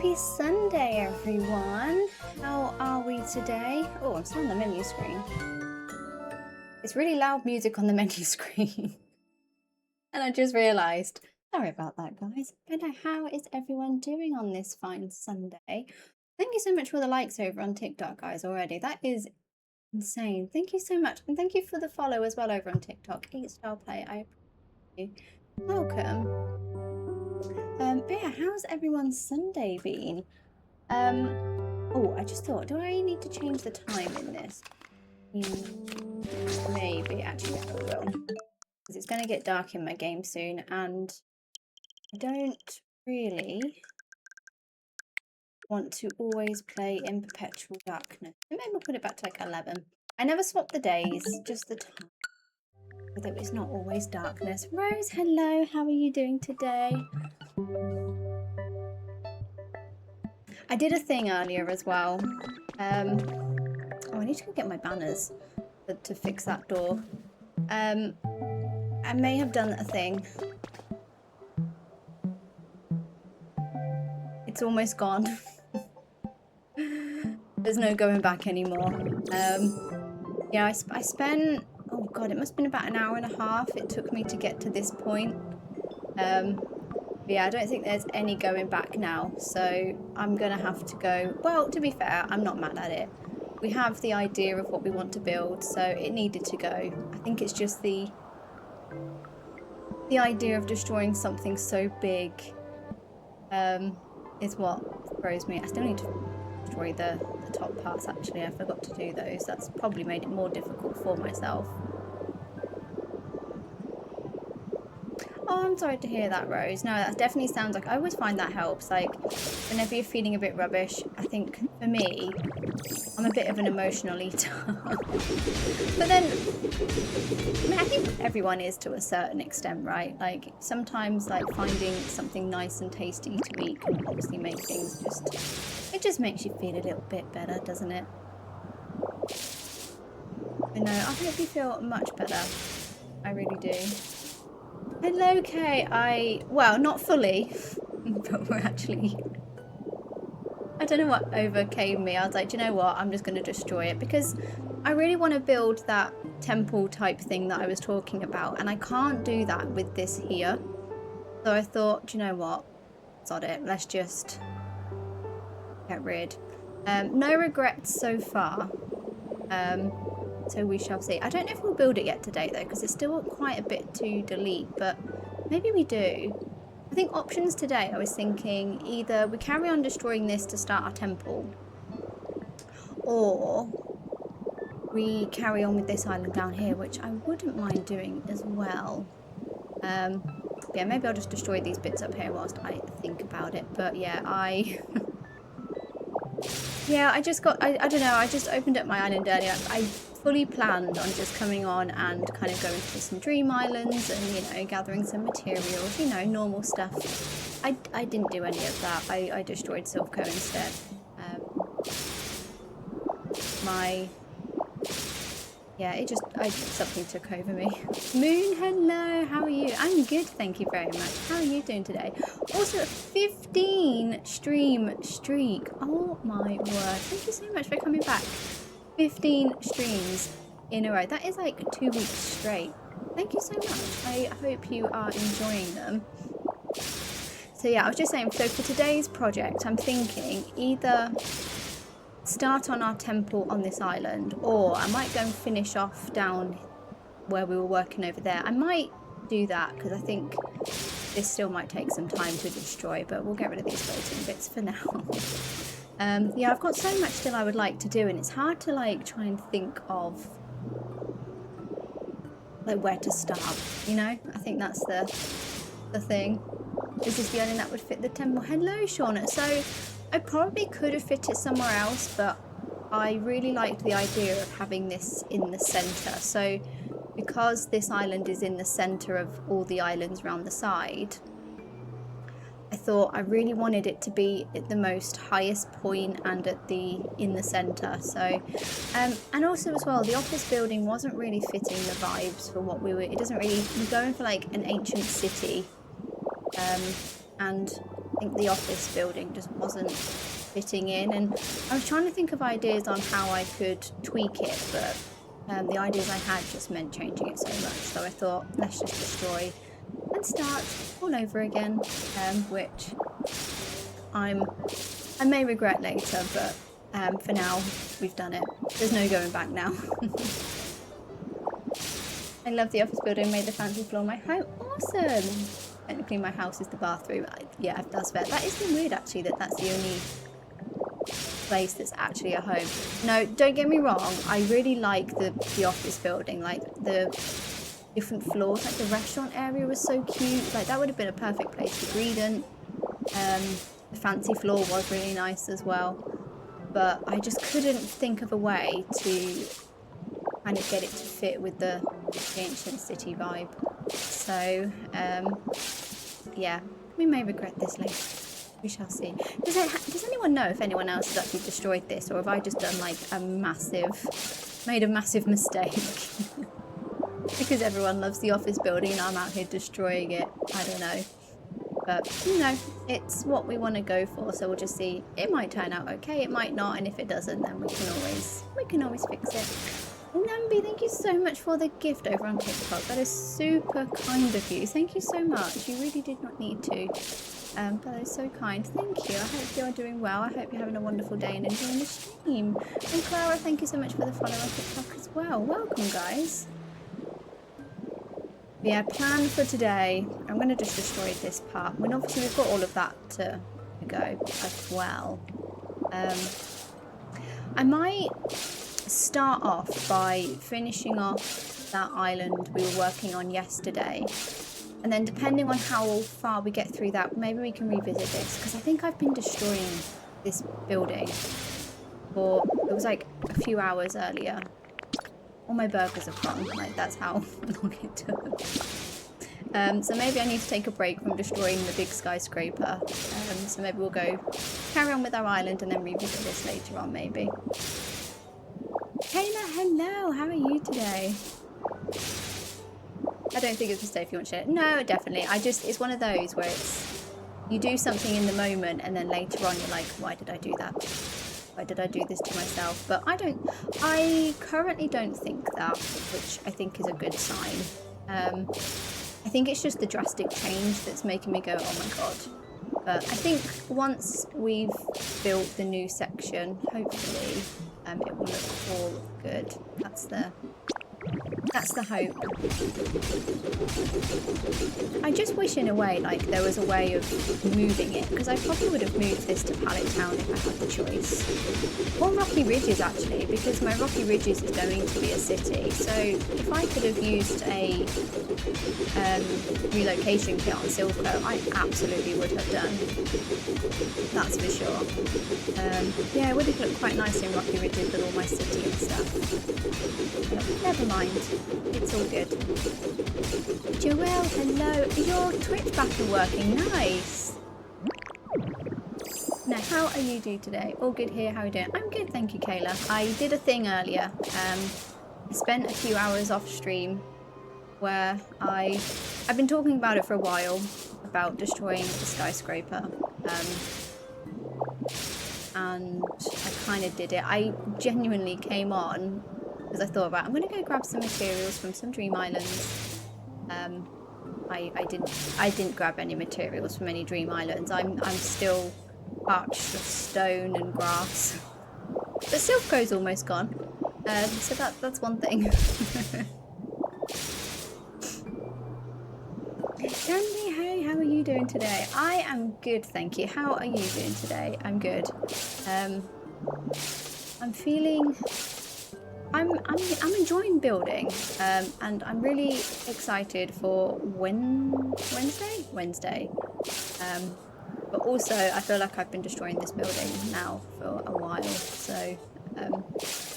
Happy Sunday, everyone. How are we today? Oh, I'm still on the menu screen. It's really loud music on the menu screen. And I just realised. Sorry about that, guys. But how is everyone doing on this fine Sunday? Thank you so much for the likes over on TikTok, guys, already. That is insane. Thank you so much. And thank you for the follow as well over on TikTok. Eat Style Play, I appreciate you. Welcome. But yeah, how's everyone's Sunday been? Oh, I just thought, do I need to change the time in this? Maybe, actually, I will. Because it's going to get dark in my game soon, and I don't really want to always play in perpetual darkness. Maybe we'll put it back to like 11. I never swap the days, just the time. But it's not always darkness. Rose, hello, how are you doing today? I did a thing earlier as well. Oh, I need to go get my banners to fix that door. I may have done a thing. It's almost gone. There's no going back anymore. Yeah, I spent, oh god, it must have been about an hour and a half it took me to get to this point. Yeah, I don't think there's any going back now, so I'm gonna have to go. Well, to be fair, I'm not mad at it. We have the idea of what we want to build, so it needed to go. I think it's just the idea of destroying something so big is what throws me. I still need to destroy the top parts, actually. I forgot to do those. That's probably made it more difficult for myself. Oh, I'm sorry to hear that, Rose. No, that definitely sounds like, I always find that helps. Like, whenever you're feeling a bit rubbish, I think for me, I'm a bit of an emotional eater. But then, I mean, I think everyone is to a certain extent, right? Like, sometimes, like, finding something nice and tasty to eat can obviously make things it just makes you feel a little bit better, doesn't it? But no, I hope you feel much better. I really do. Hello, Kay. Well, not fully, but we're actually... I don't know what overcame me. I was like, do you know what? I'm just going to destroy it because I really want to build that temple type thing that I was talking about, and I can't do that with this here. So I thought, do you know what? Sod it. Let's just get rid. No regrets so far. So we shall see. I don't know if we'll build it yet today though, because there's still quite a bit to delete, but maybe we do. I think options today, I was thinking either we carry on destroying this to start our temple, or we carry on with this island down here, which I wouldn't mind doing as well. Yeah, maybe I'll just destroy these bits up here whilst I think about it. But yeah, yeah, I just got, I don't know, I just opened up my island earlier. I fully planned on just coming on and kind of going to some dream islands and, you know, gathering some materials, you know, normal stuff. I didn't do any of that. I destroyed Silpho instead. Yeah, something took over me. Moon, hello, how are you? I'm good, thank you very much. How are you doing today? Also, a 15 stream streak. Oh my word. Thank you so much for coming back. 15 streams in a row. That is like 2 weeks straight. Thank you so much. I hope you are enjoying them. So yeah, I was just saying, so for today's project, I'm thinking either start on our temple on this island, or I might go and finish off down where we were working over there. I might do that because I think this still might take some time to destroy, but we'll get rid of these floating bits for now. Yeah, I've got so much still I would like to do, and it's hard to like try and think of like where to start, you know? I think that's the thing. Is this the island that would fit the temple? Hello, Shauna. So I probably could have fit it somewhere else, but I really liked the idea of having this in the centre. So because this island is in the centre of all the islands around the side, I thought I really wanted it to be at the most highest point and in the centre. So and also as well, the office building wasn't really fitting the vibes for what we were. It doesn't really. We're going for like an ancient city, and think the office building just wasn't fitting in, and I was trying to think of ideas on how I could tweak it, but the ideas I had just meant changing it so much, so I thought let's just destroy and start all over again, which I may regret later, but for now we've done it. There's no going back now. I love the office building, made the fancy floor my home. Awesome! Technically my house is the bathroom. Yeah, that's fair. That is weird actually, that's the only place that's actually a home. No, don't get me wrong, I really like the office building, like the different floors, like the restaurant area was so cute, like that would have been a perfect place for Greedent. The fancy floor was really nice as well, but I just couldn't think of a way to kind of get it to fit with the ancient city vibe. So yeah, we may regret this later. We shall see. Does anyone know if anyone else has actually destroyed this, or have I just done like made a massive mistake? Because everyone loves the office building and I'm out here destroying it. I don't know. But, you know, it's what we want to go for, so we'll just see. It might turn out okay, it might not, and if it doesn't, then we can always fix it. Nambi, thank you so much for the gift over on TikTok. That is super kind of you. Thank you so much. You really did not need to. But that is so kind. Thank you. I hope you're doing well. I hope you're having a wonderful day and enjoying the stream. And Clara, thank you so much for the follow on TikTok as well. Welcome, guys. But yeah, plan for today. I'm going to just destroy this part. I mean, obviously we've got all of that to go as well. I might start off by finishing off that island we were working on yesterday, and then depending on how far we get through that, maybe we can revisit this, because I think I've been destroying this building for, it was like a few hours earlier. All my burgers have gone, like that's how long it took. So maybe I need to take a break from destroying the big skyscraper. So maybe we'll go carry on with our island and then revisit this later on maybe. Kayla, hello, how are you today? I don't think it's a mistake if you want to share it. No, definitely. It's one of those where it's, you do something in the moment and then later on you're like, why did I do that? Why did I do this to myself? But I currently don't think that, which I think is a good sign. I think it's just the drastic change that's making me go, oh my god. But I think once we've built the new section, hopefully it will look all good. That's the hope. I just wish in a way like there was a way of moving it, because I probably would have moved this to Pallet Town if I had the choice. Or Rocky Ridges actually, because my Rocky Ridges is going to be a city. So if I could have used a relocation kit on Silco, I absolutely would have done. That's for sure. Yeah, it would have looked quite nice in Rocky Ridges with all my city and stuff. But never mind. It's all good. Joelle, hello. Is your Twitch battle working? Nice. Now, how are you doing today? All good here. How are you doing? I'm good, thank you, Kayla. I did a thing earlier. I spent a few hours off stream where I've been talking about it for a while, about destroying the skyscraper. And I kind of did it. I genuinely came on because I thought about, I'm going to go grab some materials from some Dream Islands. I didn't grab any materials from any Dream Islands. I'm still parched of stone and grass. But Silco's almost gone. So that's one thing. Sandy, hey, how are you doing today? I am good, thank you. How are you doing today? I'm good. I'm feeling... I'm enjoying building, and I'm really excited for Wednesday. But also I feel like I've been destroying this building now for a while, so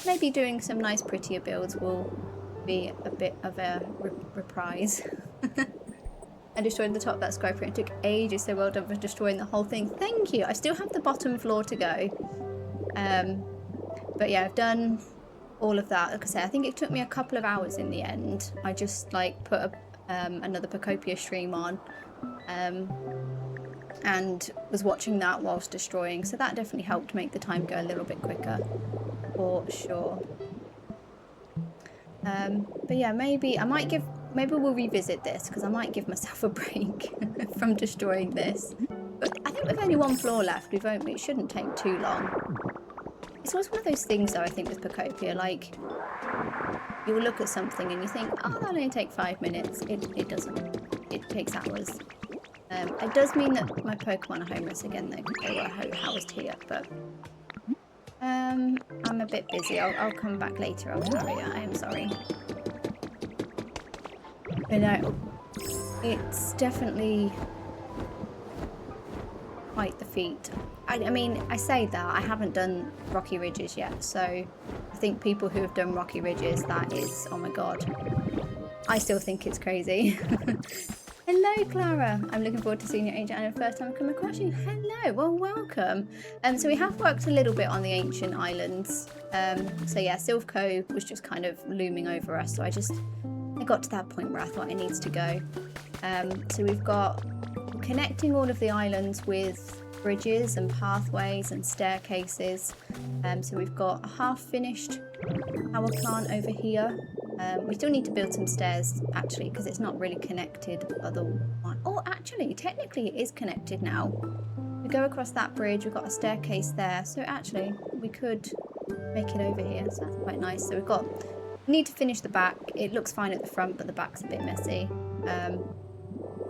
maybe doing some nice prettier builds will be a bit of a reprise. I destroyed the top of that skyscraper. It took ages, so well done for destroying the whole thing. Thank you. I still have the bottom floor to go. But yeah, I've done all of that. Like I say, I think it took me a couple of hours in the end. I just like put another Pokopia stream on, and was watching that whilst destroying, so that definitely helped make the time go a little bit quicker, for sure. But yeah, maybe we'll revisit this, because I might give myself a break from destroying this. But I think with only one floor left, it shouldn't take too long. It's always one of those things though, I think, with Pokopia, like, you'll look at something and you think, oh, that'll only take 5 minutes. It doesn't. It takes hours. It does mean that my Pokemon are homeless again though, because they were housed here, but I'm a bit busy. I'll come back later, Altaria. I am sorry. But no, it's definitely quite the feat. I mean, I say that, I haven't done Rocky Ridges yet, so I think people who have done Rocky Ridges, that is, oh my god. I still think it's crazy. Hello, Clara. I'm looking forward to seeing your ancient island first time I come across you. Hello, well, welcome. So we have worked a little bit on the ancient islands. So yeah, Sylph Cove was just kind of looming over us. So I got to that point where I thought it needs to go. So we've got connecting all of the islands with bridges and pathways and staircases. So we've got a half-finished power plant over here. We still need to build some stairs, actually, because it's not really connected otherwise. Oh, actually, technically it is connected now. We go across that bridge, we've got a staircase there, so actually we could make it over here, so that's quite nice. So we need to finish the back. It looks fine at the front, but the back's a bit messy. And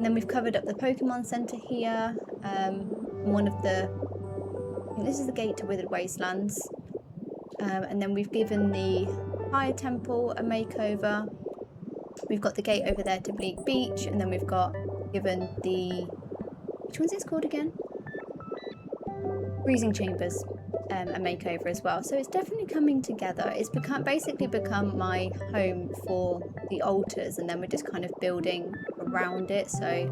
then we've covered up the Pokemon Center here. I think this is the gate to Withered Wastelands. And then we've given the Fire Temple a makeover. We've got the gate over there to Bleak Beach, and then we've given the, which one's this called again? Freezing Chambers a makeover as well. So it's definitely coming together. It's basically become my home for the altars, and then we're just kind of building around it. So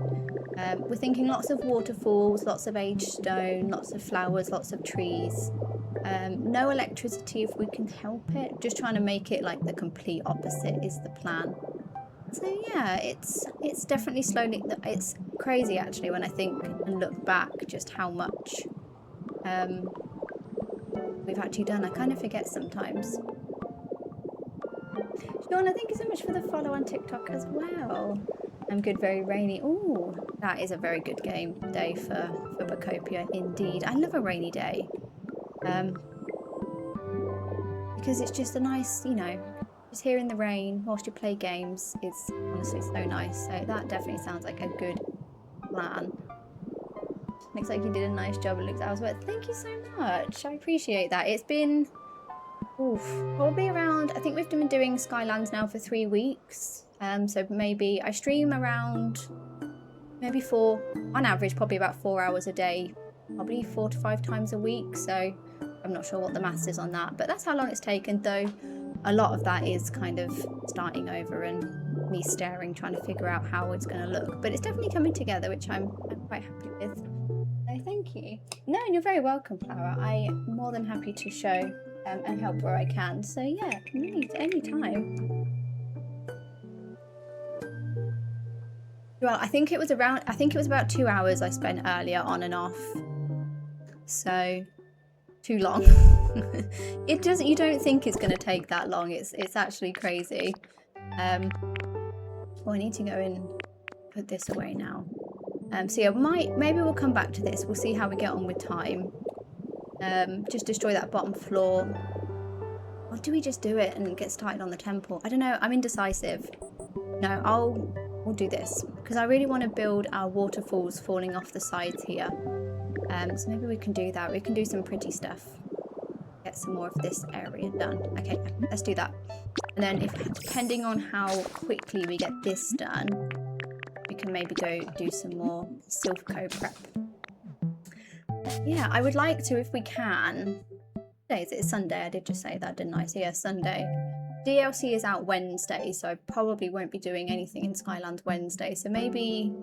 we're thinking lots of waterfalls, lots of aged stone, lots of flowers, lots of trees. No electricity if we can help it. Just trying to make it like the complete opposite is the plan. So yeah, it's definitely slowly. It's crazy actually when I think and look back just how much we've actually done. I kind of forget sometimes. Shauna, thank you so much for the follow on TikTok as well. I'm good, very rainy. Ooh, that is a very good day for Pokopia indeed. I love a rainy day. Because it's just a nice, just hearing the rain whilst you play games is honestly so nice. So that definitely sounds like a good plan. Looks like you did a nice job. It looks hours worth. Thank you so much. I appreciate that. It's been probably around, I think we've been doing Skylands now for 3 weeks. So maybe I stream around maybe on average, probably about 4 hours a day, probably 4 to 5 times a week. So I'm not sure what the maths is on that, but that's how long it's taken, though a lot of that is kind of starting over and me staring, trying to figure out how it's going to look. But it's definitely coming together, which I'm quite happy with. So thank you. No, and you're very welcome, Clara. I'm more than happy to show and help where I can. So yeah, any time. Well, I think it was about 2 hours I spent earlier on and off. So too long. You don't think it's going to take that long. It's actually crazy. Well, I need to go and put this away now. So yeah, maybe we'll come back to this. We'll see how we get on with time. Just destroy that bottom floor. Or do we just do it and get started on the temple? I don't know. I'm indecisive. No, we'll do this because I really want to build our waterfalls falling off the sides here. So maybe we can do that. We can do some pretty stuff. Get some more of this area done. Okay, let's do that. And then depending on how quickly we get this done, we can maybe go do some more Sylph Cove prep. Yeah, I would like to, if we can. Today, is it Sunday? I did just say that, didn't I? So yeah, Sunday. DLC is out Wednesday, so I probably won't be doing anything in Skylands Wednesday. So maybe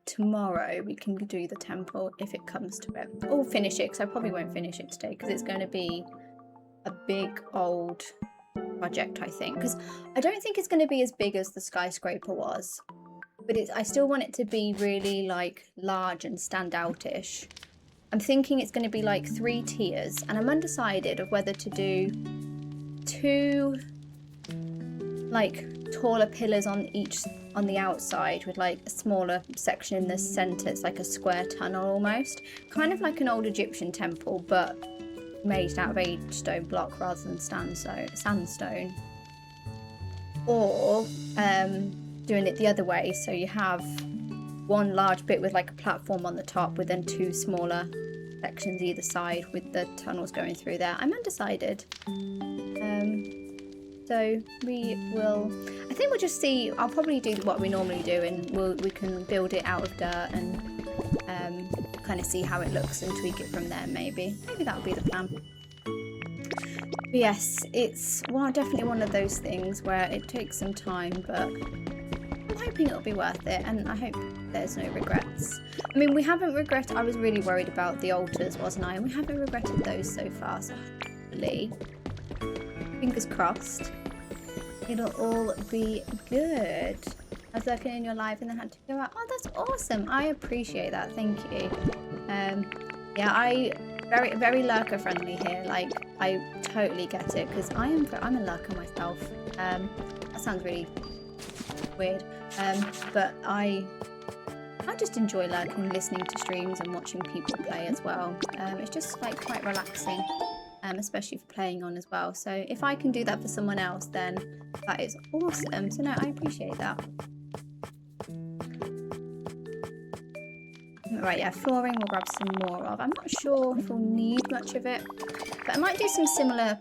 tomorrow we can do the temple if it comes to it. Or finish it, because I probably won't finish it today because it's going to be a big old project, I think. Because I don't think it's going to be as big as the skyscraper was. but I still want it to be really like large and stand out-ish. I'm thinking it's going to be like 3 tiers, and I'm undecided of whether to do 2 like taller pillars on the outside with like a smaller section in the center. It's like a square tunnel almost, kind of like an old Egyptian temple, but made out of aged stone block rather than sandstone. Or doing it the other way, so you have one large bit with like a platform on the top with then 2 smaller sections either side with the tunnels going through there. I'm undecided. So I think we'll just see. I'll probably do what we normally do, and we can build it out of dirt and kind of see how it looks and tweak it from there. Maybe that'll be the plan. But yes, it's definitely one of those things where it takes some time, but I'm hoping it'll be worth it, and I hope there's no regrets. I mean, we haven't regretted. I was really worried about the altars, wasn't I? And we haven't regretted those so far, so hopefully, fingers crossed, it'll all be good. I was lurking in your live and then had to go out. Oh, that's awesome. I appreciate that. Thank you. Yeah, I very lurker friendly here. Like, I totally get it, because I'm a lurker myself. That sounds really weird. But I just enjoy lurking, listening to streams and watching people play as well. It's just like quite relaxing. Especially for playing on as well. So if I can do that for someone else, then that is awesome. So no, I appreciate that. Right, yeah, flooring we'll grab some more of. I'm not sure if we'll need much of it, but I might do some similar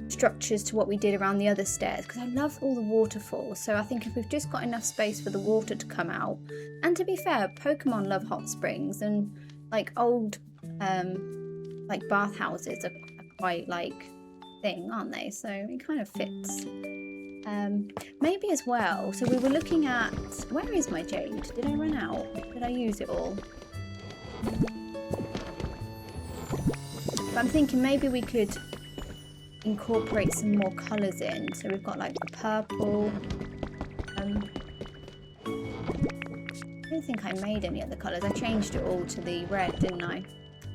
structures to what we did around the other stairs, because I love all the waterfalls. So I think if we've just got enough space for the water to come out, and to be fair, Pokemon love hot springs, and like old like bathhouses are quite like thing, aren't they? So it kind of fits. Maybe as well, so we were looking at, where is my jade? Did I run out? Did I use it all? But I'm thinking maybe we could incorporate some more colours in. So we've got like the purple. I don't think I made any other colours. I changed it all to the red, didn't I?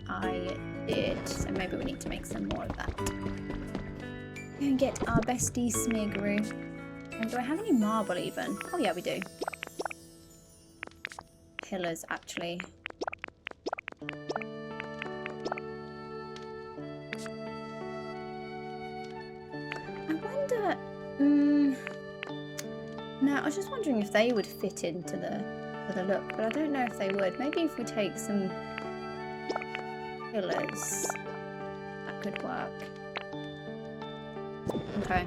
I did. So maybe we need to make some more of that. And get our bestie Smeagoroo. And do I have any marble even? Oh yeah, we do. Pillars, actually. I wonder... No, I was just wondering if they would fit into the look, but I don't know if they would. Maybe if we take some pillars, that could work. Okay.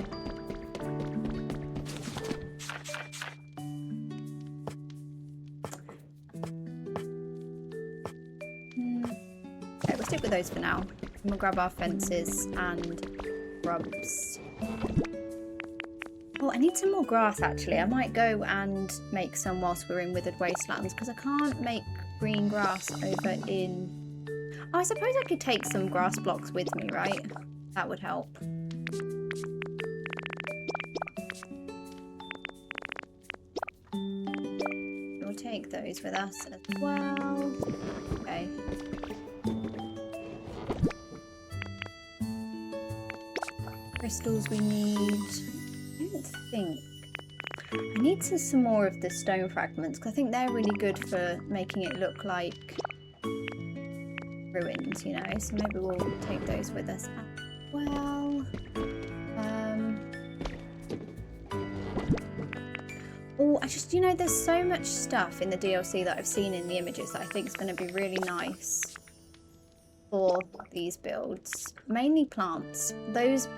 Okay, we'll stick with those for now. And we'll grab our fences and shrubs. Oh, I need some more grass actually. I might go and make some whilst we're in Withered Wastelands, because I can't make green grass over in... Oh, I suppose I could take some grass blocks with me, right? That would help. We'll take those with us as well. Okay. Crystals we need. I don't think. I need some more of the stone fragments, because I think they're really good for making it look like ruins, you know, so maybe we'll take those with us as well. Oh, I just, you know, there's so much stuff in the DLC that I've seen in the images that I think is going to be really nice for these builds. Mainly plants. Those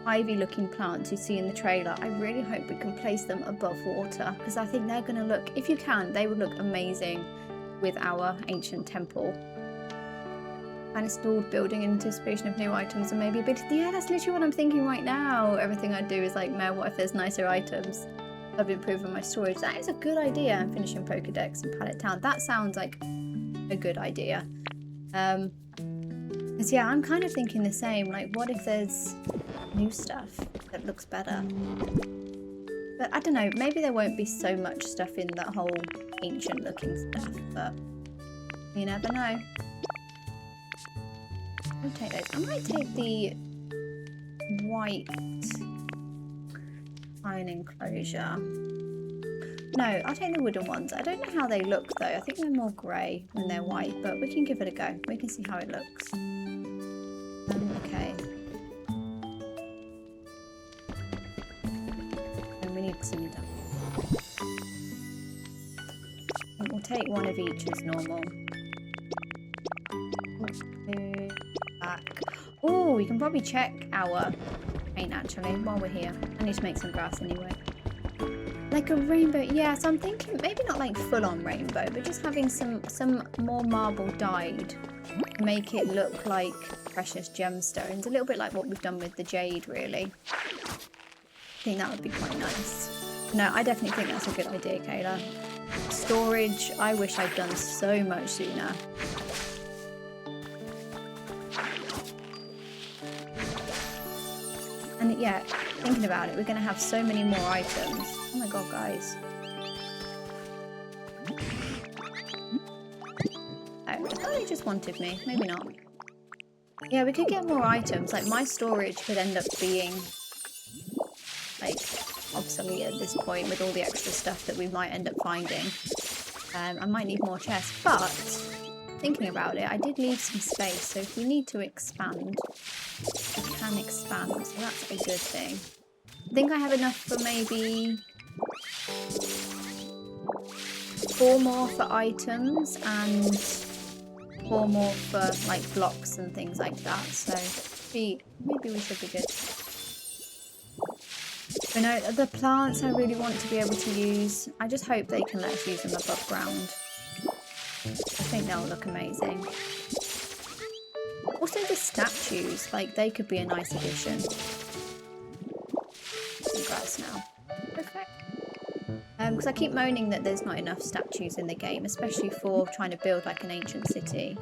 ivy looking plants you see in the trailer, I really hope we can place them above water, because I think they're going to look, if you can, they would look amazing with our ancient temple. And installed building in anticipation of new items and maybe a bit. Yeah, that's literally what I'm thinking right now. Everything I do is like, man, what if there's nicer items? I've improved on my storage. That is a good idea. I'm finishing Pokedex and Pallet Town. That sounds like a good idea. Because yeah, I'm kind of thinking the same. Like, what if there's new stuff that looks better? But I don't know, maybe there won't be so much stuff in that whole ancient looking stuff, but you never know. I'll take those. I might take the white iron enclosure. No, I'll take the wooden ones. I don't know how they look though. I think they're more grey when they're white, but we can give it a go. We can see how it looks. Okay. And we need some done. We'll take one of each as normal. Back. Oh, we can probably check our paint actually while we're here. I need to make some grass anyway. Like a rainbow, yeah, so I'm thinking maybe not like full-on rainbow, but just having some more marble dyed to make it look like precious gemstones, a little bit like what we've done with the jade, really. I think that would be quite nice. No, I definitely think that's a good idea, Kayla. Storage, I wish I'd done so much sooner. And yeah, thinking about it, we're going to have so many more items. Oh my god, guys. Oh, I thought they just wanted me. Maybe not. Yeah, we could get more items. Like, my storage could end up being, like, obsolete at this point with all the extra stuff that we might end up finding. I might need more chests, but thinking about it, I did leave some space, so if we need to expand, we can expand, so that's a good thing. I think I have enough for maybe 4 more for items and 4 more for like blocks and things like that, so maybe we should be good. But no, the plants I really want to be able to use, I just hope they can let us use them above ground. I think they'll look amazing. Also the statues, like they could be a nice addition. Some grass now. Perfect. Because I keep moaning that there's not enough statues in the game, especially for trying to build like an ancient city.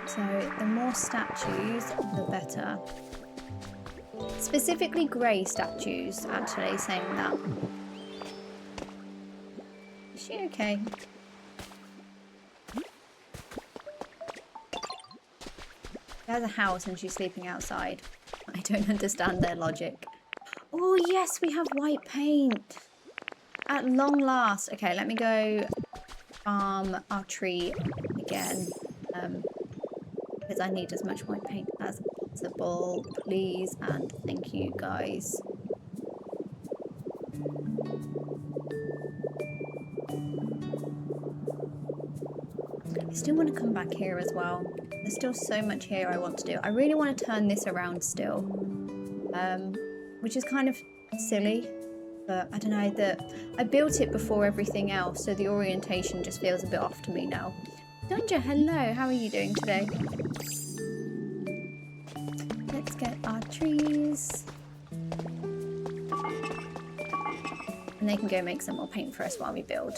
So the more statues, the better. Specifically grey statues, actually, saying that. Is she okay? She has a house and she's sleeping outside. I don't understand their logic. Oh yes, we have white paint. At long last. Okay, let me go farm our tree again. Because I need as much white paint as possible, please, and thank you guys. I still want to come back here as well. There's still so much here I want to do. I really want to turn this around still, which is kind of silly, but I don't know, that I built it before everything else, so the orientation just feels a bit off to me now. Dunja, hello, how are you doing today? Let's get our trees. And they can go make some more paint for us while we build.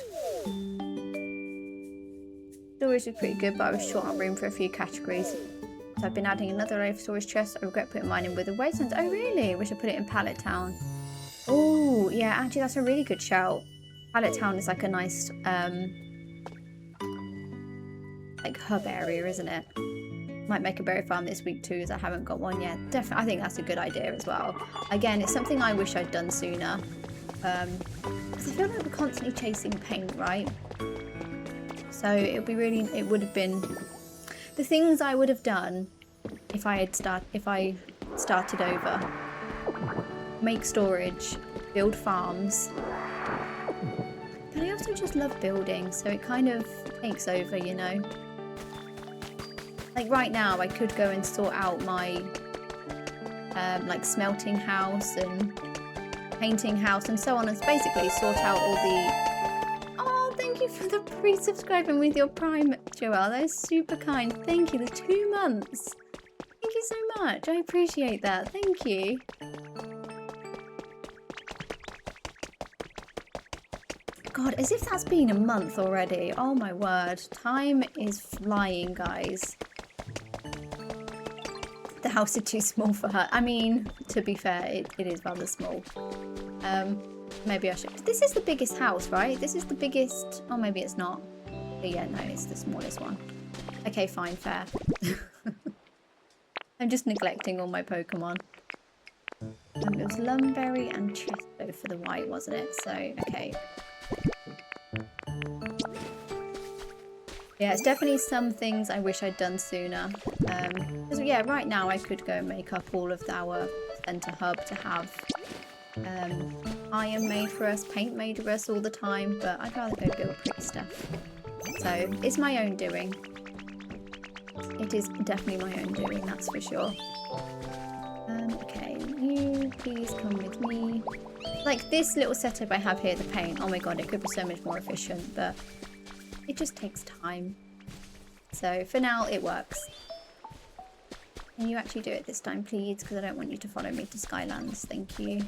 Storage is pretty good, but I was short on room for a few categories. So I've been adding another layer of storage chest. I regret putting mine in with the wastelands. Oh really? Wish I put it in Pallet Town. Oh yeah, actually that's a really good shout. Pallet Town is like a nice like hub area, isn't it? Might make a berry farm this week too, as I haven't got one yet. Definitely, I think that's a good idea as well. Again, it's something I wish I'd done sooner. Because I feel like we're constantly chasing paint, right? So it would have been the things I would have done if I started over. Make storage, build farms. But I also just love building, so it kind of takes over, you know. Like right now, I could go and sort out my like smelting house and painting house and so on, and basically sort out all the... Oh, thank you for the pre-subscribing with your Prime, Joelle. That is super kind. Thank you. The 2 months. Thank you so much. I appreciate that. Thank you. God, as if that's been a month already. Oh my word. Time is flying, guys. house is too small for her. I mean, to be fair, it is rather small. Maybe I should. This is the biggest house, right? This is the biggest. Oh, maybe it's not. But yeah, no, it's the smallest one. Okay, fine, fair. I'm just neglecting all my Pokemon. It was Lumberry and Chesto for the white, wasn't it? So, okay. Yeah, it's definitely some things I wish I'd done sooner. Because yeah, right now I could go and make up all of our centre hub to have iron made for us, paint made for us all the time, but I'd rather go build pretty stuff. So it's my own doing. It is definitely my own doing, that's for sure. Okay, you please come with me. Like this little setup I have here, the paint, oh my god, it could be so much more efficient, but it just takes time. So for now, it works. Can you actually do it this time, please? Because I don't want you to follow me to Skylands. Thank you.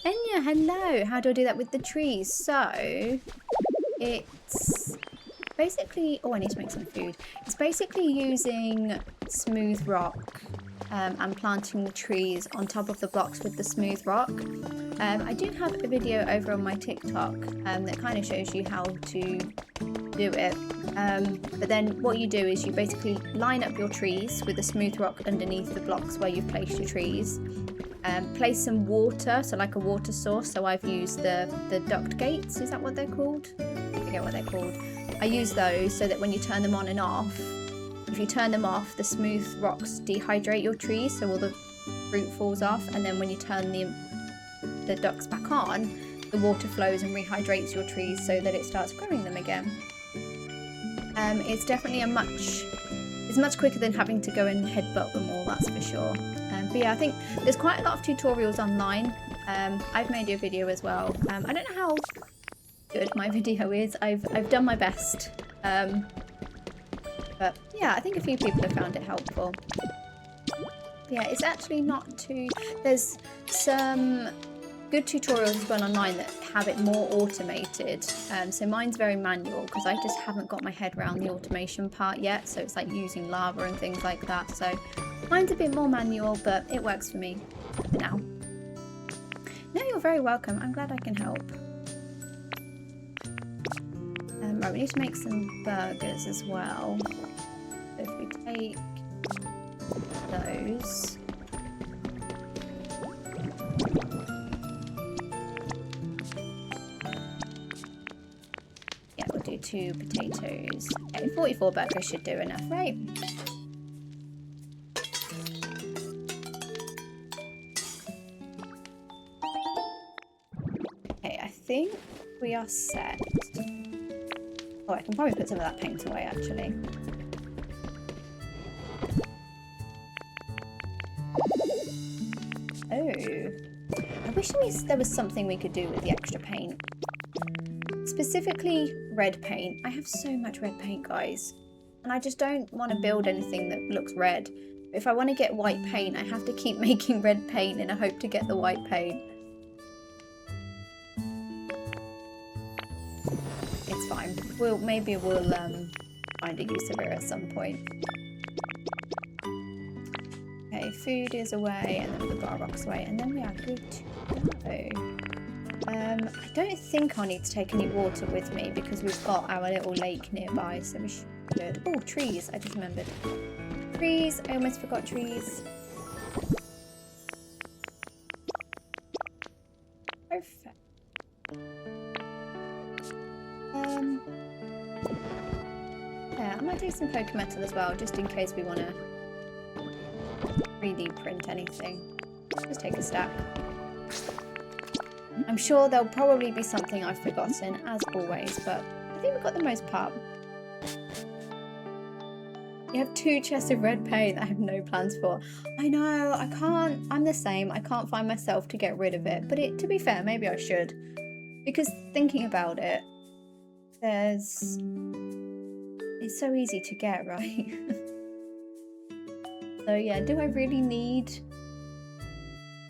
Enya, hello. How do I do that with the trees? So it's basically... Oh, I need to make some food. It's basically using smooth rock and planting the trees on top of the blocks with the smooth rock. I do have a video over on my TikTok that kind of shows you how to do it. But then what you do is you basically line up your trees with the smooth rock underneath the blocks where you've placed your trees. Place some water, so like a water source. So I've used the duct gates, is that what they're called? I forget what they're called. I use those so that when you turn them on and off, if you turn them off, the smooth rocks dehydrate your trees, so all the fruit falls off, and then when you turn the ducts back on, the water flows and rehydrates your trees so that it starts growing them again. It's definitely it's much quicker than having to go and headbutt them all, that's for sure. But yeah, I think there's quite a lot of tutorials online. I've made a video as well. I don't know how good my video is. I've done my best. But yeah, I think a few people have found it helpful. Yeah, it's actually not too... There's some good tutorials as well online that have it more automated. So mine's very manual because I just haven't got my head around the automation part yet. So it's like using lava and things like that. So mine's a bit more manual, but it works for me for now. No, you're very welcome. I'm glad I can help. Right, we need to make some burgers as well. So if we take those. Yeah, we'll do 2 potatoes. Okay, 44 burgers should do enough, right? Okay, I think we are set. Oh, I can probably put some of that paint away, actually. Oh. I wish there was something we could do with the extra paint. Specifically, red paint. I have so much red paint, guys. And I just don't want to build anything that looks red. If I want to get white paint, I have to keep making red paint in a hope to get the white paint. It's fine. Maybe we'll find a use of it at some point. Okay, food is away, and then we've got our rocks away, and then we are good to go. I don't think I'll need to take any water with me because we've got our little lake nearby, so we should be good. Oh, trees! I just remembered. Trees! I almost forgot trees. Perfect. Yeah, I might do some Pokemetal as well, just in case we want to 3D print anything. Just take a stack. I'm sure there'll probably be something I've forgotten, as always, but I think we've got the most part. You have 2 chests of red paint that I have no plans for. I know, I can't, I'm the same, I can't find myself to get rid of it, but to be fair, maybe I should. Because thinking about it, it's so easy to get, right? So yeah, do I really need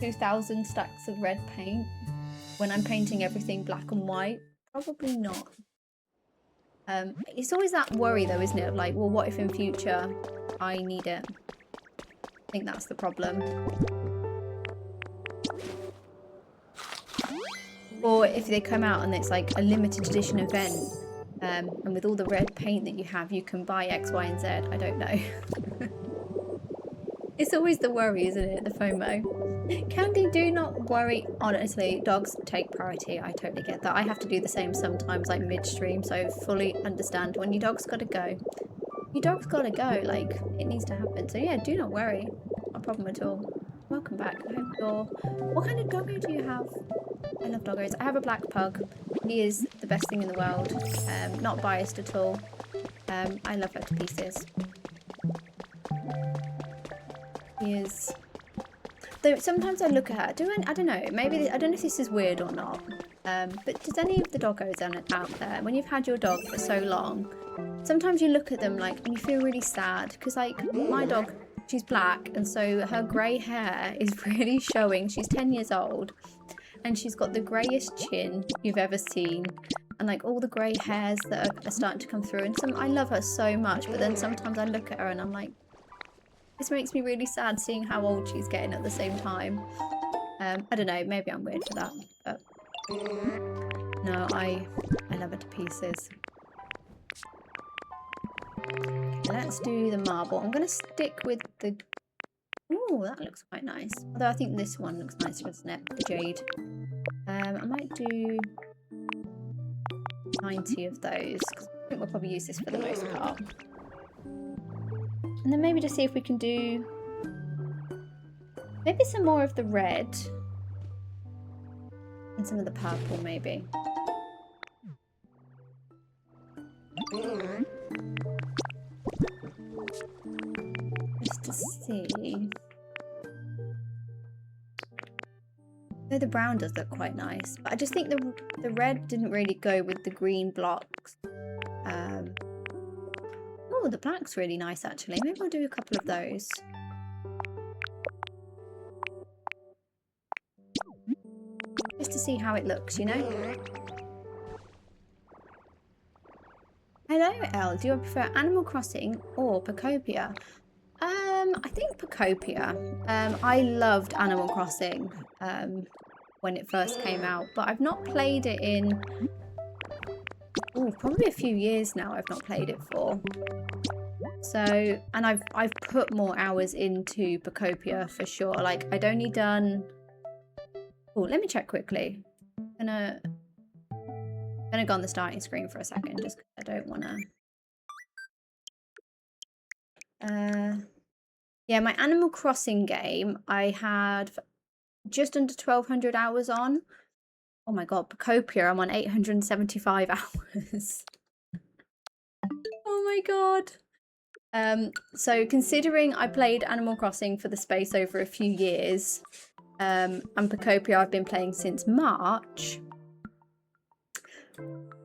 2,000 stacks of red paint when I'm painting everything black and white? Probably not. It's always that worry though, isn't it? Of like, well, what if in future I need it? I think that's the problem. Or if they come out and it's like a limited edition event, and with all the red paint that you have, you can buy X, Y, and Z. I don't know. It's always the worry, isn't it? The FOMO. Candy, do not worry. Honestly, dogs take priority. I totally get that. I have to do the same sometimes, like midstream, so fully understand when your dog's got to go. Your dog's got to go. Like, it needs to happen. So yeah, do not worry. Not a problem at all. Welcome back. I hope you're... What kind of doggo do you have? I love doggos. I have a black pug. He is the best thing in the world. Not biased at all. I love her to pieces. He is... Though sometimes I look at her. I don't know. Maybe... I don't know if this is weird or not. But does any of the doggos out there, when you've had your dog for so long, sometimes you look at them like, and you feel really sad. Because like, my dog... She's black, and so her grey hair is really showing. She's 10 years old, and she's got the greyest chin you've ever seen, and like all the grey hairs that are starting to come through. And I love her so much, but then sometimes I look at her and I'm like, this makes me really sad seeing how old she's getting at the same time. I don't know, maybe I'm weird for that, but no, I love her to pieces. Let's do the marble. I'm going to stick with the... Oh, that looks quite nice. Although I think this one looks nicer, doesn't it? The jade. I might do 90 of those, because I think we'll probably use this for the most part. And then maybe just see if we can do... maybe some more of the red. And some of the purple, maybe. Just to see. Though the brown does look quite nice, but I just think the red didn't really go with the green blocks. Oh, the black's really nice actually. Maybe I'll do a couple of those. Just to see how it looks, you know? Hello, Elle. Do you prefer Animal Crossing or Pokopia? I think Pokopia. I loved Animal Crossing when it first came out, but I've not played it in probably a few years now. I've not played it for. So, and I've put more hours into Pokopia for sure. Like I'd only done. Oh, let me check quickly. I'm gonna go on the starting screen for a second, just because I don't want to. Yeah, my Animal Crossing game, I had just under 1,200 hours on. Oh my god, Pokopia, I'm on 875 hours. Oh my god. So considering I played Animal Crossing for the space over a few years, and Pokopia I've been playing since March,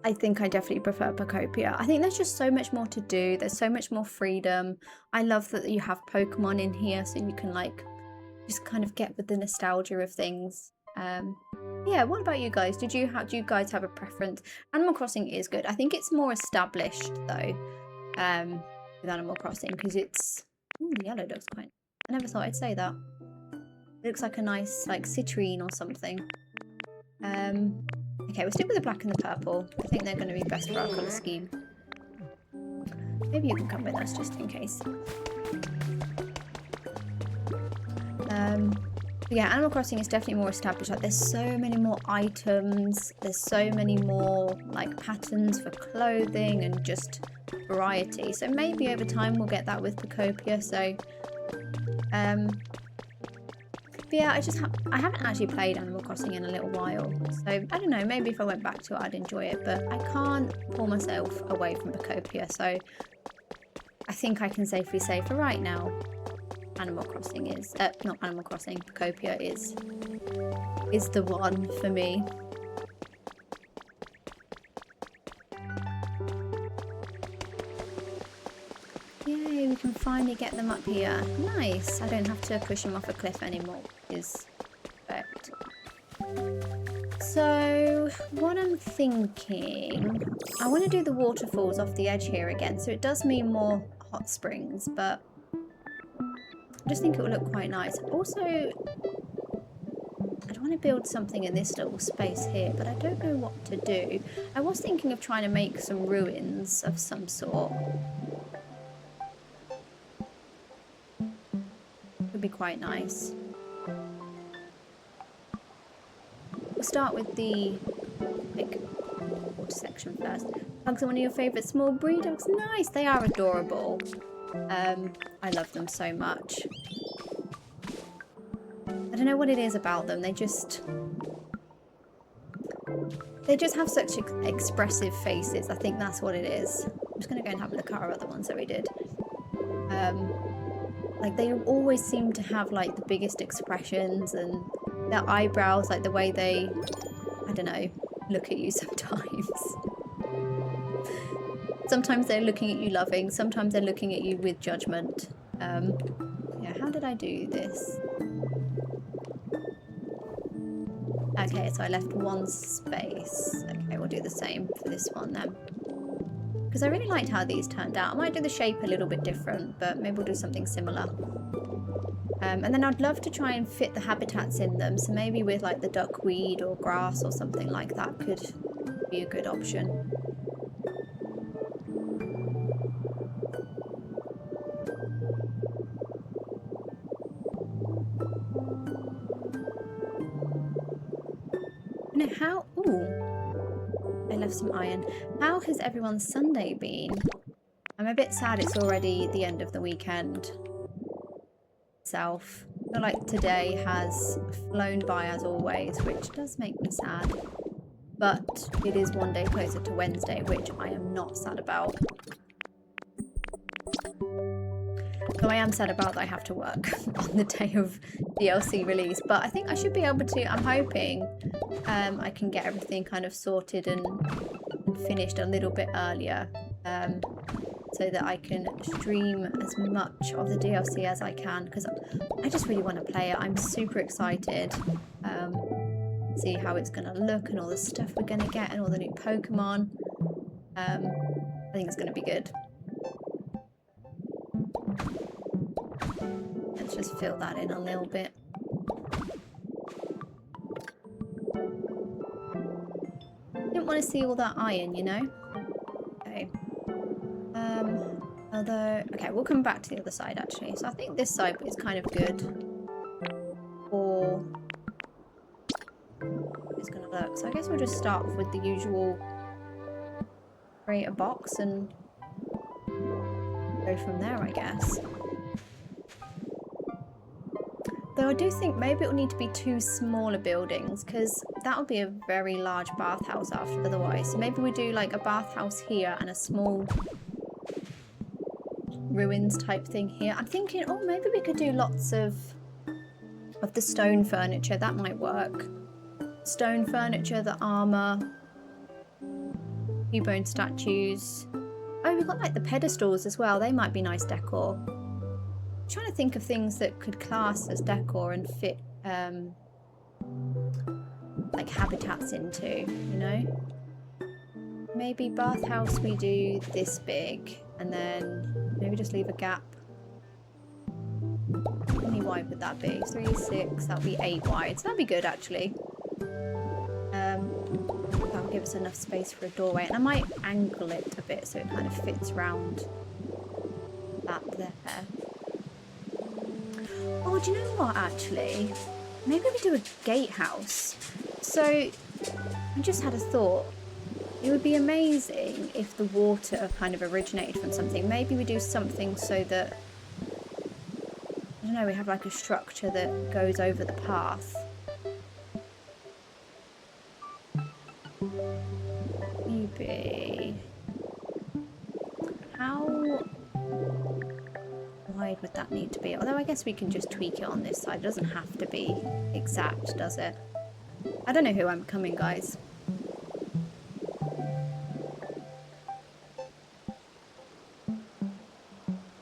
I think I definitely prefer Pokopia. I think there's just so much more to do. There's so much more freedom. I love that you have Pokemon in here, so you can like just kind of get with the nostalgia of things. Yeah, what about you guys? Do you guys have a preference? Animal Crossing is good. I think it's more established though, with Animal Crossing, because it's... Ooh, the yellow looks quite... I never thought I'd say that. It looks like a nice like citrine or something. Okay, we'll stick with the black and the purple. I think they're going to be best for our colour scheme. Maybe you can come with us just in case. Yeah, Animal Crossing is definitely more established. Like, there's so many more items. There's so many more like patterns for clothing and just variety. So maybe over time we'll get that with Pokopia. So, but yeah, I haven't actually played Animal Crossing in a little while, so I don't know, maybe if I went back to it I'd enjoy it, but I can't pull myself away from Pokopia, so I think I can safely say for right now Animal Crossing is, not Animal Crossing, Pokopia is the one for me. Yay, we can finally get them up here. Nice. I don't have to push them off a cliff anymore. Is perfect. So what I'm thinking, I want to do the waterfalls off the edge here again. So it does mean more hot springs, but I just think it will look quite nice. Also, I want to build something in this little space here, but I don't know what to do. I was thinking of trying to make some ruins of some sort. Would be quite nice. We'll start with the big water section first. Pugs are one of your favourite small breed dogs. Nice, they are adorable. I love them so much. I don't know what it is about them. They just have such expressive faces. I think that's what it is. I'm just going to go and have a look at our other ones that we did. Like they always seem to have like the biggest expressions, and their eyebrows, like the way they, I don't know, look at you sometimes. Sometimes they're looking at you loving, sometimes they're looking at you with judgment. Yeah, how did I do this? Okay, so I left one space. Okay, we'll do the same for this one then. Because I really liked how these turned out. I might do the shape a little bit different, but maybe we'll do something similar. And then I'd love to try and fit the habitats in them. So maybe with like the duckweed or grass or something like that could be a good option. Now how... Ooh, I left some iron. How has everyone's Sunday been? I'm a bit sad it's already the end of the weekend. I feel like today has flown by as always, which does make me sad. But it is one day closer to Wednesday, which I am not sad about. So I am sad about that I have to work on the day of DLC release, but I think I should be able to. I'm hoping I can get everything kind of sorted and finished a little bit earlier, so that I can stream as much of the DLC as I can, because I just really want to play it. I'm super excited. See how it's going to look and all the stuff we're going to get and all the new Pokemon. I think it's going to be good. Let's just fill that in a little bit. Didn't want to see all that iron, you know? Okay. Although, okay, we'll come back to the other side actually. So I think this side is kind of good. Or it's gonna look. So I guess we'll just start off with the usual, create a box and go from there, I guess. Though I do think maybe it will need to be two smaller buildings, because that would be a very large bathhouse after otherwise. So maybe we do like a bathhouse here and a small ruins type thing here. I'm thinking, oh, maybe we could do lots of the stone furniture. That might work. Stone furniture, the armor, few bone statues. Oh, we've got like the pedestals as well. They might be nice decor. I'm trying to think of things that could class as decor and fit like habitats into, you know? Maybe bathhouse we do this big, and then maybe just leave a gap. How many wide would that be? 3, 6, that'll be 8 wide. So that'd be good actually. That'll give us enough space for a doorway, and I might angle it a bit so it kind of fits round that there. Oh, do you know what actually? Maybe we do a gatehouse. So I just had a thought. It would be amazing if the water kind of originated from something. Maybe we do something so that, I don't know, we have like a structure that goes over the path. Maybe. How wide would that need to be? Although I guess we can just tweak it on this side. It doesn't have to be exact, does it? I don't know who I'm becoming, guys.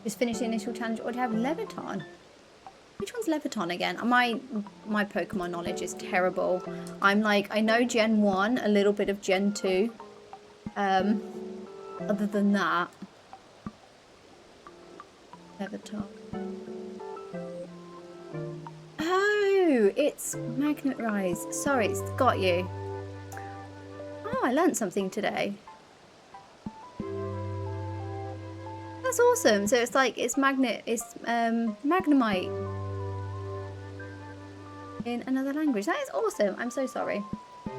Just finished the initial challenge. Or do you have Leviton? Which one's Leviton again? My Pokemon knowledge is terrible. I'm like, I know Gen 1, a little bit of Gen 2. Other than that. Leviton. Oh, it's Magnet Rise. Sorry, it's got you. Oh, I learned something today. That's awesome. So it's like, it's Magnemite in another language. That is awesome. I'm so sorry.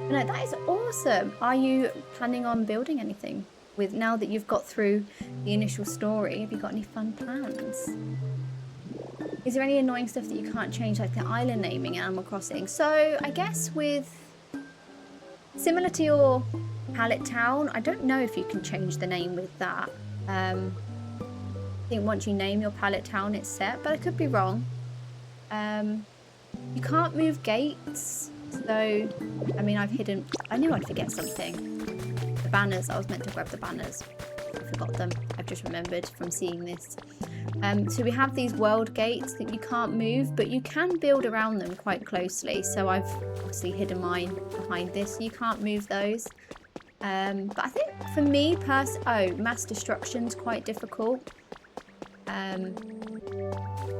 No, that is awesome. Are you planning on building anything with, now that you've got through the initial story? Have you got any fun plans? Is there any annoying stuff that you can't change, like the island naming in Animal Crossing? So I guess with, similar to your Pallet Town, I don't know if you can change the name with that. I think once you name your Pallet Town, it's set, but I could be wrong. You can't move gates, so, I mean, I knew I'd forget something. The banners, I was meant to grab the banners. I forgot them. I've just remembered from seeing this. So we have these world gates that you can't move, but you can build around them quite closely. So I've obviously hidden mine behind this. You can't move those. But I think for me, mass destruction's quite difficult.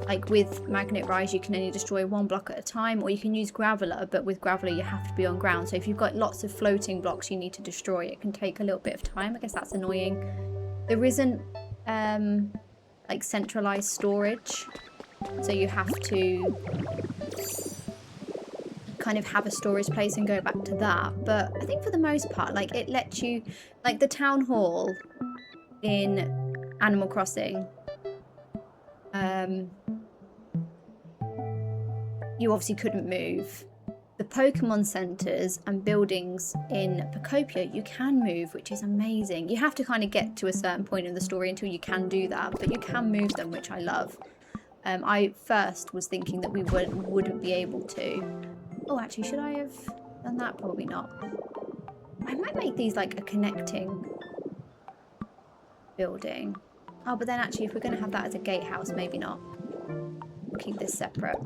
Like with Magnet Rise, you can only destroy one block at a time, or you can use Graveler, but with Graveler you have to be on ground. So if you've got lots of floating blocks you need to destroy, it can take a little bit of time. I guess that's annoying. There isn't like centralized storage, so you have to kind of have a storage place and go back to that. But I think for the most part, like, it lets you, like the town hall in Animal Crossing, you obviously couldn't move. The Pokemon centers and buildings in Pokopia, you can move, which is amazing. You have to kind of get to a certain point in the story until you can do that, but you can move them, which I love. I first was thinking that we wouldn't be able to. Oh, actually, should I have done that? Probably not. I might make these like a connecting building. Oh, but then actually, if we're going to have that as a gatehouse, maybe not. We'll keep this separate.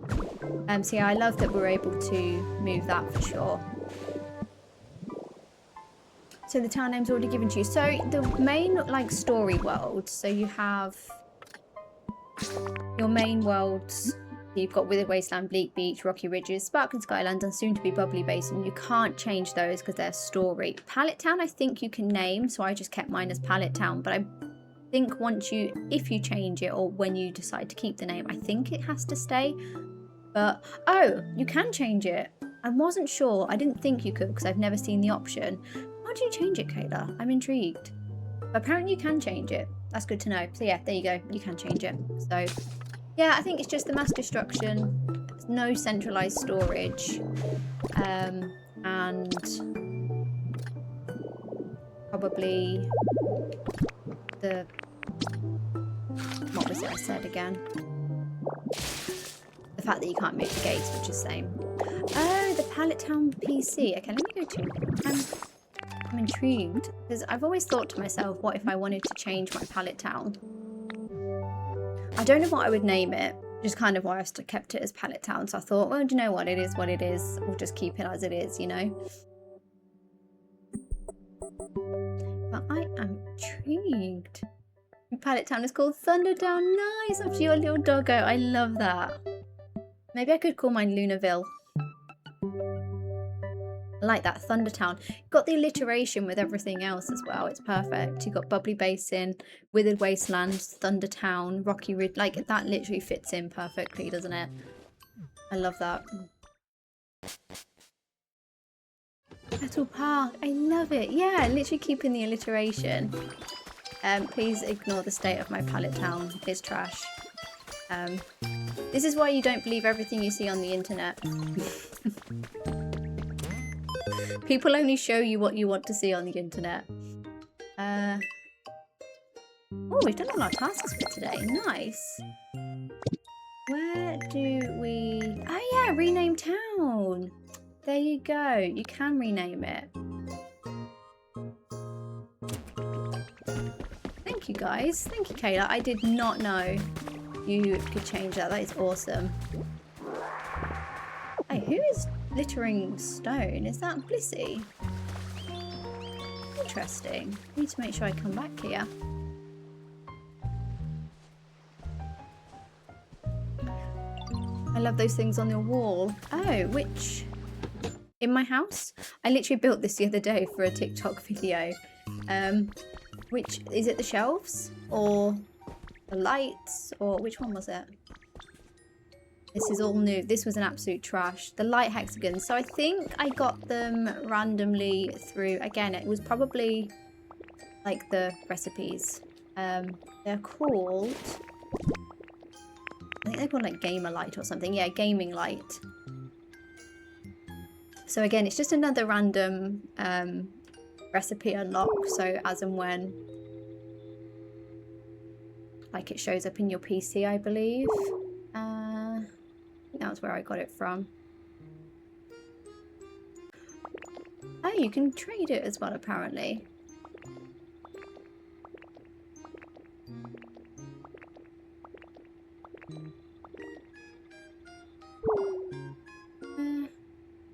So yeah, I love that we're able to move that for sure. So the town name's already given to you. So the main like story world. So you have your main worlds. You've got Withered Wasteland, Bleak Beach, Rocky Ridges, Sparkling Skylands, and soon to be Bubbly Basin. You can't change those because they're story. Pallet Town, I think you can name, so I just kept mine as Pallet Town. But I think if you change it, or when you decide to keep the name, I think it has to stay. But oh, you can change it. I wasn't sure. I didn't think you could because I've never seen the option. How do you change it, Kayla? I'm intrigued. But apparently you can change it. That's good to know. So yeah, there you go. You can change it. So yeah, I think it's just the mass destruction. There's no centralized storage. And probably what was it I said again? The fact that you can't move the gates, which is the same. Oh, the Pallet Town PC. Okay, let me go to. I'm intrigued because I've always thought to myself, what if I wanted to change my Pallet Town? I don't know what I would name it. Just kind of why I kept it as Pallet Town. So I thought, well, do you know what? It is what it is. We'll just keep it as it is, you know. But I am intrigued. Pallet Town is called Thunderdown. Nice, after your little doggo. I love that. Maybe I could call mine Lunaville. I like that, Thundertown. Got the alliteration with everything else as well. It's perfect. You've got Bubbly Basin, Withered Wastelands, Thundertown, Rocky Ridge. Like, that literally fits in perfectly, doesn't it? I love that. Battle Park. I love it. Yeah, literally keeping the alliteration. Please ignore the state of my Pallet Town. It's trash. This is why you don't believe everything you see on the internet. People only show you what you want to see on the internet. Oh, we've done all our tasks for today. Nice. Where do we... Oh yeah, rename town. There you go. You can rename it. Thank you guys. Thank you, Kayla. I did not know you could change that. That is awesome. Hey, who is littering stone? Is that Blissey? Interesting. I need to make sure I come back here. I love those things on your wall. Oh, which... In my house? I literally built this the other day for a TikTok video. Which... Is it the shelves? Or the lights? Or which one was it? This is all new. This was an absolute trash. The light hexagons. So I think I got them randomly through... Again, it was probably like the recipes. They're called... I think they're called like gamer light or something. Yeah, gaming light. So again, it's just another random recipe unlock. So as and when, like it shows up in your PC, I believe. That was where I got it from. Oh, you can trade it as well, apparently.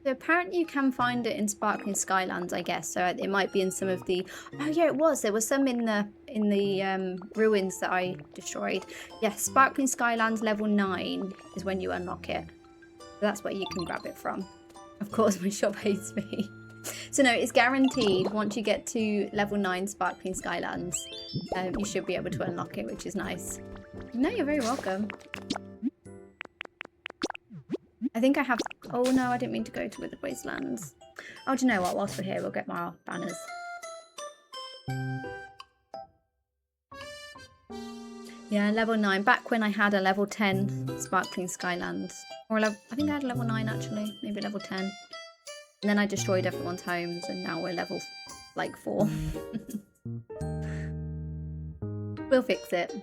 So apparently you can find it in Sparkling Skylands, I guess. So it might be in some of the... Oh yeah, it was. There was some in the ruins that I destroyed. Yes, Sparkling Skylands level 9 is when you unlock it. So that's where you can grab it from. Of course, my shop hates me. So no, it's guaranteed. Once you get to level 9 Sparkling Skylands, you should be able to unlock it, which is nice. No, you're very welcome. I think I have... Oh no, I didn't mean to go to Withered Wastelands. Oh, do you know what? Whilst we're here, we'll get my banners. Yeah, level 9. Back when I had a level 10 Sparkling Skylands. Or I think I had level 9 actually. Maybe level 10. And then I destroyed everyone's homes and now we're level like 4. We'll fix it.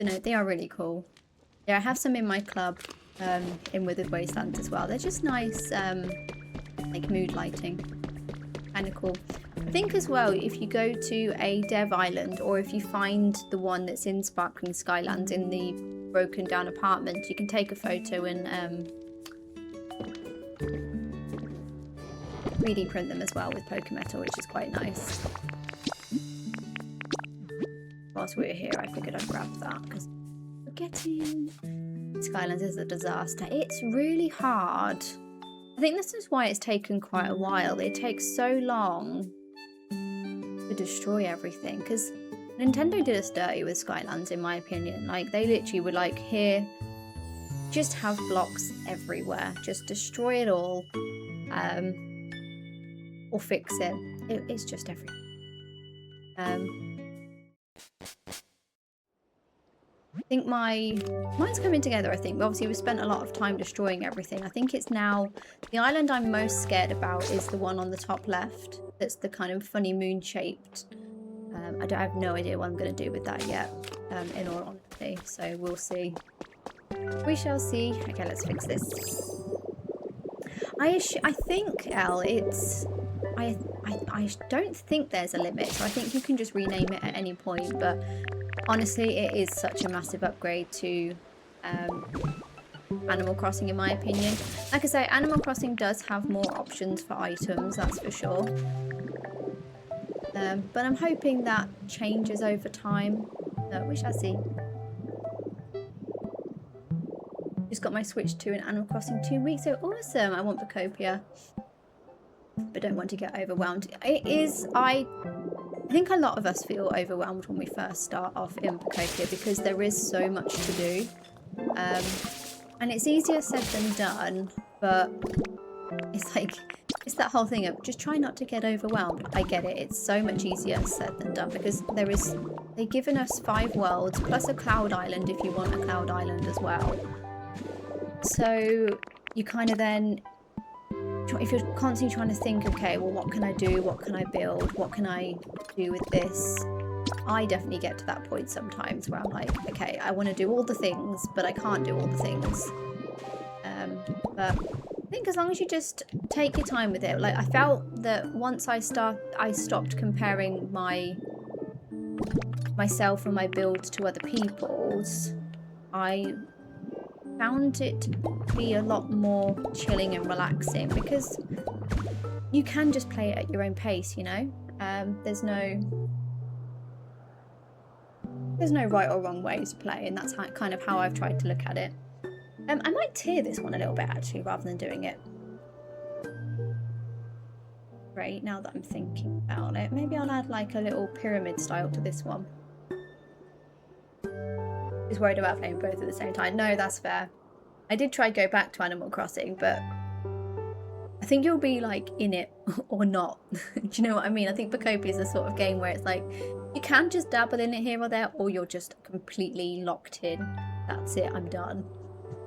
No, they are really cool. Yeah, I have some in my club in Withered Wastelands as well. They're just nice, like mood lighting. Kind of cool. I think as well, if you go to a dev island or if you find the one that's in Sparkling Skylands in the broken down apartment, you can take a photo and 3D print them as well with Pokopia, which is quite nice. Whilst we were here, I figured I'd grab that because forgetting Skylands is a disaster. It's really hard. I think this is why it's taken quite a while. It takes so long to destroy everything because Nintendo did us dirty with Skylands, in my opinion. Like, they literally were like, here, just have blocks everywhere. Just destroy it all. Or fix it. It's just everything. I think mine's coming together, I think. Obviously, we've spent a lot of time destroying everything. I think it's now... The island I'm most scared about is the one on the top left. That's the kind of funny moon-shaped. I have no idea what I'm going to do with that yet, in all honesty. So we'll see. We shall see. Okay, let's fix this. I think, Elle, it's... I don't think there's a limit. So I think you can just rename it at any point, but... Honestly, it is such a massive upgrade to Animal Crossing, in my opinion. Like I say, Animal Crossing does have more options for items, that's for sure. But I'm hoping that changes over time. We shall see. Just got my Switch 2 in Animal Crossing 2 weeks, so awesome! I want Pokopia, but don't want to get overwhelmed. It is... I think a lot of us feel overwhelmed when we first start off in Pokopia because there is so much to do. And it's easier said than done, but it's like, it's that whole thing of just try not to get overwhelmed. I get it, it's so much easier said than done because they've given us 5 worlds plus a cloud island if you want a cloud island as well. So you kind of then... If you're constantly trying to think, okay, well, what can I do? What can I build? What can I do with this? I definitely get to that point sometimes where I'm like, okay, I want to do all the things, but I can't do all the things. But I think as long as you just take your time with it. Like, I felt that once I stopped comparing myself and my build to other people's, I found it to be a lot more chilling and relaxing, because you can just play it at your own pace, you know? There's no right or wrong way to play, and that's kind of how I've tried to look at it. I might tier this one a little bit, actually, rather than doing it. Great, now that I'm thinking about it. Maybe I'll add like a little pyramid style to this one. Just worried about playing both at the same time. No, that's fair. I did try to go back to Animal Crossing, but I think you'll be like in it or not. Do you know what I mean? I think Pokopia is the sort of game where it's like you can just dabble in it here or there, or you're just completely locked in. That's it, I'm done.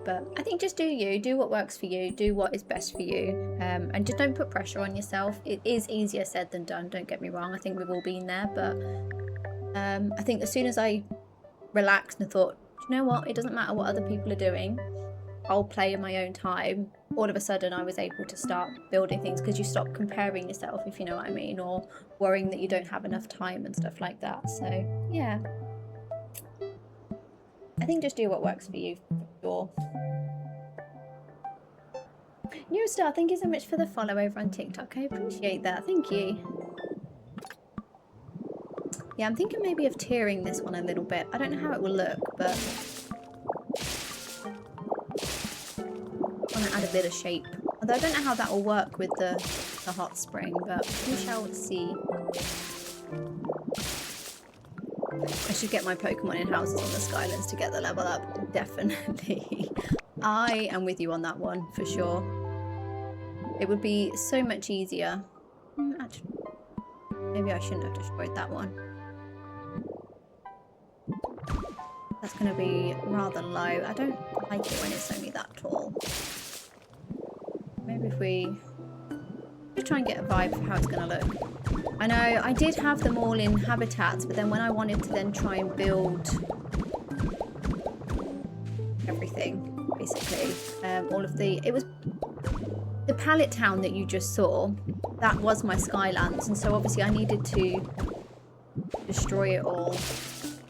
But I think just do what works for you, do what is best for you, and just don't put pressure on yourself. It is easier said than done, don't get me wrong. I think we've all been there, but I think as soon as I relaxed and thought, do you know what, it doesn't matter what other people are doing, I'll play in my own time, all of a sudden I was able to start building things, because you stop comparing yourself, if you know what I mean, or worrying that you don't have enough time and stuff like that. So yeah, I think just do what works for you, for sure. New Star, thank you so much for the follow over on TikTok. I appreciate that. Thank you. Yeah, I'm thinking maybe of tiering this one a little bit. I don't know how it will look, but I want to add a bit of shape. Although I don't know how that will work with the hot spring, but we shall see. I should get my Pokemon in houses on the Skylands to get the level up. Definitely. I am with you on that one, for sure. It would be so much easier. Actually, maybe I shouldn't have destroyed that one. That's going to be rather low. I don't like it when it's only that tall. Maybe if we just try and get a vibe of how it's going to look. I know I did have them all in habitats, but then when I wanted to then try and build everything, basically, all of it was the pallet town that you just saw, that was my Skylands, and so obviously I needed to destroy it all.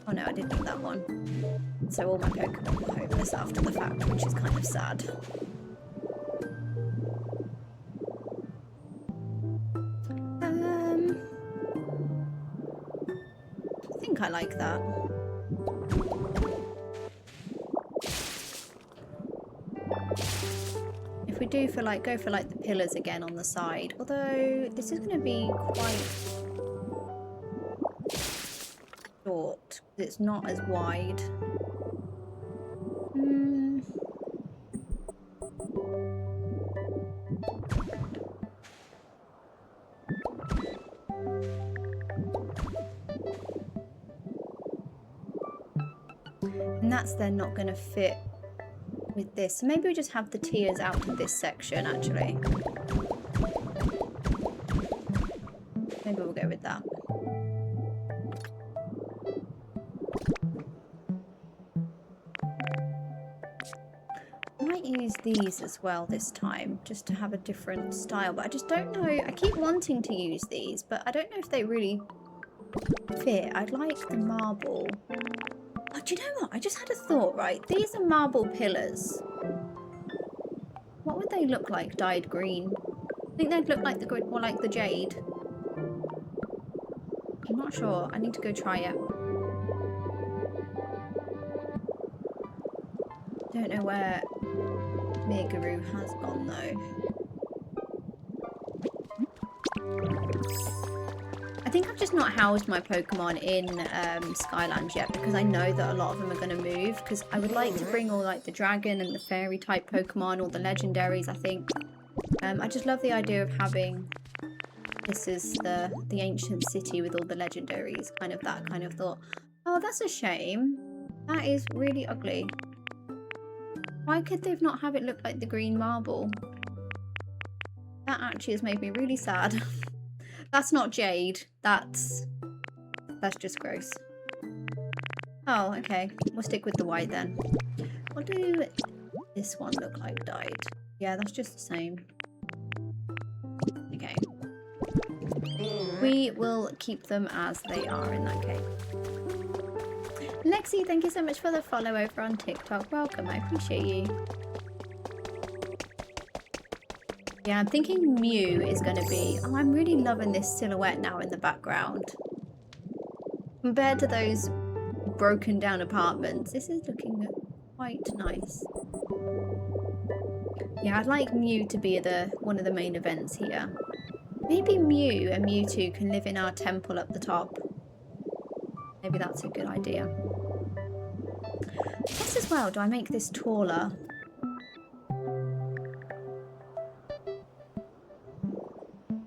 Oh no, I didn't do that one. So all my Pokemon were homeless after the fact, which is kind of sad. I think I like that. If we do go for like the pillars again on the side, although this is going to be quite short, it's not as wide. And that's then not going to fit with this. So maybe we just have the tiers out of this section, actually. Maybe we'll go with that. I might use these as well this time, just to have a different style, but I just don't know. I keep wanting to use these, but I don't know if they really fit. I'd like the marble. Oh, do you know what? I just had a thought, right? These are marble pillars. What would they look like dyed green? I think they'd look like more like the jade. I'm not sure. I need to go try it. Don't know where Makeover has gone though. I think I've just not housed my Pokemon in Skylands yet, because I know that a lot of them are going to move, because I would like to bring all like the dragon and the fairy type Pokemon, all the legendaries, I think. I just love the idea of having this is the ancient city with all the legendaries, kind of that kind of thought. Oh, that's a shame. That is really ugly. Why could they not have it look like the green marble? That actually has made me really sad. That's not jade. That's just gross. Oh, okay. We'll stick with the white then. What do this one look like dyed? Yeah, that's just the same. Okay. We will keep them as they are in that case. Lexi, thank you so much for the follow over on TikTok. Welcome, I appreciate you. Yeah, I'm thinking Mew is going to be... Oh, I'm really loving this silhouette now in the background. Compared to those broken down apartments, this is looking quite nice. Yeah, I'd like Mew to be one of the main events here. Maybe Mew and Mewtwo can live in our temple up the top. Maybe that's a good idea. I guess as well, do I make this taller?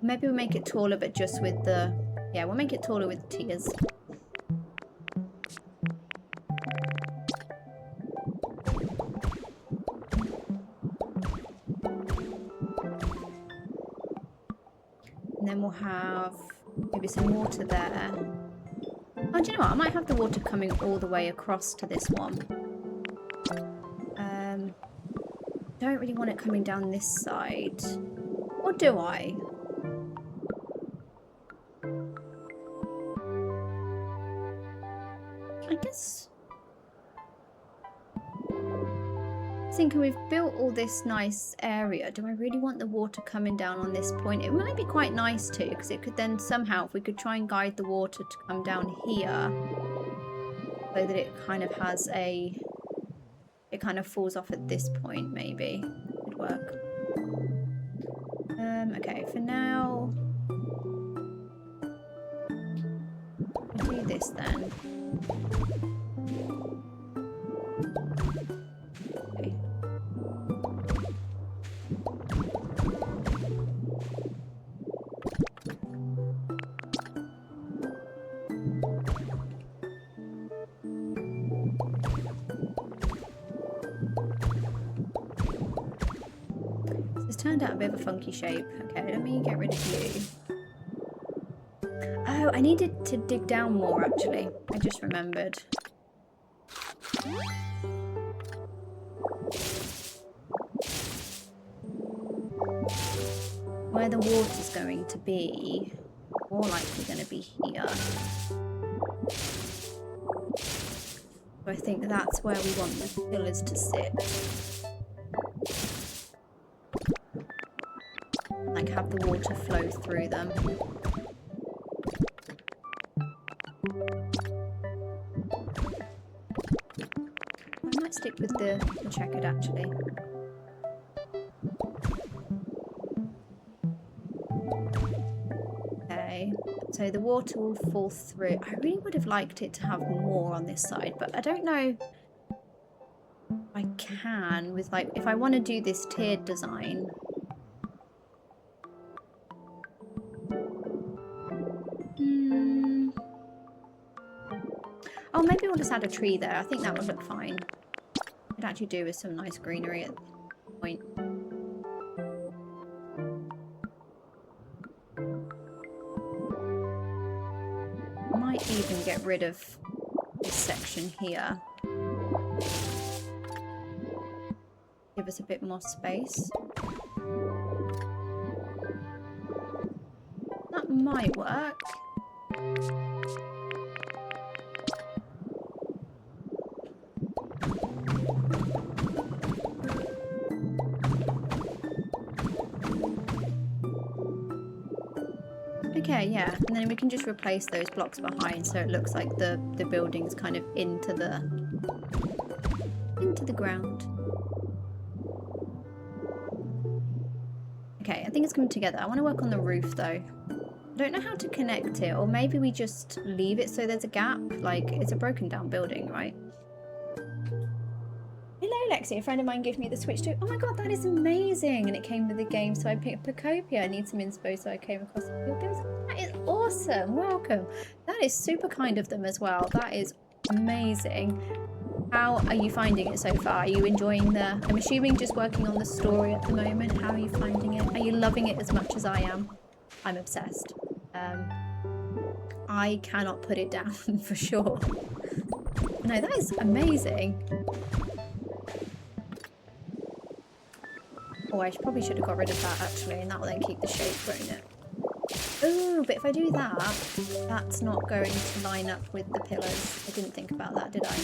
Maybe we'll make it taller, but just with the... Yeah, we'll make it taller with the tiers. And then we'll have maybe some water there. Oh, do you know what? I might have the water coming all the way across to this one. Don't really want it coming down this side. Or do I? I guess... Thinking we've built all this nice area. Do I really want the water coming down on this point? It might be quite nice too, because it could then somehow, if we could try and guide the water to come down here, so that it kind of has a... It kind of falls off at this point, maybe. Could work. Okay, for now... I'll do this then. Okay. It's turned out a bit of a funky shape. Okay, let me get rid of you. Oh, I needed to dig down more actually. I just remembered. Where the water's going to be, more likely going to be here. So I think that's where we want the pillars to sit. Like have the water flow through them. I might stick with the checkered actually. Okay, so the water will fall through. I really would have liked it to have more on this side, but I don't know if I can with like, if I want to do this tiered design. Oh, maybe we'll just add a tree there. I think that would look fine. Could actually do with some nice greenery at this point. Might even get rid of this section here. Give us a bit more space. That might work. Okay, yeah, and then we can just replace those blocks behind so it looks like the building's kind of into the ground. Okay, I think it's coming together. I want to work on the roof though. I don't know how to connect it, or maybe we just leave it so there's a gap. Like, it's a broken down building, right? Hello Lexi, a friend of mine gave me the Switch too. Oh my god, that is amazing! And it came with the game, so I picked Pokopia. I need some inspo, so I came across your games. That is awesome! Welcome! That is super kind of them as well. That is amazing. How are you finding it so far? Are you enjoying the... I'm assuming just working on the story at the moment. How are you finding it? Are you loving it as much as I am? I'm obsessed. I cannot put it down for sure. No, that is amazing. Oh, I probably should have got rid of that actually, and that will then keep the shape, won't it? Oh, but if I do that, that's not going to line up with the pillars. I didn't think about that, did I?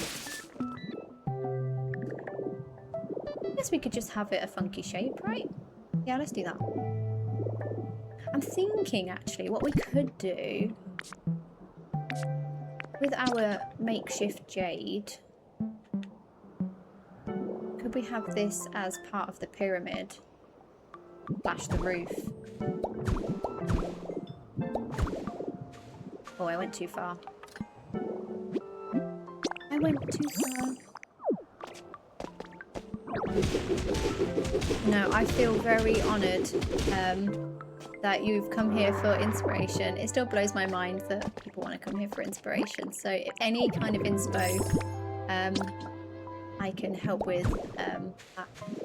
I guess we could just have it a funky shape, right? Yeah, let's do that. I'm thinking, actually, what we could do with our makeshift jade, could we have this as part of the pyramid? Slash the roof. Oh, I went too far. I went too far. No, I feel very honoured that you've come here for inspiration. It still blows my mind that people want to come here for inspiration. So if any kind of inspo I can help with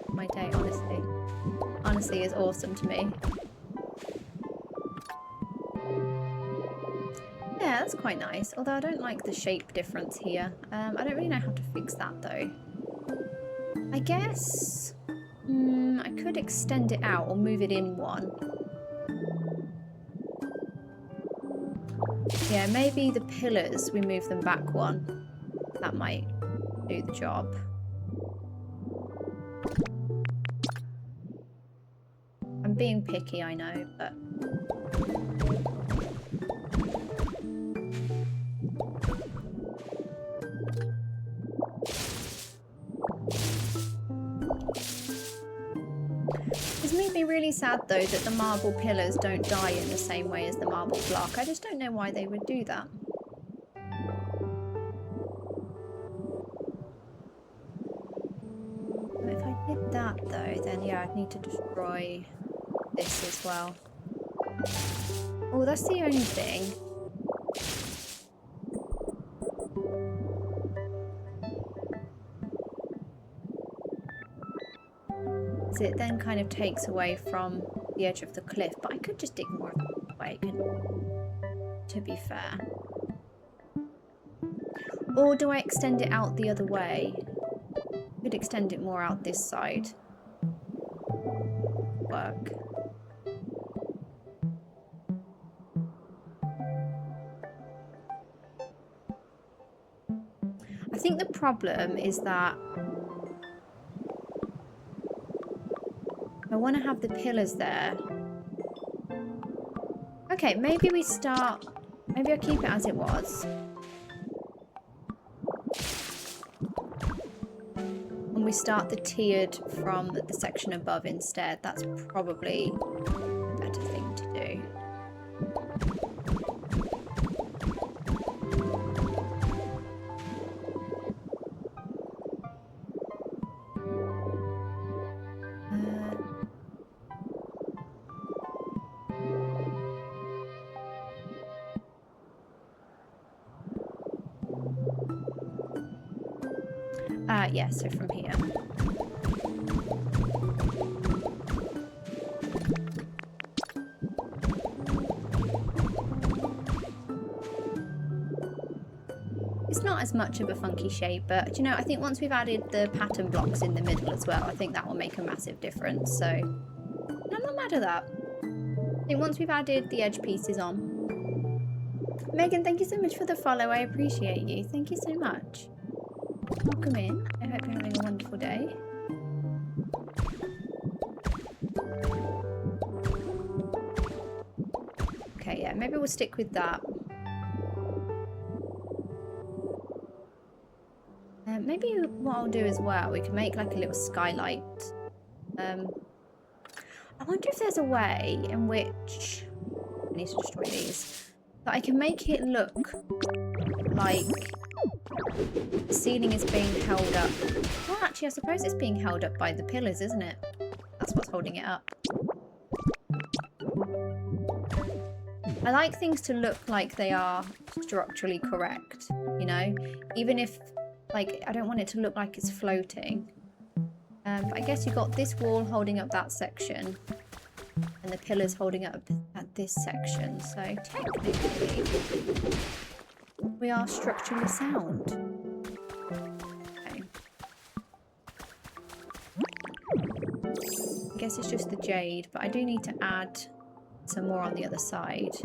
my day, honestly is awesome to me. Yeah, that's quite nice. Although I don't like the shape difference here. I don't really know how to fix that though. I guess I could extend it out or move it in one. Yeah, maybe the pillars, we move them back one. That might do the job. I'm being picky, I know, but... It's made me really sad though that the marble pillars don't die in the same way as the marble block. I just don't know why they would do that. But if I did that though, then yeah, I'd need to destroy this as well. Oh, that's the only thing. It then kind of takes away from the edge of the cliff, but I could just dig more away, to be fair. Or do I extend it out the other way? I could extend it more out this side. Work. I think the problem is that I want to have the pillars there. Okay, maybe we start... Maybe I'll keep it as it was. And we start the tiered from the section above instead. That's probably a better thing to do. Yeah, so from here. It's not as much of a funky shape, but you know, I think once we've added the pattern blocks in the middle as well, I think that will make a massive difference. So I'm not mad at that. I think once we've added the edge pieces on. Megan, thank you so much for the follow. I appreciate you. Thank you so much. Welcome in. I hope you're having a wonderful day. Okay, yeah, maybe we'll stick with that. Maybe what I'll do as well, we can make like a little skylight. I wonder if there's a way in which... I need to destroy these. That I can make it look like the ceiling is being held up. Well, actually, I suppose it's being held up by the pillars, isn't it? That's what's holding it up. I like things to look like they are structurally correct, you know? Even if, like, I don't want it to look like it's floating. But I guess you got this wall holding up that section, and the pillars holding up at this section. So technically, we are structurally sound. Okay. I guess it's just the jade, but I do need to add some more on the other side.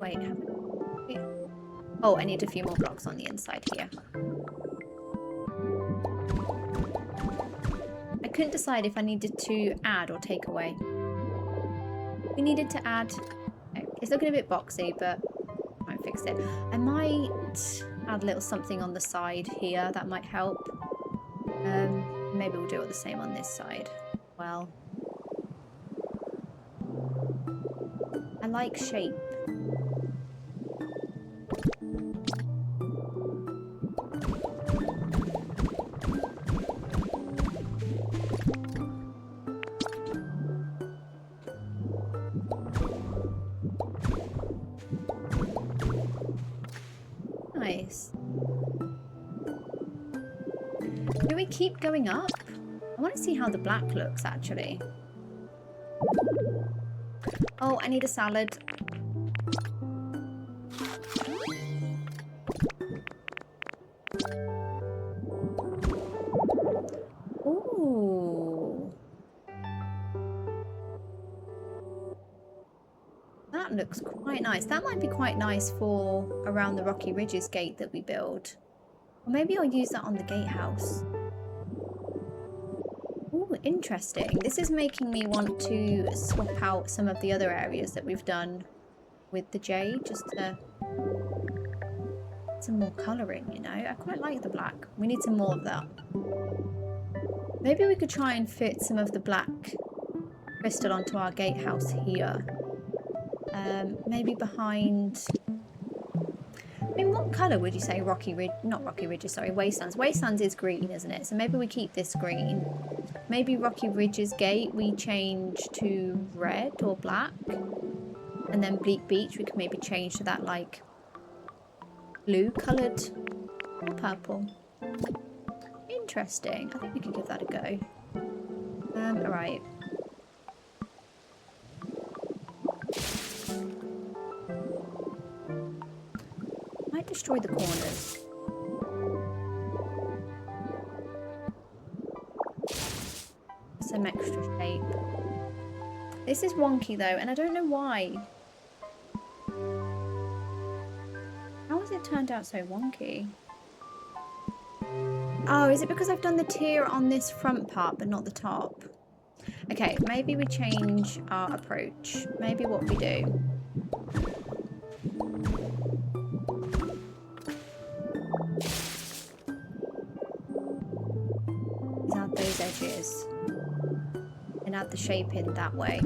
Wait, oh, I need a few more blocks on the inside here. I couldn't decide if I needed to add or take away. We needed to add. Okay, it's looking a bit boxy, but I might fix it. I might add a little something on the side here. That might help. Maybe we'll do it the same on this side. Well, I like shape. Nice. Do we keep going up? I want to see how the black looks actually. Oh, I need a salad. Ooh. That looks quite nice. That might be quite nice for around the Rocky Ridges gate that we build. Or maybe I'll use that on the gatehouse. Ooh, interesting. This is making me want to swap out some of the other areas that we've done with the jade, just to some more colouring, you know. I quite like the black. We need some more of that. Maybe we could try and fit some of the black crystal onto our gatehouse here. Maybe behind... I mean, what colour would you say Rocky Ridge... Not Rocky Ridges, sorry, Wastelands. Wastelands is green, isn't it? So maybe we keep this green. Maybe Rocky Ridges gate we change to red or black. And then Bleak Beach we could maybe change to that, like, blue coloured or purple. Interesting. I think we could give that a go. Alright. Might destroy the corners. Some extra shape. This is wonky though, and I don't know why. How has it turned out so wonky? Oh, is it because I've done the tier on this front part but not the top? Okay, maybe we change our approach. Maybe what we do. Is add those edges. And add the shape in that way.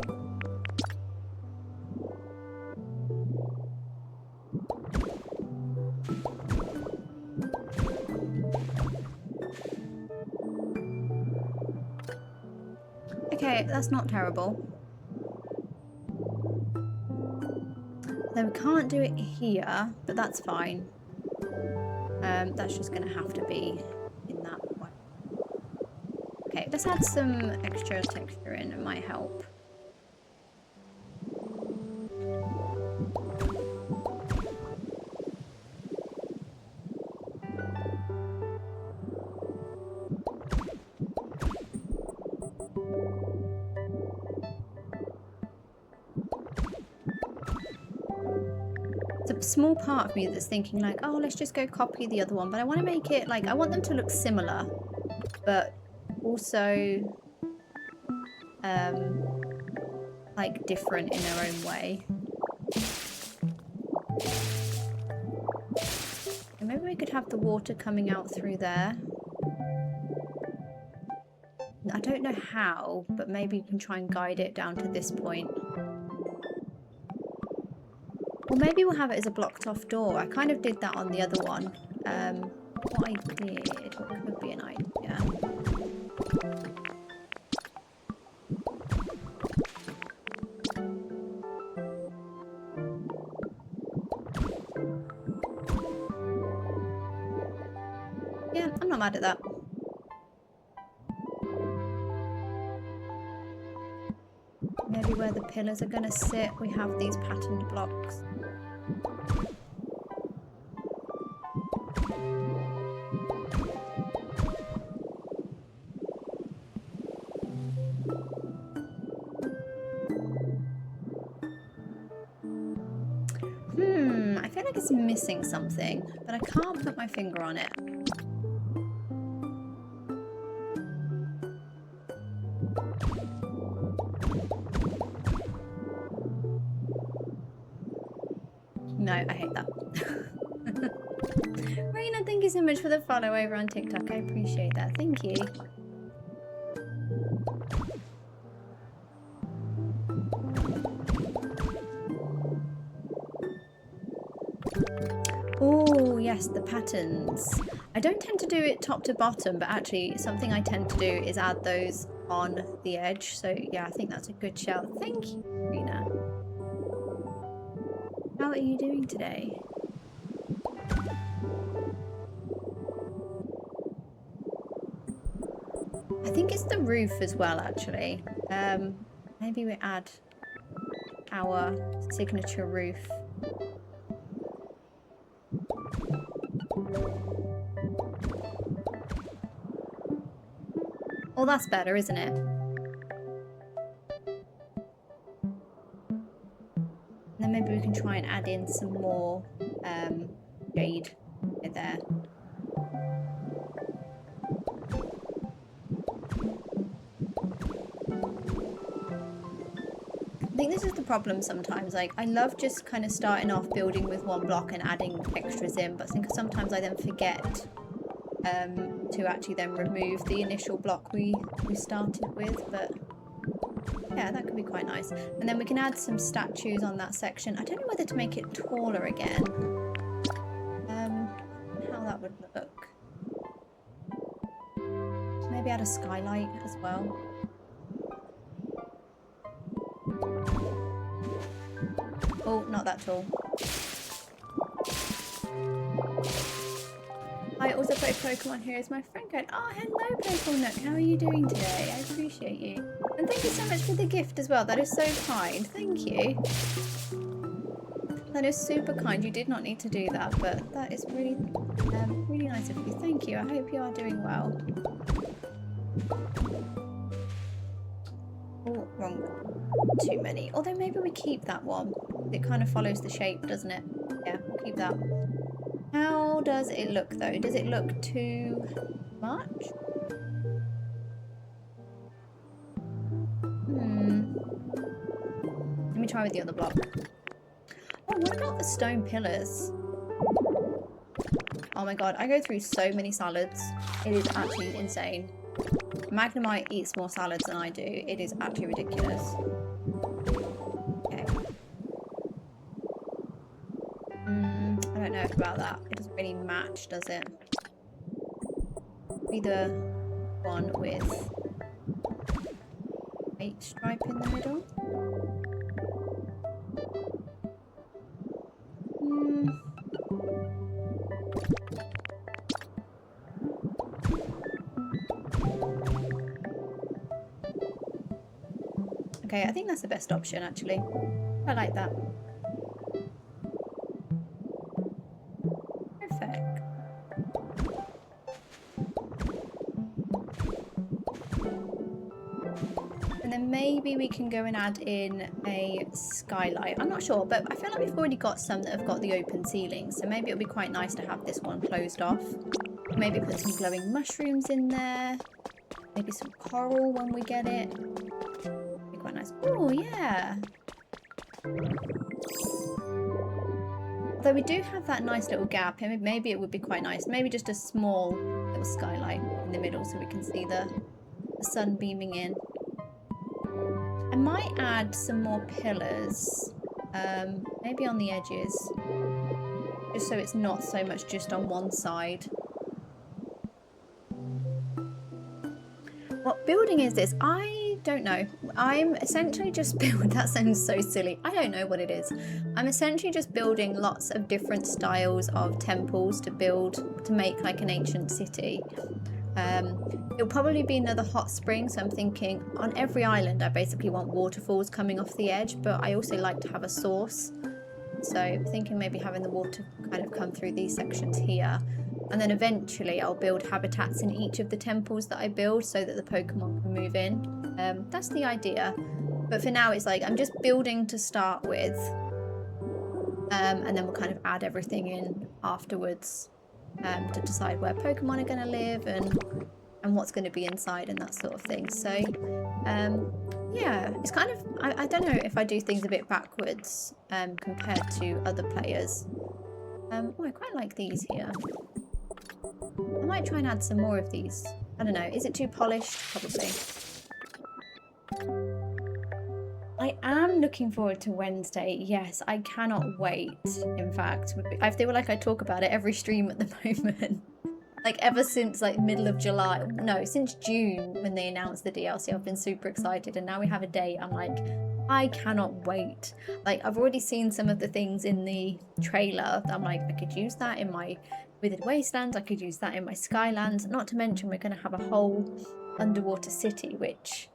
Okay, that's not terrible. Then we can't do it here, but that's fine. That's just going to have to be in that way. Okay, let's add some extra texture in. It might help. Small part of me that's thinking like, oh, let's just go copy the other one, but I want to make it like, I want them to look similar but also like different in their own way. And maybe we could have the water coming out through there. I don't know how, but maybe we can try and guide it down to this point. Or maybe we'll have it as a blocked off door. I kind of did that on the other one. What I did, what could be an idea? Yeah, I'm not mad at that. Maybe where the pillars are going to sit, we have these patterned blocks. like it's missing something, but I can't put my finger on it. No, I hate that. Raina, thank you so much for the follow over on TikTok. I appreciate that. Thank you. Oh, yes, the patterns. I don't tend to do it top to bottom, but actually something I tend to do is add those on the edge. So yeah, I think that's a good shout. Thank you, Rena. How are you doing today? I think it's the roof as well, actually. Maybe we add our signature roof. Well, that's better, isn't it? And then maybe we can try and add in some more jade there. I think this is the problem sometimes. Like, I love just kind of starting off building with one block and adding extras in, but I think sometimes I then forget to actually then remove the initial block we started with. But yeah, that could be quite nice. And then we can add some statues on that section. I don't know whether to make it taller again. How that would look. Maybe add a skylight as well. Oh, not that tall. I also play Pokemon here as my friend code. Oh, hello, Pokemon. How are you doing today? I appreciate you. And thank you so much for the gift as well. That is so kind. Thank you. That is super kind. You did not need to do that, but that is really, really nice of you. Thank you. I hope you are doing well. Oh, wrong. Too many. Although maybe we keep that one. It kind of follows the shape, doesn't it? Yeah, we'll keep that. How does it look though? Does it look too much? Let me try with the other block. Oh, what about the stone pillars? Oh my god, I go through so many salads. It is actually insane. Magnemite eats more salads than I do. It is actually ridiculous. Okay. I don't know about that. It doesn't really match, does it? Be the one with 8 stripe in the middle. Okay, I think that's the best option actually. I like that. Perfect. And then maybe we can go and add in a skylight. I'm not sure, but I feel like we've already got some that have got the open ceiling, so maybe it'll be quite nice to have this one closed off. Maybe put some glowing mushrooms in there. Maybe some coral when we get it. Be quite nice. Oh, yeah. Although we do have that nice little gap, and maybe it would be quite nice. Maybe just a small little skylight in the middle so we can see the sun beaming in. I might add some more pillars, maybe on the edges, just so it's not so much just on one side. What building is this? I don't know. I'm essentially just building, that sounds so silly. I don't know what it is. I'm essentially just building lots of different styles of temples to build, to make like an ancient city. It'll probably be another hot spring, so I'm thinking on every island I basically want waterfalls coming off the edge, but I also like to have a source. So I'm thinking maybe having the water kind of come through these sections here. And then eventually I'll build habitats in each of the temples that I build so that the Pokemon can move in. That's the idea. But for now it's like I'm just building to start with. And then we'll kind of add everything in afterwards to decide where Pokemon are going to live and what's going to be inside and that sort of thing. So yeah, it's kind of, I don't know if I do things a bit backwards compared to other players. Oh, I quite like these here. I might try and add some more of these. I don't know, is it too polished? Probably. I am looking forward to Wednesday. Yes, I cannot wait. In fact, I feel like I talk about it every stream at the moment. Like ever since like middle of July, no, since June when they announced the DLC, I've been super excited, and now we have a date. I'm like, I cannot wait. Like I've already seen some of the things in the trailer. I'm like, I could use that in my Withered Wastelands. I could use that in my Skylands. Not to mention we're going to have a whole underwater city, which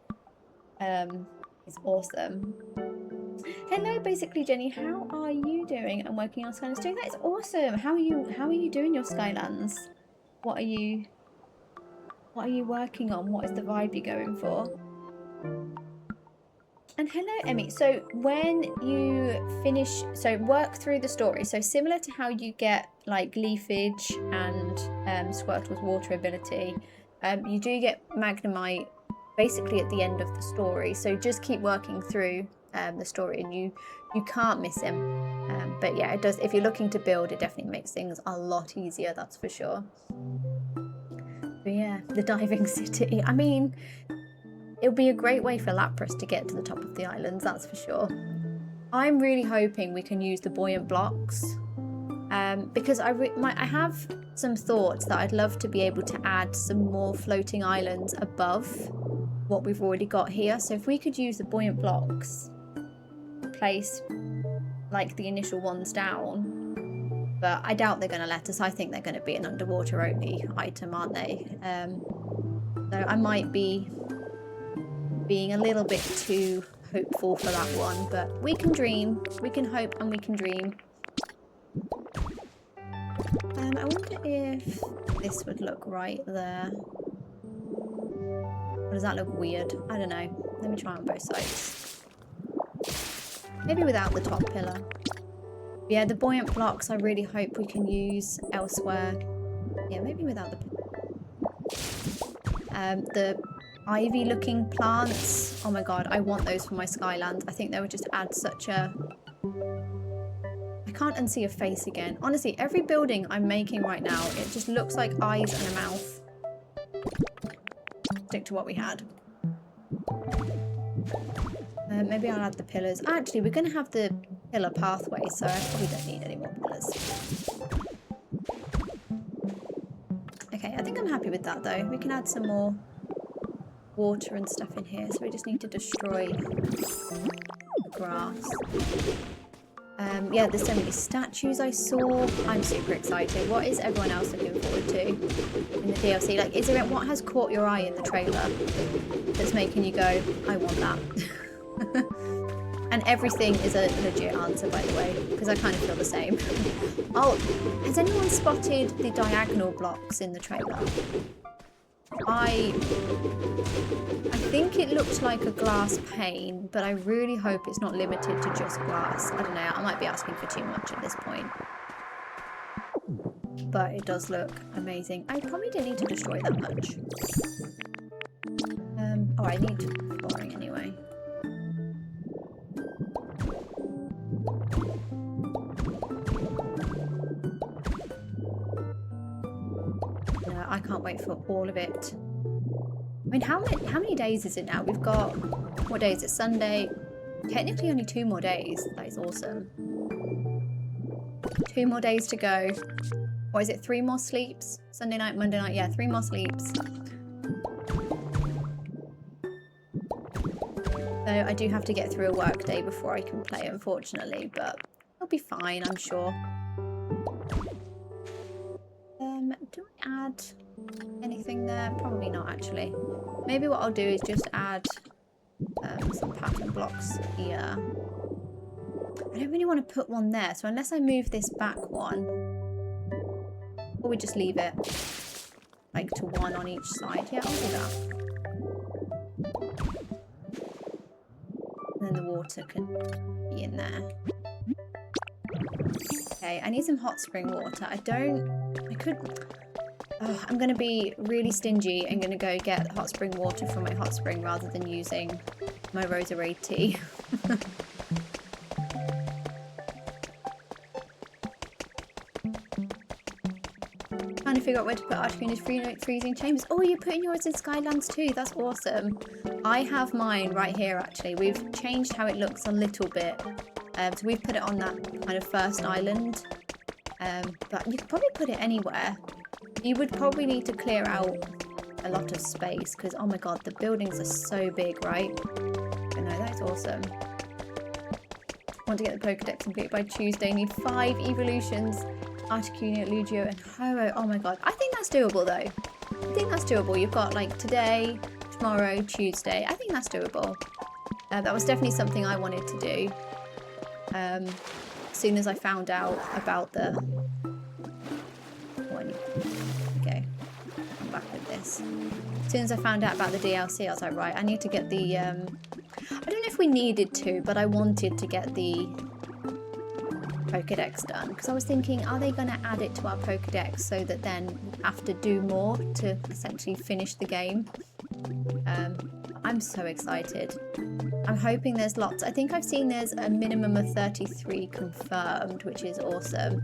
is awesome. Hello, basically Jenny. How are you doing? I'm working on Skylands too. That is awesome. How are you doing your Skylands? What are you working on? What is the vibe you're going for? And hello, Emmy. So when you finish, so work through the story. So similar to how you get like Leafage and Squirtle's water ability, you do get Magnemite basically at the end of the story. So just keep working through the story, and you can't miss him. But yeah, it does. If you're looking to build, it definitely makes things a lot easier. That's for sure. But yeah, the diving city. I mean, it'll be a great way for Lapras to get to the top of the islands, that's for sure. I'm really hoping we can use the buoyant blocks because I have some thoughts that I'd love to be able to add some more floating islands above what we've already got here. So if we could use the buoyant blocks, place like the initial ones down, but I doubt they're going to let us. I think they're going to be an underwater only item, aren't they? So I might be being a little bit too hopeful for that one, but we can dream, we can hope, and we can dream. I wonder if this would look right there. Or does that look weird? I don't know. Let me try on both sides. Maybe without the top pillar. Yeah, the buoyant blocks I really hope we can use elsewhere. Yeah, maybe without the ivy looking plants. Oh my god, I want those for my Skylands. I think they would just add such a... I can't unsee a face again. Honestly, every building I'm making right now, it just looks like eyes and a mouth. Stick to what we had. Maybe I'll add the pillars. Actually, we're going to have the pillar pathway, so I probably don't need any more pillars. Okay, I think I'm happy with that though. We can add some more water and stuff in here, so we just need to destroy grass. Yeah, there's so many statues I saw. I'm super excited. What is everyone else looking forward to in the DLC? Like, is there what has caught your eye in the trailer that's making you go, I want that? And everything is a legit answer, by the way, because I kind of feel the same. Oh, has anyone spotted the diagonal blocks in the trailer? I think it looked like a glass pane, but I really hope it's not limited to just glass. I don't know, I might be asking for too much at this point. But it does look amazing. I probably didn't need to destroy that much. Oh, I need flooring anyway. No, I can't wait for all of it. I mean, how many days is it now? We've got, what day is it? Sunday. Technically only 2 more days. That is awesome. 2 more days to go. Or is it 3 more sleeps? Sunday night, Monday night. Yeah, 3 more sleeps. So I do have to get through a work day before I can play, unfortunately, but it'll be fine, I'm sure. Do I add anything there? Probably not, actually. Maybe what I'll do is just add some pattern blocks here. I don't really want to put one there, so unless I move this back one, or we just leave it like to 1 on each side. Yeah, I'll do that. And then the water can be in there. Okay, I need some hot spring water. I'm going to be really stingy and going to go get hot spring water from my hot spring rather than using my rosary tea. Trying to figure out where to put Articuno's freezing chambers. Oh, you're putting yours in Skylands too. That's awesome. I have mine right here, actually. We've changed how it looks a little bit. So we've put it on that kind of first island. But you could probably put it anywhere. You would probably need to clear out a lot of space because, oh my god, the buildings are so big, right? But no, that's awesome. Want to get the Pokedex completed by Tuesday. Need 5 evolutions. Articuno, Lugia, and Ho-Oh. Oh my god. I think that's doable though. I think that's doable. You've got like today, tomorrow, Tuesday. I think that's doable. That was definitely something I wanted to do. As soon as I found out about the... Okay. I'm back with this. As soon as I found out about the DLC, I was like, right, I need to get the... I don't know if we needed to, but I wanted to get the Pokedex done because I was thinking, are they going to add it to our Pokedex so that then we have to do more to essentially finish the game? I'm so excited. I'm hoping there's lots. I think I've seen there's a minimum of 33 confirmed, which is awesome.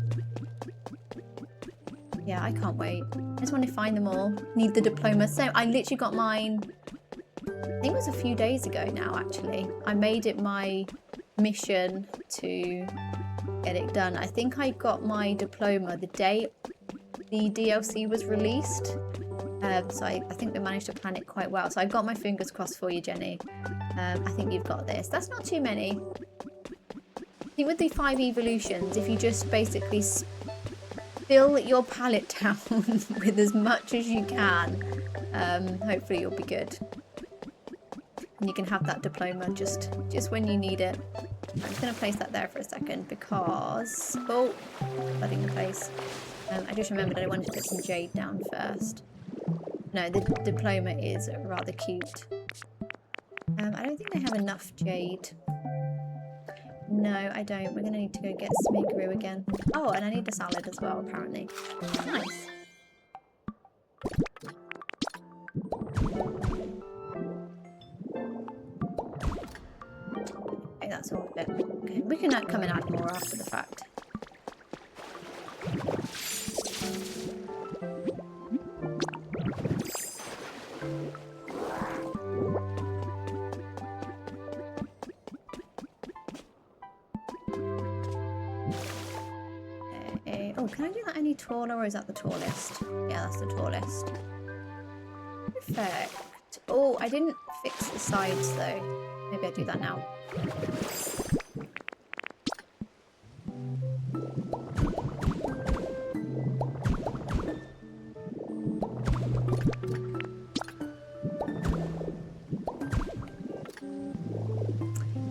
Yeah, I can't wait. I just want to find them all. Need the diploma. So I literally got mine, I think it was a few days ago now, actually. I made it my mission to get it done. I think I got my diploma the day the DLC was released. So I think we managed to plan it quite well. So I've got my fingers crossed for you, Jenny. I think you've got this. That's not too many. I think with the 5 evolutions, if you just basically fill your palette down with as much as you can, hopefully you'll be good. And you can have that diploma just when you need it. I'm just going to place that there for a second because... Oh, flooding the place. I just remembered I wanted to put some jade down first. No, the diploma is rather cute. I don't think I have enough jade. No, I don't. We're going to need to go get Smeagoloo again. Oh, and I need a salad as well, apparently. Nice. Okay, that's all of it. Okay, we can come and add more after the fact. Oh, can I do that any taller or is that the tallest? Yeah, that's the tallest. Perfect. Oh, I didn't fix the sides though. Maybe I'll do that now.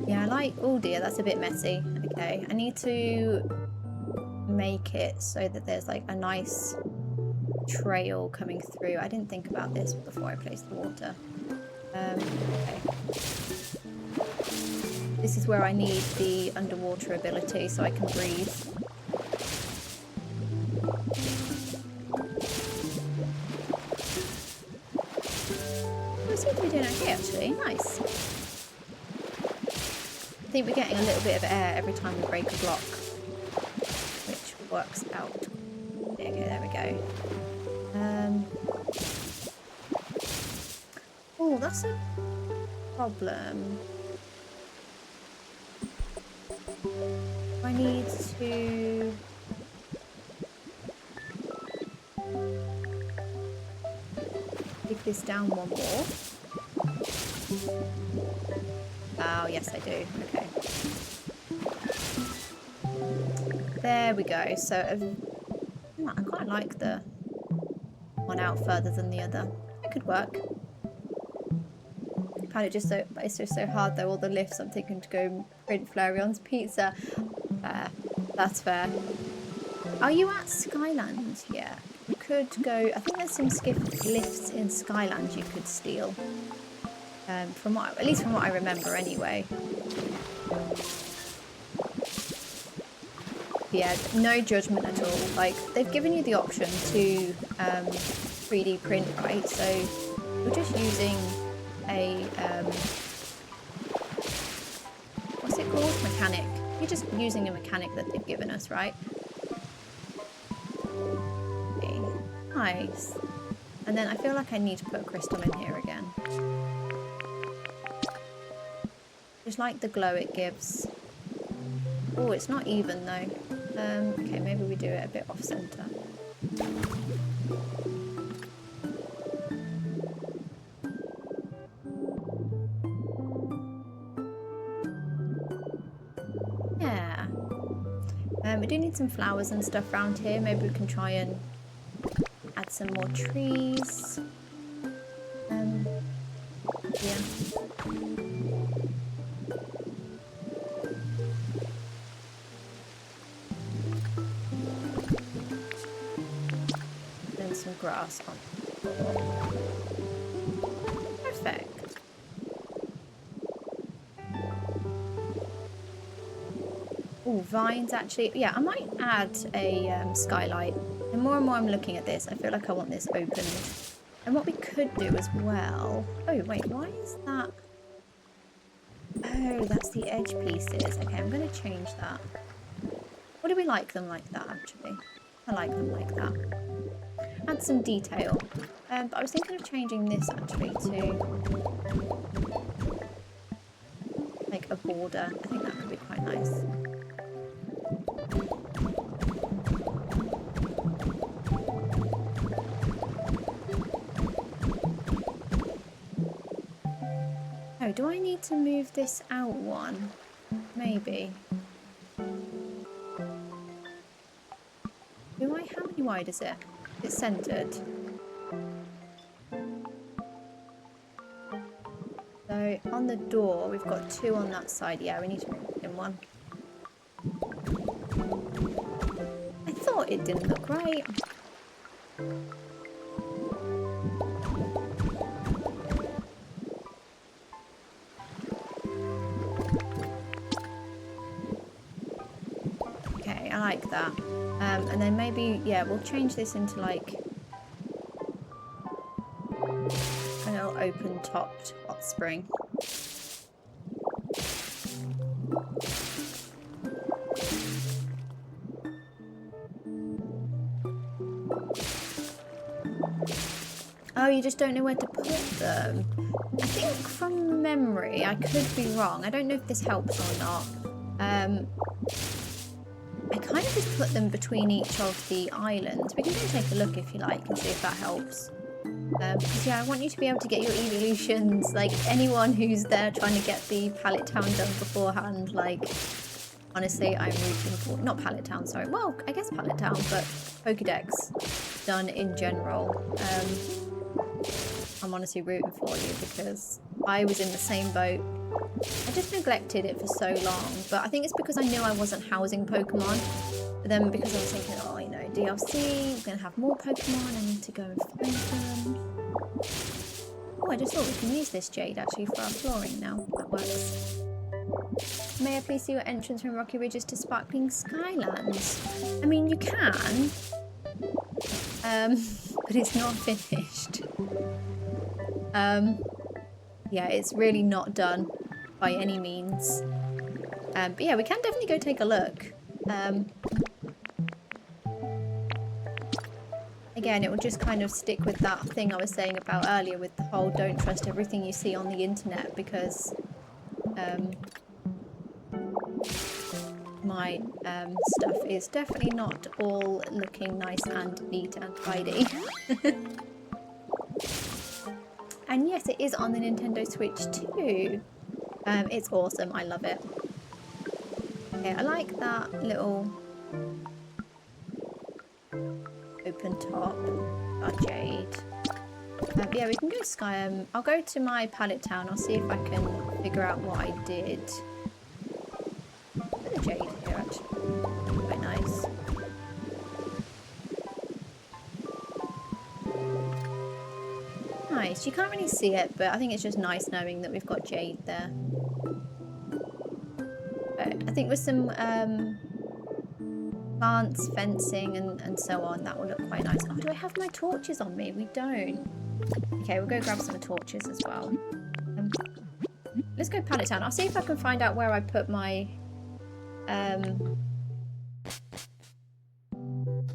Yeah, I like... Oh dear, that's a bit messy. Okay, I need to make it so that there's like a nice trail coming through. I didn't think about this before I placed the water. Okay. This is where I need the underwater ability so I can breathe. I seem to be doing okay actually. Nice. I think we're getting a little bit of air every time we break a block, which works out. Okay, there we go. Oh, that's a problem. I need to... dig this down one more. Oh, yes I do. Okay. There we go. So I quite like the one out further than the other. It could work. Kind of just so, but it's just so hard though. All the lifts. I'm thinking to go print Flareon's pizza. That's fair. Are you at Skylands? Yeah. You could go. I think there's some lifts in Skylands you could steal. From what, at least from what I remember, anyway. Yeah, no judgment at all. Like, they've given you the option to 3D print, right? So we're just using a what's it called? Mechanic. You're just using a mechanic that they've given us, right? Okay. Nice. And then I feel like I need to put a crystal in here again. Just like the glow it gives. Oh, it's not even though. Okay, maybe we do it a bit off center. Yeah. We do need some flowers and stuff around here. Maybe we can try and add some more trees. Yeah. Then some grass on. Perfect. Oh, vines actually. Yeah, I might add a skylight. The more and more I'm looking at this, I feel like I want this opened. And what we could do as well... Oh, wait, why is that... Oh, that's the edge pieces. Okay, I'm going to change that. Or do we like them like that, actually? I like them like that. Add some detail. But I was thinking of changing this, actually, to... like a border. I think that could be quite nice. Oh, do I need to move this out one? Maybe. Do I? How many wide is it? It's centered. So on the door, we've got 2 on that side. Yeah, we need to move in 1. I thought it didn't look right. Okay, I like that. And then maybe, yeah, we'll change this into like a little open topped hot spring. Oh, you just don't know where to put them. I think from memory, I could be wrong. I don't know if this helps or not. I kind of just put them between each of the islands. We can go take a look if you like and see if that helps. Because yeah, I want you to be able to get your evolutions. Like anyone who's there trying to get the Pallet Town done beforehand, like honestly, I'm rooting for, not Pallet Town, sorry. Well, I guess Pallet Town, but Pokédex done in general. I'm honestly rooting for you because I was in the same boat. I just neglected it for so long, but I think it's because I knew I wasn't housing Pokemon. But then because I was thinking, oh, you know, DLC, we're going to have more Pokemon, I need to go and find them. Oh, I just thought we can use this jade actually for our flooring now. That works. May I please see your entrance from Rocky Ridges to Sparkling Skylands? I mean, you can, but it's not finished. Yeah, it's really not done by any means. But yeah, we can definitely go take a look. Again, it will just kind of stick with that thing I was saying about earlier with the whole don't trust everything you see on the internet, because my stuff is definitely not all looking nice and neat and tidy. And yes, it is on the Nintendo Switch too. It's awesome. I love it. Okay, I like that little open top. Our jade. Yeah, we can go Sky. I'll go to my Pallet Town. I'll see if I can figure out what I did. Put the jade here, actually. Quite nice. Nice. You can't really see it, but I think it's just nice knowing that we've got jade there. But I think with some plants, fencing, and so on. That will look quite nice. Oh, do I have my torches on me? We don't. Okay, we'll go grab some torches as well. Let's go Pallet Town. I'll see if I can find out where I put my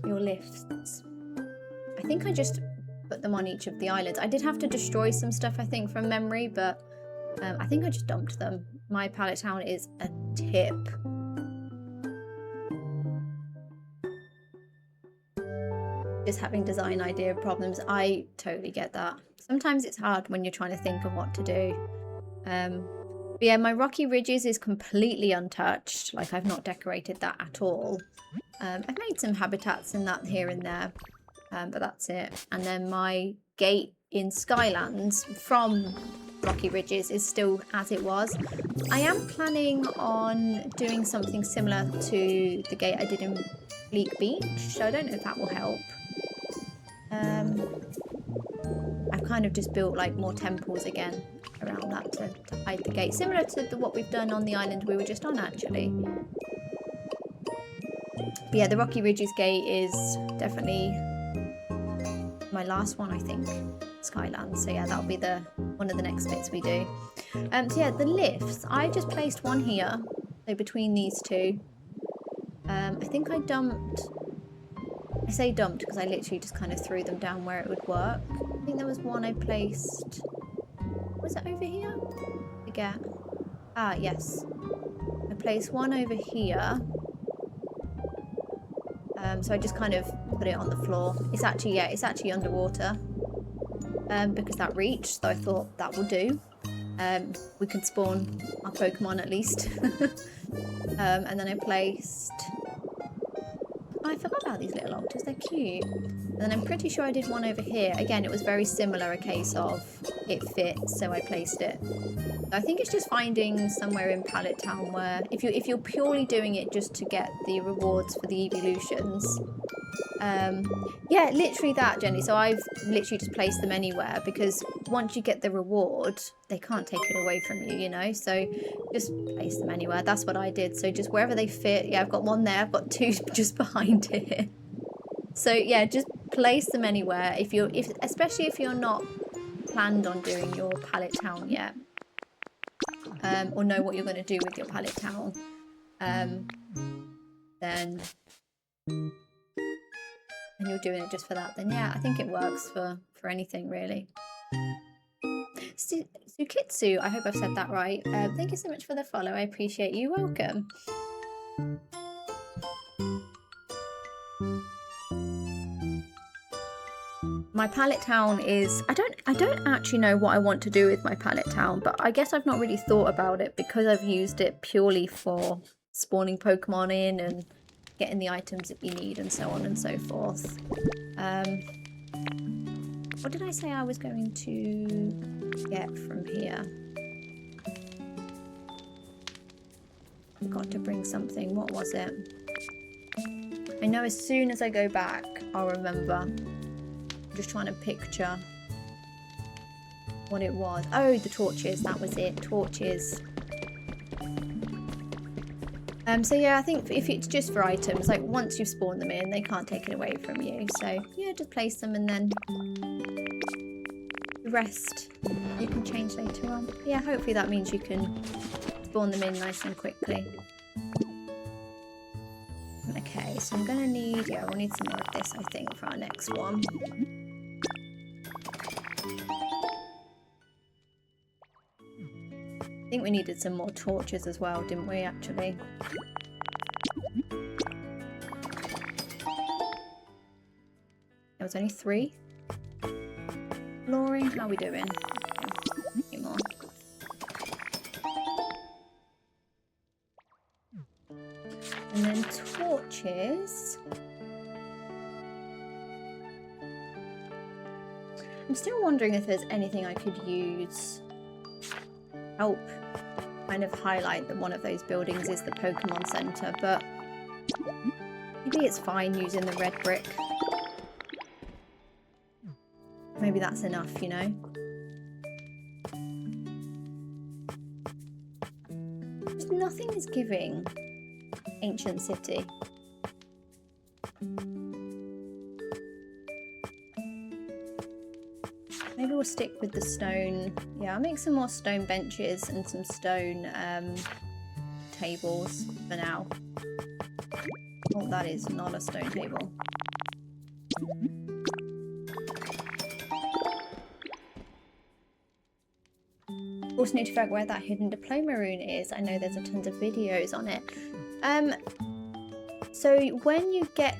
your lifts. I think I just put them on each of the islands. I did have to destroy some stuff, I think, from memory, but I think I just dumped them. My Pallet Town is a tip. Just having design idea problems. I totally get that. Sometimes it's hard when you're trying to think of what to do. But yeah, my rocky ridges is completely untouched. Like, I've not decorated that at all. I've made some habitats and that here and there, but that's it. And then my gate in Skylands from rocky ridges is still as it was. I am planning on doing something similar to the gate I did in Bleak Beach, so I don't know if that will help. I've kind of just built like more temples again around that to hide the gate, similar to what we've done on the island we were just on, actually. But yeah, the Rocky Ridges gate is definitely my last one, I think, Skylands. So yeah, that'll be one of the next bits we do. So yeah, the lifts, I just placed one here, so between these two. I think I say dumped because I literally just kind of threw them down where it would work. I think there was one I placed, was it over here? I forget. Ah, yes. I placed one over here. So I just kind of put it on the floor. It's actually, yeah, it's actually underwater. Because that reached, so I thought that will do. We can spawn our Pokemon at least. And then I placed... Oh, I forgot about these little altars, they're cute. And then I'm pretty sure I did one over here. Again, it was very similar, a case of it fits, so I placed it. So I think it's just finding somewhere in Pallet Town where, if you're purely doing it just to get the rewards for the evolutions, yeah, literally that, Jenny. So I've literally just placed them anywhere, because once you get the reward, they can't take it away from you, you know? So just place them anywhere. That's what I did. So just wherever they fit. Yeah, I've got one there. I've got two just behind it. So yeah, just place them anywhere. Especially if you're not planned on doing your Pallet Town yet, or know what you're going to do with your Pallet Town, then... and you're doing it just for that, then yeah, I think it works for anything, really. Sukitsu, I hope I've said that right. Thank you so much for the follow. I appreciate you. Welcome. My Pallet Town is... I don't actually know what I want to do with my Pallet Town, but I guess I've not really thought about it because I've used it purely for spawning Pokemon in and getting the items that you need and so on and so forth. What did I say I was going to get from here? Forgot to bring something. What was it? I know as soon as I go back, I'll remember. I'm just trying to picture what it was. Oh, the torches. That was it. Torches. So yeah, I think if it's just for items, like once you've spawned them in, they can't take it away from you. So yeah, just place them, and then the rest you can change later on. Yeah, hopefully that means you can spawn them in nice and quickly. Okay, so I'm gonna need, yeah, we'll need some more of this, I think, for our next one. I think we needed some more torches as well, didn't we, actually? There was only 3. Flooring, how are we doing? A few more. And then torches. I'm still wondering if there's anything I could use. Help kind of highlight that one of those buildings is the Pokemon Center, but maybe it's fine using the red brick. Maybe that's enough, you know? Just nothing is giving Ancient City. Maybe we'll stick with the stone. Yeah, I'll make some more stone benches and some stone tables for now. Oh, that is not a stone table. Also need to figure out where that hidden diploma rune is. I know there's a tons of videos on it. So when you get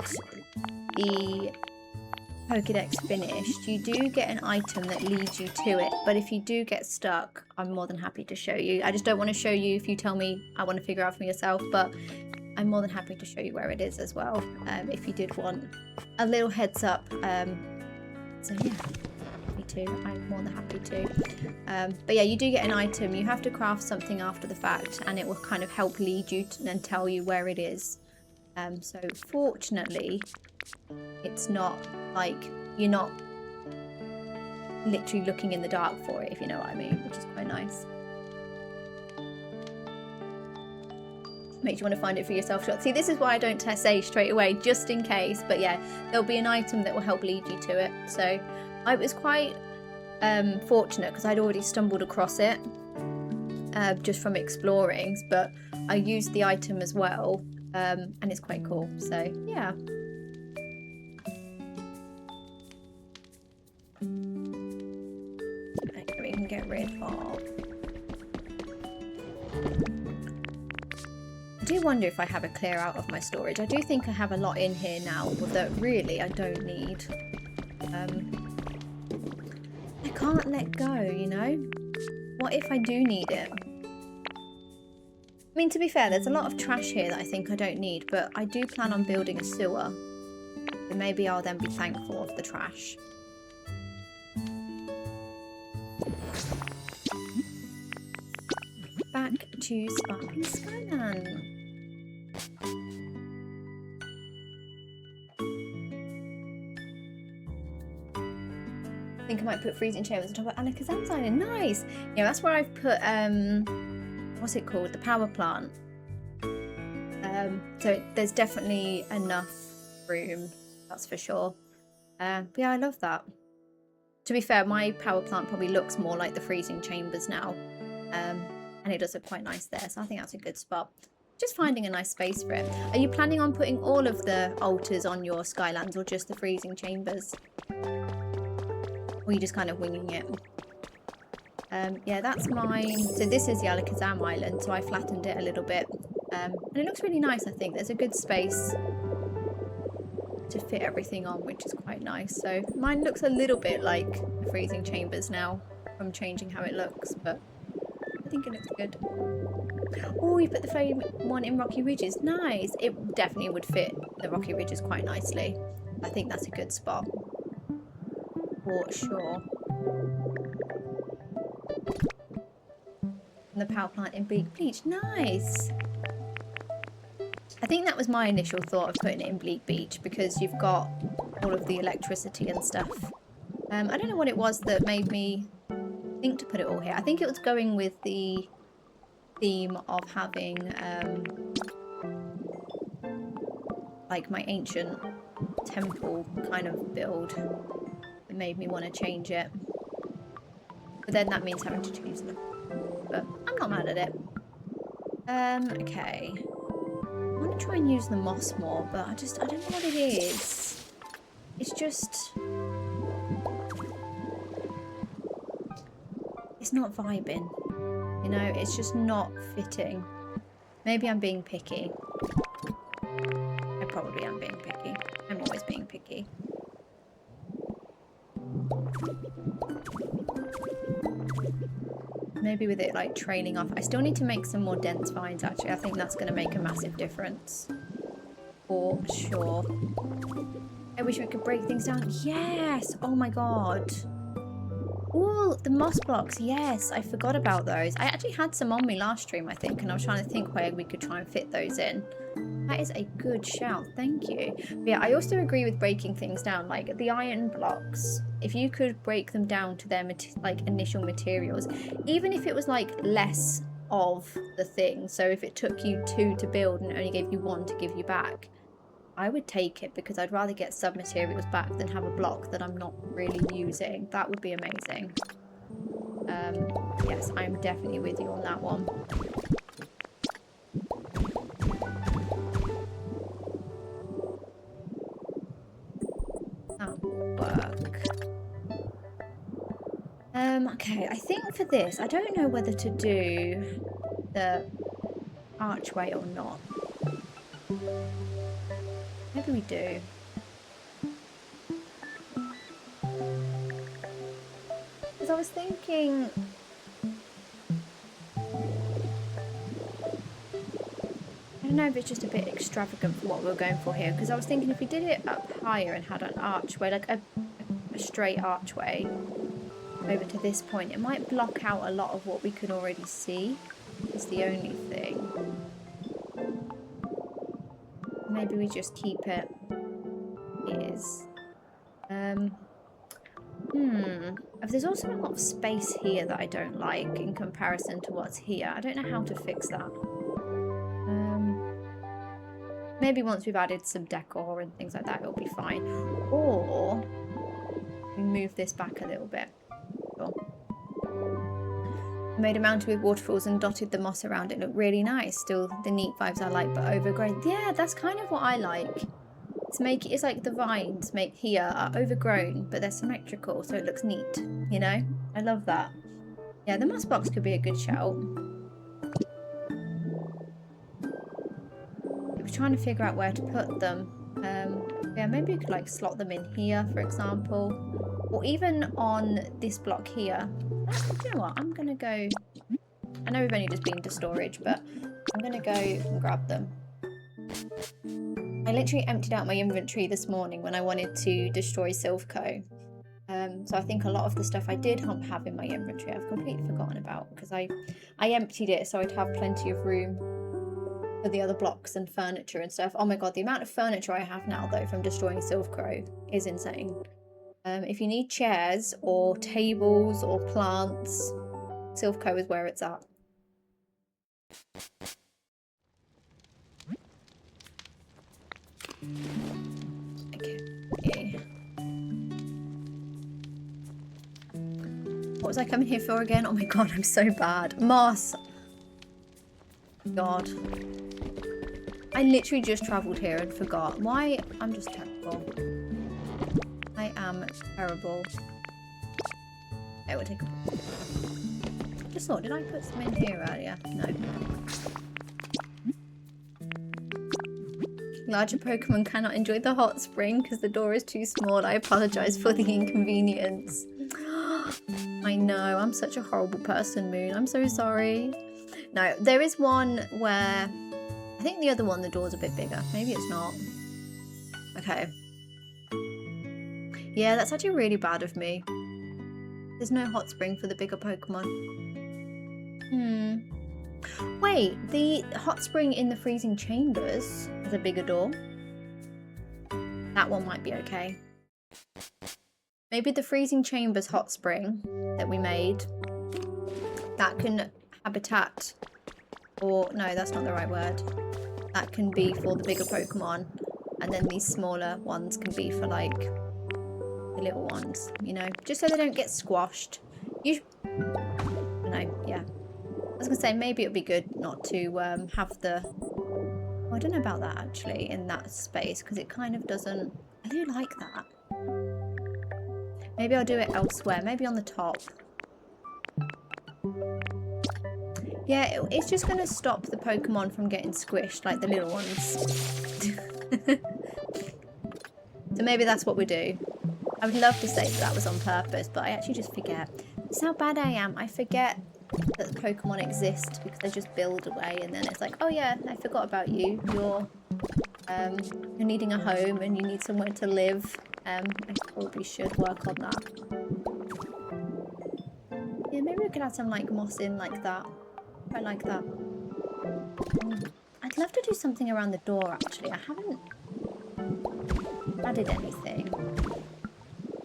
the Pokédex finished, you do get an item that leads you to it, but if you do get stuck, I'm more than happy to show you. I just don't want to show you if you tell me I want to figure out for yourself, but I'm more than happy to show you where it is as well, if you did want a little heads up. So yeah, me too, I'm more than happy to. But yeah, you do get an item. You have to craft something after the fact, and it will kind of help lead you to, and tell you where it is. So fortunately, it's not like you're not literally looking in the dark for it, if you know what I mean, which is quite nice. Makes you want to find it for yourself. See, this is why I don't say straight away, just in case. But yeah, there'll be an item that will help lead you to it. So I was quite fortunate because I'd already stumbled across it just from exploring, but I used the item as well, and it's quite cool. So yeah. Okay, we can get rid of. I do wonder if I have a clear out of my storage. I do think I have a lot in here now that really I don't need. I can't let go, you know? What if I do need it? I mean, to be fair, there's a lot of trash here that I think I don't need, but I do plan on building a sewer. And maybe I'll then be thankful of the trash. Back to Sparkling Skylands. I think I might put freezing chambers on top of Alakazam's Island. Nice! Yeah, that's where I've put, what's it called? The power plant. So there's definitely enough room, that's for sure. But yeah, I love that. To be fair, my power plant probably looks more like the freezing chambers now. And it does look quite nice there, so I think that's a good spot. Just finding a nice space for it. Are you planning on putting all of the altars on your Skylands or just the freezing chambers? Or are you just kind of winging it? Yeah, that's mine. So this is the Alakazam Island, so I flattened it a little bit. And it looks really nice, I think. There's a good space to fit everything on, which is quite nice. So mine looks a little bit like the freezing chambers now from changing how it looks, but I think it looks good. Oh, you put the flame one in Rocky Ridges. Nice. It definitely would fit the Rocky Ridges quite nicely. I think that's a good spot. For sure. And the power plant in Bleak. Nice. I think that was my initial thought of putting it in Bleak Beach because you've got all of the electricity and stuff. I don't know what it was that made me think to put it all here. I think it was going with the theme of having like my ancient temple kind of build. It made me want to change it. But then that means having to choose them. But I'm not mad at it. Okay. I want to try and use the moss more, but I don't know what it is. It's just... it's not vibing. You know, it's just not fitting. Maybe I'm being picky. I probably am being picky. I'm always being picky. Maybe with it like trailing off. I still need to make some more dense vines actually. I think that's going to make a massive difference. For sure. I wish we could break things down. Yes! Oh my god. Oh, the moss blocks. Yes, I forgot about those. I actually had some on me last stream, I think, and I was trying to think where we could try and fit those in. That is a good shout. Thank you. But yeah, I also agree with breaking things down. Like the iron blocks, if you could break them down to their like initial materials, even if it was like less of the thing. So if it took you 2 to build and only gave you 1 to give you back, I would take it because I'd rather get sub-materials back than have a block that I'm not really using. That would be amazing. Yes, I'm definitely with you on that one. That will work. Okay, I think for this, I don't know whether to do the archway or not. Maybe we do. Because I was thinking... I don't know if it's just a bit extravagant for what we're going for here. Because I was thinking if we did it up higher and had an archway, like a straight archway over to this point, it might block out a lot of what we can already see. It's the only thing. Maybe we just keep it is. There's also a lot of space here that I don't like in comparison to what's here. I don't know how to fix that. Maybe once we've added some decor and things like that, it'll be fine. Or we move this back a little bit. Sure. Made a mountain with waterfalls and dotted the moss around it. Looked really nice. Still the neat vibes I like, but overgrown. Yeah, that's kind of what I like. It's like the vines here are overgrown, but they're symmetrical, so it looks neat. You know, I love that. Yeah, the moss box could be a good shout. We're trying to figure out where to put them. Yeah, maybe we could like slot them in here, for example, or even on this block here. You know what? I'm gonna go. I know we've only just been to storage, but I'm gonna go and grab them. I literally emptied out my inventory this morning when I wanted to destroy Silvco. So I think a lot of the stuff I did have in my inventory I've completely forgotten about because I emptied it so I'd have plenty of room for the other blocks and furniture and stuff. Oh my god, the amount of furniture I have now though from destroying Silvco is insane. If you need chairs or tables or plants, Silvco is where it's at. Okay. What was I coming here for again? Oh my god, I'm so bad. Moss! God. I literally just travelled here and forgot. Why? I'm just terrible. I am terrible. Okay, we'll take a... I just thought, did I put some in here earlier? No. Larger Pokemon cannot enjoy the hot spring because the door is too small. I apologise for the inconvenience. I know, I'm such a horrible person, Moon. I'm so sorry. No, there is one where... I think the other one, the door's a bit bigger. Maybe it's not. Okay. Yeah, that's actually really bad of me. There's no hot spring for the bigger Pokemon. Wait, the hot spring in the freezing chambers has a bigger door. That one might be okay. Maybe the freezing chambers hot spring that we made, that can habitat, or no, that's not the right word. That can be for the bigger Pokemon, and then these smaller ones can be for like the little ones, you know, just so they don't get squashed. No, yeah. I was gonna say maybe it'd be good not to have the. Oh, I don't know about that actually in that space because it kind of doesn't. I do like that. Maybe I'll do it elsewhere. Maybe on the top. Yeah, it's just going to stop the Pokemon from getting squished, like the little ones. So maybe that's what we do. I would love to say that was on purpose, but I actually just forget. It's how bad I am. I forget that Pokemon exist because they just build away, and then it's like, oh yeah, I forgot about you. You're needing a home and you need somewhere to live. I probably should work on that. Yeah, maybe we could add some like moss in like that. I like that. I'd love to do something around the door actually. I haven't added anything.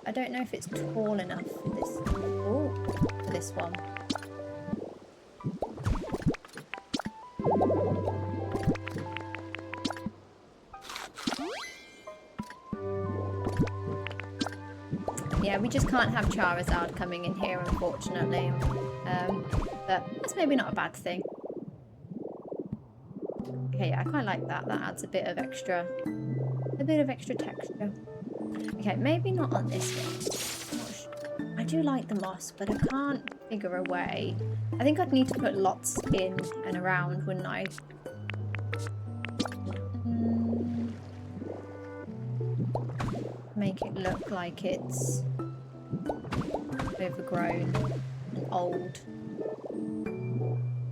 I don't know if it's tall enough for this. Oh, for this one. Yeah, we just can't have Charizard coming in here, unfortunately. But that's maybe not a bad thing. Okay, yeah, I quite like that. That adds a bit of extra texture. Okay, maybe not on this one. I'm not sure. I do like the moss, but I can't figure a way. I think I'd need to put lots in and around, wouldn't I? Make it look like it's overgrown and old.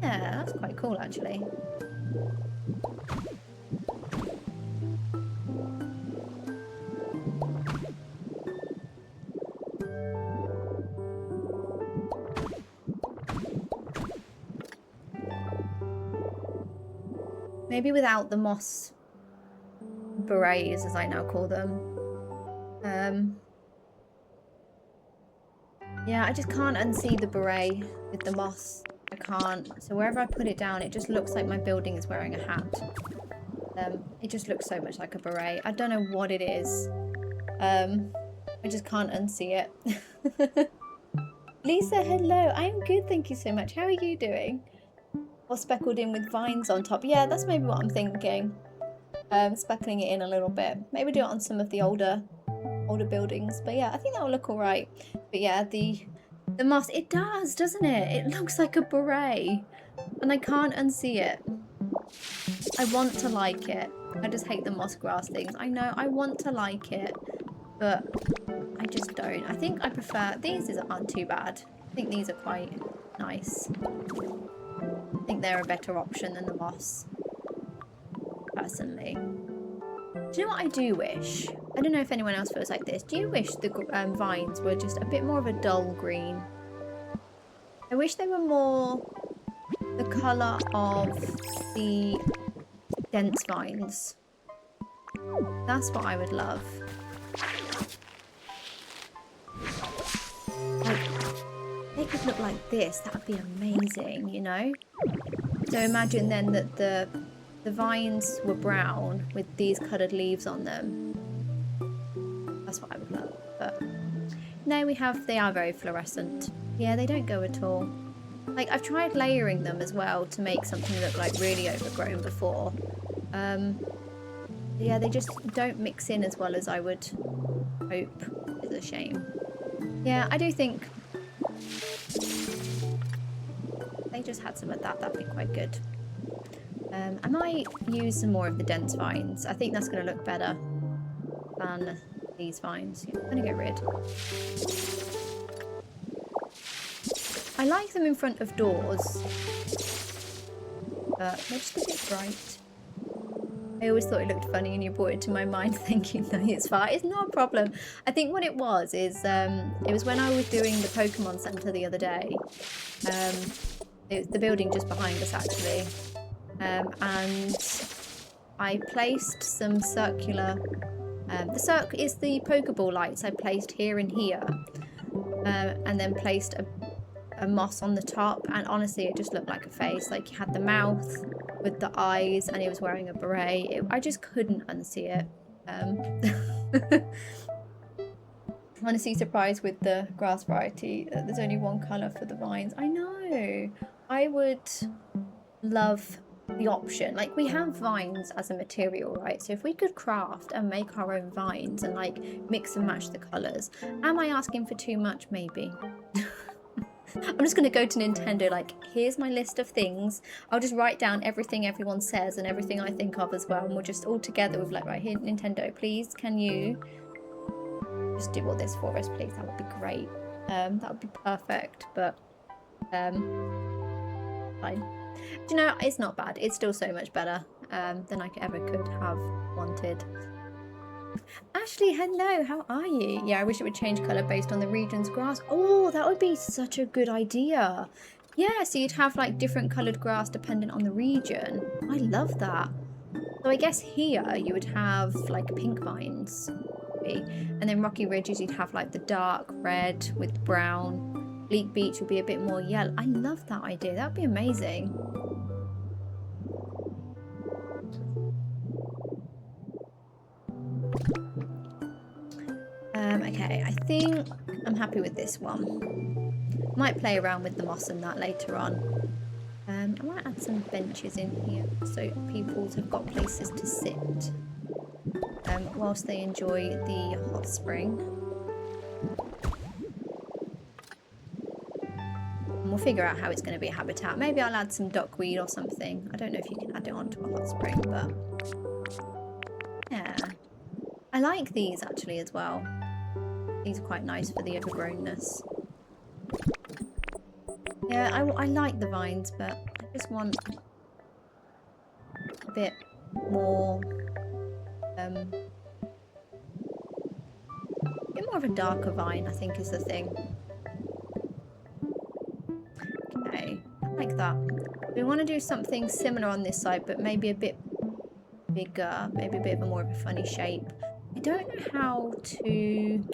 Yeah, that's quite cool actually. Maybe without the moss berets, as I now call them. Yeah, I just can't unsee the beret with the moss. I can't. So wherever I put it down, it just looks like my building is wearing a hat. It just looks so much like a beret. I don't know what it is. I just can't unsee it. Lisa, hello. I'm good, thank you so much. How are you doing? Or speckled in with vines on top. Yeah, that's maybe what I'm thinking. Speckling it in a little bit. Maybe do it on some of the older buildings. But yeah, I think that will look all right. But yeah, the moss, it does, doesn't it? It looks like a beret. And I can't unsee it. I want to like it. I just hate the moss grass things. I know, I want to like it. But I just don't. I think I prefer... These aren't too bad. I think these are quite nice. I think they're a better option than the moss. Personally. Do you know what I do wish? I don't know if anyone else feels like this. Do you wish the vines were just a bit more of a dull green? I wish they were more the colour of the dense vines. That's what I would love. Like, they could look like this. That would be amazing, you know? So imagine then that the vines were brown with these coloured leaves on them. That's what I would love. But no, they are very fluorescent. Yeah, they don't go at all. Like, I've tried layering them as well to make something look like really overgrown before. Yeah, they just don't mix in as well as I would hope. It's a shame. Yeah, I do think they just had some of that. That'd be quite good. I might use some more of the dense vines. I think that's going to look better than these vines. Yeah, I'm going to get rid. I like them in front of doors, but they're just a bit bright. I always thought it looked funny and you brought it to my mind. Thank you. No, it's fine. It's not a problem. I think what it was is it was when I was doing the Pokemon Center the other day. It's the building just behind us actually. And I placed some circular... is the Pokeball lights I placed here and here. And then placed a moss on the top, and honestly it just looked like a face. Like, you had the mouth with the eyes and he was wearing a beret. I just couldn't unsee it. Honestly surprised with the grass variety that there's only one colour for the vines. I know. I would love the option. Like, we have vines as a material, right? So if we could craft and make our own vines and like mix and match the colours. Am I asking for too much? Maybe. I'm just going to go to Nintendo, like, here's my list of things. I'll just write down everything everyone says and everything I think of as well. And we'll just all together with like, right here, Nintendo, please, can you just do all this for us, please? That would be great. That would be perfect, but fine. Do you know, it's not bad. It's still so much better than I ever could have wanted. Ashley, hello, how are you? Yeah, I wish it would change colour based on the region's grass. Oh, that would be such a good idea. Yeah, so you'd have like different coloured grass dependent on the region. I love that. So I guess here you would have like pink vines. And then Rocky Ridges you'd have like the dark red with brown. Bleak Beach would be a bit more yellow. I love that idea. That would be amazing. Okay, I think I'm happy with this one. Might play around with the moss and that later on. I might add some benches in here so people have got places to sit whilst they enjoy the hot spring. And we'll figure out how it's going to be a habitat. Maybe I'll add some duckweed or something. I don't know if you can add it onto a hot spring, but yeah. I like these actually as well. These are quite nice for the overgrownness. Yeah, I like the vines, but I just want a bit more, a bit more of a darker vine, I think is the thing. Okay, I like that. We want to do something similar on this side, but maybe a bit bigger, maybe a bit of a more of a funny shape. I don't know how to...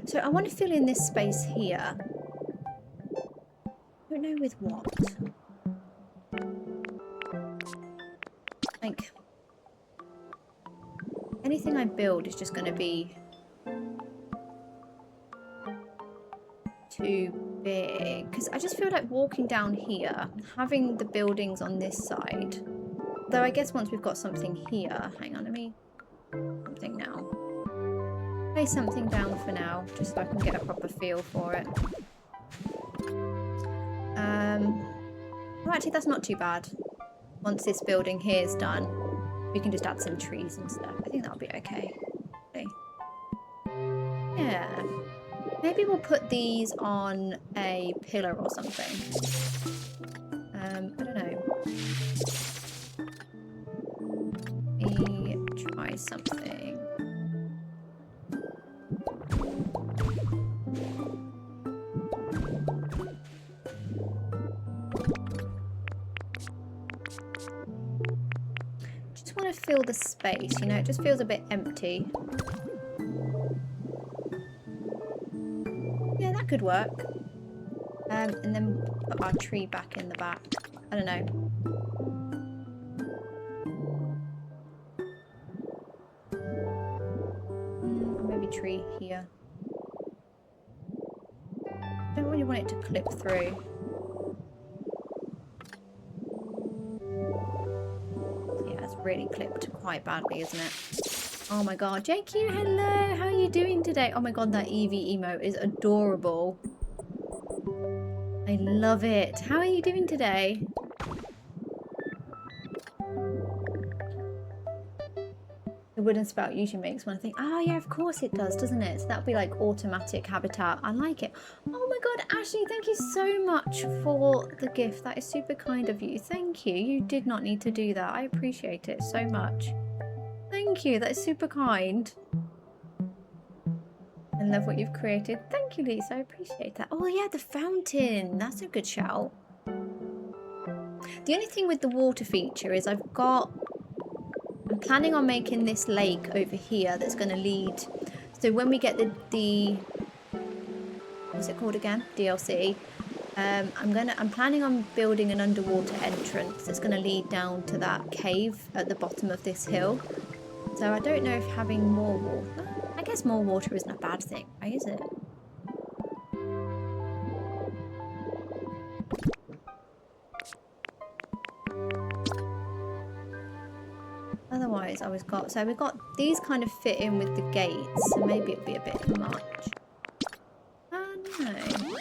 So I want to fill in this space here. I don't know with what. Like, anything I build is just going to be too big. Because I just feel like walking down here, having the buildings on this side. Though I guess once we've got something here... Hang on, let me... Something now. Lay something down for now, just so I can get a proper feel for it. Well, actually, that's not too bad. Once this building here is done, we can just add some trees and stuff. I think that'll be okay. Yeah. Maybe we'll put these on a pillar or something. I don't know. Let me try something. Just want to fill the space, you know, it just feels a bit empty. Yeah, that could work. And then put our tree back in the back. I don't know. Maybe tree here. I don't really want it to clip through. Yeah, it's really clipped quite badly, isn't it? Oh my god, JQ, hello! How are you doing today? Oh my god, that Eevee emote is adorable. I love it. How are you doing today? The wooden spout usually makes one think, oh yeah, of course it does, doesn't it? So that'll be like automatic habitat. I like it. Oh my god, Ashley, thank you so much for the gift. That is super kind of you. Thank you. You did not need to do that. I appreciate it so much. Thank you. That is super kind. I love what you've created. Thank you, Lisa. I appreciate that. Oh yeah, the fountain. That's a good shout. The only thing with the water feature is I'm planning on making this lake over here that's going to lead. So when we get the what's it called again? DLC. I'm planning on building an underwater entrance that's going to lead down to that cave at the bottom of this hill. So I don't know if having more water. I guess more water isn't a bad thing, right? Is it? Otherwise, we've got these kind of fit in with the gates, so maybe it'd be a bit much. I don't know.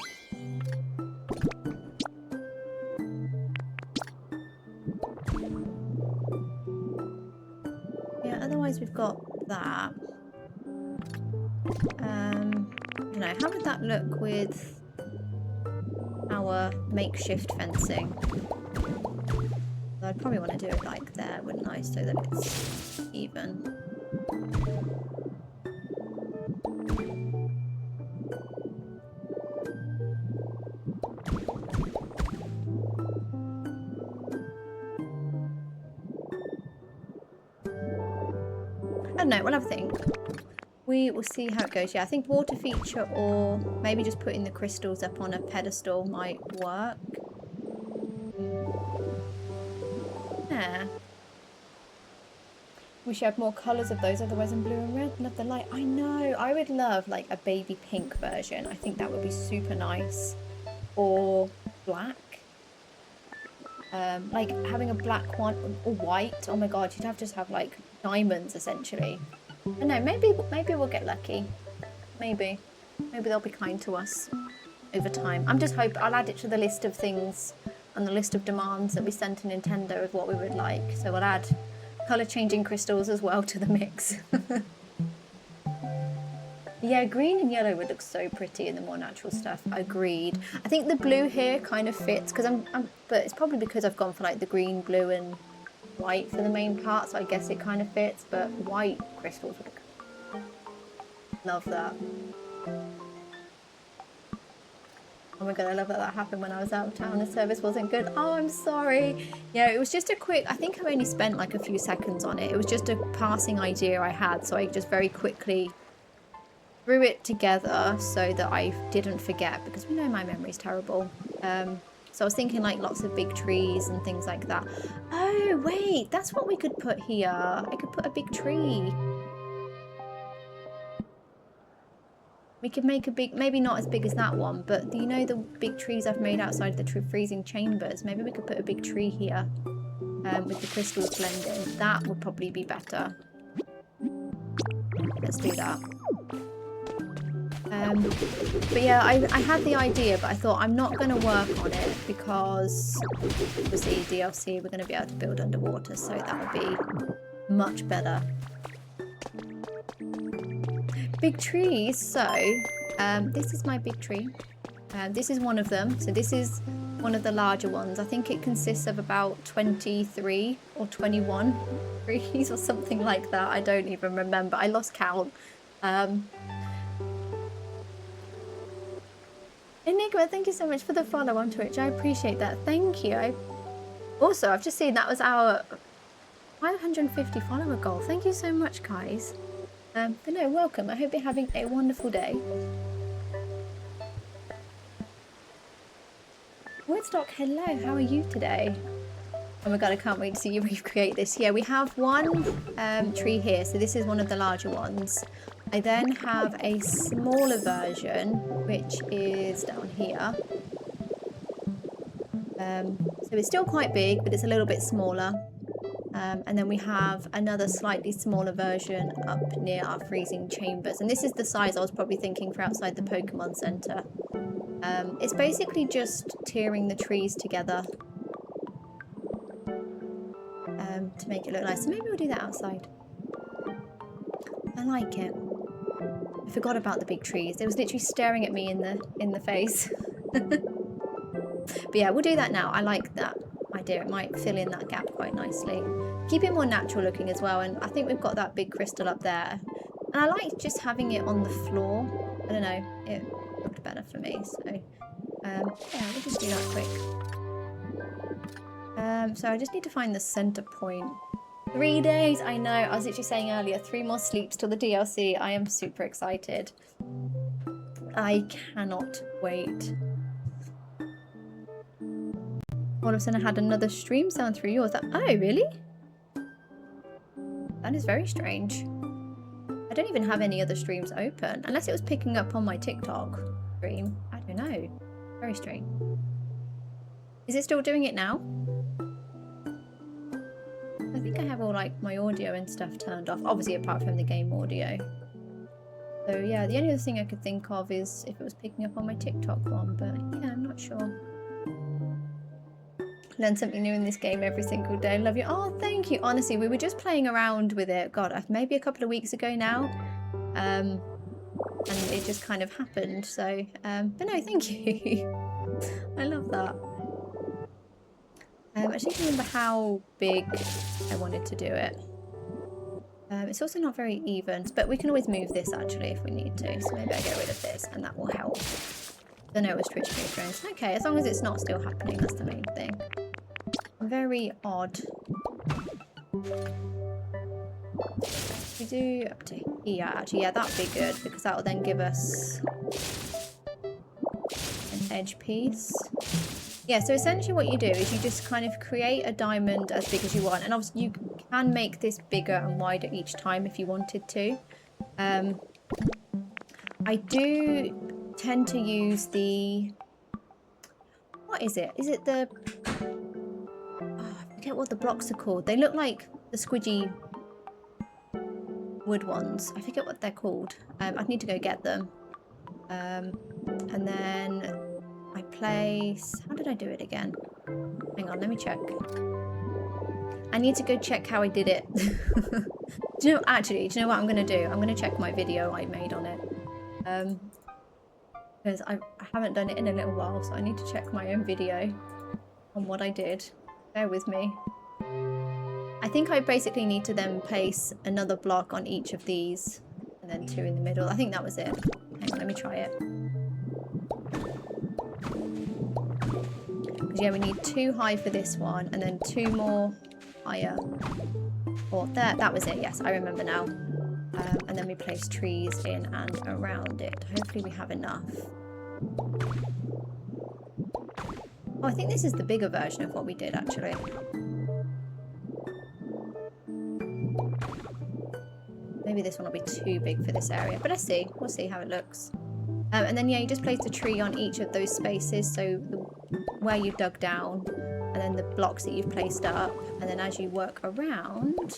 Yeah, otherwise we've got that. I don't know, how would that look with our makeshift fencing? I'd probably want to do it like there, wouldn't I? So that it's even. I don't know, we'll have a think. We will see how it goes. Yeah, I think water feature or maybe just putting the crystals up on a pedestal might work. Yeah. Wish you had more colours of those, otherwise I'm blue and red. Love the light. I know. I would love like a baby pink version. I think that would be super nice. Or black. Like having a black one or white. Oh my god, you'd have to just have like diamonds essentially. But no, maybe we'll get lucky. Maybe they'll be kind to us over time. I'm just hoping I'll add it to the list of things and the list of demands that we sent to Nintendo of what we would like. So we'll add colour changing crystals as well to the mix. Yeah, green and yellow would look so pretty in the more natural stuff. Agreed. I think the blue here kind of fits because but it's probably because I've gone for like the green, blue and white for the main part, so I guess it kind of fits, but white crystals would look. Love that. Oh my god, I love that that happened when I was out of town. The service wasn't good. Oh, I'm sorry. Yeah, it was just a quick, I think I only spent like a few seconds on it. It was just a passing idea I had, so I just very quickly threw it together so that I didn't forget, because we know my memory's terrible. So I was thinking like lots of big trees and things like that. Oh, wait, that's what we could put here. I could put a big tree. We could make a big, maybe not as big as that one, but you know the big trees I've made outside the freezing chambers? Maybe we could put a big tree here with the crystals blending. That would probably be better. Let's do that. But yeah, I had the idea, but I thought I'm not going to work on it because obviously DLC we're going to be able to build underwater, so that would be much better. Big trees, so this is my big tree. This is one of them, so this is one of the larger ones. I think it consists of about 23 or 21 trees or something like that. I don't even remember, I lost count. Enigma, thank you so much for the follow on Twitch. I appreciate that. Thank you. Also, I've just seen that was our 550 follower goal. Thank you so much, guys. But no, welcome. I hope you're having a wonderful day. Woodstock, hello. How are you today? Oh my god, I can't wait to see you recreate this. Yeah, we have one tree here. So this is one of the larger ones. I then have a smaller version, which is down here. So it's still quite big, but it's a little bit smaller. And then we have another slightly smaller version up near our freezing chambers. And this is the size I was probably thinking for outside the Pokemon Center. It's basically just tiering the trees together to make it look nice. So maybe we'll do that outside. I like it. I forgot about the big trees. They was literally staring at me in the face. But yeah, we'll do that now. I like that idea. It might fill in that gap quite nicely. Keep it more natural looking as well. And I think we've got that big crystal up there. And I like just having it on the floor. I don't know. It looked better for me. So yeah, we'll just do that quick. So I just need to find the center point. 3 days, I know. I was literally saying earlier, 3 more sleeps till the DLC. I am super excited. I cannot wait. All of a sudden I had another stream sound through yours. Oh, really? That is very strange. I don't even have any other streams open. Unless it was picking up on my TikTok stream. I don't know. Very strange. Is it still doing it now? I think I have all like my audio and stuff turned off, obviously apart from the game audio. So yeah, the only other thing I could think of is if it was picking up on my TikTok one, but yeah, I'm not sure. Learn something new in this game every single day. Love you. Oh, thank you. Honestly, we were just playing around with it. God, maybe a couple of weeks ago now. And it just kind of happened. So, but no, thank you. I love that. I just remember how big I wanted to do it. It's also not very even, but we can always move this actually if we need to. So maybe I get rid of this and that will help. I know it was Twitch friends. Okay, as long as it's not still happening, that's the main thing. Very odd. We do up to here actually. Yeah, that'd be good because that will then give us an edge piece. Yeah, so essentially what you do is you just kind of create a diamond as big as you want, and obviously can make this bigger and wider each time if you wanted to. I do tend to use the... What is it? Is it the... Oh, I forget what the blocks are called. They look like the squidgy wood ones. I forget what they're called. I'd need to go get them. And then I place... How did I do it again? Hang on, let me check. I need to go check how I did it. Do you know what I'm going to do? I'm going to check my video I made on it. Because I haven't done it in a little while, so I need to check my own video on what I did. Bear with me. I think I basically need to then place another block on each of these, and then 2 in the middle. I think that was it. Hang on, let me try it. Because yeah, we need 2 high for this one, and then 2 more higher. Or there, that was it. Yes, I remember now. And then we place trees in and around it. Hopefully we have enough. Oh, I think this is the bigger version of what we did, actually. Maybe this one will be too big for this area, but let's see. We'll see how it looks. And then, yeah, you just place the tree on each of those spaces, so where you've dug down, and then the blocks that you've placed up, and then as you work around,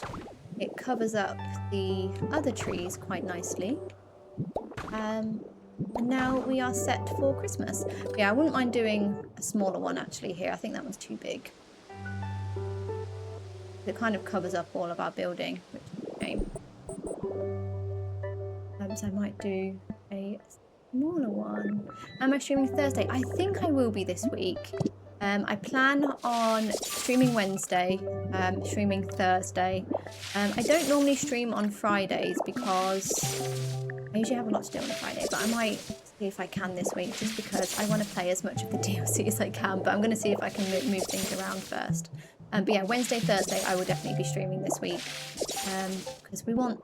it covers up the other trees quite nicely. And now we are set for Christmas. Yeah, I wouldn't mind doing a smaller one actually here. I think that one's too big. It kind of covers up all of our building, which is a shame. So I might do a smaller one. Am I streaming Thursday? I think I will be this week. I plan on streaming Wednesday, streaming Thursday. I don't normally stream on Fridays because I usually have a lot to do on a Friday, but I might see if I can this week just because I want to play as much of the DLC as I can, but I'm going to see if I can move things around first. But yeah, Wednesday, Thursday, I will definitely be streaming this week because we want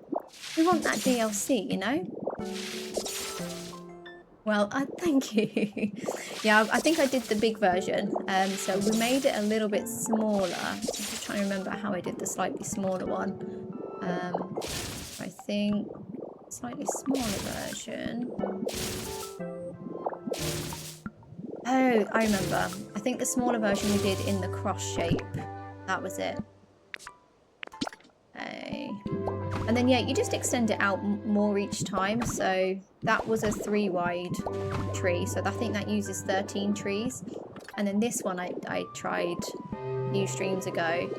that DLC, you know? Well, thank you. Yeah, I think I did the big version. So we made it a little bit smaller. I'm just trying to remember how I did the slightly smaller one. I think slightly smaller version. Oh, I remember. I think the smaller version we did in the cross shape. That was it. Okay. And then, yeah, you just extend it out more each time. So that was a 3 wide tree. So I think that uses 13 trees. And then this one I tried a few streams ago.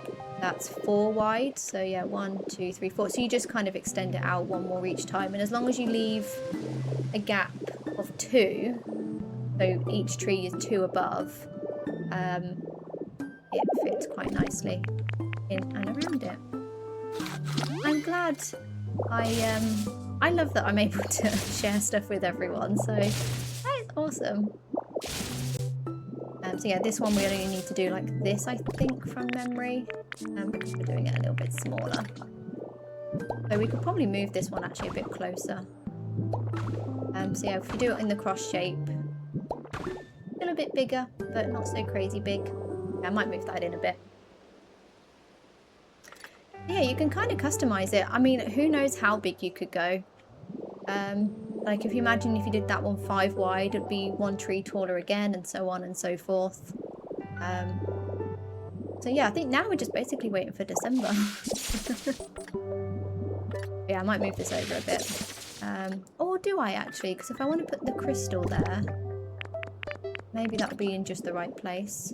That's 4 wide. So yeah, 1, 2, 3, 4. So you just kind of extend it out 1 more each time. And as long as you leave a gap of 2, so each tree is 2 above, it fits quite nicely in and around it. I'm glad I love that I'm able to share stuff with everyone, so that is awesome. So yeah, this one we only need to do like this, I think, from memory, because we're doing it a little bit smaller. So we could probably move this one actually a bit closer. So yeah, if we do it in the cross shape, still a bit bigger, but not so crazy big. Yeah, I might move that in a bit. Yeah, you can kind of customize it. I mean, who knows how big you could go. Like if you imagine if you did that one 5 wide, it'd be 1 tree taller again, and so on and so forth. So yeah, I think now we're just basically waiting for December. Yeah, I might move this over a bit. Or do I actually? Because if I want to put the crystal there, maybe that'll be in just the right place.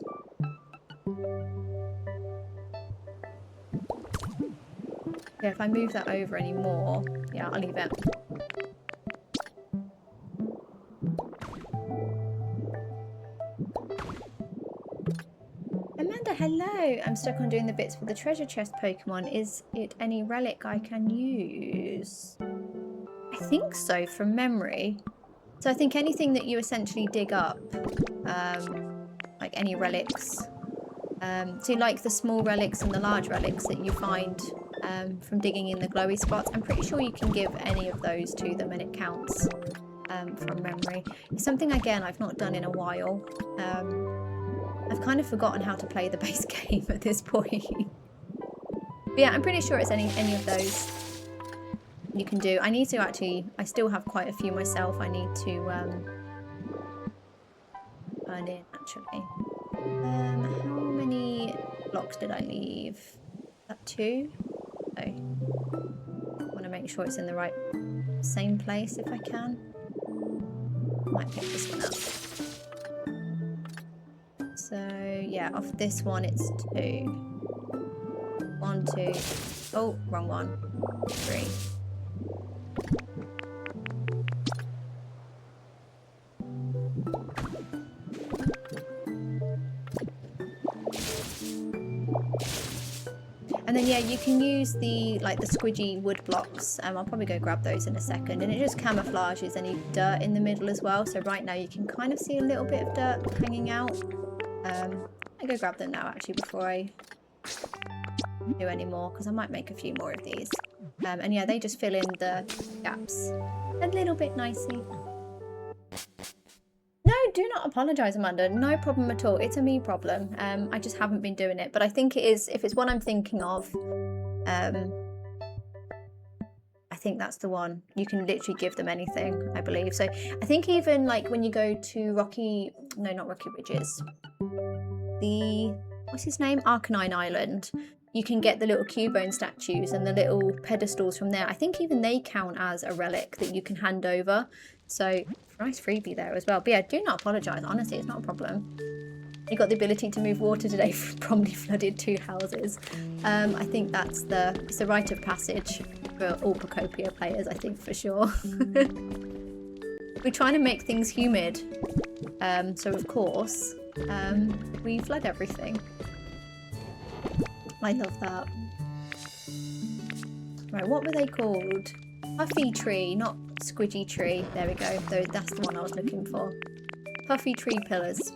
Yeah, if I move that over any more, yeah, I'll leave it. Amanda, hello! I'm stuck on doing the bits for the treasure chest Pokemon. Is it any relic I can use? I think so, from memory. So I think anything that you essentially dig up, like any relics, so like the small relics and the large relics that you find from digging in the glowy spots, I'm pretty sure you can give any of those to them and it counts from memory. It's something, again, I've not done in a while. I've kind of forgotten how to play the base game at this point. But yeah, I'm pretty sure it's any of those you can do. I need to actually, I still have quite a few myself. I need to earn in actually. How many blocks did I leave? That 2? So I want to make sure it's in the right same place if I can. Might pick this one up. So yeah, off this one it's 2. 1, 2. Oh, wrong one. 3. And then yeah, you can use the squidgy wood blocks. I'll probably go grab those in a second, and it just camouflages any dirt in the middle as well. So right now you can kind of see a little bit of dirt hanging out. I go grab them now actually before I do any more, because I might make a few more of these. And yeah, they just fill in the gaps a little bit nicely. No, do not apologise, Amanda. No problem at all. It's a me problem. I just haven't been doing it. But I think it is, if it's one I'm thinking of, I think that's the one. You can literally give them anything, I believe. So I think even like when you go to not Rocky Ridges, what's his name? Arcanine Island. You can get the little Cubone statues and the little pedestals from there. I think even they count as a relic that you can hand over. So nice freebie there as well. But yeah, do not apologise. Honestly, it's not a problem. You got the ability to move water today from flooded 2 houses. I think it's the rite of passage for all Pokopia players, I think, for sure. We're trying to make things humid. So of course, we flood everything. I love that. Right, what were they called? Puffy tree, not squidgy tree. There we go. That's the one I was looking for. Puffy tree pillars.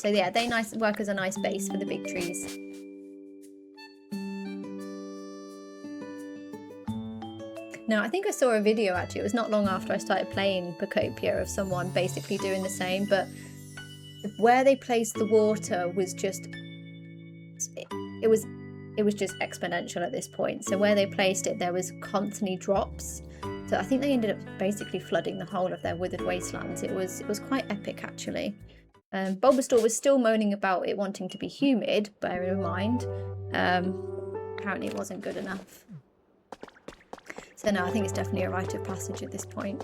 So yeah, they work as a nice base for the big trees. No, I think I saw a video actually. It was not long after I started playing Pokopia of someone basically doing the same, but where they placed the water was just it was just exponential at this point. So where they placed it, there was constantly drops. So I think they ended up basically flooding the whole of their withered wastelands. It was quite epic actually. Bulbasaur was still moaning about it wanting to be humid, bear in mind. Apparently it wasn't good enough. So no, I think it's definitely a rite of passage at this point.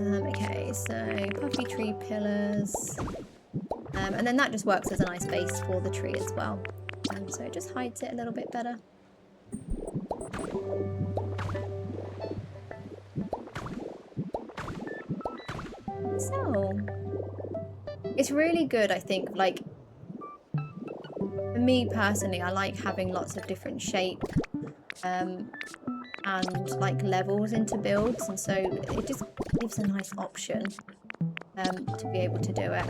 Okay, so puffy tree pillars. And then that just works as a nice base for the tree as well. So it just hides it a little bit better. So it's really good, I think. Like, for me personally, I like having lots of different shape and like levels into builds, and so it just gives a nice option to be able to do it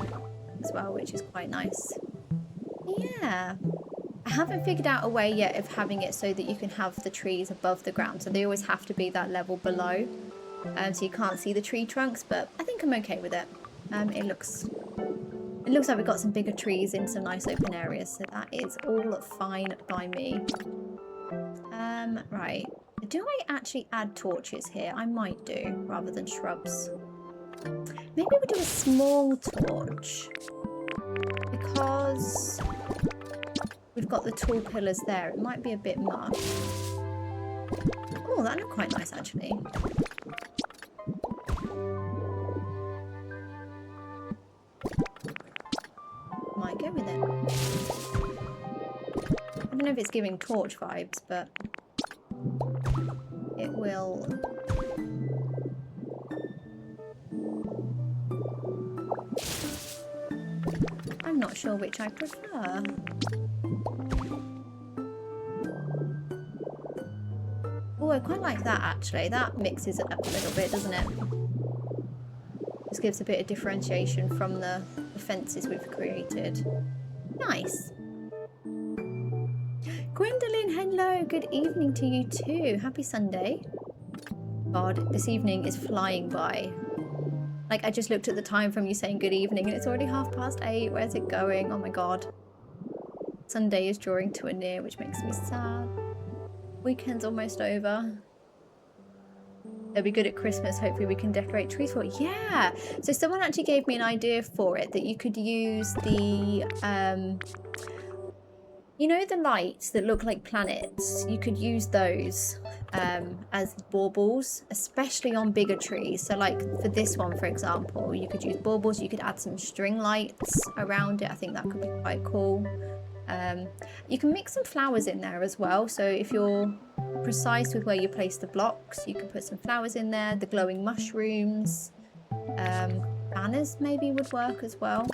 as well, which is quite nice. Yeah, I haven't figured out a way yet of having it so that you can have the trees above the ground, so they always have to be that level below, so you can't see the tree trunks, but I think I'm okay with it. It looks like we've got some bigger trees in some nice open areas, so that is all fine by me. Right, do I actually add torches here? I might do, rather than shrubs. Maybe we'll do a small torch, because we've got the tall pillars there. It might be a bit much. Oh, that looked quite nice actually. Might go with it. I don't know if it's giving torch vibes, but it will. I'm not sure which I prefer. Oh, I quite like that actually. That mixes it up a little bit, doesn't it? This gives a bit of differentiation from the fences we've created. Nice. Gwendolyn, hello. Good evening to you too. Happy Sunday. God, this evening is flying by. Like, I just looked at the time from you saying good evening and it's already 8:30. Where's it going? Oh my god. Sunday is drawing to a near, which makes me sad. Weekend's almost over. They'll be good at Christmas. Hopefully we can decorate trees for it. Yeah. So someone actually gave me an idea for it, that you could use the, you know, the lights that look like planets. You could use those as baubles, especially on bigger trees. So like for this one, for example, you could use baubles. You could add some string lights around it. I think that could be quite cool. You can mix some flowers in there as well. So if you're precise with where you place the blocks, you can put some flowers in there. The glowing mushrooms, banners maybe would work as well.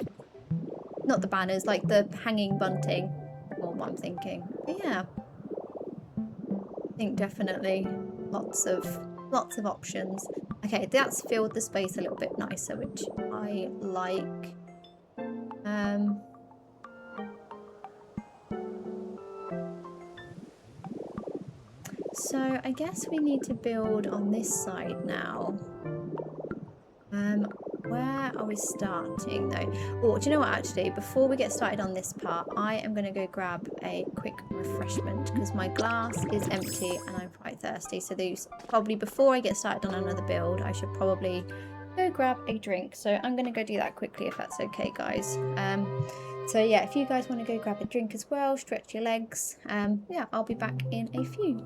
Not the banners, like the hanging bunting, more what I'm thinking. But yeah, I think definitely lots of options. Okay, that's filled the space a little bit nicer, which I like. So I guess we need to build on this side now. Where are we starting though? Oh, do you know what, actually, before we get started on this part, I am going to go grab a quick refreshment because my glass is empty and I'm quite thirsty. So these, probably before I get started on another build, I should probably go grab a drink. So I'm going to go do that quickly if that's okay, guys. So yeah, if you guys want to go grab a drink as well, stretch your legs. Yeah, I'll be back in a few.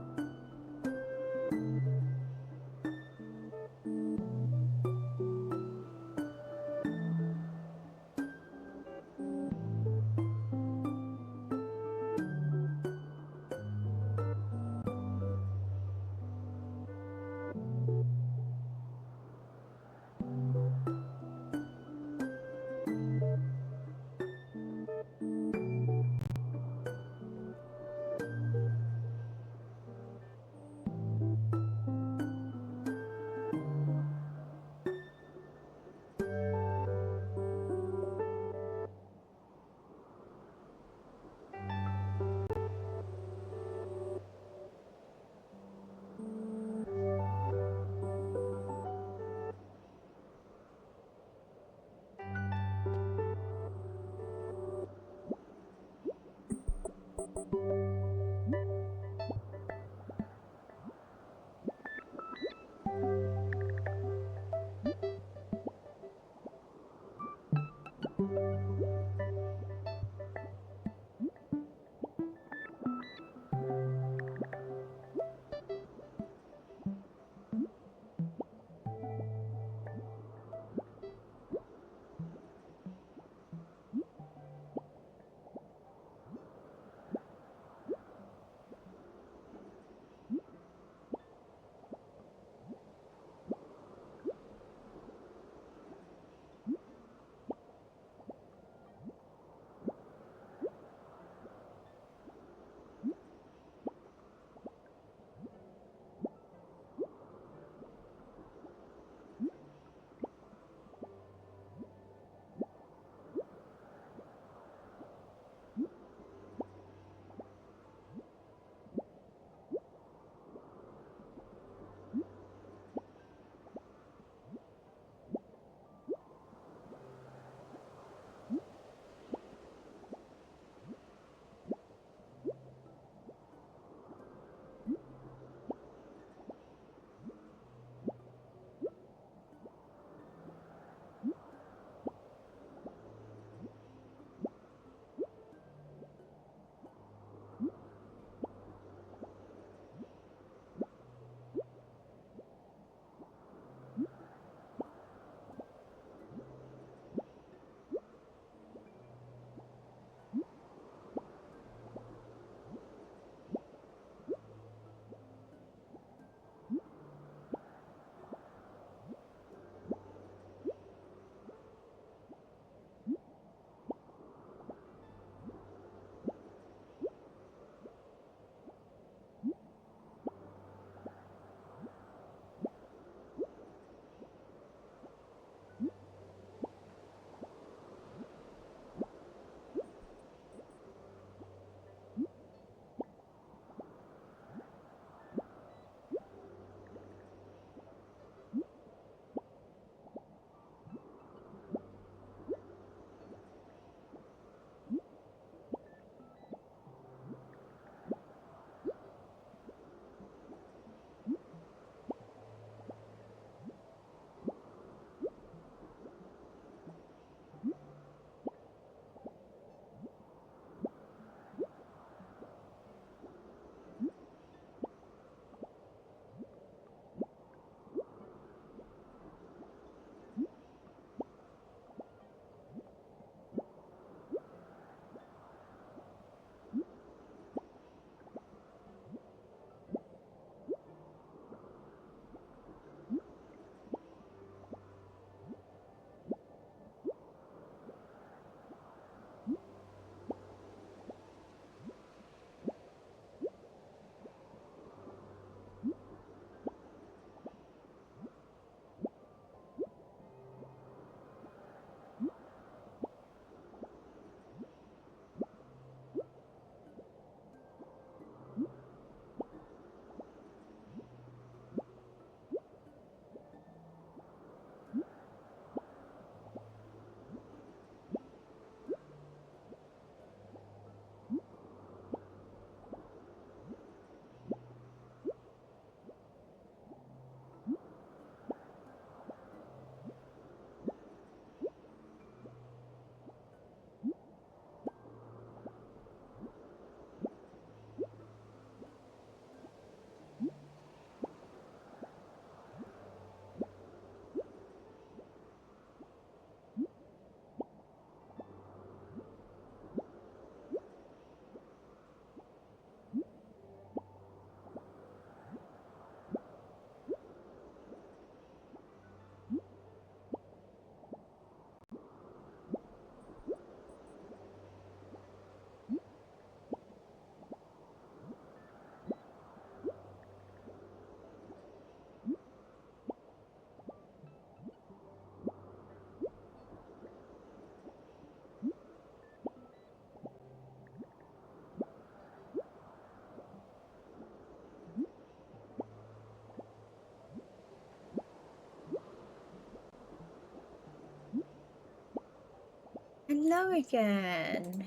Hello again.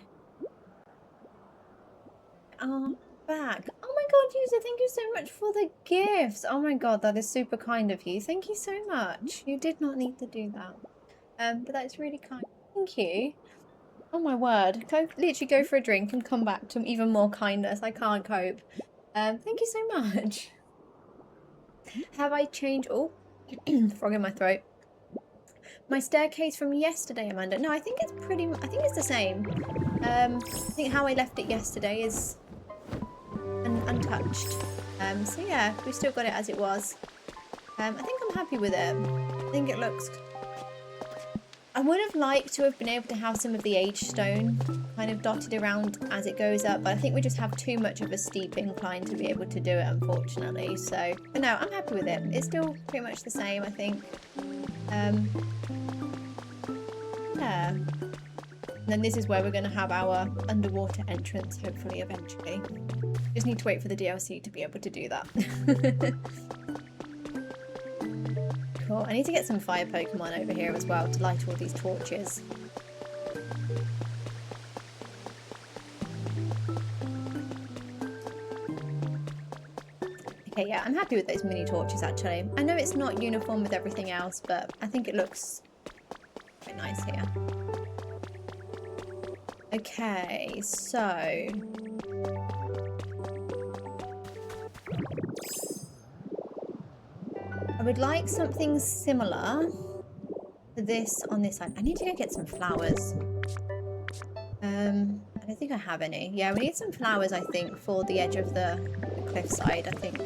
Oh, back. Oh my god, user, thank you so much for the gifts. Oh my god, that is super kind of you. Thank you so much. You did not need to do that. But that's really kind. Thank you. Oh my word. Literally go for a drink and come back to even more kindness. I can't cope. Thank you so much. Have I changed? Oh, frog in my throat. My staircase from yesterday, Amanda. No, I think it's the same. I think how I left it yesterday is untouched. So yeah, we've still got it as it was. I think I'm happy with it. I think it looks... I would have liked to have been able to have some of the age stone kind of dotted around as it goes up, but I think we just have too much of a steep incline to be able to do it, unfortunately. So, but no, I'm happy with it. It's still pretty much the same, I think. Yeah. And then this is where we're going to have our underwater entrance, hopefully, eventually. Just need to wait for the DLC to be able to do that. Cool. I need to get some fire Pokemon over here as well to light all these torches. Okay, yeah, I'm happy with those mini torches, actually. I know it's not uniform with everything else, but I think it looks quite nice here. Okay, so... I would like something similar to this on this side. I need to go get some flowers. I don't think I have any. Yeah, we need some flowers, I think, for the edge of the cliffside, I think.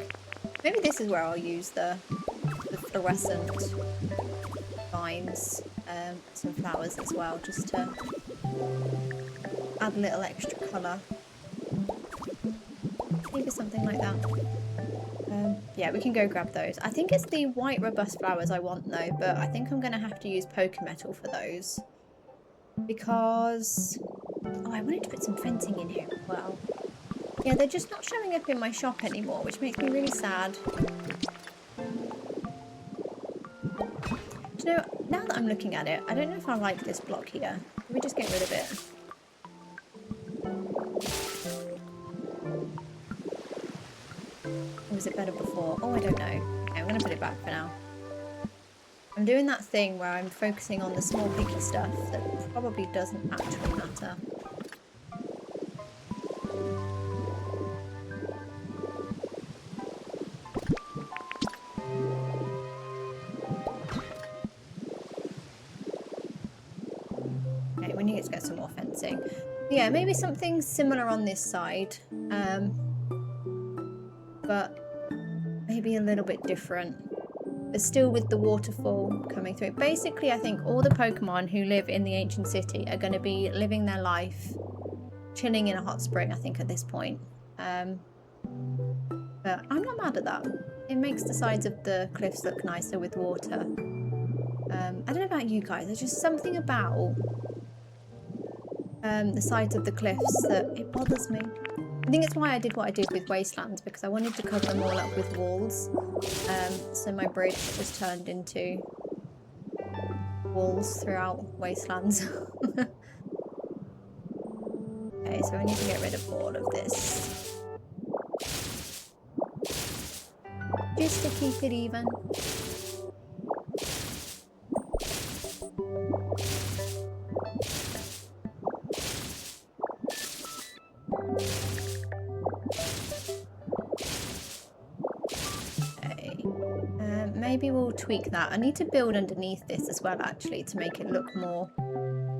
Maybe this is where I'll use the fluorescent vines. Some flowers as well, just to add a little extra colour. Maybe something like that. Yeah, we can go grab those. I think it's the white robust flowers I want though, but I think I'm going to have to use Pokemetal for those. Because... oh, I wanted to put some fencing in here as well. Yeah, they're just not showing up in my shop anymore, which makes me really sad. You know, now that I'm looking at it, I don't know if I like this block here. Can we just get rid of it? Or was it better before? Oh, I don't know. Okay, I'm going to put it back for now. I'm doing that thing where I'm focusing on the small picky stuff that probably doesn't actually matter. Okay, we need to get some more fencing. Yeah, maybe something similar on this side. But maybe a little bit different. But still with the waterfall coming through. Basically, I think all the Pokemon who live in the ancient city are going to be living their life chilling in a hot spring, I think, at this point. But I'm not mad at that. It makes the sides of the cliffs look nicer with water. I don't know about you guys. There's just something about the sides of the cliffs that it bothers me. I think it's why I did what I did with Wastelands, because I wanted to cover them all up with walls. So my bridge just turned into walls throughout Wastelands. Okay, so I need to get rid of all of this. Just to keep it even. Maybe we'll tweak that. I need to build underneath this as well, actually, to make it look more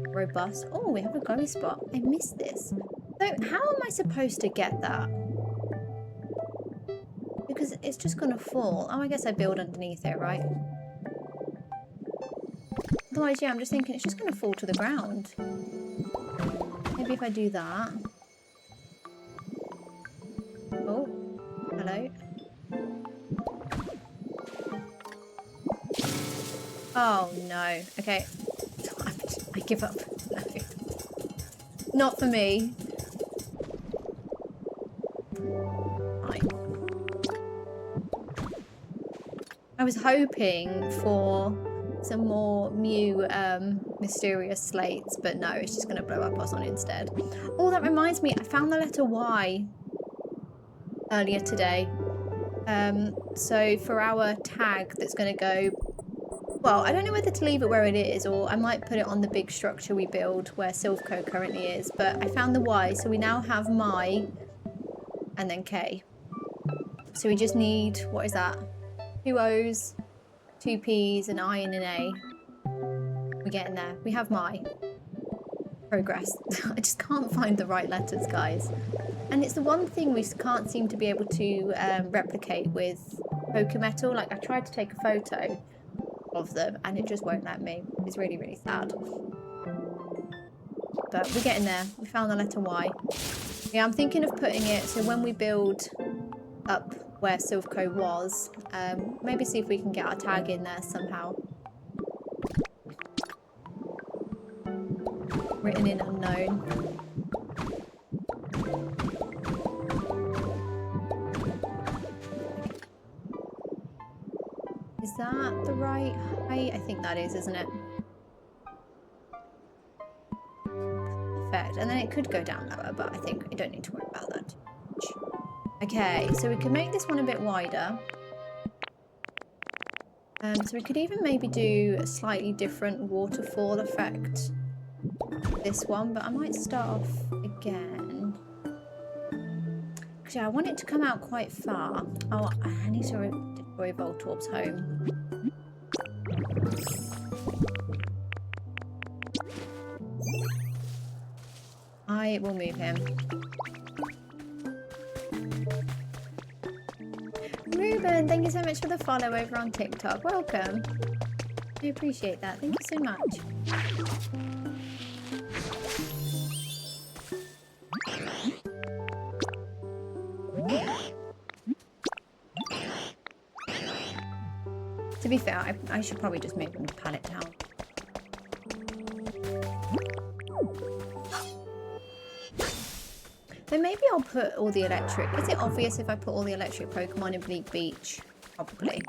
robust. Oh, we have a glowy spot. I missed this. So how am I supposed to get that? Because it's just going to fall. Oh, I guess I build underneath it, right? Otherwise, yeah, I'm just thinking it's just going to fall to the ground. Maybe if I do that. Oh, hello. Oh no. Okay. I give up. No. Not for me. Fine. I was hoping for some more Mew mysterious slates, but no, it's just going to blow up us on instead. Oh, that reminds me, I found the letter Y earlier today. So for our tag that's going to go, well, I don't know whether to leave it where it is, or I might put it on the big structure we build where Silphco currently is, but I found the Y, so we now have my and then K. So we just need, what is that? 2 O's, 2 P's, an I and an A. We're getting there. We have my. Progress. I just can't find the right letters, guys. And it's the one thing we can't seem to be able to replicate with Pokemetal. Like, I tried to take a photo of them and it just won't let me. It's really, really sad. But we're getting there. We found the letter Y. Yeah, I'm thinking of putting it, so when we build up where Silphco was, maybe see if we can get our tag in there somehow. Written in unknown. Is that the right height? I think that is, isn't it? Perfect. And then it could go down lower, but I think I don't need to worry about that too much. Okay, so we can make this one a bit wider. So we could even maybe do a slightly different waterfall effect. This one, but I might start off again. Actually, I want it to come out quite far. Oh, I need to destroy Voltorb's home. I will move him. Ruben, thank you so much for the follow over on TikTok. Welcome. I appreciate that. Thank you so much. To be fair, I should probably just move them to pallet down. So maybe I'll put all the electric. Is it obvious if I put all the electric Pokemon in Bleak Beach? Probably.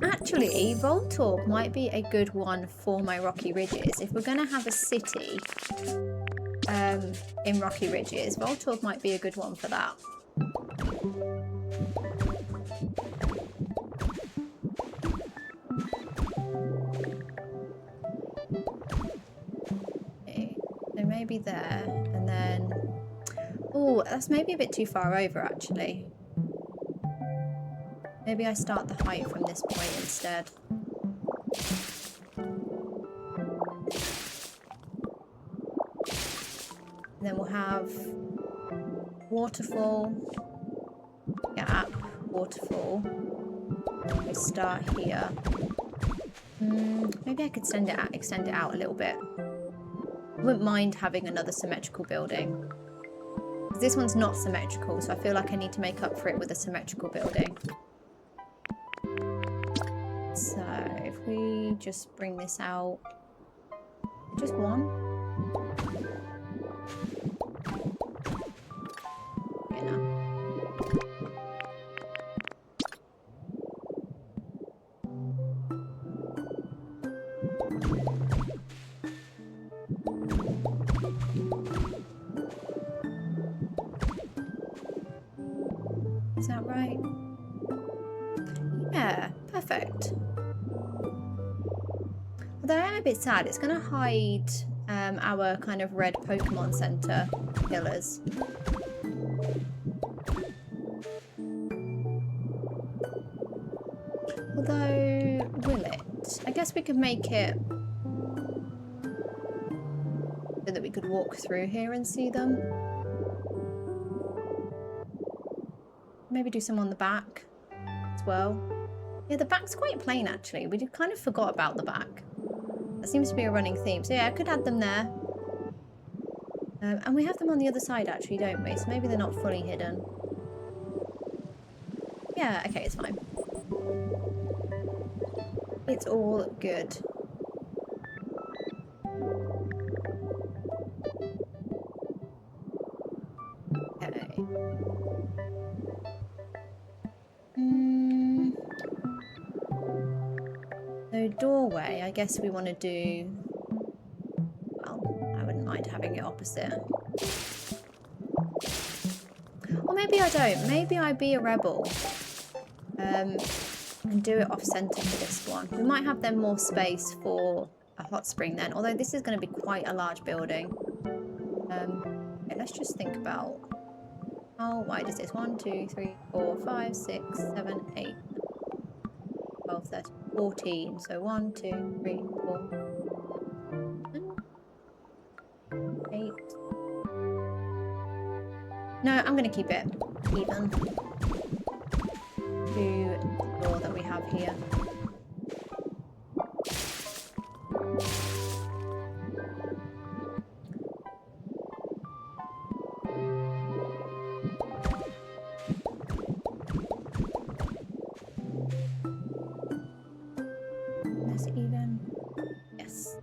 Actually, Voltorb might be a good one for my Rocky Ridges. If we're going to have a city in Rocky Ridges, Voltorb might be a good one for that. Okay, so maybe there, and then... Oh, that's maybe a bit too far over, actually. Maybe I start the height from this point instead. And then we'll have waterfall, gap, waterfall. We start here. Maybe I could extend it out a little bit. I wouldn't mind having another symmetrical building. This one's not symmetrical, so I feel like I need to make up for it with a symmetrical building. So if we just bring this out, just one. Okay, now. Is that right? Yeah, perfect. Although I am a bit sad, it's going to hide our kind of red Pokemon Center pillars. Although, will it? I guess we could make it so that we could walk through here and see them. Maybe do some on the back as well. Yeah, the back's quite plain actually. We kind of forgot about the back. That seems to be a running theme. So yeah, I could add them there. And we have them on the other side actually, don't we? So maybe they're not fully hidden. Yeah, okay, it's fine. It's all good. Okay. So doorway, I guess we want to do... Well, I wouldn't mind having it opposite. Or maybe I don't. Maybe I be a rebel. And do it off-centre for this one. We might have then more space for a hot spring then. Although this is going to be quite a large building. Okay, let's just think about... How wide is this? 1, 2, 3, 4, 5, 6, 7, 8, 12, 13, 14. So 1, 2, 3, 4, 8. No, I'm going to keep it even to the door that we have here. Is it even? Yes.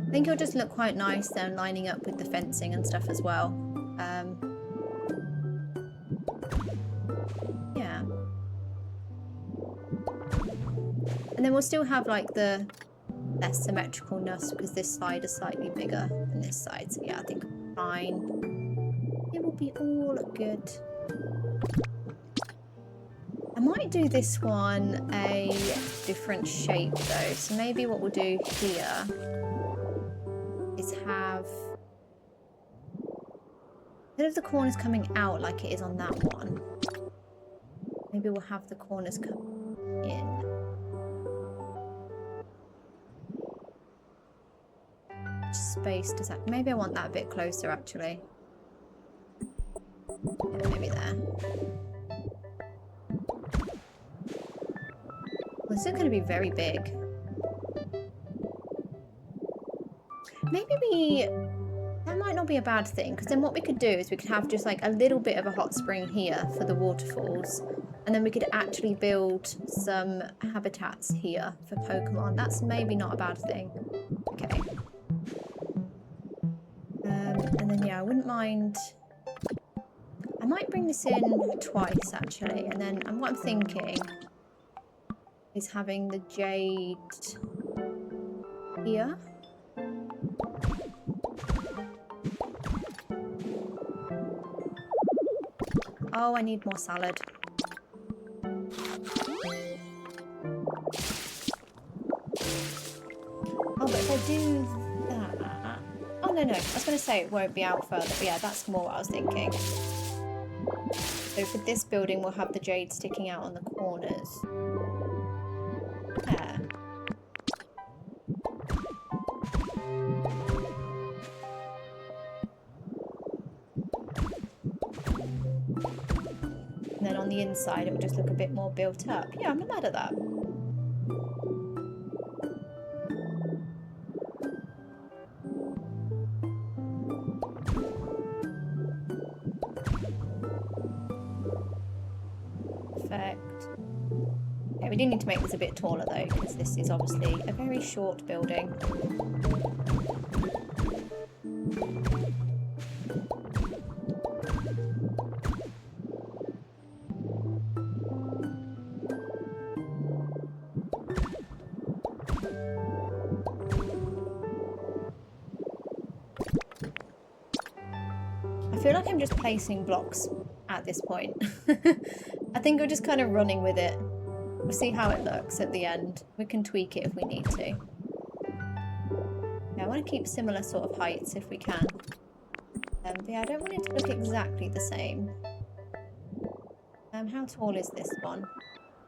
I think it'll just look quite nice then, lining up with the fencing and stuff as well. Yeah. And then we'll still have like the less symmetricalness because this side is slightly bigger than this side. So yeah, I think fine. It will be all good. I might do this one a different shape though. So maybe what we'll do here is have instead of the corners coming out like it is on that one, maybe we'll have the corners come in. Space does that? Maybe I want that a bit closer actually. Yeah, maybe there. Well, this is going to be very big. Maybe that might not be a bad thing, because then what we could do is we could have just like a little bit of a hot spring here for the waterfalls, and then we could actually build some habitats here for Pokemon. That's maybe not a bad thing. Okay. And then yeah, I wouldn't mind... I might bring this in twice actually, and then what I'm thinking is having the jade here. Oh, I need more salad. Oh, but if I do that... Oh, no. I was going to say it won't be out further, but yeah, that's more what I was thinking. So for this building, we'll have the jade sticking out on the corners. There. And then on the inside, it will just look a bit more built up. Yeah, I'm not mad at that. Perfect. Yeah, we do need to make this a bit taller though, because this is obviously a very short building. I feel like I'm just placing blocks at this point. I think we're just kind of running with it. We'll see how it looks at the end. We can tweak it if we need to. Yeah, I want to keep similar sort of heights if we can. But yeah, I don't want it to look exactly the same. How tall is this one?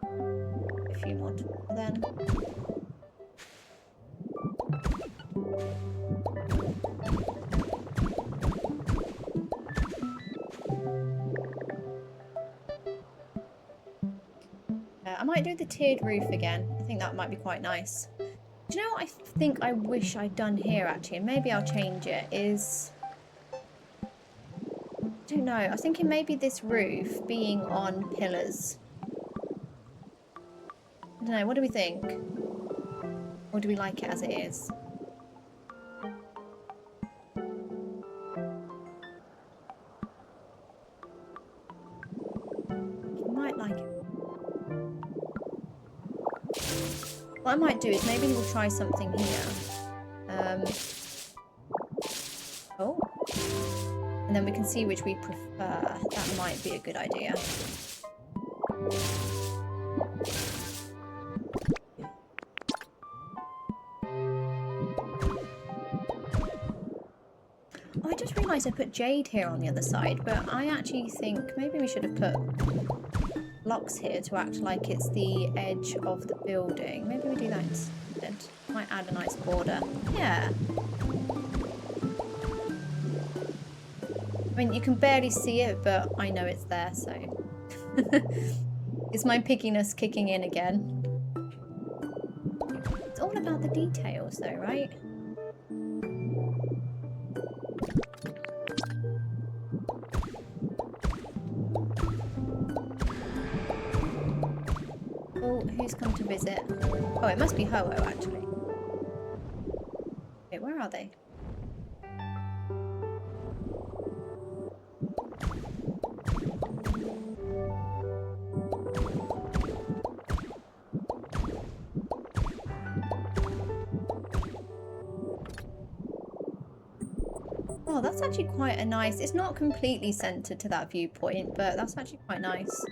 A few more tall then. I might do the tiered roof again. I think that might be quite nice. Do you know what I think I wish I'd done here actually, and maybe I'll change it, is... I don't know, I was thinking maybe this roof being on pillars. I don't know, what do we think? Or do we like it as it is? You might like it. What I might do is maybe we'll try something here. Oh. And then we can see which we prefer. That might be a good idea. Oh, I just realised I put jade here on the other side, but I actually think maybe we should have put blocks here to act like it's the edge of the building. Maybe we do that instead. Might add a nice border. Yeah. I mean, you can barely see it, but I know it's there, so... It's my pickiness kicking in again. It's all about the details, though, right? Oh, who's come to visit? Oh, it must be Ho-Oh, actually. Wait, where are they? Oh, that's actually quite a nice... It's not completely centered to that viewpoint, but that's actually quite nice.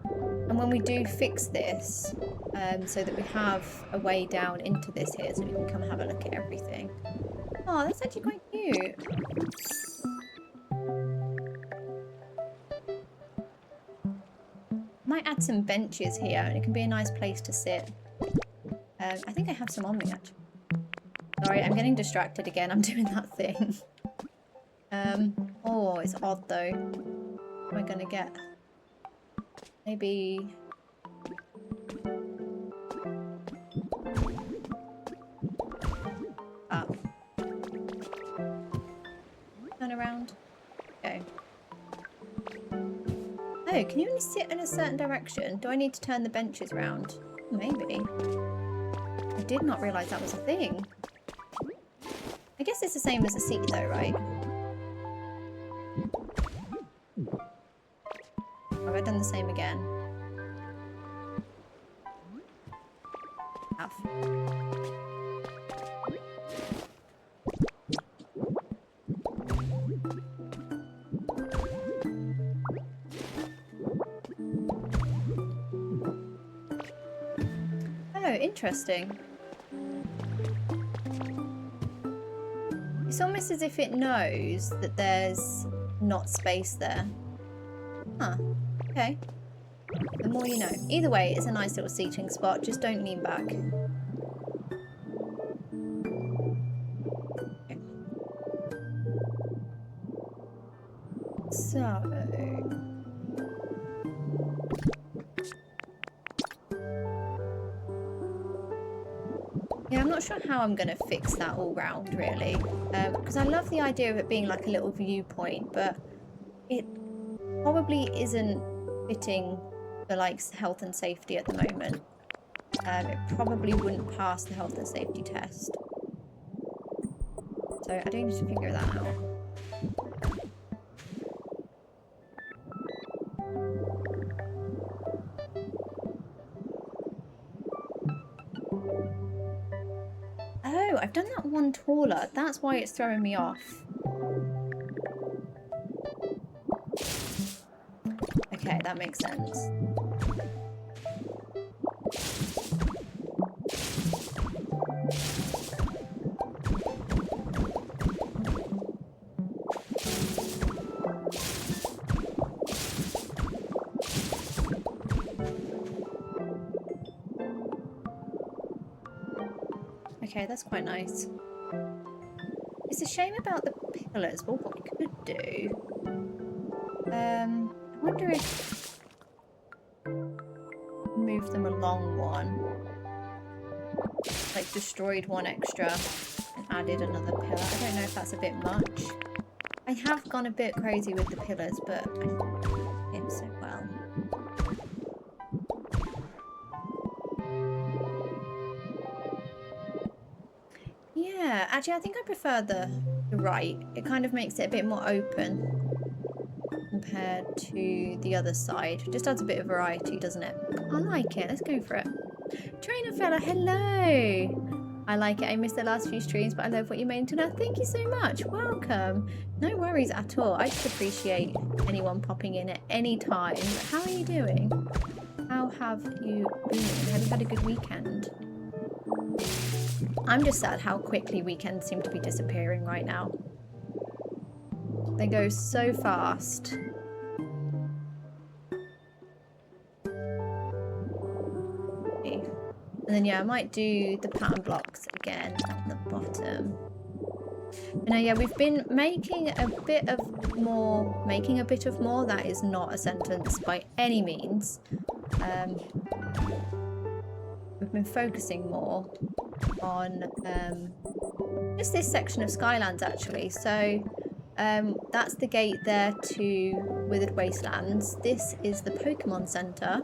And when we do fix this, so that we have a way down into this here, so we can come have a look at everything. Oh, that's actually quite cute. Might add some benches here, and it can be a nice place to sit. I think I have some on me, actually. Sorry, I'm getting distracted again. I'm doing that thing. Oh, it's odd, though. What am I gonna get? Maybe... Ah. Turn around. Okay. Oh, can you only sit in a certain direction? Do I need to turn the benches round? Maybe. I did not realise that was a thing. I guess it's the same as a seat, though, right? Have I done the same again? Have. Oh, interesting. It's almost as if it knows that there's not space there. Huh. Okay. The more you know. Either way, it's a nice little seating spot. Just don't lean back. Okay. So... yeah, I'm not sure how I'm going to fix that all round, really. Because I love the idea of it being like a little viewpoint, but it probably isn't fitting for like health and safety at the moment. It probably wouldn't pass the health and safety test. So I do need to figure that out. Oh, I've done that one taller. That's why it's throwing me off. Okay, that makes sense. Okay, that's quite nice. It's a shame about the pillars, but what we could do... I wonder if... move them along one. Like, destroyed one extra and added another pillar. I don't know if that's a bit much. I have gone a bit crazy with the pillars, but I hit so well. Yeah, actually I think I prefer the right. It kind of makes it a bit more open compared to the other side. Just adds a bit of variety, doesn't it? I like it. Let's go for it. Trainer fella, hello. I like it. I missed the last few streams, but I love what you made tonight. Thank you so much. Welcome. No worries at all. I just appreciate anyone popping in at any time. How are you doing? How have you been? Have you had a good weekend? I'm just sad how quickly weekends seem to be disappearing right now. They go so fast. And then, yeah, I might do the pattern blocks again at the bottom. But now, yeah, we've been making a bit of more. That is not a sentence by any means. We've been focusing more on just this section of Skylands, actually. So that's the gate there to Withered Wastelands. This is the Pokemon Center.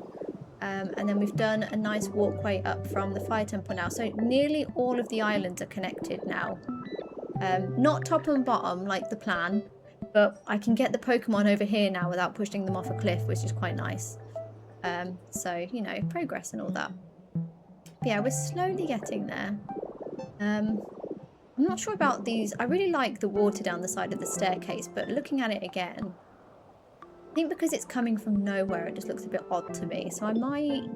And then we've done a nice walkway up from the Fire Temple now. So nearly all of the islands are connected now. Not top and bottom like the plan, but I can get the Pokemon over here now without pushing them off a cliff, which is quite nice. So, you know, progress and all that. But yeah, we're slowly getting there. I'm not sure about these. I really like the water down the side of the staircase, but looking at it again, I think because it's coming from nowhere, it just looks a bit odd to me. So I might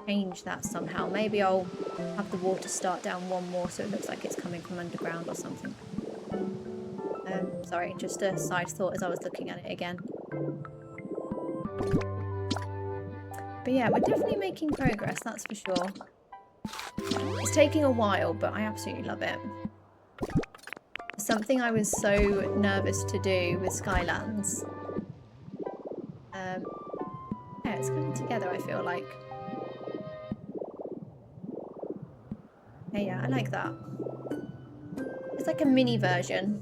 change that somehow. Maybe I'll have the water start down one more so it looks like it's coming from underground or something. Sorry, just a side thought as I was looking at it again. But yeah, we're definitely making progress, that's for sure. It's taking a while, but I absolutely love it. Something I was so nervous to do with Skylands. Yeah, it's coming together, I feel like. Yeah, I like that. It's like a mini version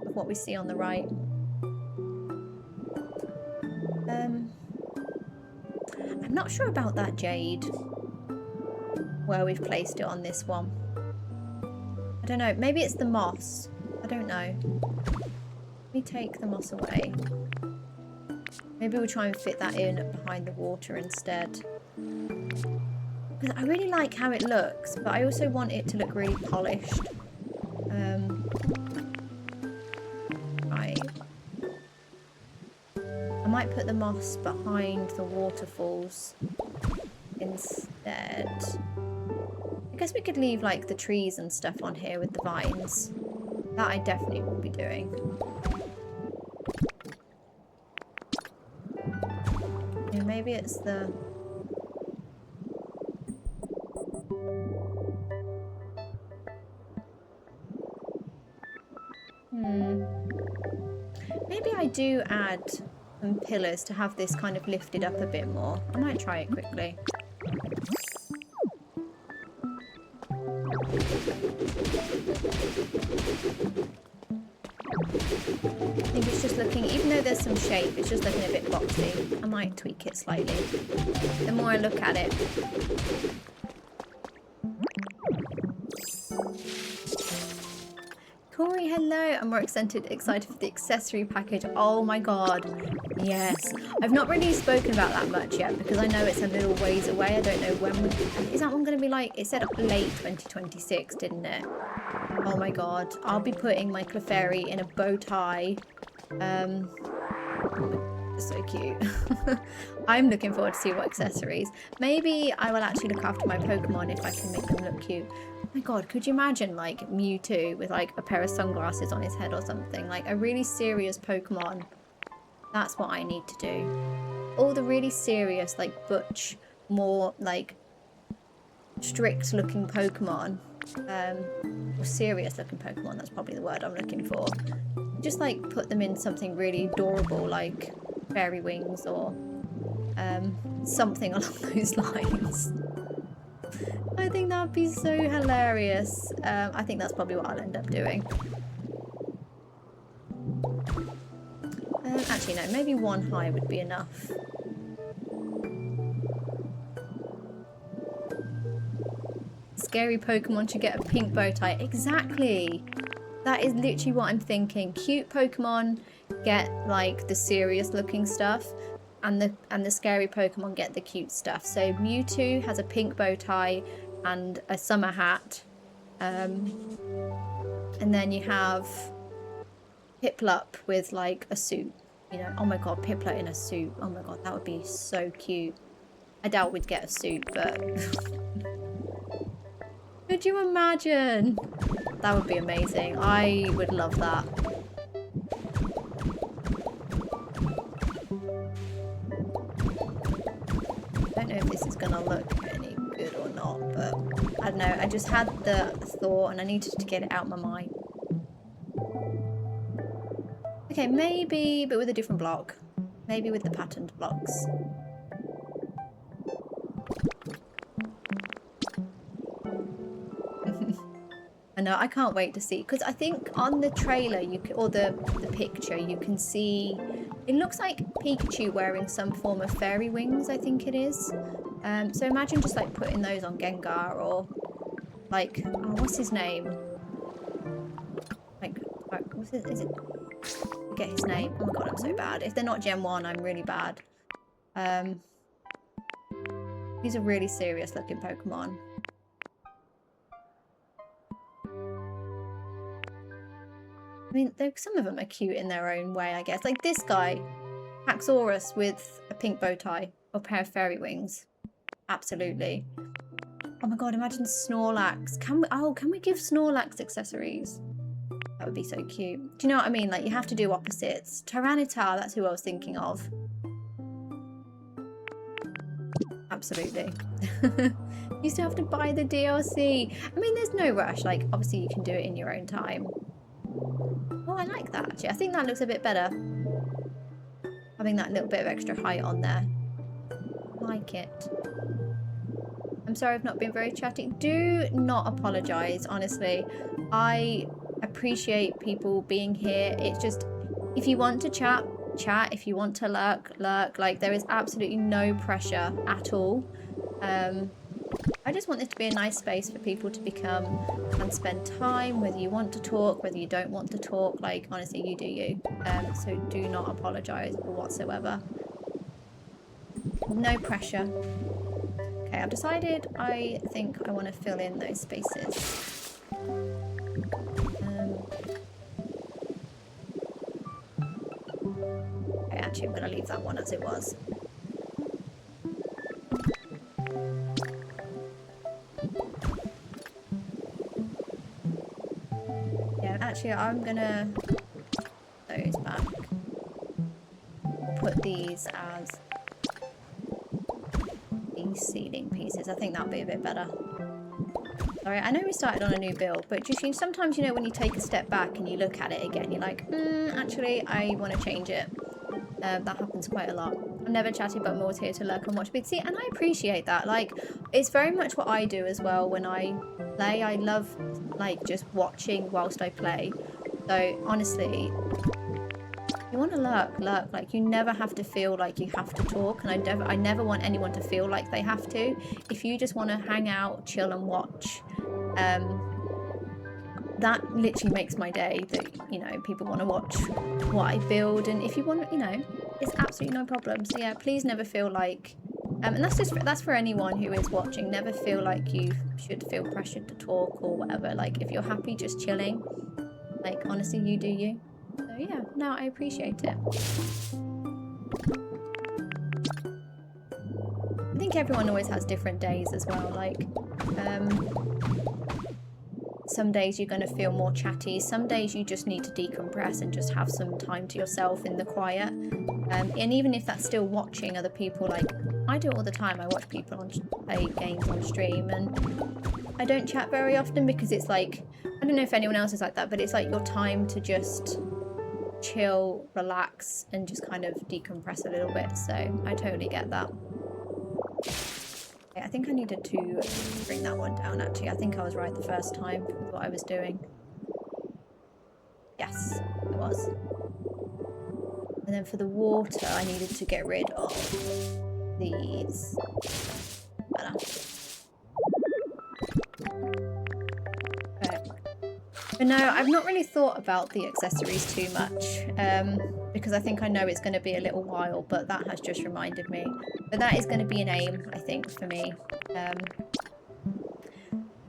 of what we see on the right. I'm not sure about that jade, where we've placed it on this one. I don't know, maybe it's the moss. I don't know. Let me take the moss away. Maybe we'll try and fit that in behind the water instead. Because I really like how it looks, but I also want it to look really polished. Right. I might put the moss behind the waterfalls instead. I guess we could leave like the trees and stuff on here with the vines. That I definitely will be doing. Yeah, maybe it's the... Maybe I do add some pillars to have this kind of lifted up a bit more. I might try it quickly. I think it's just looking, even though there's some shape, it's just looking a bit boxy. I might tweak it slightly. The more I look at it. Corey, hello. I'm more excited for the accessory package. Oh my god. Yes. I've not really spoken about that much yet because I know it's a little ways away. I don't know when is that one going to be like? It said late 2026, didn't it? Oh my god. I'll be putting my Clefairy in a bow tie. So cute. I'm looking forward to see what accessories. Maybe I will actually look after my Pokemon if I can make them look cute. Oh my god, could you imagine like Mewtwo with like a pair of sunglasses on his head or something? Like a really serious Pokemon. That's what I need to do. All the really serious, like butch, more like strict looking Pokemon. Or serious looking Pokemon, that's probably the word I'm looking for. Just like put them in something really adorable like fairy wings or something along those lines. I think that would be so hilarious. I think that's probably what I'll end up doing. Actually, no, maybe one high would be enough. Scary Pokemon should get a pink bow tie. Exactly. That is literally what I'm thinking. Cute Pokemon get like the serious looking stuff. and the scary Pokemon get the cute stuff. So Mewtwo has a pink bow tie and a summer hat. And then you have Piplup with like a suit. You know, oh my god, Piplup in a suit. Oh my god, that would be so cute. I doubt we'd get a suit, but could you imagine? That would be amazing. I would love that. I don't know if this is gonna look any good or not, but I don't know. I just had the thought and I needed to get it out of my mind. Okay, maybe, but with a different block. Maybe with the patterned blocks. I know, I can't wait to see, because I think on the trailer or the picture you can see it looks like Pikachu wearing some form of fairy wings, I think it is. So imagine just like putting those on Gengar, or like, oh, what's his name? Like, what's it? Is it? I forget his name. Oh my god, I'm so bad. If they're not Gen 1, I'm really bad. He's a really serious looking Pokemon. I mean, some of them are cute in their own way, I guess. Like this guy, Paxorus with a pink bow tie or pair of fairy wings. Absolutely. Oh my god, imagine Snorlax. Can we give Snorlax accessories? That would be so cute. Do you know what I mean? Like, you have to do opposites. Tyranitar, that's who I was thinking of. Absolutely. You still have to buy the DLC. I mean, there's no rush. Like, obviously you can do it in your own time. Oh, I like that, actually. I think that looks a bit better. Having that little bit of extra height on there. Like it. I'm sorry I've not been very chatty. Do not apologise, honestly. I appreciate people being here. It's just, if you want to chat, chat. If you want to lurk, lurk. Like, there is absolutely no pressure at all. I just want this to be a nice space for people to become and spend time, whether you want to talk, whether you don't want to talk. Like, honestly, you do you. So do not apologise whatsoever. No pressure. Okay, I've decided I think I want to fill in those spaces. Okay, actually I'm going to leave that one as it was. Actually, I'm gonna put those back. Put these as these ceiling pieces. I think that'll be a bit better. Sorry, I know we started on a new build, but just sometimes, you know, when you take a step back and you look at it again, you're like, actually, I want to change it. That happens quite a lot. I'm never chatty, but I'm always here to lurk and watch. But see, and I appreciate that. Like, it's very much what I do as well when I play. I love, like, just watching whilst I play. So, honestly, you want to lurk. Like, you never have to feel like you have to talk. And I never want anyone to feel like they have to. If you just want to hang out, chill and watch, that literally makes my day, that, you know, people want to watch what I build. And if you want, you know, it's absolutely no problem. So yeah, please never feel like, and that's for anyone who is watching, never feel like you should feel pressured to talk or whatever. Like, if you're happy just chilling, like, honestly, you do you. So yeah, no, I appreciate it. I think everyone always has different days as well. Like, some days you're going to feel more chatty. Some days you just need to decompress and just have some time to yourself in the quiet. And even if that's still watching other people, like I do it all the time. I watch people play games on stream, and I don't chat very often because it's like, I don't know if anyone else is like that, but it's like your time to just chill, relax, and just kind of decompress a little bit. So I totally get that. I think I needed to bring that one down, actually. I think I was right the first time with what I was doing. Yes, it was. And then for the water, I needed to get rid of these. Better. Okay. But no, I've not really thought about the accessories too much. because I think I know it's going to be a little while, but that has just reminded me. But that is going to be an aim, I think, for me.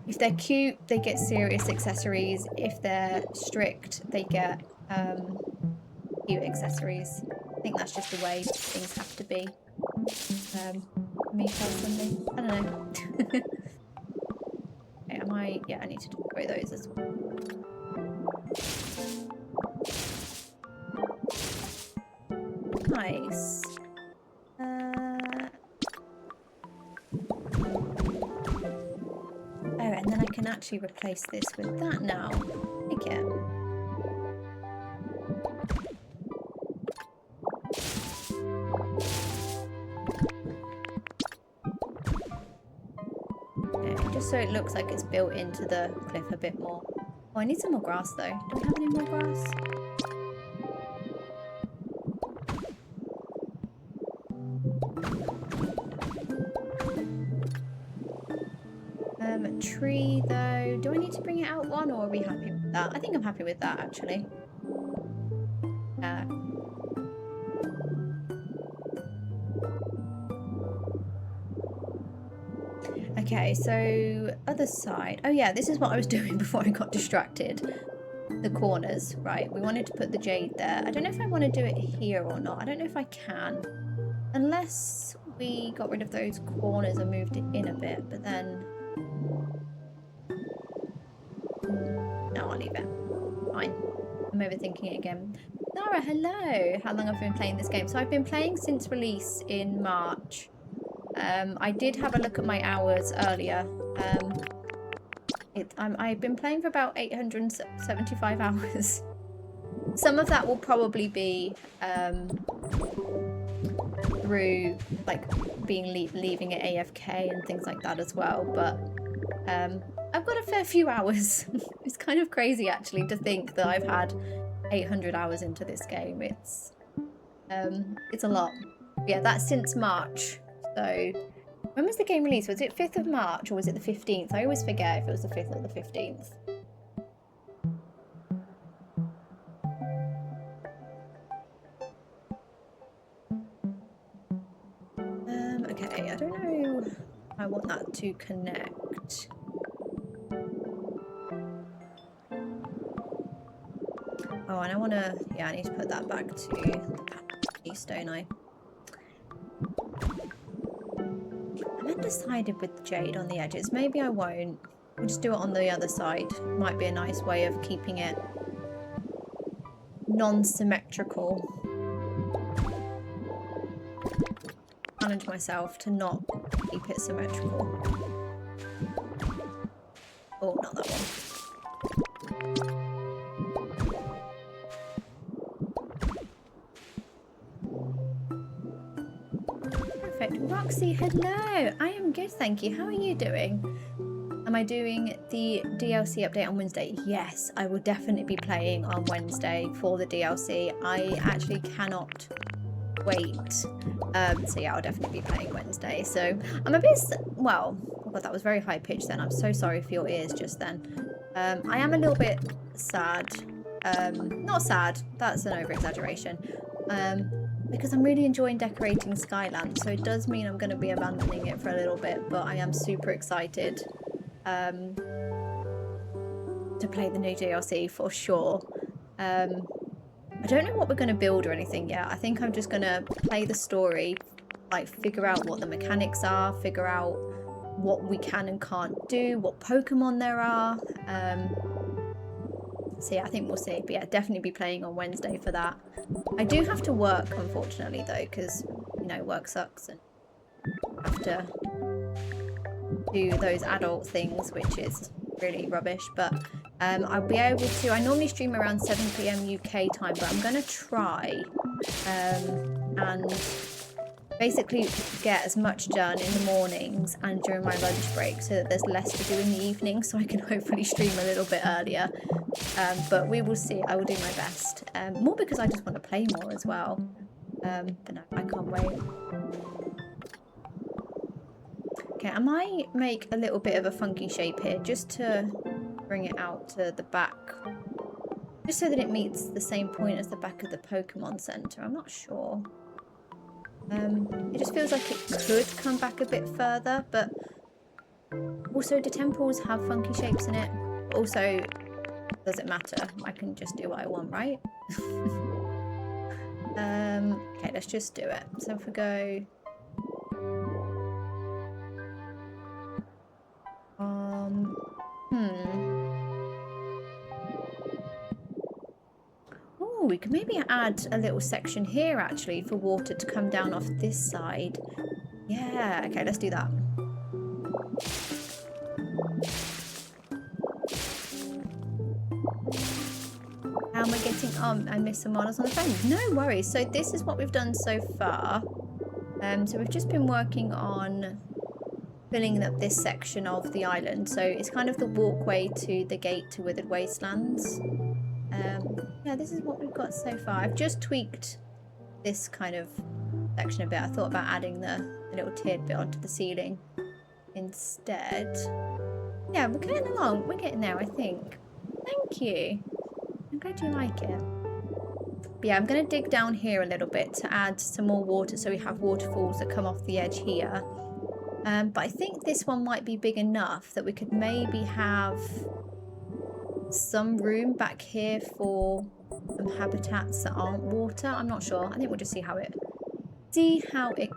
If they're cute, they get serious accessories. If they're strict, they get cute accessories. I think that's just the way things have to be. Me personally, I don't know. Okay, yeah, I need to destroy those as well. Nice. Oh, and then I can actually replace this with that now. Like it. Okay, just so it looks like it's built into the cliff a bit more. Oh, I need some more grass though. Do we have any more grass? Tree though, do I need to bring it out one, or are we happy with that? I think I'm happy with that actually. Okay, so other side. Oh yeah, this is what I was doing before I got distracted. The corners, right? We wanted to put the jade there. I don't know if I want to do it here or not. I don't know if I can. Unless we got rid of those corners and moved it in a bit, but then... No, I'll leave it. Fine. I'm overthinking it again. Nara, hello! How long have I been playing this game? So I've been playing since release in March. I did have a look at my hours earlier. I've been playing for about 875 hours. Some of that will probably be through like leaving it AFK and things like that as well, but I've got a fair few hours. It's kind of crazy actually to think that I've had 800 hours into this game. It's a lot. But yeah, that's since March. So when was the game released? Was it 5th of March or was it the 15th? I always forget if it was the 5th or the 15th. Okay, I don't know if I want that to connect. Oh, and I want to, yeah, I need to put that back to the east, don't I? I'm undecided with jade on the edges. Maybe I won't. We'll just do it on the other side. Might be a nice way of keeping it non-symmetrical. Challenge myself to not keep it symmetrical. Oh, not that one. Perfect. Roxy, hello. I am good, thank you. How are you doing? Am I doing the DLC update on Wednesday? Yes, I will definitely be playing on Wednesday for the DLC. I actually cannot wait. So yeah, I'll definitely be playing Wednesday. So I'm a bit, well, oh God, that was very high pitched then. I'm so sorry for your ears just then. I am a little bit sad. Not sad, that's an over exaggeration. Because I'm really enjoying decorating Skylands, so it does mean I'm going to be abandoning it for a little bit, but I am super excited to play the new DLC for sure. I don't know what we're going to build or anything yet. I think I'm just going to play the story, like figure out what the mechanics are, figure out what we can and can't do, what Pokemon there are. So yeah, I think we'll see. But yeah, definitely be playing on Wednesday for that. I do have to work, unfortunately, though, because, you know, work sucks and I have to do those adult things, which is really rubbish. But I'll be able to, I normally stream around 7 PM UK time, but I'm going to try and basically get as much done in the mornings and during my lunch break so that there's less to do in the evening, so I can hopefully stream a little bit earlier. But we will see. I will do my best. More because I just want to play more as well. But no, I can't wait. Okay, I might make a little bit of a funky shape here just to bring it out to the back. Just so that it meets the same point as the back of the Pokemon Center. I'm not sure. It just feels like it could come back a bit further, but also do temples have funky shapes in it? Also, does it matter? I can just do what I want, right? Okay, let's just do it. So if we go... Oh, we could maybe add a little section here, actually, for water to come down off this side. Yeah, okay, let's do that. How am I getting on? I missed someone else on the phone. No worries. So this is what we've done so far. So we've just been working on filling up this section of the island. So it's kind of the walkway to the gate to Withered Wastelands. Yeah, this is what we've got so far. I've just tweaked this kind of section a bit. I thought about adding the little tiered bit onto the ceiling instead. Yeah, we're getting along. We're getting there, I think. Thank you. I'm glad you like it. But yeah, I'm going to dig down here a little bit to add some more water so we have waterfalls that come off the edge here. But I think this one might be big enough that we could maybe have some room back here for some habitats that aren't water. I'm not sure. I think we'll just see how it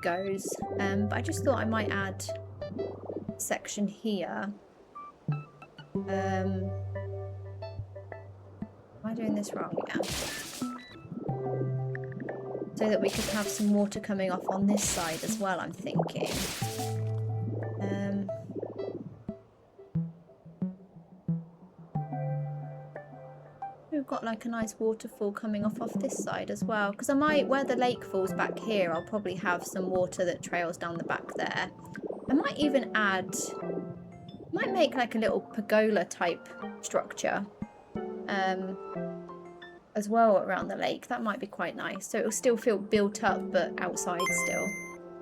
goes. But I just thought I might add a section here. Am I doing this wrong again? So that we could have some water coming off on this side as well, I'm thinking. We've got like a nice waterfall coming off this side as well. Because I might, where the lake falls back here, I'll probably have some water that trails down the back there. I might even add, might make like a little pergola type structure as well around the lake. That might be quite nice. So it'll still feel built up, but outside still.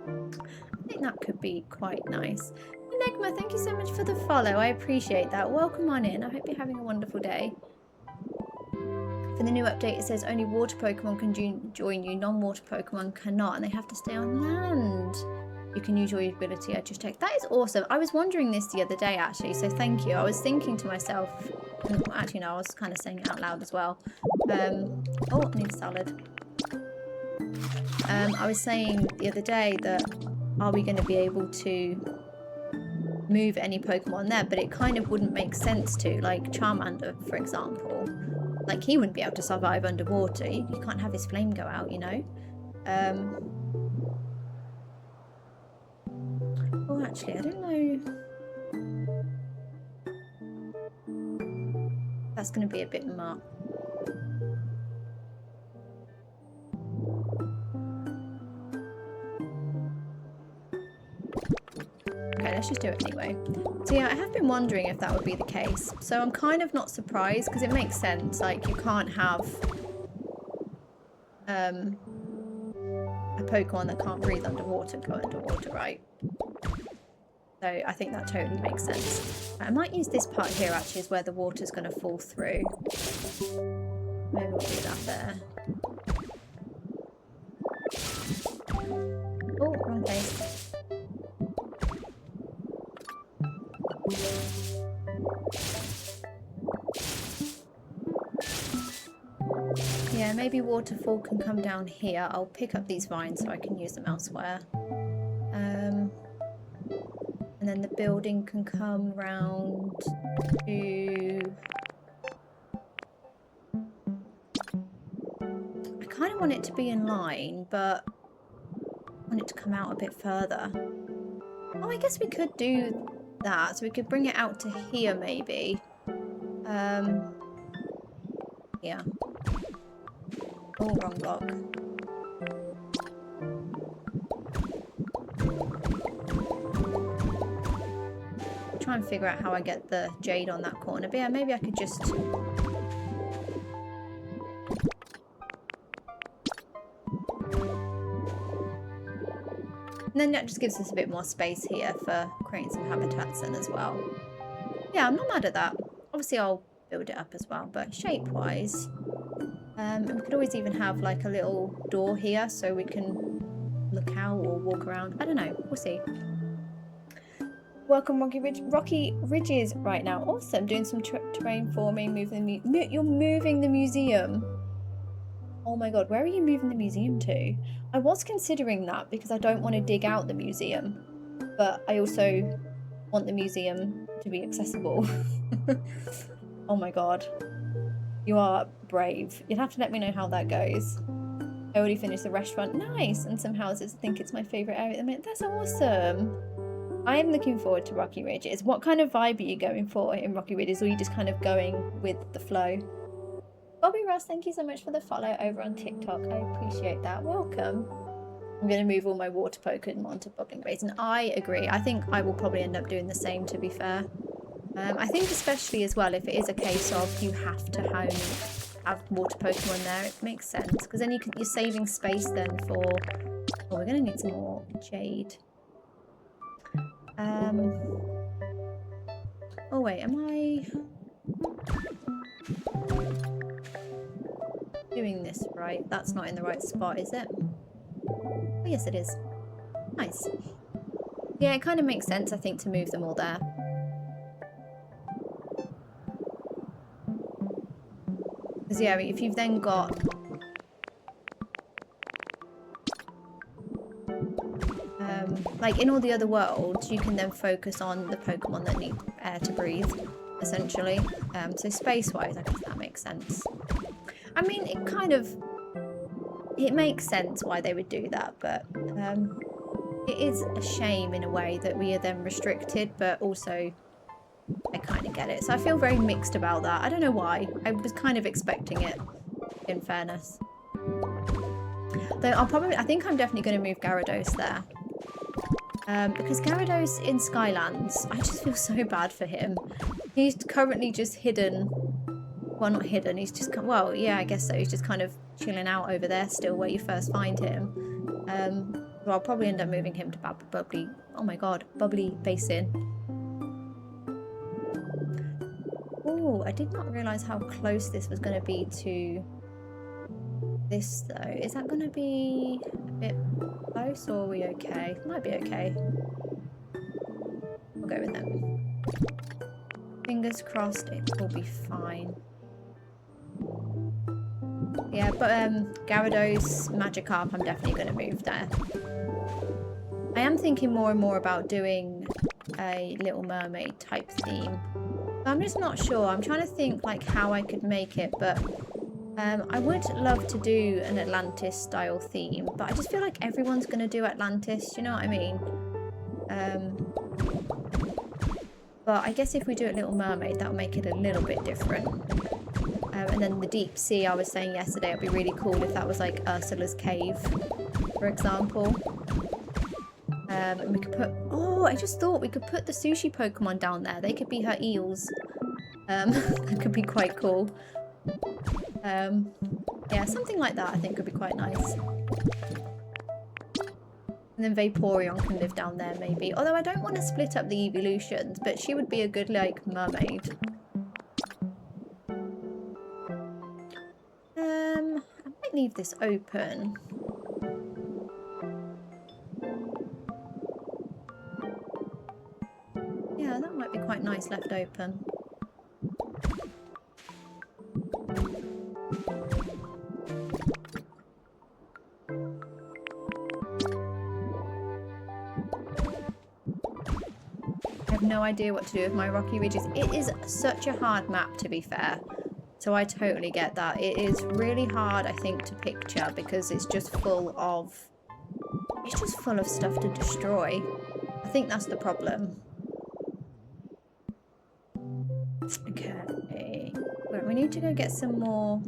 I think that could be quite nice. Enigma, thank you so much for the follow. I appreciate that. Welcome on in. I hope you're having a wonderful day. For the new update, it says only water Pokemon can join you. Non-water Pokemon cannot, and they have to stay on land. You can use your ability. I just checked. That is awesome. I was wondering this the other day, actually, so thank you. I was thinking to myself, actually, no, I was kind of saying it out loud as well. Oh, I need a salad. I was saying the other day that are we going to be able to move any Pokemon there? But it kind of wouldn't make sense to, like Charmander, for example. Like, he wouldn't be able to survive underwater. You can't have his flame go out, you know? Oh, actually, I don't know. That's going to be a bit much. Okay, let's just do it anyway. So yeah, I have been wondering if that would be the case. So I'm kind of not surprised because it makes sense. Like, you can't have a Pokemon that can't breathe underwater go underwater, right? So I think that totally makes sense. I might use this part here actually is where the water's going to fall through. Maybe we'll do that there. Oh, wrong place. Yeah, maybe waterfall can come down here. I'll pick up these vines so I can use them elsewhere. And then the building can come round to... I kind of want it to be in line, but I want it to come out a bit further. Oh, I guess we could do that. So we could bring it out to here, maybe. Yeah. Oh, wrong block. I'll try and figure out how I get the jade on that corner. But yeah, maybe I could just... And then that just gives us a bit more space here for creating some habitats in as well. Yeah, I'm not mad at that. Obviously, I'll build it up as well. But shape-wise, and we could always even have like a little door here so we can look out or walk around. I don't know. We'll see. Welcome, Rocky Ridges right now. Awesome. Doing some terrain forming, moving you're moving the museum. Oh my god, where are you moving the museum to? I was considering that because I don't want to dig out the museum, but I also want the museum to be accessible. Oh my god. You are brave. You'll have to let me know how that goes. I already finished the restaurant. Nice! And some houses. I think it's my favourite area at the minute. That's awesome. I am looking forward to Rocky Ridges. What kind of vibe are you going for in Rocky Ridges? Or are you just kind of going with the flow? Bobby Ross, thank you so much for the follow over on TikTok. I appreciate that. Welcome. I'm going to move all my water Pokemon onto Bubbling Basin. I agree. I think I will probably end up doing the same, to be fair. I think especially as well, if it is a case of you have to have water Pokemon there, it makes sense. Because then you're saving space then for... Oh, we're going to need some more Jade. Oh wait, am I doing this right? That's not in the right spot, is it? Oh yes, it is. Nice. Yeah, it kind of makes sense, I think, to move them all there. Because yeah, if you've then got... like in all the other worlds, you can then focus on the Pokemon that need air to breathe, essentially. So space-wise, I guess that makes sense. I mean, it makes sense why they would do that, but it is a shame in a way that we are then restricted, but also I kind of get it. So I feel very mixed about that. I don't know why. I was kind of expecting it, in fairness. Though I think I'm definitely going to move Gyarados there. Because Gyarados in Skylands, I just feel so bad for him. He's currently just hidden. Well, not hidden. He's just... Well, yeah, I guess so. He's just kind of chilling out over there still where you first find him. Well, I'll probably end up moving him to Bubbly... Oh my god. Bubbly Basin. Oh, I did not realise how close this was going to be to... this though. Is that going to be a bit close or are we okay? Might be okay. We'll go with them. Fingers crossed it will be fine. Yeah, but Gyarados, Magikarp, I'm definitely going to move there. I am thinking more and more about doing a Little Mermaid type theme. I'm just not sure. I'm trying to think like how I could make it, but I would love to do an Atlantis style theme, but I just feel like everyone's going to do Atlantis, you know what I mean? But I guess if we do a Little Mermaid, that'll make it a little bit different. And then the deep sea, I was saying yesterday, it'd be really cool if that was like Ursula's cave, for example. And we could put... Oh, I just thought we could put the sushi Pokemon down there. They could be her eels. That could be quite cool. Yeah, something like that I think could be quite nice. And then Vaporeon can live down there maybe. Although I don't want to split up the evolutions, but she would be a good, like, mermaid. I might leave this open. Yeah, that might be quite nice left open. I have no idea what to do with my Rocky Ridges. It is such a hard map, to be fair. So I totally get that. It is really hard, I think, to picture because it's just full of... It's just full of stuff to destroy. I think that's the problem. Okay. Well, we need to go get some more...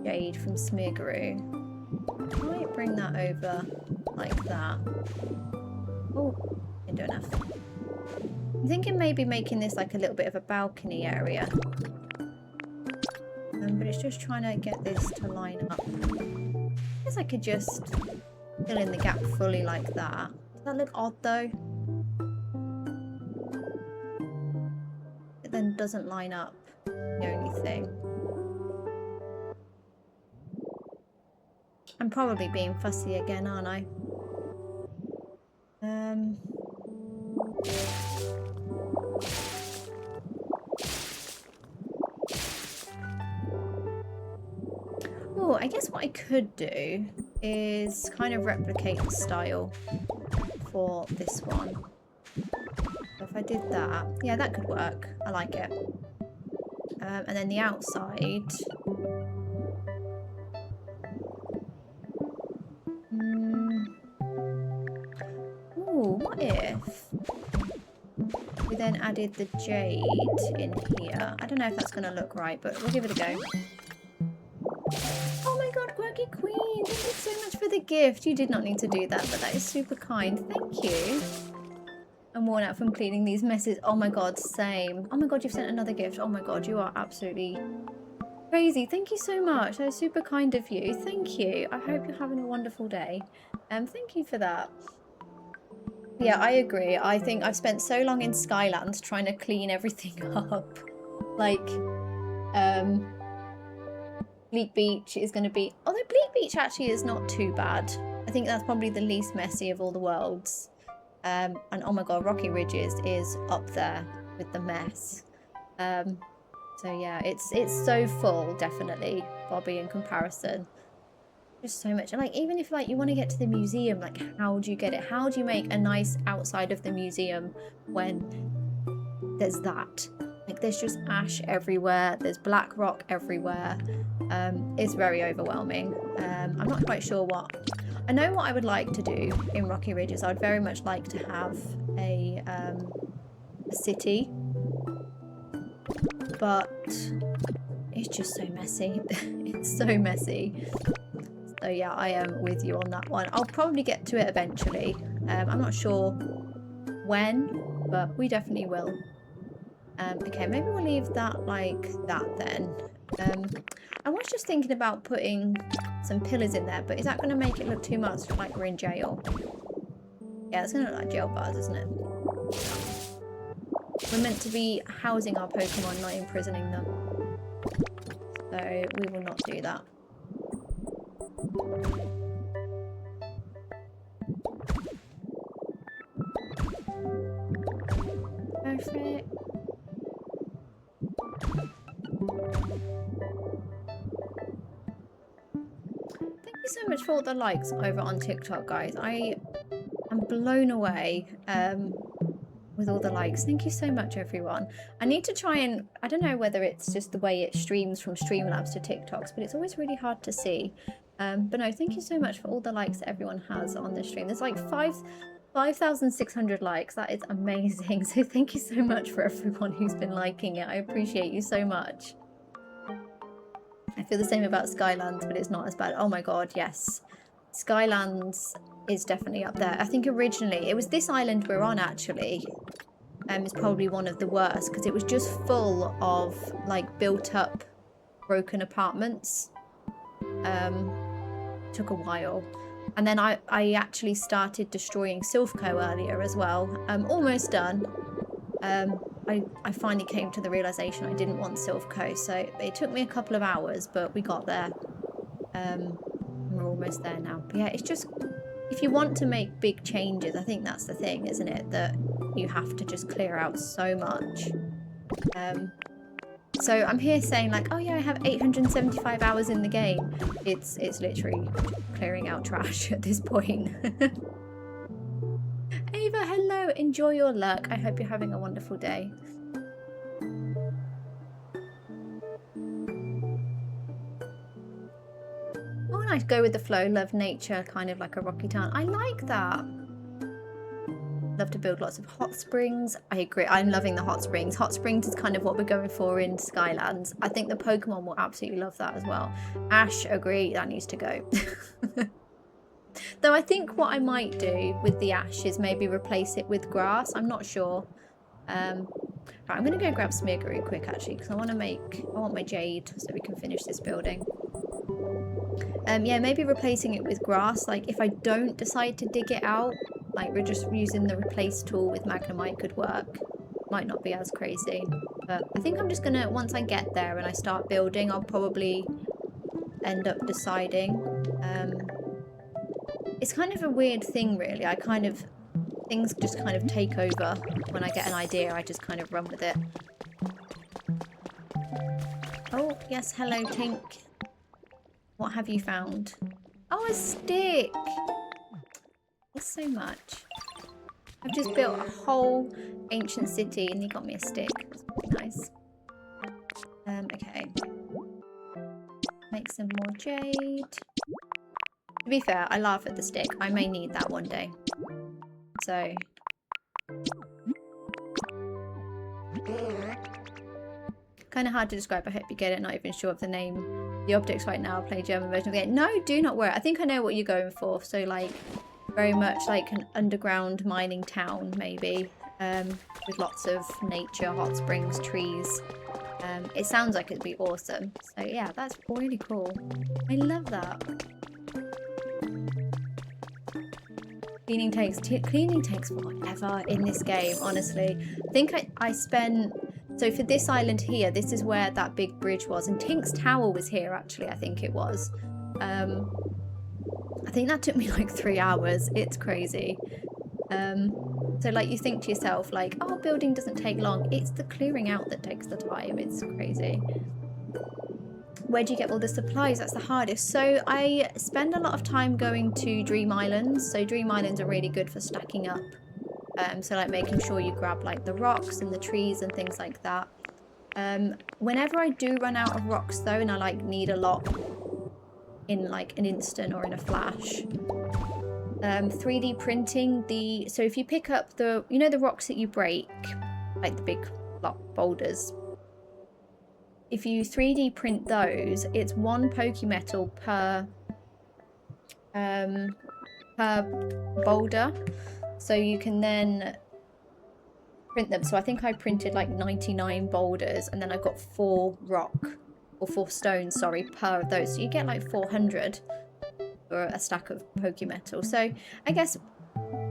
Jade from Smeargaroo. I might bring that over like that. Oh, didn't do enough. I'm thinking maybe making this like a little bit of a balcony area. But it's just trying to get this to line up. I guess I could just fill in the gap fully like that. Does That look odd though. It then doesn't line up. The only thing. I'm probably being fussy again, aren't I? Oh, I guess what I could do is kind of replicate the style for this one. So if I did that, yeah, that could work. I like it. And then the outside. Ooh, what if we then added the jade in here? I don't know if that's going to look right, but we'll give it a go. Oh my god, Quirky Queen! Thank you so much for the gift. You did not need to do that, but that is super kind. Thank you. I'm worn out from cleaning these messes. Oh my god, same. Oh my god, you've sent another gift. Oh my god, you are absolutely crazy. Thank you so much. That was super kind of you. Thank you. I hope you're having a wonderful day. Thank you for that. Yeah, I agree. I think I've spent so long in Skylands trying to clean everything up. Like, Bleak Beach is going to be... Although Bleak Beach actually is not too bad. I think that's probably the least messy of all the worlds. And oh my god, Rocky Ridges is up there with the mess. So yeah, it's so full, definitely, Bobby, in comparison. Just so much. And like, even if like you want to get to the museum, like how do you get it? How do you make a nice outside of the museum when there's that? Like there's just ash everywhere, there's black rock everywhere. It's very overwhelming. I'm not quite sure what... I know what I would like to do in Rocky Ridges. I'd very much like to have a city. But it's just so messy. It's so messy. So yeah, I am with you on that one. I'll probably get to it eventually. I'm not sure when, but we definitely will. Okay, maybe we'll leave that like that then. I was just thinking about putting some pillars in there, but is that going to make it look too much like we're in jail? Yeah, it's going to look like jail bars, isn't it? We're meant to be housing our Pokemon, not imprisoning them. So we will not do that. Perfect. Thank you so much for all the likes over on TikTok, guys. I am blown away with all the likes. Thank you so much, everyone. I need to try and... I don't know whether it's just the way it streams from Streamlabs to TikToks, but it's always really hard to see. But no, thank you so much for all the likes that everyone has on this stream. There's like 5,600 likes. That is amazing. So thank you so much for everyone who's been liking it. I appreciate you so much. I feel the same about Skylands, but it's not as bad. Oh my god, yes. Skylands is definitely up there. I think originally, it was this island we're on actually. It's probably one of the worst because it was just full of like built up broken apartments. Took a while. And then I actually started destroying Silphco earlier as well. Almost done. I finally came to the realization I didn't want Silphco, so it took me a couple of hours, but we got there. We're almost there now. But yeah, it's just, if you want to make big changes, I think that's the thing, isn't it? That you have to just clear out so much. So I'm here saying like, oh yeah, I have 875 hours in the game. It's literally clearing out trash at this point. Ava, hello, enjoy your luck. I hope you're having a wonderful day. Oh, nice, go with the flow, love nature, kind of like a rocky town. I like that. Love to build lots of hot springs. I agree, I'm loving the hot springs. Hot springs is kind of what we're going for in Skylands. I think the Pokemon will absolutely love that as well. Ash, agree, that needs to go. Though I think what I might do with the ash is maybe replace it with grass. I'm not sure. Right, I'm going to go grab Smeargaroo quick actually because I want my jade so we can finish this building. Yeah, maybe replacing it with grass. Like if I don't decide to dig it out like we're just using the replace tool with magnemite could work. Might not be as crazy, but I think I'm just gonna, once I get there and I start building, I'll probably end up deciding. It's kind of a weird thing, really. Things just kind of take over. When I get an idea, I just kind of run with it. Oh, yes, hello, Tink. What have you found? Oh, a stick! Thanks so much. I've just built a whole ancient city and you got me a stick. That's pretty nice. Okay. Make some more jade. To be fair, I laugh at the stick. I may need that one day. So... kind of hard to describe. I hope you get it. Not even sure of the name. The objects right now play German version of the game. No, do not worry. I think I know what you're going for. So like very much like an underground mining town maybe, with lots of nature, hot springs, trees. It sounds like it'd be awesome. So yeah, that's really cool. I love that. Cleaning takes forever in this game, honestly. I think I spent... So for this island here, this is where that big bridge was. And Tink's Tower was here, actually, I think it was. I think that took me like 3 hours. It's crazy. So like you think to yourself, like, oh, building doesn't take long. It's the clearing out that takes the time. It's crazy. Where do you get all the supplies? That's the hardest. So I spend a lot of time going to Dream Islands. So Dream Islands are really good for stacking up. So like making sure you grab like the rocks and the trees and things like that. Whenever I do run out of rocks though, and I like need a lot in like an instant or in a flash, 3D printing so if you pick up the, you know, the rocks that you break, like the big block boulders, if you 3D print those, it's 1 Pokemetal per boulder. So you can then print them. So I think I printed like 99 boulders and then I've got 4 stones, sorry, per of those. So you get like 400 for a stack of Pokemetal. So I guess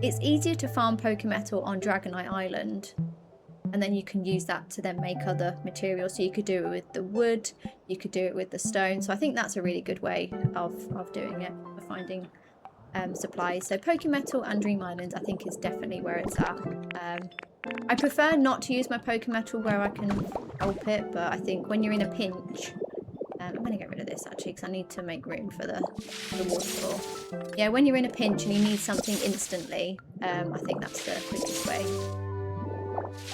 it's easier to farm Pokemetal on Dragonite Island. And then you can use that to then make other materials. So you could do it with the wood, you could do it with the stone. So I think that's a really good way of doing it, for finding supplies. So Pokemetal and Dream Island I think is definitely where it's at. I prefer not to use my Pokemetal where I can help it, but I think when you're in a pinch, I'm going to get rid of this actually because I need to make room for the waterfall. Yeah, when you're in a pinch and you need something instantly, I think that's the quickest way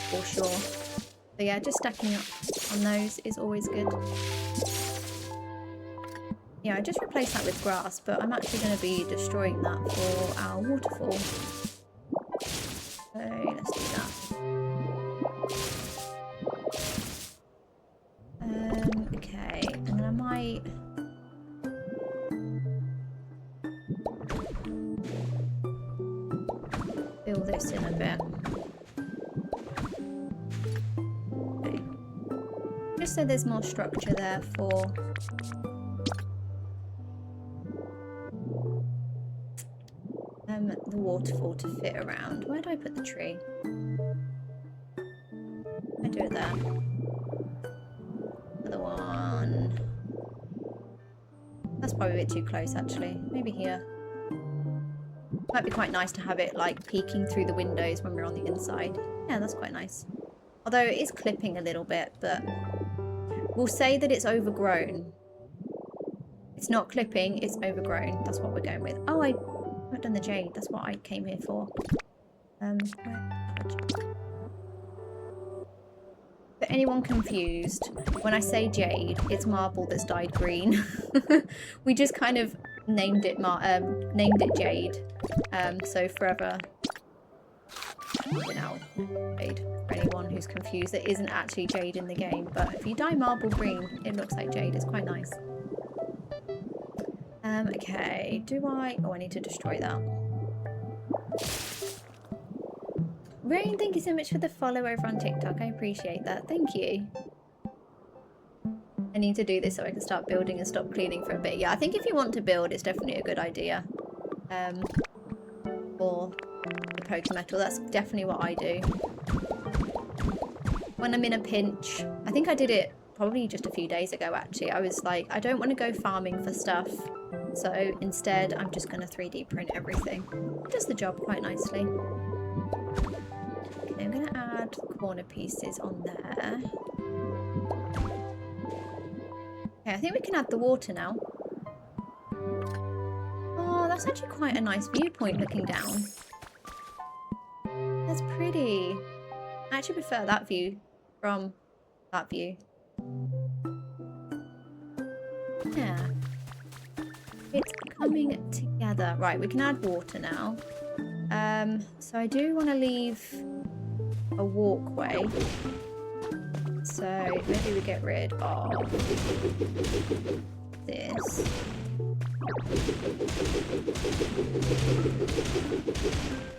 for sure. So yeah, just stacking up on those is always good. Yeah, I just replaced that with grass, but I'm actually going to be destroying that for our waterfall. So let's do that. Okay, and then I might... fill this in a bit. Okay. Just so there's more structure there for... the waterfall to fit around. Where do I put the tree? I do it there. Another one. That's probably a bit too close actually. Maybe here. Might be quite nice to have it like peeking through the windows when we're on the inside. Yeah, that's quite nice. Although it is clipping a little bit, but we'll say that it's overgrown. It's not clipping, it's overgrown. That's what we're going with. Oh, I haven't done the jade. That's what I came here for. For anyone confused, when I say jade, it's marble that's dyed green. We just kind of named it jade. So forever, you know, jade. For anyone who's confused, it isn't actually jade in the game, but if you dye marble green, it looks like jade. It's quite nice. Okay, do I... Oh, I need to destroy that. Rain, thank you so much for the follow over on TikTok. I appreciate that. Thank you. I need to do this so I can start building and stop cleaning for a bit. Yeah, I think if you want to build, it's definitely a good idea. For poker metal. That's definitely what I do. When I'm in a pinch. I think I did it probably just a few days ago, actually. I was like, I don't want to go farming for stuff. So instead, I'm just going to 3D print everything. It does the job quite nicely. Okay, I'm going to add corner pieces on there. Okay, I think we can add the water now. Oh, that's actually quite a nice viewpoint looking down. That's pretty. I actually prefer that view from that view. Yeah. It's coming together. Right, we can add water now. So I do want to leave a walkway. So maybe we get rid of this.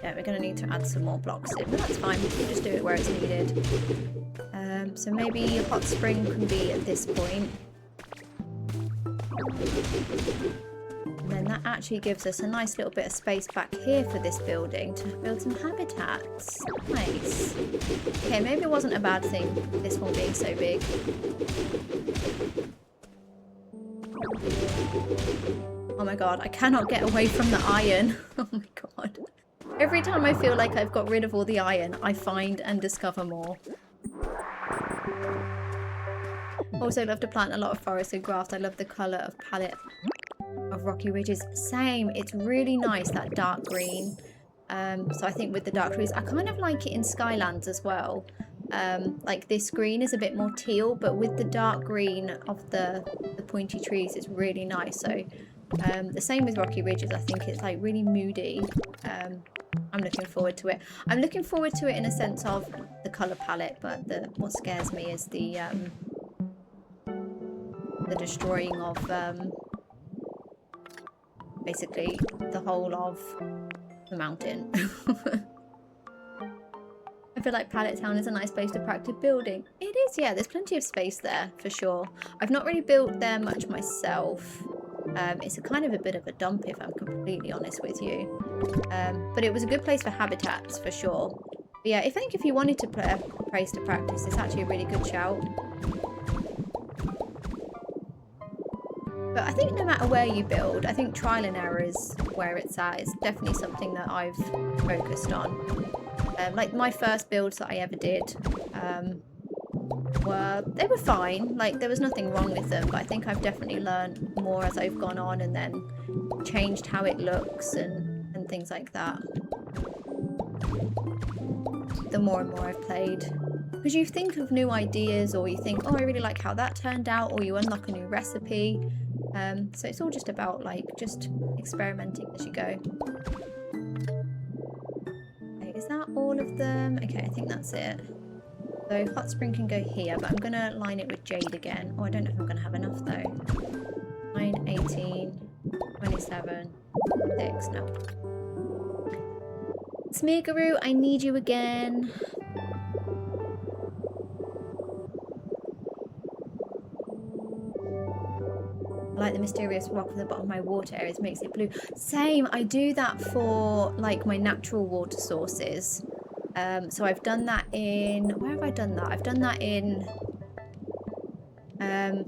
Yeah, we're going to need to add some more blocks in, but that's fine. We'll just do it where it's needed. So maybe a hot spring can be at this point. And then that actually gives us a nice little bit of space back here for this building to build some habitats. Nice. Okay, maybe it wasn't a bad thing, this one being so big. Oh my god, I cannot get away from the iron. Oh my god. Every time I feel like I've got rid of all the iron, I find and discover more. Also love to plant a lot of forest and grass. I love the colour of palette of rocky ridges. Same, it's really nice, that dark green. So I think with the dark trees, I kind of like it in Skylands as well. Like this green is a bit more teal, but with the dark green of the pointy trees, it's really nice. So the same with rocky ridges. I think it's like really moody. I'm looking forward to it. I'm looking forward to it in a sense of the colour palette, but what scares me is the destroying of basically the whole of the mountain. I feel like Pallet Town is a nice place to practice building. It is, yeah, there's plenty of space there for sure. I've not really built there much myself. It's a kind of a bit of a dump if I'm completely honest with you. But it was a good place for habitats for sure. But yeah, I think if you wanted to play a place to practice, it's actually a really good shout. But I think no matter where you build, I think trial and error is where it's at. It's definitely something that I've focused on. Like my first builds that I ever did, they were fine. Like there was nothing wrong with them, but I think I've definitely learned more as I've gone on and then changed how it looks and things like that. The more and more I've played. Because you think of new ideas, or you think, oh, I really like how that turned out, or you unlock a new recipe. So it's all just about like just experimenting as you go. Okay, is that all of them? Okay, I think that's it. So hot spring can go here, but I'm going to line it with jade again. Oh, I don't know if I'm going to have enough though. 9, 18, 27, 6, no. Smeargaroo, I need you again. I like the mysterious rock at the bottom of my water areas, makes it blue. Same, I do that for like my natural water sources. So I've done that in, where have I done that? I've done that in,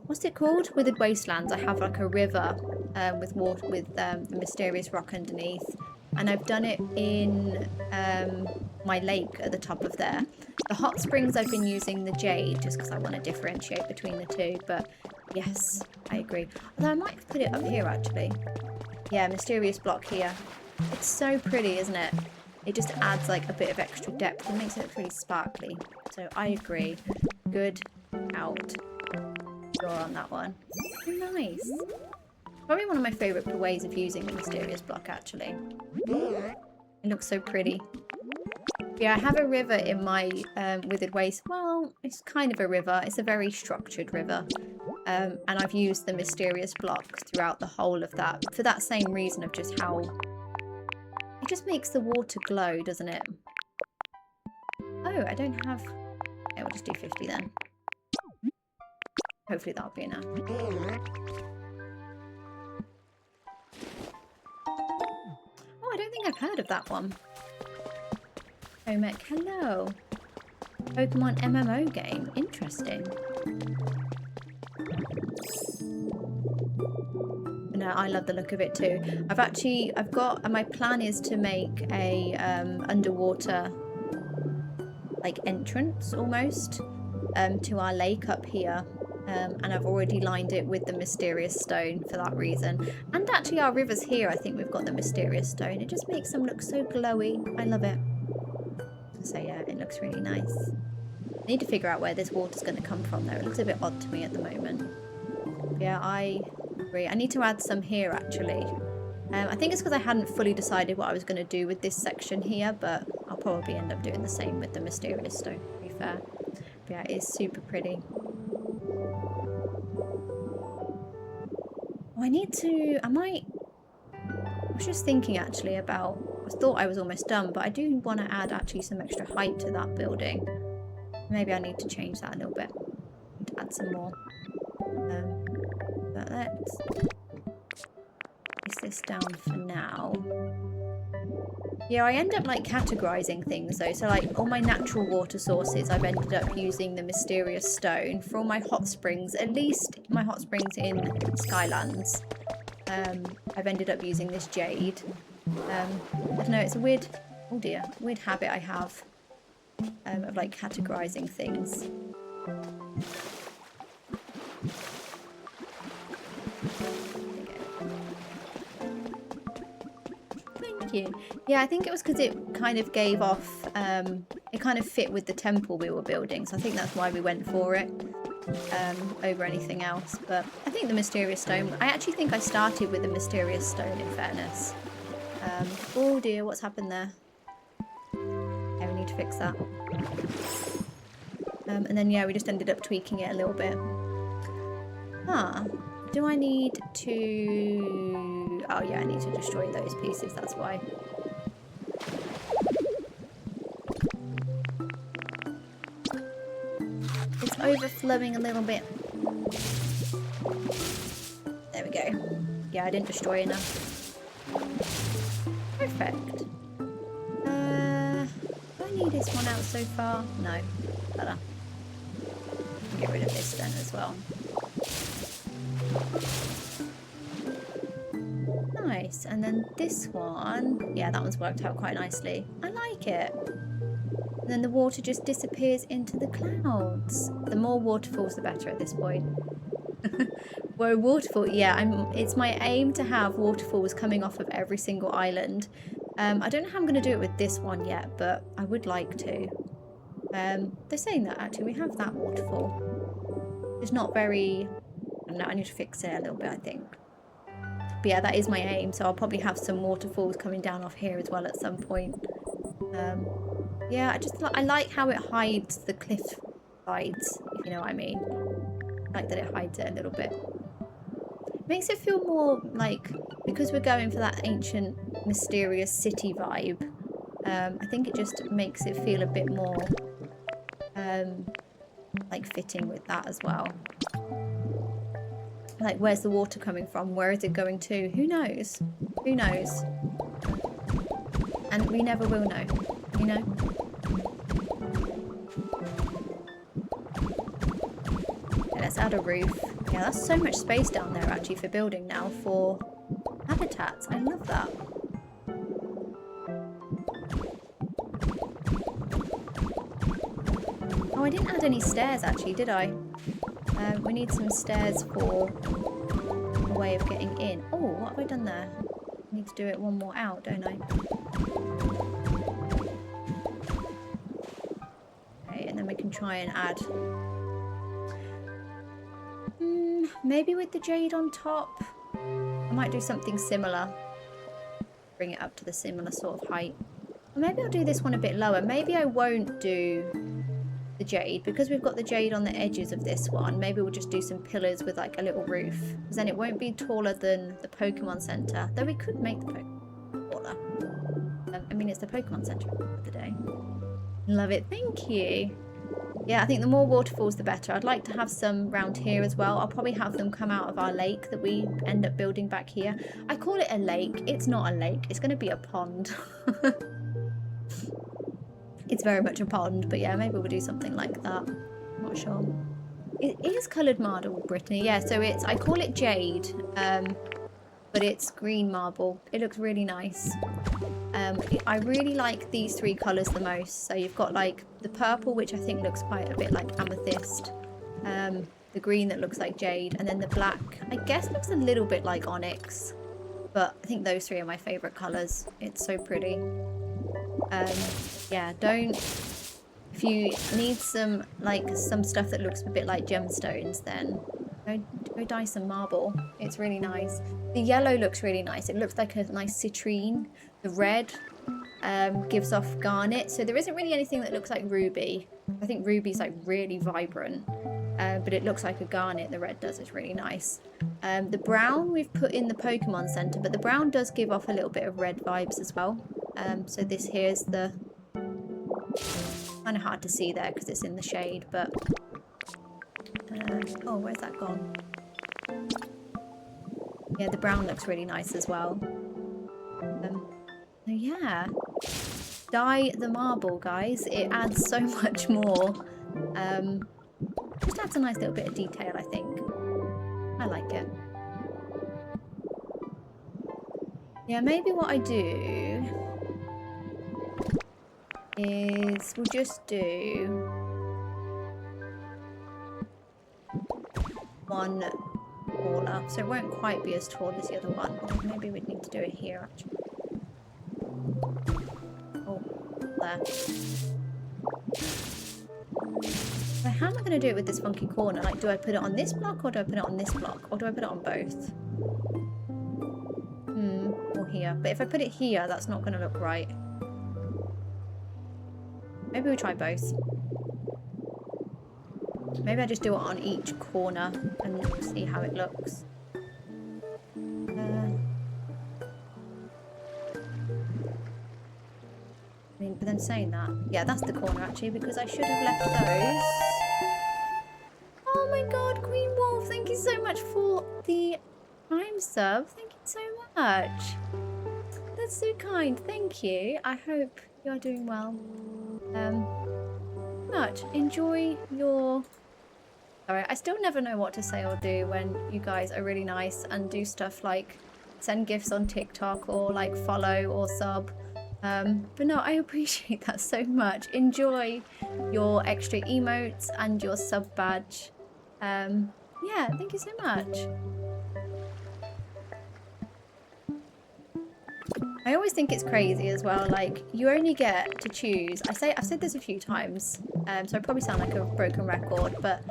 what's it called? Withered Wastelands. I have like a river with water, with the mysterious rock underneath. And I've done it in my lake at the top of there. The hot springs I've been using the jade just because I want to differentiate between the two, but yes, I agree. Although I might put it up here actually. Yeah, mysterious block here. It's so pretty, isn't it? It just adds like a bit of extra depth and makes it look really sparkly. So I agree. Good out. Draw on that one. Nice. Probably one of my favourite ways of using the mysterious block actually. It looks so pretty. Yeah, I have a river in my Withered Waste. Well, it's kind of a river. It's a very structured river. And I've used the mysterious block throughout the whole of that for that same reason of just how it just makes the water glow, doesn't it? Oh, I don't have... Okay, we'll just do 50 then. Hopefully that'll be enough. Oh, I don't think I've heard of that one. Omek, hello. Pokemon MMO game. Interesting. No, I love the look of it too. I've got, my plan is to make a underwater like entrance almost to our lake up here. And I've already lined it with the mysterious stone for that reason. And actually our rivers here, I think we've got the mysterious stone. It just makes them look so glowy. I love it. So yeah, it looks really nice. I need to figure out where this water's going to come from though. It looks a bit odd to me at the moment. Yeah, I agree. I need to add some here actually. I think it's because I hadn't fully decided what I was going to do with this section here, but I'll probably end up doing the same with the mysterious stone, to be fair. But yeah, it is super pretty. Oh, I need to, I was just thinking actually about, I thought I was almost done, but I do want to add actually some extra height to that building. Maybe I need to change that a little bit. To add some more. But let's place this down for now. Yeah, I end up like categorizing things though. So like all my natural water sources, I've ended up using the mysterious stone. For all my hot springs, at least my hot springs in Skylands, I've ended up using this jade. I don't know, it's a weird, oh dear, weird habit I have of like categorizing things. Thank you. Yeah, I think it was because it kind of gave off, it kind of fit with the temple we were building, so I think that's why we went for it over anything else. But I think the mysterious stone, I actually think I started with the mysterious stone in fairness. Oh dear, what's happened there? Yeah, we need to fix that. And then yeah, we just ended up tweaking it a little bit. Do I need to... Oh yeah, I need to destroy those pieces, that's why. It's overflowing a little bit. There we go. Yeah, I didn't destroy enough. Perfect. Do I need this one out so far? No. Better. Get rid of this then as well. Nice. And then this one, yeah, that one's worked out quite nicely. I like it. And then the water just disappears into the clouds. The more waterfalls, the better at this point. Whoa, waterfall. Yeah, it's my aim to have waterfalls coming off of every single island. I don't know how I'm going to do it with this one yet, but I would like to. They're saying that actually we have that waterfall. It's not very... I don't know, I need to fix it a little bit, I think. But yeah, that is my aim, so I'll probably have some waterfalls coming down off here as well at some point. Yeah, I like how it hides the cliff sides, if you know what I mean. I like that it hides it a little bit. Makes it feel more like, because we're going for that ancient, mysterious city vibe, I think it just makes it feel a bit more like fitting with that as well. Like, where's the water coming from? Where is it going to? Who knows? Who knows? And we never will know, you know? Okay, let's add a roof. Yeah, that's so much space down there actually for building now for habitats. I love that. Oh, I didn't add any stairs actually, did I? We need some stairs for a way of getting in. Oh, what have I done there? I need to do it one more out, don't I? Okay, and then we can try and add... maybe with the jade on top. I might do something similar. Bring it up to the similar sort of height. Or maybe I'll do this one a bit lower. Maybe I won't do the jade, because we've got the jade on the edges of this one. Maybe we'll just do some pillars with like a little roof, because then it won't be taller than the Pokemon Center, though we could make the Pokemon taller. I mean, it's the Pokemon Center of the day. Love it, thank you. Yeah, I think the more waterfalls the better. I'd like to have some round here as well. I'll probably have them come out of our lake that we end up building back here. I call it a lake. It's not a lake. It's going to be a pond. It's very much a pond, but yeah, maybe we'll do something like that. Not sure. It is coloured marble, Brittany. Yeah, so it's, I call it jade, but it's green marble. It looks really nice. I really like these three colours the most. So you've got like the purple, which I think looks quite a bit like amethyst. The green that looks like jade, and then the black, I guess looks a little bit like onyx. But I think those three are my favourite colours. It's so pretty. Yeah, if you need some stuff that looks a bit like gemstones, then go dye some marble. It's really nice. The yellow looks really nice. It looks like a nice citrine. The red gives off garnet. So there isn't really anything that looks like ruby. I think ruby's like really vibrant. But it looks like a garnet, the red does. It's really nice. The brown we've put in the Pokemon Center, but the brown does give off a little bit of red vibes as well. So this here's the... kind of hard to see there because it's in the shade, but... oh, where's that gone? Yeah, the brown looks really nice as well. So yeah. Dye the marble, guys. It adds so much more. Just adds a nice little bit of detail, I think. I like it. Yeah, maybe what I do is we'll just do one corner, so it won't quite be as tall as the other one. Maybe we'd need to do it here, actually. Oh, there. So how am I going to do it with this funky corner? Like, do I put it on this block, or do I put it on this block, or do I put it on both? Or here. But if I put it here, that's not going to look right. Maybe we try both. Maybe I just do it on each corner and see how it looks. I mean, but then saying that, yeah, that's the corner actually, because I should have left those. Oh my god, Queen Wolf, thank you so much for the Prime sub. Thank you so much. That's so kind, thank you. I hope you're doing well. Much. Enjoy your... Alright, I still never know what to say or do when you guys are really nice and do stuff like send gifts on TikTok or like follow or sub. But no, I appreciate that so much. Enjoy your extra emotes and your sub badge. Yeah, thank you so much. I always think it's crazy as well, like you only get to choose, I've said this a few times, so I probably sound like a broken record, but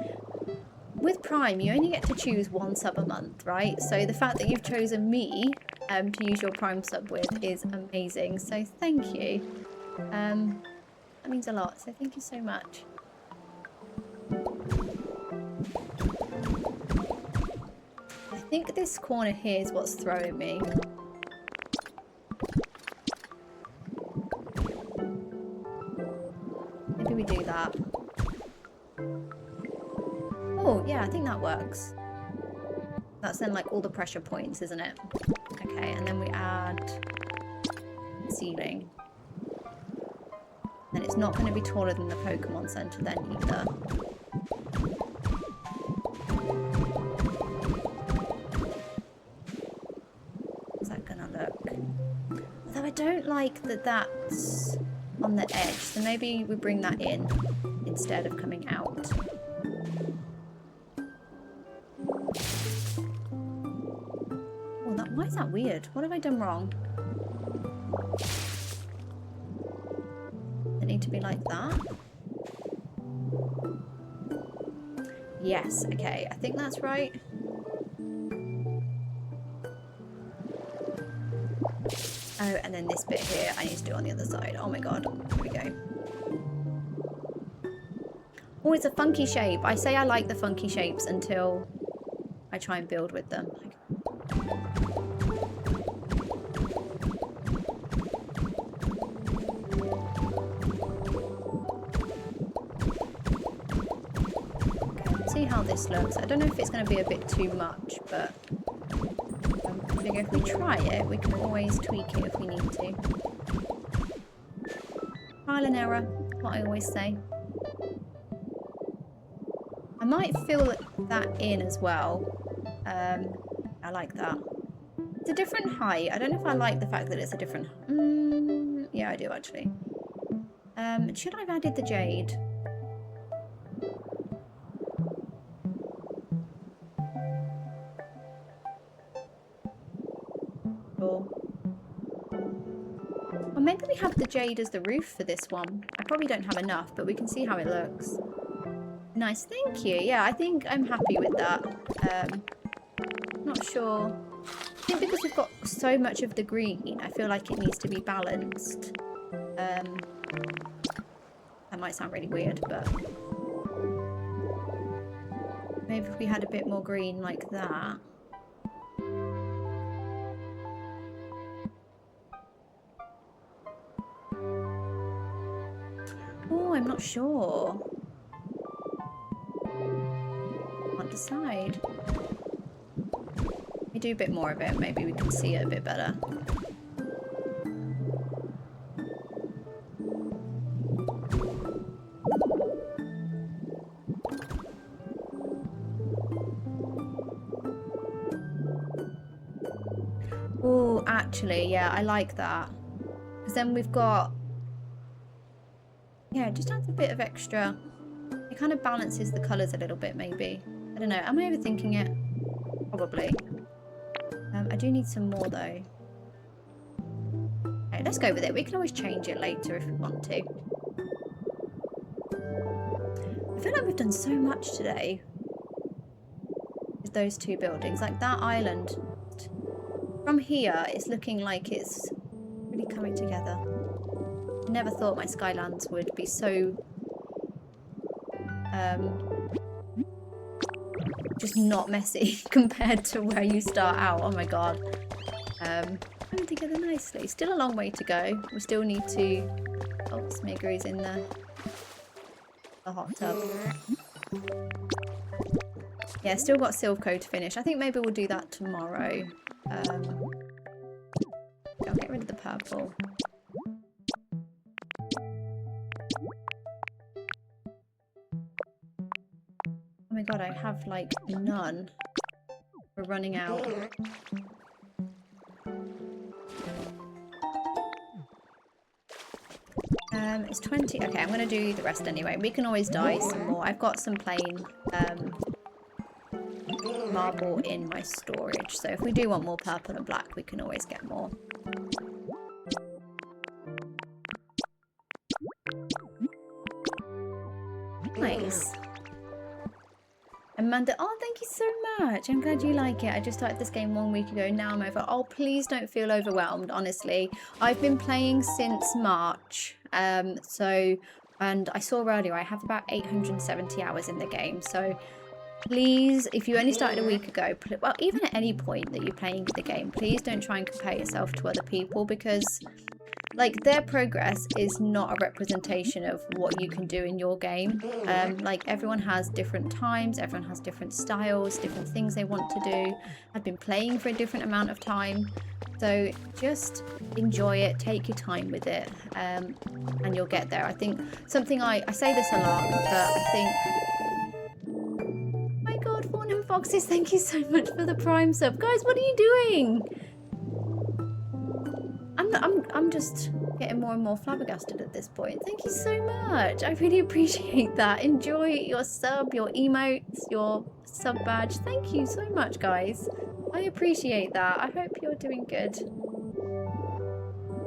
with Prime you only get to choose one sub a month, right? So the fact that you've chosen me to use your Prime sub with is amazing, so thank you. That means a lot, so thank you so much. I think this corner here is what's throwing me. Maybe we do that. Oh, yeah, I think that works. That's then like all the pressure points, isn't it? Okay, and then we add ceiling. And it's not going to be taller than the Pokemon Center then either. How's that going to look? Although I don't like that that's on the edge, so maybe we bring that in instead of coming out. Oh, why is that weird? What have I done wrong? It need to be like that. Yes, okay, I think that's right. Oh, and then this bit here, I need to do on the other side. Oh my god, here we go. Oh, it's a funky shape. I say I like the funky shapes until I try and build with them. Okay, let's see how this looks. I don't know if it's going to be a bit too much, but I figure if we try it, we can always tweak it if we need to. Trial and error, what I always say. I might fill that in as well. I like that. It's a different height. I don't know if I like the fact that it's a different... yeah, I do actually. Should I have added the jade? Or maybe we have the jade as the roof for this one. I probably don't have enough, but we can see how it looks. Nice, thank you. Yeah, I think I'm happy with that. Not sure. I think because we've got so much of the green, I feel like it needs to be balanced. That might sound really weird, but maybe if we had a bit more green like that. Oh, I'm not sure. Can't decide. We do a bit more of it, maybe we can see it a bit better. Oh, actually, yeah, I like that. Because then we've got... yeah, it just adds a bit of extra... it kind of balances the colours a little bit, maybe. I don't know. Am I overthinking it? Probably. I do need some more, though. Okay, let's go with it. We can always change it later if we want to. I feel like we've done so much today with those two buildings. Like that island... from here, it's looking like it's really coming together. I never thought my Skylands would be so... just not messy compared to where you start out. Oh my god. Coming together nicely. Still a long way to go. We still need to... oh, Smiggery's in the hot tub. Yeah, still got Silvco to finish. I think maybe we'll do that tomorrow. I'll get rid of the purple. Oh my god, I have like none. We're running out. It's 20. Okay, I'm gonna do the rest anyway. We can always dye some more. I've got some plain marble in my storage, so if we do want more purple and black, we can always get more. Nice. Amanda, oh, thank you so much. I'm glad you like it. I just started this game 1 week ago. Now I'm over. Oh, please don't feel overwhelmed, honestly. I've been playing since March. And I saw earlier I have about 870 hours in the game. So please, if you only started a week ago, well, even at any point that you're playing the game, please don't try and compare yourself to other people, because like their progress is not a representation of what you can do in your game. Like everyone has different times, everyone has different styles, different things they want to do. I've been playing for a different amount of time, so just enjoy it, take your time with it, and you'll get there. I think something I say this a lot, but I think... my god, Fawn and Foxes, thank you so much for the Prime sub. Guys, what are you doing? I'm just getting more and more flabbergasted at this point. Thank you so much. I really appreciate that. Enjoy your sub, your emotes, your sub badge. Thank you so much, guys. I appreciate that. I hope you're doing good.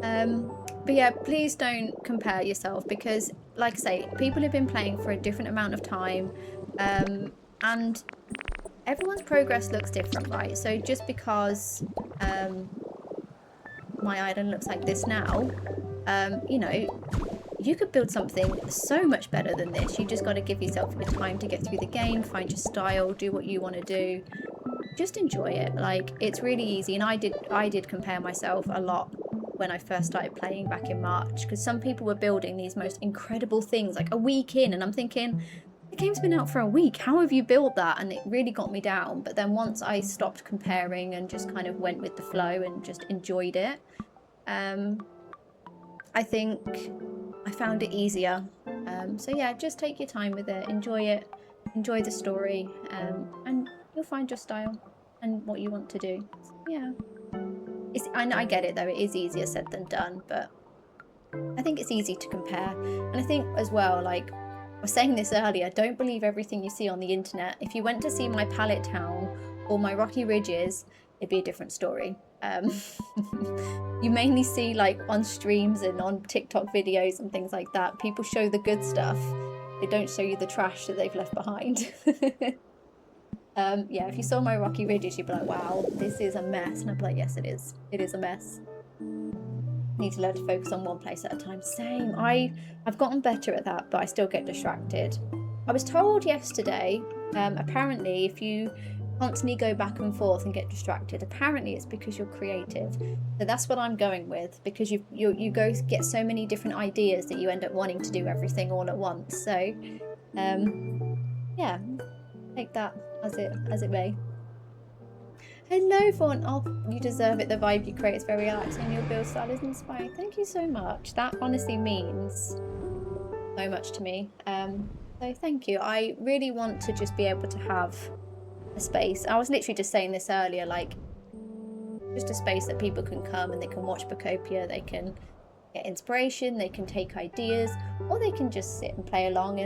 But yeah, please don't compare yourself, because like I say, people have been playing for a different amount of time, and everyone's progress looks different, right? So just because my island looks like this now, you know, you could build something so much better than this. You just got to give yourself the time to get through the game, find your style, do what you want to do. Just enjoy it. Like, it's really easy. And I did compare myself a lot when I first started playing back in March, because some people were building these most incredible things like a week in, and I'm thinking, the game's been out for a week, how have you built that? And it really got me down. But then once I stopped comparing and just kind of went with the flow and just enjoyed it, I think I found it easier. So yeah, just take your time with it, enjoy the story, and you'll find your style and what you want to do. So, yeah, I get it though, it is easier said than done, but I think it's easy to compare. And I think as well, like I was saying this earlier, don't believe everything you see on the internet. If you went to see my pallet town or my rocky ridges, it'd be a different story. You mainly see like on streams and on TikTok videos and things like that, people show the good stuff. They don't show you the trash that they've left behind. Yeah, if you saw my rocky ridges, you'd be like, wow, this is a mess. And I'd be like, yes, it is. It is a mess. Need to learn to focus on one place at a time. Same. I've gotten better at that, but I still get distracted. I was told yesterday, apparently if you constantly go back and forth and get distracted, apparently it's because you're creative. So that's what I'm going with, because you go get so many different ideas that you end up wanting to do everything all at once. So yeah, take that as it may. Hello, Fawn. Oh, you deserve it. The vibe you create is very relaxing and your build style is inspiring. Thank you so much. That honestly means so much to me. So thank you. I really want to just be able to have a space. I was literally just saying this earlier, like just a space that people can come and they can watch Pokopia, they can get inspiration, they can take ideas, or they can just sit and play along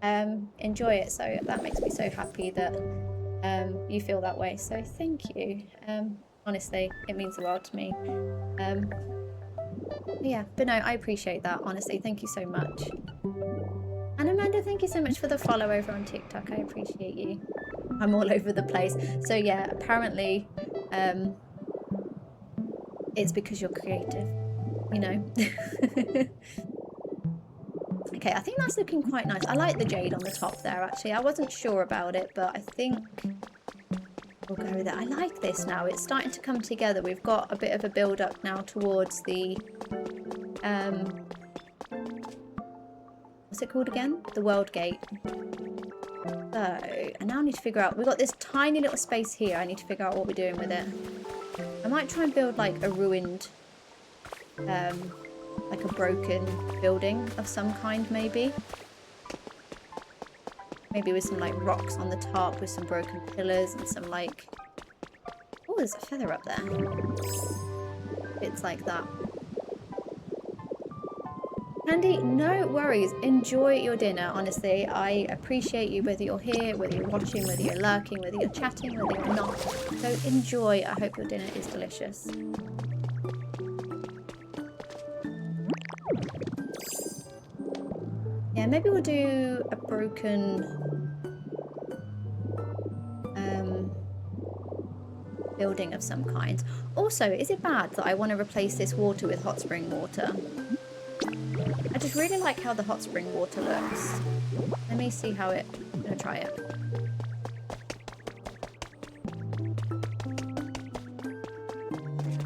and enjoy it. So that makes me so happy that you feel that way, so thank you. Honestly, it means the world to me. Yeah, but no, I appreciate that, honestly. Thank you so much. And Amanda, thank you so much for the follow over on TikTok. I appreciate you. I'm all over the place. So yeah, apparently it's because you're creative, you know. Okay, I think that's looking quite nice. I like the jade on the top there, actually. I wasn't sure about it, but I think we'll go with it. I like this now. It's starting to come together. We've got a bit of a build-up now towards the... what's it called again? The World Gate. So, I now need to figure out... We've got this tiny little space here. I need to figure out what we're doing with it. I might try and build, like, a ruined... like a broken building of some kind, maybe. Maybe with some like rocks on the top, with some broken pillars and some like... Oh, there's a feather up there. Bits like that. Andy, no worries. Enjoy your dinner, honestly. I appreciate you, whether you're here, whether you're watching, whether you're lurking, whether you're chatting, whether you're not. So enjoy. I hope your dinner is delicious. Yeah, maybe we'll do a broken building of some kind. Also, is it bad that I want to replace this water with hot spring water? I just really like how the hot spring water looks. Let me see how it... I'm going to try it.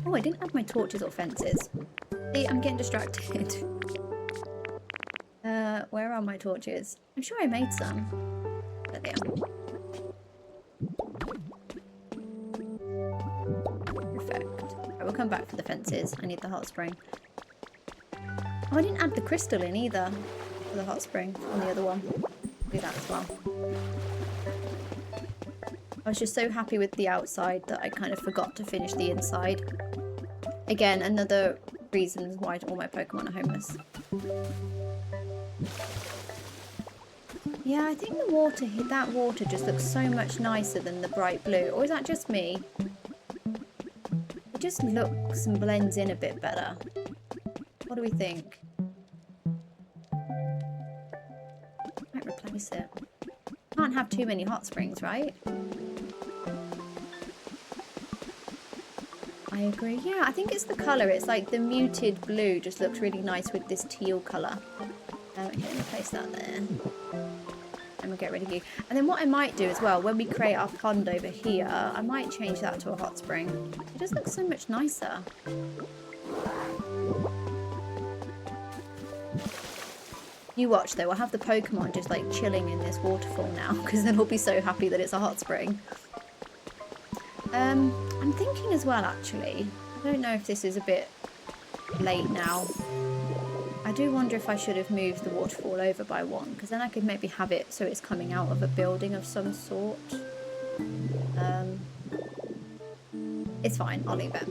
Oh, I didn't have my torches or fences. See, I'm getting distracted. Where are my torches? I'm sure I made some. There they are. Perfect. I will come back for the fences. I need the hot spring. Oh, I didn't add the crystal in either for the hot spring on the other one. Do that as well. I was just so happy with the outside that I kind of forgot to finish the inside. Again, another reason why all my Pokemon are homeless. Yeah, I think the water, that water just looks so much nicer than the bright blue. Or is that just me? It just looks and blends in a bit better. What do we think? Might replace it. Can't have too many hot springs, right? I agree. Yeah, I think it's the colour. It's like the muted blue just looks really nice with this teal colour. Okay, let me place that there. And we'll get rid of you. And then what I might do as well, when we create our pond over here, I might change that to a hot spring. It just looks so much nicer. You watch though, I'll have the Pokemon just like chilling in this waterfall now, because they'll all be so happy that it's a hot spring. I'm thinking as well, actually, I don't know if this is a bit late now. I do wonder if I should have moved the waterfall over by one, because then I could maybe have it so it's coming out of a building of some sort. It's fine, I'll leave it.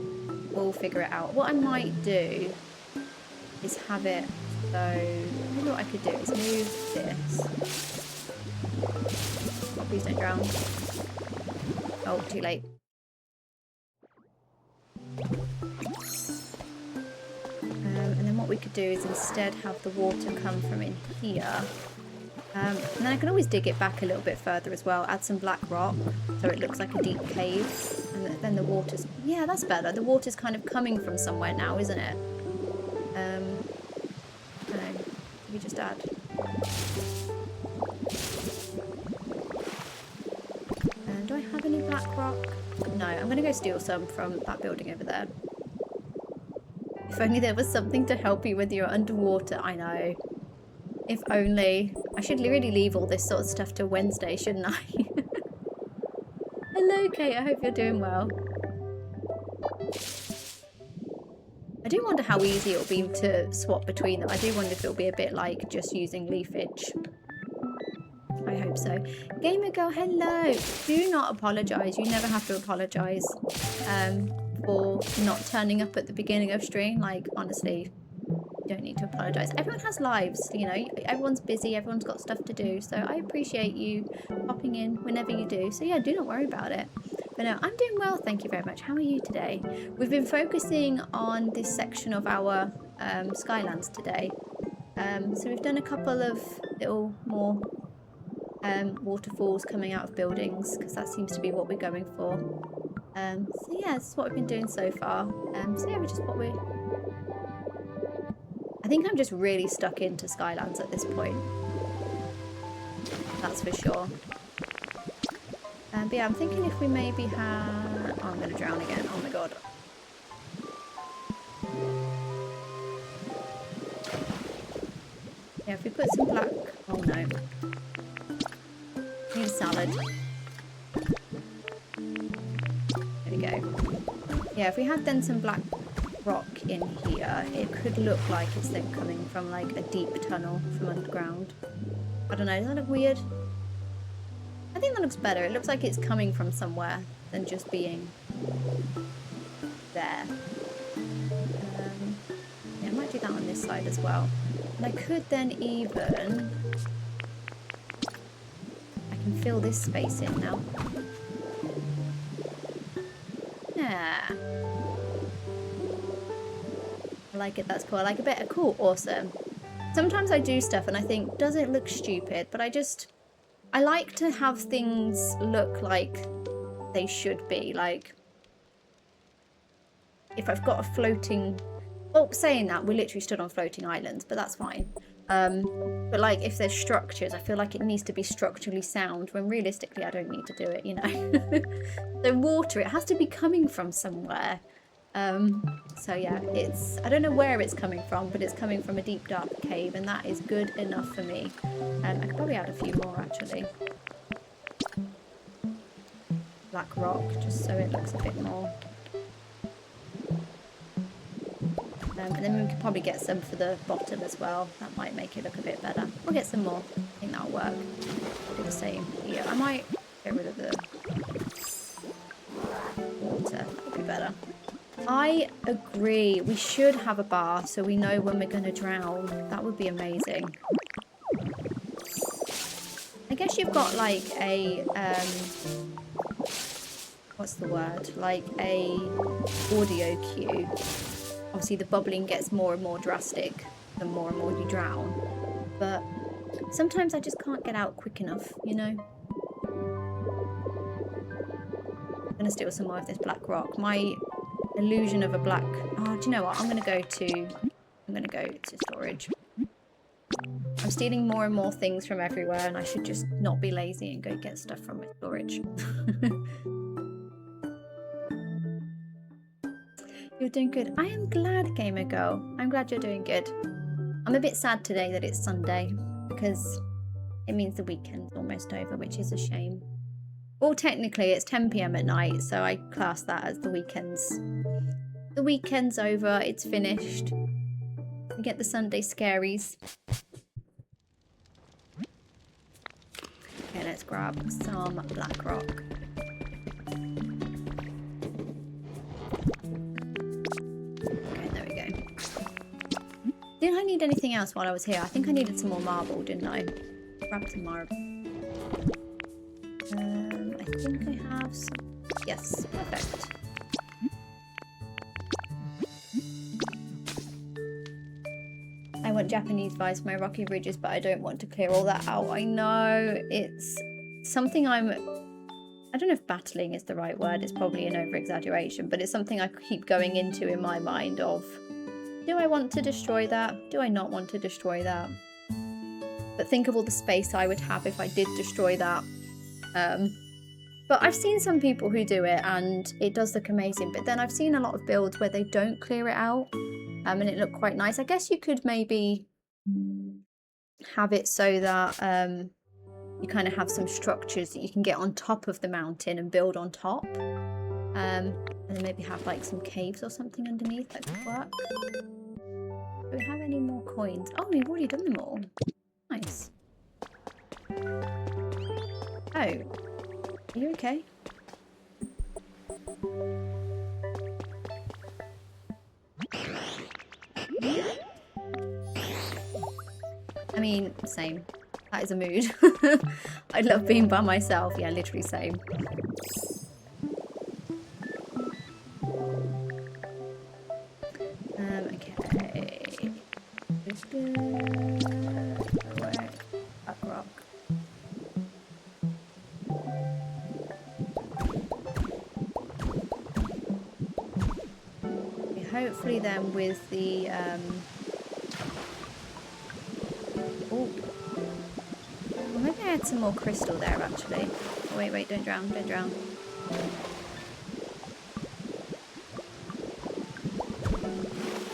We'll figure it out. What I might do is have it so... Maybe what I could do is move this. Oh, please don't drown. Oh, too late. And then what we could do is instead have the water come from in here. And then I can always dig it back a little bit further as well. Add some black rock so it looks like a deep cave. And then the water's... Yeah, that's better. The water's kind of coming from somewhere now, isn't it? I don't know. We just add... do I have any black rock? No, I'm going to go steal some from that building over there. If only there was something to help you when you're underwater. I know. If only. I should really leave all this sort of stuff till Wednesday, shouldn't I? Hello, Kate. I hope you're doing well. I do wonder how easy it'll be to swap between them. I do wonder if it'll be a bit like just using leafage. I hope so. Gamer Girl, hello. Do not apologise. You never have to apologise for not turning up at the beginning of stream. Like, honestly, you don't need to apologise. Everyone has lives, you know. Everyone's busy. Everyone's got stuff to do. So I appreciate you popping in whenever you do. So yeah, do not worry about it. But no, I'm doing well. Thank you very much. How are you today? We've been focusing on this section of our Skylands today. So we've done a couple of little more waterfalls coming out of buildings, because that seems to be what we're going for. So yeah, this is what we've been doing so far. So yeah, I think I'm just really stuck into Skylands at this point. That's for sure. But yeah, I'm thinking if we maybe had... Oh, I'm going to drown again. Oh my god. Yeah, if we put some black... Oh no. Need a salad. There we go. Yeah, if we had then some black rock in here, it could look like it's then coming from like a deep tunnel from underground. I don't know, does that look weird? I think that looks better. It looks like it's coming from somewhere than just being there. Yeah, I might do that on this side as well. And I could then even... I can fill this space in now. Yeah. I like it, that's cool. I like it better. Cool, awesome. Sometimes I do stuff and I think, does it look stupid? But I like to have things look like they should be. Like, if I've got a floating... Oh, saying that, we literally stood on floating islands, but that's fine. But like, if there's structures, I feel like it needs to be structurally sound, when realistically I don't need to do it, you know. The water, it has to be coming from somewhere. So yeah, I don't know where it's coming from, but it's coming from a deep dark cave, and that is good enough for me. I could probably add a few more actually. Black rock, just so it looks a bit more. And then we could probably get some for the bottom as well. That might make it look a bit better. We'll get some more. I think that'll work. Do the same here. I might get rid of the water. That would be better. I agree. We should have a bar so we know when we're going to drown. That would be amazing. I guess you've got like a... what's the word? Like a audio cue. Obviously the bubbling gets more and more drastic the more and more you drown, but sometimes I just can't get out quick enough, you know. I'm gonna steal some more of this black rock. My illusion of a black... Oh, do you know what? I'm gonna go to storage. I'm stealing more and more things from everywhere, and I should just not be lazy and go get stuff from my storage. You're doing good. I am glad, Gamer Girl. I'm glad you're doing good. I'm a bit sad today that it's Sunday, because it means the weekend's almost over, which is a shame. Well, technically it's 10 PM at night, so I class that as the weekend's over. It's finished. get the Sunday scaries. Okay, let's grab some black rock. Okay, there we go. Didn't I need anything else while I was here? I think I needed some more marble, didn't I? Grab some marble. I think I have some. Yes, perfect. I want Japanese vibes for my rocky ridges, but I don't want to clear all that out. I know, it's something I don't know if battling is the right word, it's probably an over-exaggeration, but it's something I keep going into in my mind of, do I want to destroy that? Do I not want to destroy that? But think of all the space I would have if I did destroy that. But I've seen some people who do it and it does look amazing, but then I've seen a lot of builds where they don't clear it out. And it looked quite nice. I guess you could maybe have it so that you kind of have some structures that you can get on top of the mountain and build on top. And then maybe have like some caves or something underneath that could work. Do we have any more coins? Oh, we've already done them all. Nice. Oh, are you okay? I mean, same. That is a mood. I love being by myself. Yeah, literally same. Okay. Up rock. Okay, hopefully then with the oh, well, maybe I had some more crystal there actually. Oh, wait, don't drown, don't drown. I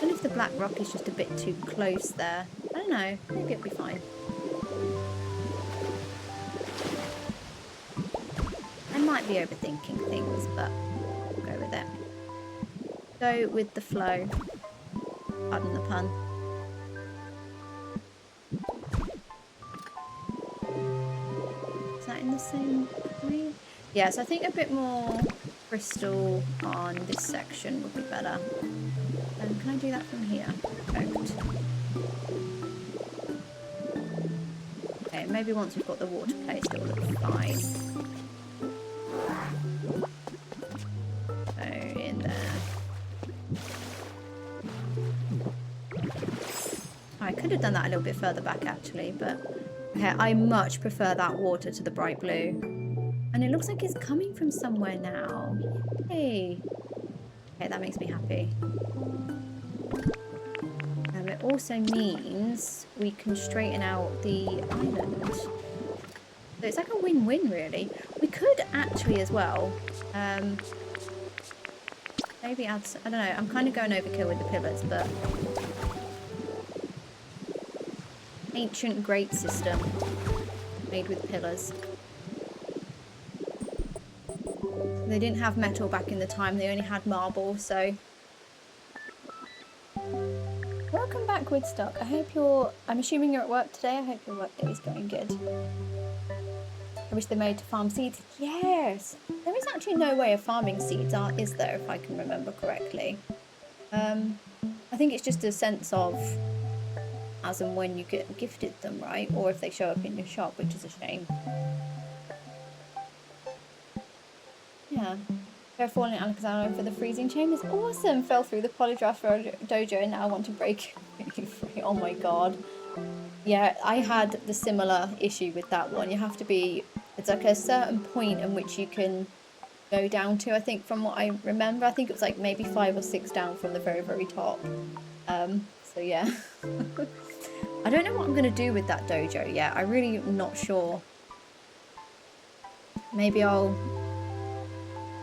don't know if the black rock is just a bit too close there. I don't know, maybe it'll be fine. I might be overthinking things, but we'll go with it. Go with the flow. Pardon the pun. Is that in the same way? Yes, I think a bit more crystal on this section would be better. Can I do that from here? Perfect. Okay, maybe once we've got the water placed, it will look fine. So, in there. I could have done that a little bit further back actually, but okay, I much prefer that water to the bright blue. And it looks like it's coming from somewhere now. Hey. Okay, that makes me happy. It also means we can straighten out the island. So it's like a win-win really. We could actually as well, maybe add, I don't know, I'm kind of going overkill with the pillars, but ancient grate system made with pillars. They didn't have metal back in the time, they only had marble, so. Welcome back, Woodstock. I hope I'm assuming you're at work today. I hope your work day is going good. I wish they made to farm seeds. Yes! There is actually no way of farming seeds, is there, if I can remember correctly. I think it's just a sense of as and when you get gifted them, right? Or if they show up in your shop, which is a shame. Yeah. Go falling in Alakazam for the freezing chambers. Awesome! Fell through the polydraft dojo and now I want to break you free. Oh my god. Yeah, I had the similar issue with that one. You have to be, it's like a certain point in which you can go down to, I think from what I remember. I think it was like maybe 5 or 6 down from the very, very top. So yeah. I don't know what I'm going to do with that dojo yet. I'm really not sure. Maybe I'll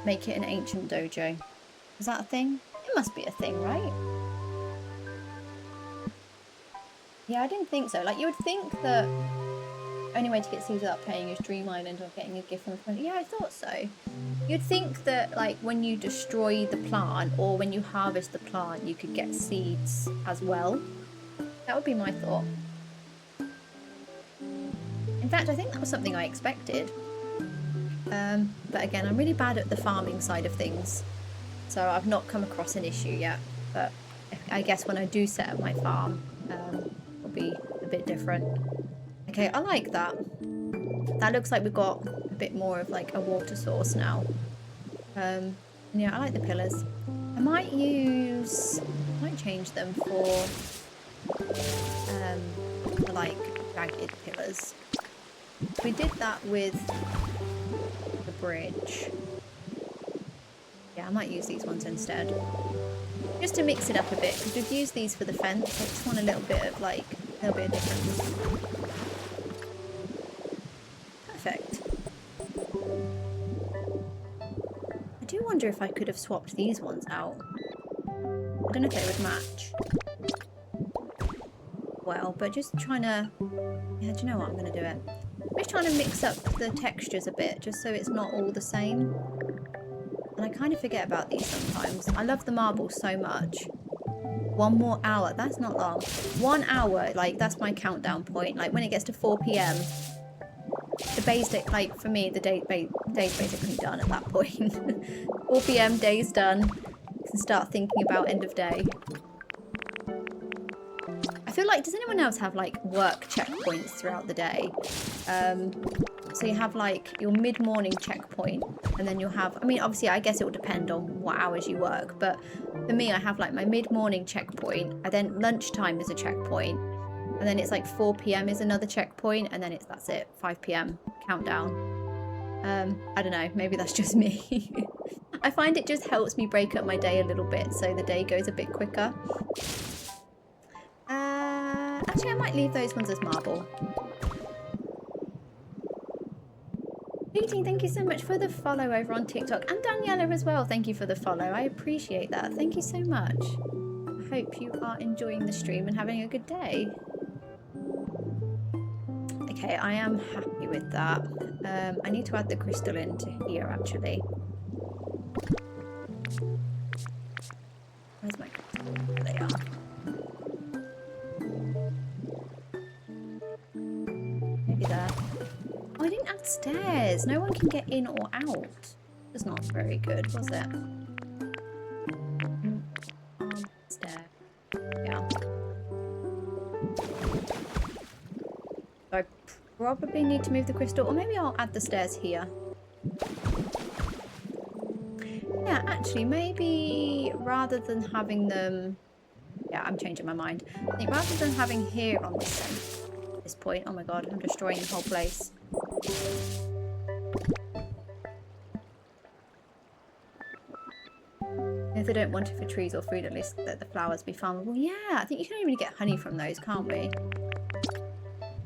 make it an ancient dojo. Is that a thing? It must be a thing, right? Yeah, I didn't think so. Like, you would think that only way to get seeds without paying is Dream Island or getting a gift from a friend. Yeah, I thought so. You'd think that, like, when you destroy the plant or when you harvest the plant, you could get seeds as well. That would be my thought. In fact, I think that was something I expected. But again, I'm really bad at the farming side of things, so I've not come across an issue yet. But I guess when I do set up my farm, it'll be a bit different. Okay, I like that. That looks like we've got a bit more of like a water source now. Yeah, I like the pillars. I might change them for like jagged pillars. We did that with the bridge. Yeah, I might use these ones instead. Just to mix it up a bit, because we've used these for the fence. I just want a little bit of difference. Perfect. I do wonder if I could have swapped these ones out. I don't know if they would match well, but just trying to... Yeah, do you know what? I'm going to do it. I'm just trying to mix up the textures a bit, just so it's not all the same. And I kind of forget about these sometimes. I love the marble so much. 1 more hour. That's not long. 1 hour, like, that's my countdown point. Like, when it gets to 4 PM, the basic, like, for me, the day's basically done at that point. 4 PM, day's done. You can start thinking about end of day. I feel like, does anyone else have, like, work checkpoints throughout the day? So you have, like, your mid-morning checkpoint, and then you'll have... I mean, obviously, I guess it will depend on what hours you work, but for me, I have, like, my mid-morning checkpoint, and then lunchtime is a checkpoint, and then it's, like, 4 PM is another checkpoint, and then that's it, 5 PM countdown. I don't know, maybe that's just me. I find it just helps me break up my day a little bit, so the day goes a bit quicker. Actually, I might leave those ones as marble. Katie, thank you so much for the follow over on TikTok. And Daniela as well, thank you for the follow. I appreciate that. Thank you so much. I hope you are enjoying the stream and having a good day. Okay, I am happy with that. I need to add the crystal into here, actually. Where's my crystal? There they are. Maybe there. Oh, I didn't add stairs. No one can get in or out. That's not very good, was it? Stair. Yeah. So I probably need to move the crystal, or maybe I'll add the stairs here. Yeah, actually, maybe rather than having them... Yeah, I'm changing my mind. I think rather than having here on this point... Oh my god, I'm destroying the whole place. If they don't want it for trees or food, at least let the flowers be farmable. Yeah, I think you can only get honey from those, can't we?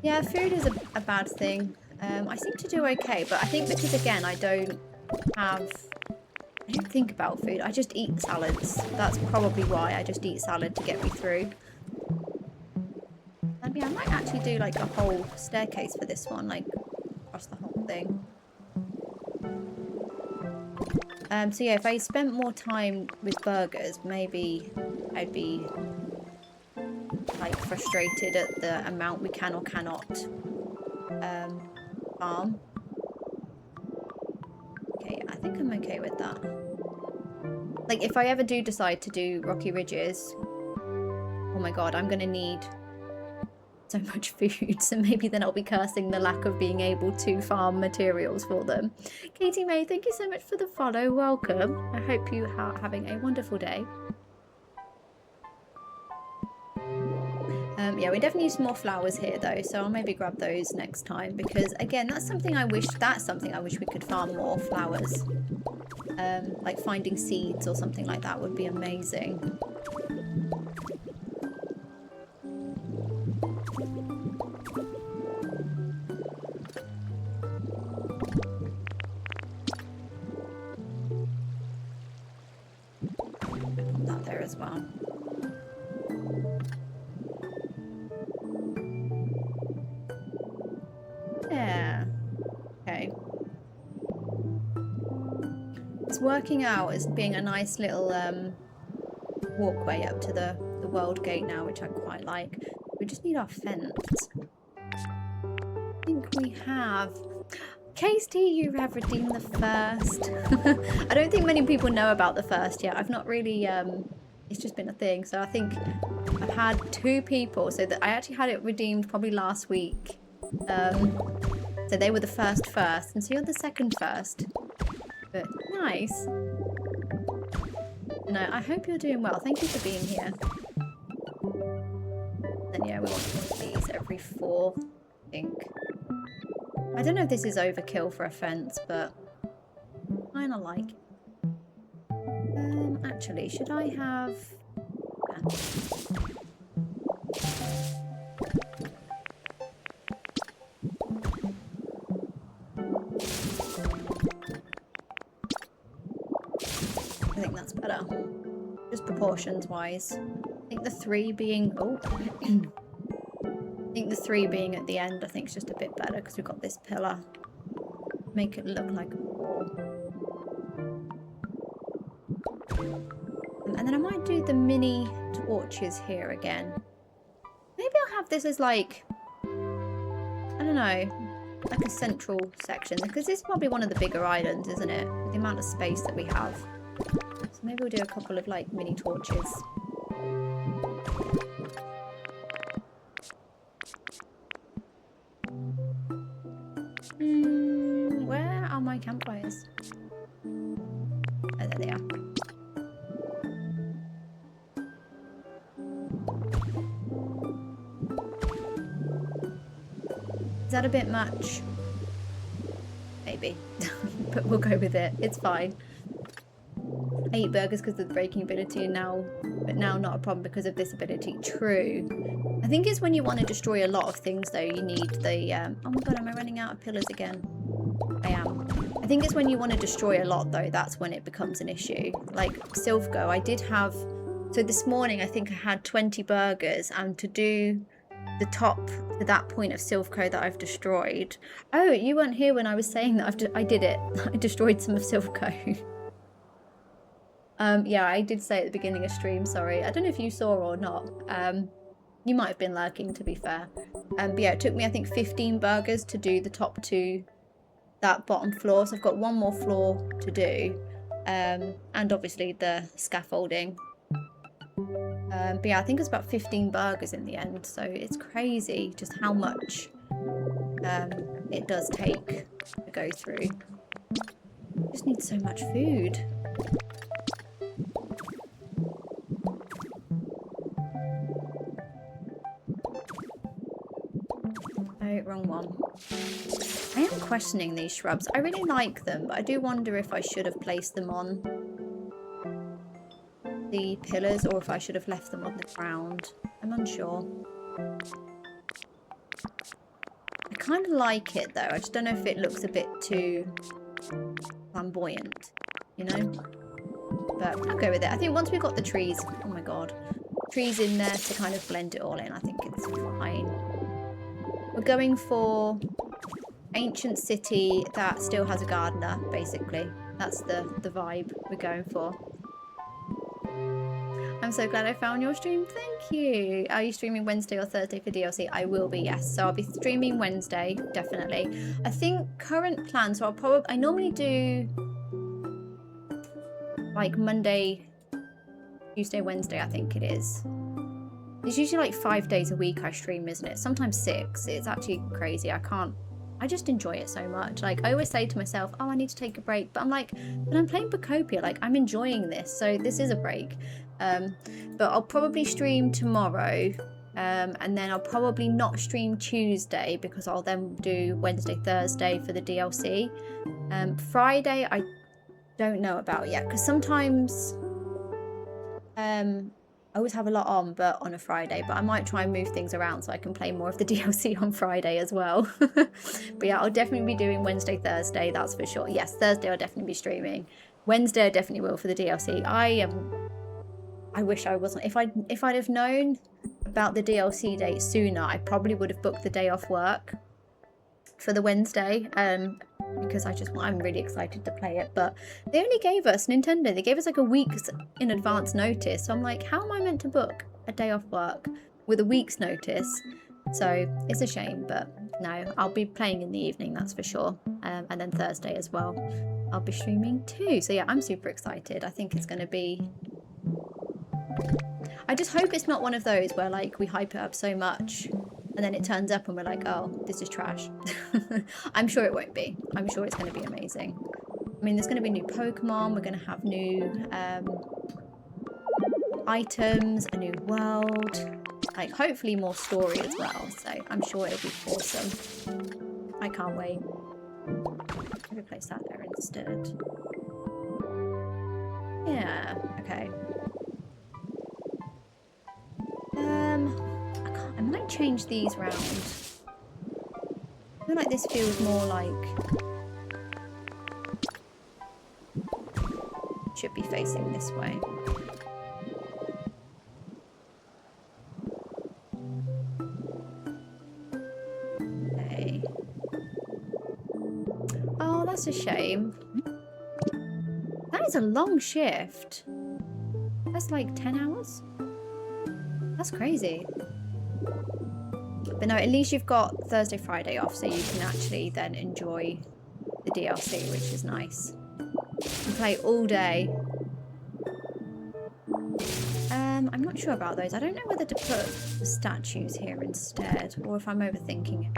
Yeah, food is a bad thing. I seem to do okay, but I think because, again, I don't think about food. I just eat salads. That's probably why I just eat salad to get me through. Yeah, I might actually do like a whole staircase for this one, like across the whole thing. So yeah, if I spent more time with burgers, maybe I'd be like frustrated at the amount we can or cannot farm. Okay, I think I'm okay with that. Like, if I ever do decide to do Rocky Ridges, oh my god, I'm gonna need so much food, so maybe then I'll be cursing the lack of being able to farm materials for them. Katie May, thank you so much for the follow. Welcome. I hope you are having a wonderful day. Yeah, we definitely need some more flowers here though, so I'll maybe grab those next time, because again, that's something I wish we could farm more flowers. Like finding seeds or something like that would be amazing. Put that there as well. Yeah. Okay. It's working out as being a nice little walkway up to the world gate now, which I quite like. We just need our fence. I think we have. KST, you have redeemed the first. I don't think many people know about the first yet. I've not really, it's just been a thing. So I think I've had 2 people. So that I actually had it redeemed probably last week. So they were the first, and so you're the second first. But nice. No, I hope you're doing well. Thank you for being here. And yeah, we want one of these every 4, I think. I don't know if this is overkill for a fence, but I kinda like it. Actually, should I have... I think that's better. Just proportions wise. I think the 3 being... Oh! I think the 3 being at the end, I think is just a bit better because we've got this pillar. Make it look like a wall. And then I might do the mini torches here again. Maybe I'll have this as like, I don't know, like a central section. Because this is probably one of the bigger islands, isn't it? With the amount of space that we have. So maybe we'll do a couple of like mini torches. Where are my campfires? Oh, there they are. Is that a bit much? Maybe. But we'll go with it. It's fine. 8 burgers because of the breaking ability and now, but now not a problem because of this ability. True. I think it's when you want to destroy a lot of things though, you need the, oh my god, am I running out of pillars again? I am. I think it's when you want to destroy a lot though, that's when it becomes an issue. Like Silphgo, I did have, so this morning I think I had 20 burgers and to do the top to that point of Silphgo that I've destroyed. Oh, you weren't here when I was saying that I did it. I destroyed some of Silphgo. Yeah, I did say at the beginning of stream, sorry. I don't know if you saw or not. You might have been lurking, to be fair. But yeah, it took me, I think, 15 burgers to do the top to that bottom floor. So I've got 1 more floor to do. And obviously the scaffolding. But yeah, I think it's about 15 burgers in the end. So it's crazy just how much it does take to go through. I just need so much food. Oh, wrong one. I am questioning these shrubs. I really like them, but I do wonder if I should have placed them on the pillars or if I should have left them on the ground. I'm unsure. I kind of like it though. I just don't know if it looks a bit too flamboyant, you know? But I'll go with it. I think once we've got the trees, oh my god, trees in there to kind of blend it all in, I think it's fine. We're going for ancient city that still has a gardener, basically. That's the vibe we're going for. I'm so glad I found your stream. Thank you. Are you streaming Wednesday or Thursday for DLC? I will be, yes. So I'll be streaming Wednesday, definitely. I think current plan, so I normally do like Monday, Tuesday, Wednesday, I think it is. It's usually like 5 days a week I stream, isn't it? Sometimes 6. It's actually crazy. I just enjoy it so much. Like, I always say to myself, oh, I need to take a break. But I'm like, but I'm playing Pokopia. Like, I'm enjoying this. So this is a break. But I'll probably stream tomorrow. And then I'll probably not stream Tuesday because I'll then do Wednesday, Thursday for the DLC. Friday, I don't know about yet. Because sometimes... I always have a lot on, but on a Friday, but I might try and move things around so I can play more of the DLC on Friday as well. But yeah, I'll definitely be doing Wednesday, Thursday, that's for sure. Yes, Thursday I'll definitely be streaming. Wednesday I definitely will for the DLC. I wish I wasn't. If I'd have known about the DLC date sooner, I probably would have booked the day off work for the Wednesday. Because I'm really excited to play it, but they only gave us Nintendo. They gave us like a week's in advance notice. So I'm like, how am I meant to book a day off work with a week's notice. So it's a shame, but no, I'll be playing in the evening, that's for sure. And then Thursday as well, I'll be streaming too. So yeah, I'm super excited. I think it's going to be... I just hope it's not one of those where like we hype it up so much and then it turns up and we're like, oh, this is trash. I'm sure it won't be. I'm sure it's going to be amazing. I mean, there's going to be new Pokemon. We're going to have new items, a new world, like hopefully more story as well. So I'm sure it'll be awesome. I can't wait. Maybe place that there instead. Yeah. Okay. I might change these round. I feel like this feels more like should be facing this way. Okay. Oh, that's a shame. That is a long shift. That's like 10 hours. That's crazy. But no, at least you've got Thursday, Friday off, so you can actually then enjoy the DLC, which is nice. And play all day. I'm not sure about those. I don't know whether to put the statues here instead, or if I'm overthinking it.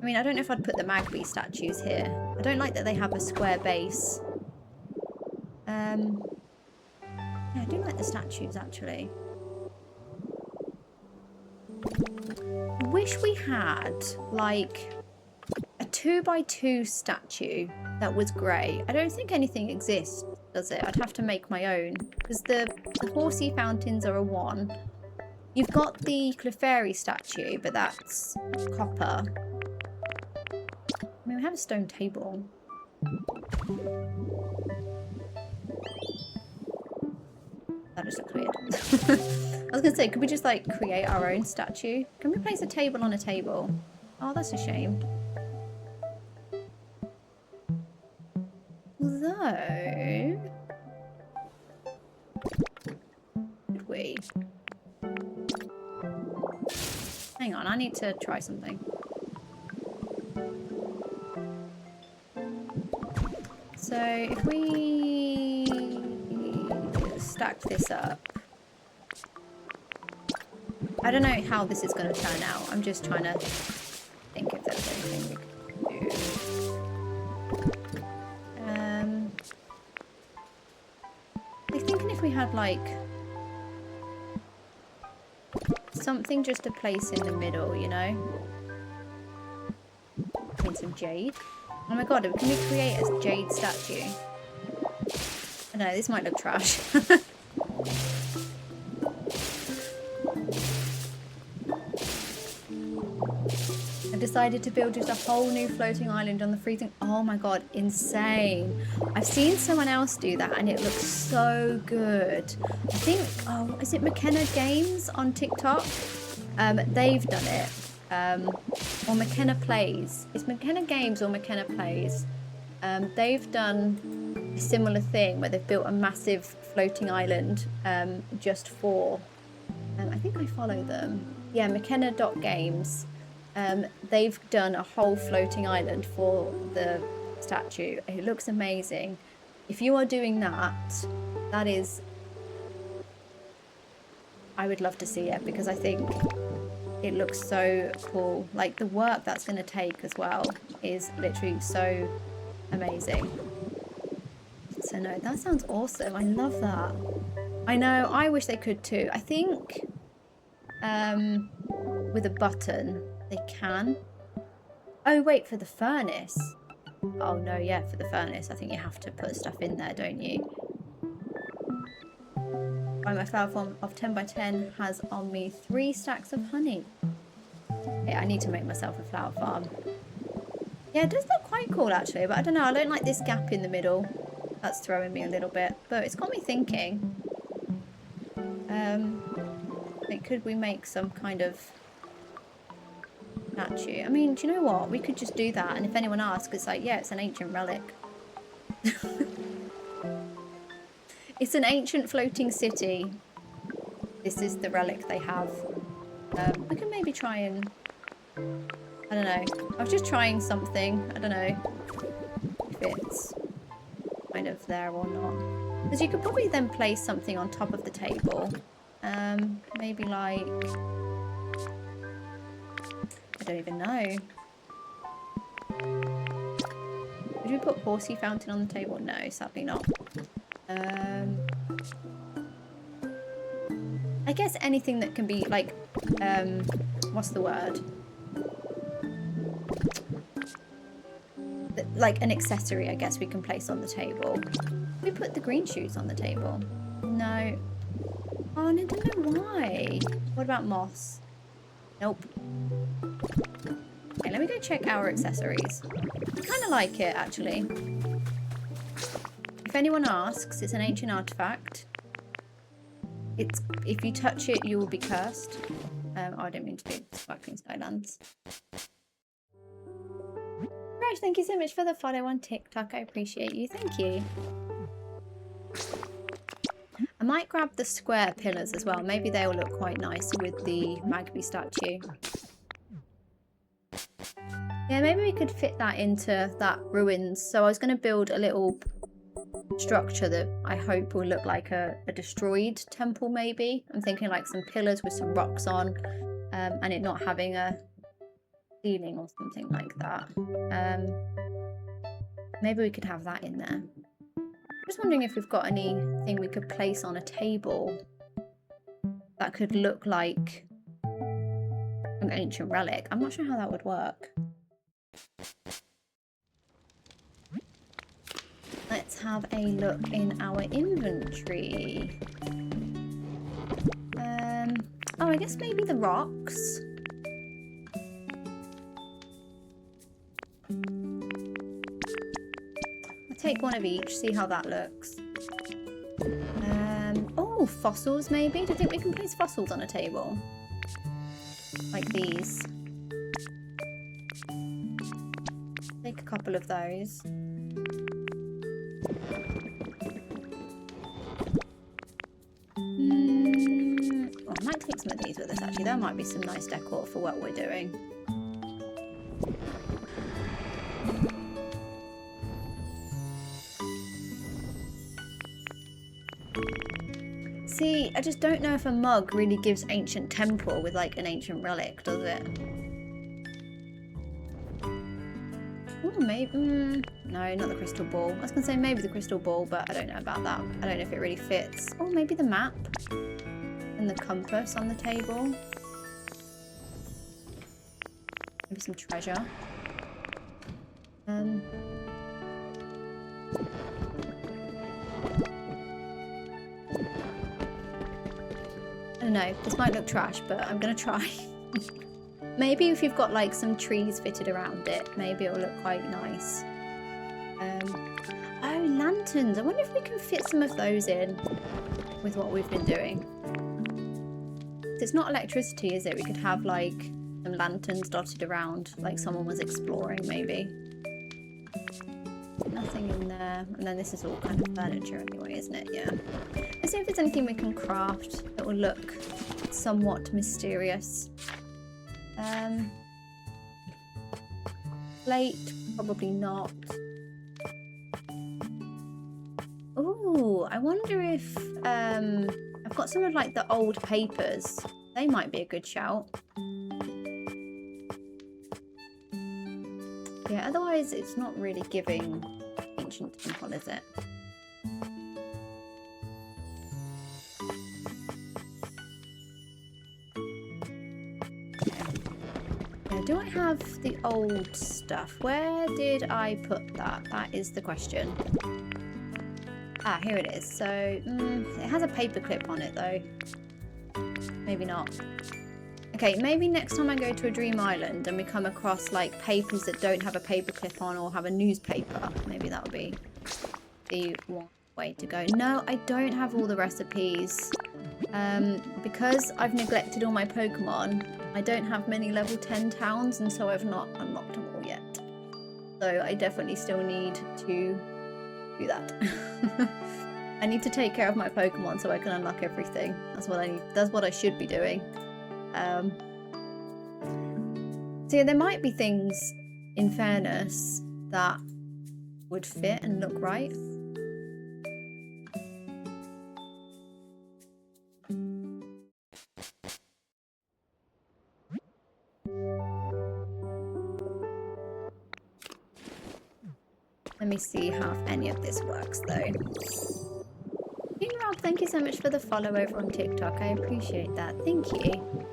I mean, I don't know if I'd put the Magby statues here. I don't like that they have a square base. Yeah, I do like the statues, actually. I wish we had, like, a 2x2 statue that was grey. I don't think anything exists, does it? I'd have to make my own. Because the horsey fountains are a 1. You've got the Clefairy statue, but that's copper. I mean, we have a stone table. That just looked weird. I was going to say, could we just, like, create our own statue? Can we place a table on a table? Oh, that's a shame. Although... Could we? Hang on, I need to try something. So, if we stack this up... I don't know how this is going to turn out. I'm just trying to think if there's anything we could do. I'm thinking if we had, like, something just to place in the middle, you know? Need some jade. Oh my god, can we create a jade statue? I don't know, this might look trash. I decided to build just a whole new floating island on the freezing... Oh my god, insane. I've seen someone else do that and it looks so good. I think, oh, is it McKenna Games on TikTok? They've done it. Or McKenna Plays. It's McKenna Games or McKenna Plays. They've done a similar thing where they've built a massive floating island just for... I think I follow them. Yeah, McKenna.games. They've done a whole floating island for the statue. It looks amazing. If you are doing that, that is... I would love to see it because I think it looks so cool. Like, the work that's going to take as well is literally so amazing. So no, that sounds awesome. I love that. I know, I wish they could too. I think with a button they can. Oh wait, for the furnace. Oh no, yeah, for the furnace I think you have to put stuff in there, don't you? My flower farm of 10 by 10 has on me 3 stacks of honey. Yeah, I need to make myself a flower farm. Yeah, it does look quite cool actually, but I don't know, I don't like this gap in the middle. That's throwing me a little bit, but it's got me thinking. Like, could we make some kind of statue? I mean, do you know what? We could just do that, and if anyone asks, it's like, yeah, it's an ancient relic. It's an ancient floating city. this is the relic they have. We can maybe try and... I don't know. I was just trying something. I don't know if it's kind of there or not. Because you could probably then place something on top of the table. Maybe like... I don't even know. Would we put horsey fountain on the table? No, sadly not. I guess anything that can be like, what's the word? Like an accessory, I guess we can place on the table. We put the green shoes on the table. No. Oh, I don't know why. What about moss? Nope. Okay, let me go check our accessories. I kind of like it, actually. If anyone asks, it's an ancient artifact. It's, if you touch it, you will be cursed. Oh, I don't mean to do sparkling Skylands. Right, thank you so much for the follow on TikTok. I appreciate you. Thank you. I might grab the square pillars as well. Maybe they will look quite nice with the Magby statue. Yeah, maybe we could fit that into that ruins. So I was going to build a little structure that I hope will look like a destroyed temple, maybe. I'm thinking like some pillars with some rocks on, and it not having a ceiling or something like that. Maybe we could have that in there. Just wondering if we've got anything we could place on a table that could look like an ancient relic. I'm not sure how that would work. Let's have a look in our inventory. Oh, I guess maybe the rocks. I'll take one of each, see how that looks. Oh, fossils maybe? Do you think we can place fossils on a table? Like these. Take a couple of those. Oh, I might take some of these with us actually. There might be some nice decor for what we're doing. See, I just don't know if a mug really gives ancient temple with like an ancient relic, does it? Oh, maybe... no, not the crystal ball. I was going to say maybe the crystal ball, but I don't know about that. I don't know if it really fits. Oh, maybe the map and the compass on the table. Maybe some treasure. I don't know. This might look trash, but I'm going to try. Maybe if you've got like some trees fitted around it, maybe it'll look quite nice. Oh, lanterns. I wonder if we can fit some of those in with what we've been doing. It's not electricity, is it? We could have like some lanterns dotted around, like someone was exploring maybe. Nothing in there. And then this is all kind of furniture anyway, isn't it? Yeah. Let's see if there's anything we can craft that will look somewhat mysterious. Plate, probably not. Oh, I wonder if I've got some of like the old papers. They might be a good shout. Yeah, otherwise it's not really giving ancient temple, is it? Do I have the old stuff? Where did I put that? That is the question. Ah, here it is. So, it has a paper clip on it though. Maybe not. Okay, maybe next time I go to a dream island and we come across like papers that don't have a paper clip on or have a newspaper, maybe that would be the one way to go. No, I don't have all the recipes. Because I've neglected all my Pokemon, I don't have many level 10 towns, and so I've not unlocked them all yet. So I definitely still need to do that. I need to take care of my Pokemon so I can unlock everything. That's what I need. That's what I should be doing. So yeah, there might be things, in fairness, that would fit and look right. Let me see how if any of this works though. Rob, thank you so much for the follow over on TikTok. I appreciate that. Thank you.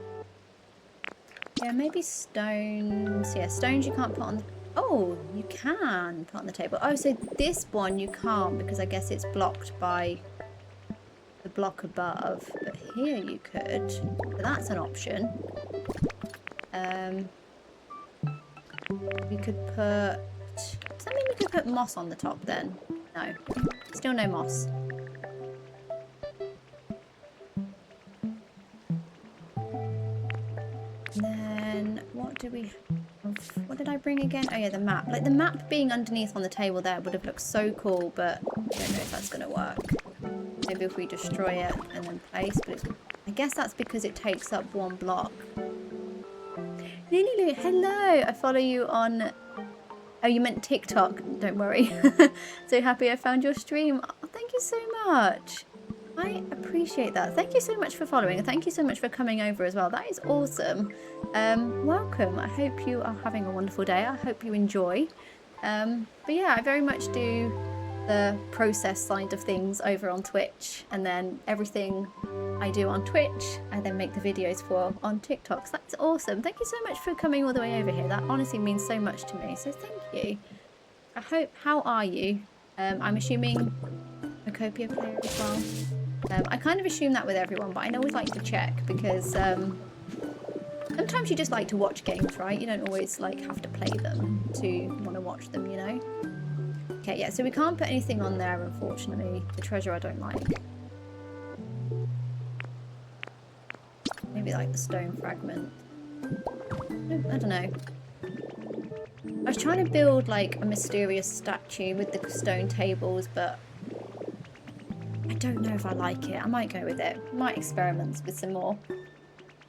Yeah, maybe stones. Yeah, stones you can't put on the... Oh, you can put on the table. Oh, so this one you can't because I guess it's blocked by the block above. But here you could. So that's an option. We could put... Does that mean we could put moss on the top then? No. Still no moss. And then what do we have? What did I bring again? Oh yeah, the map. Like the map being underneath on the table there would have looked so cool, but I don't know if that's going to work. Maybe if we destroy it and then place, but it's, I guess that's because it takes up one block. Lily, hello! I follow you on... Oh, you meant TikTok. Don't worry. So happy I found your stream. Oh, thank you so much. I appreciate that. Thank you so much for following. And thank you so much for coming over as well. That is awesome. Welcome. I hope you are having a wonderful day. I hope you enjoy. But yeah, I very much do the process side of things over on Twitch. And then everything I do on Twitch, I then make the videos for on TikTok. So that's awesome. Thank you so much for coming all the way over here. That honestly means so much to me. So thank you. I hope, how are you? I'm assuming Pokopia player as well. I kind of assume that with everyone, but I always like to check because sometimes you just like to watch games, right? You don't always like have to play them to want to watch them, you know? Okay, yeah, so we can't put anything on there, unfortunately. The treasure I don't like. Maybe like the stone fragment. I don't know. I was trying to build like a mysterious statue with the stone tables, but I don't know if I like it. I might go with it. I might experiment with some more.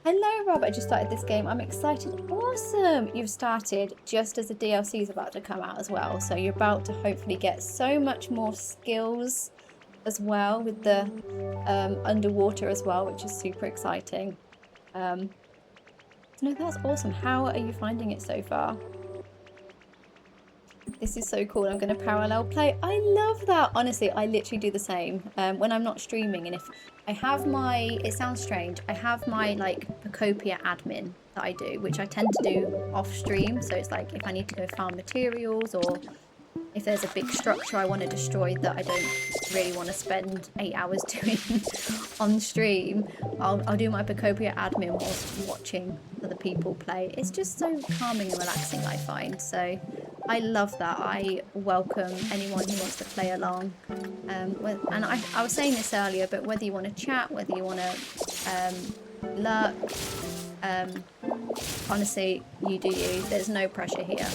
Hello, Rob. I just started this game. I'm excited. Awesome. You've started just as the DLC is about to come out as well. So you're about to hopefully get so much more skills as well with the underwater as well, which is super exciting. No, that's awesome. How are you finding it so far? This is so cool. I'm going to parallel play. I love that. Honestly, I literally do the same when I'm not streaming. And if I have my, it sounds strange, I have my like Pokopia admin that I do, which I tend to do off stream. So it's like if I need to go farm materials or if there's a big structure I want to destroy that I don't really want to spend 8 hours doing on stream, I'll do my Pokopia admin whilst watching other people play. It's just so calming and relaxing, I find. So I love that. I welcome anyone who wants to play along. And I was saying this earlier, but whether you want to chat, whether you want to lurk, honestly, you do you. There's no pressure here.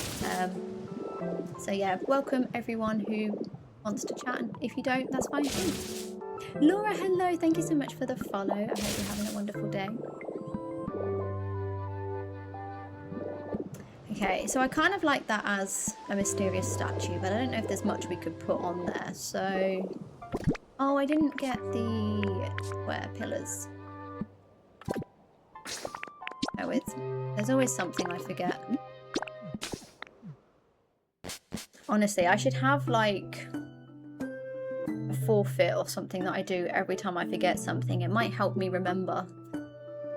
So yeah, welcome everyone who wants to chat, and if you don't, that's fine too. Laura, hello, thank you so much for the follow. I hope you're having a wonderful day. Okay, so I kind of like that as a mysterious statue, but I don't know if there's much we could put on there. So, oh, I didn't get the square pillars. Oh, there's always something I forget. Honestly, I should have like a forfeit or something that I do every time I forget something. It might help me remember.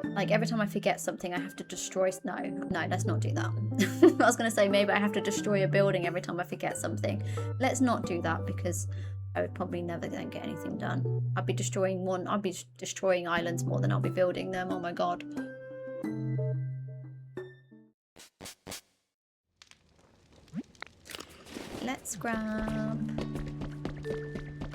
Like every time I forget something, I have to destroy... No, let's not do that. I was going to say maybe I have to destroy a building every time I forget something. Let's not do that because I would probably never then get anything done. I'd be destroying islands more than I'll be building them. Oh my god. Let's grab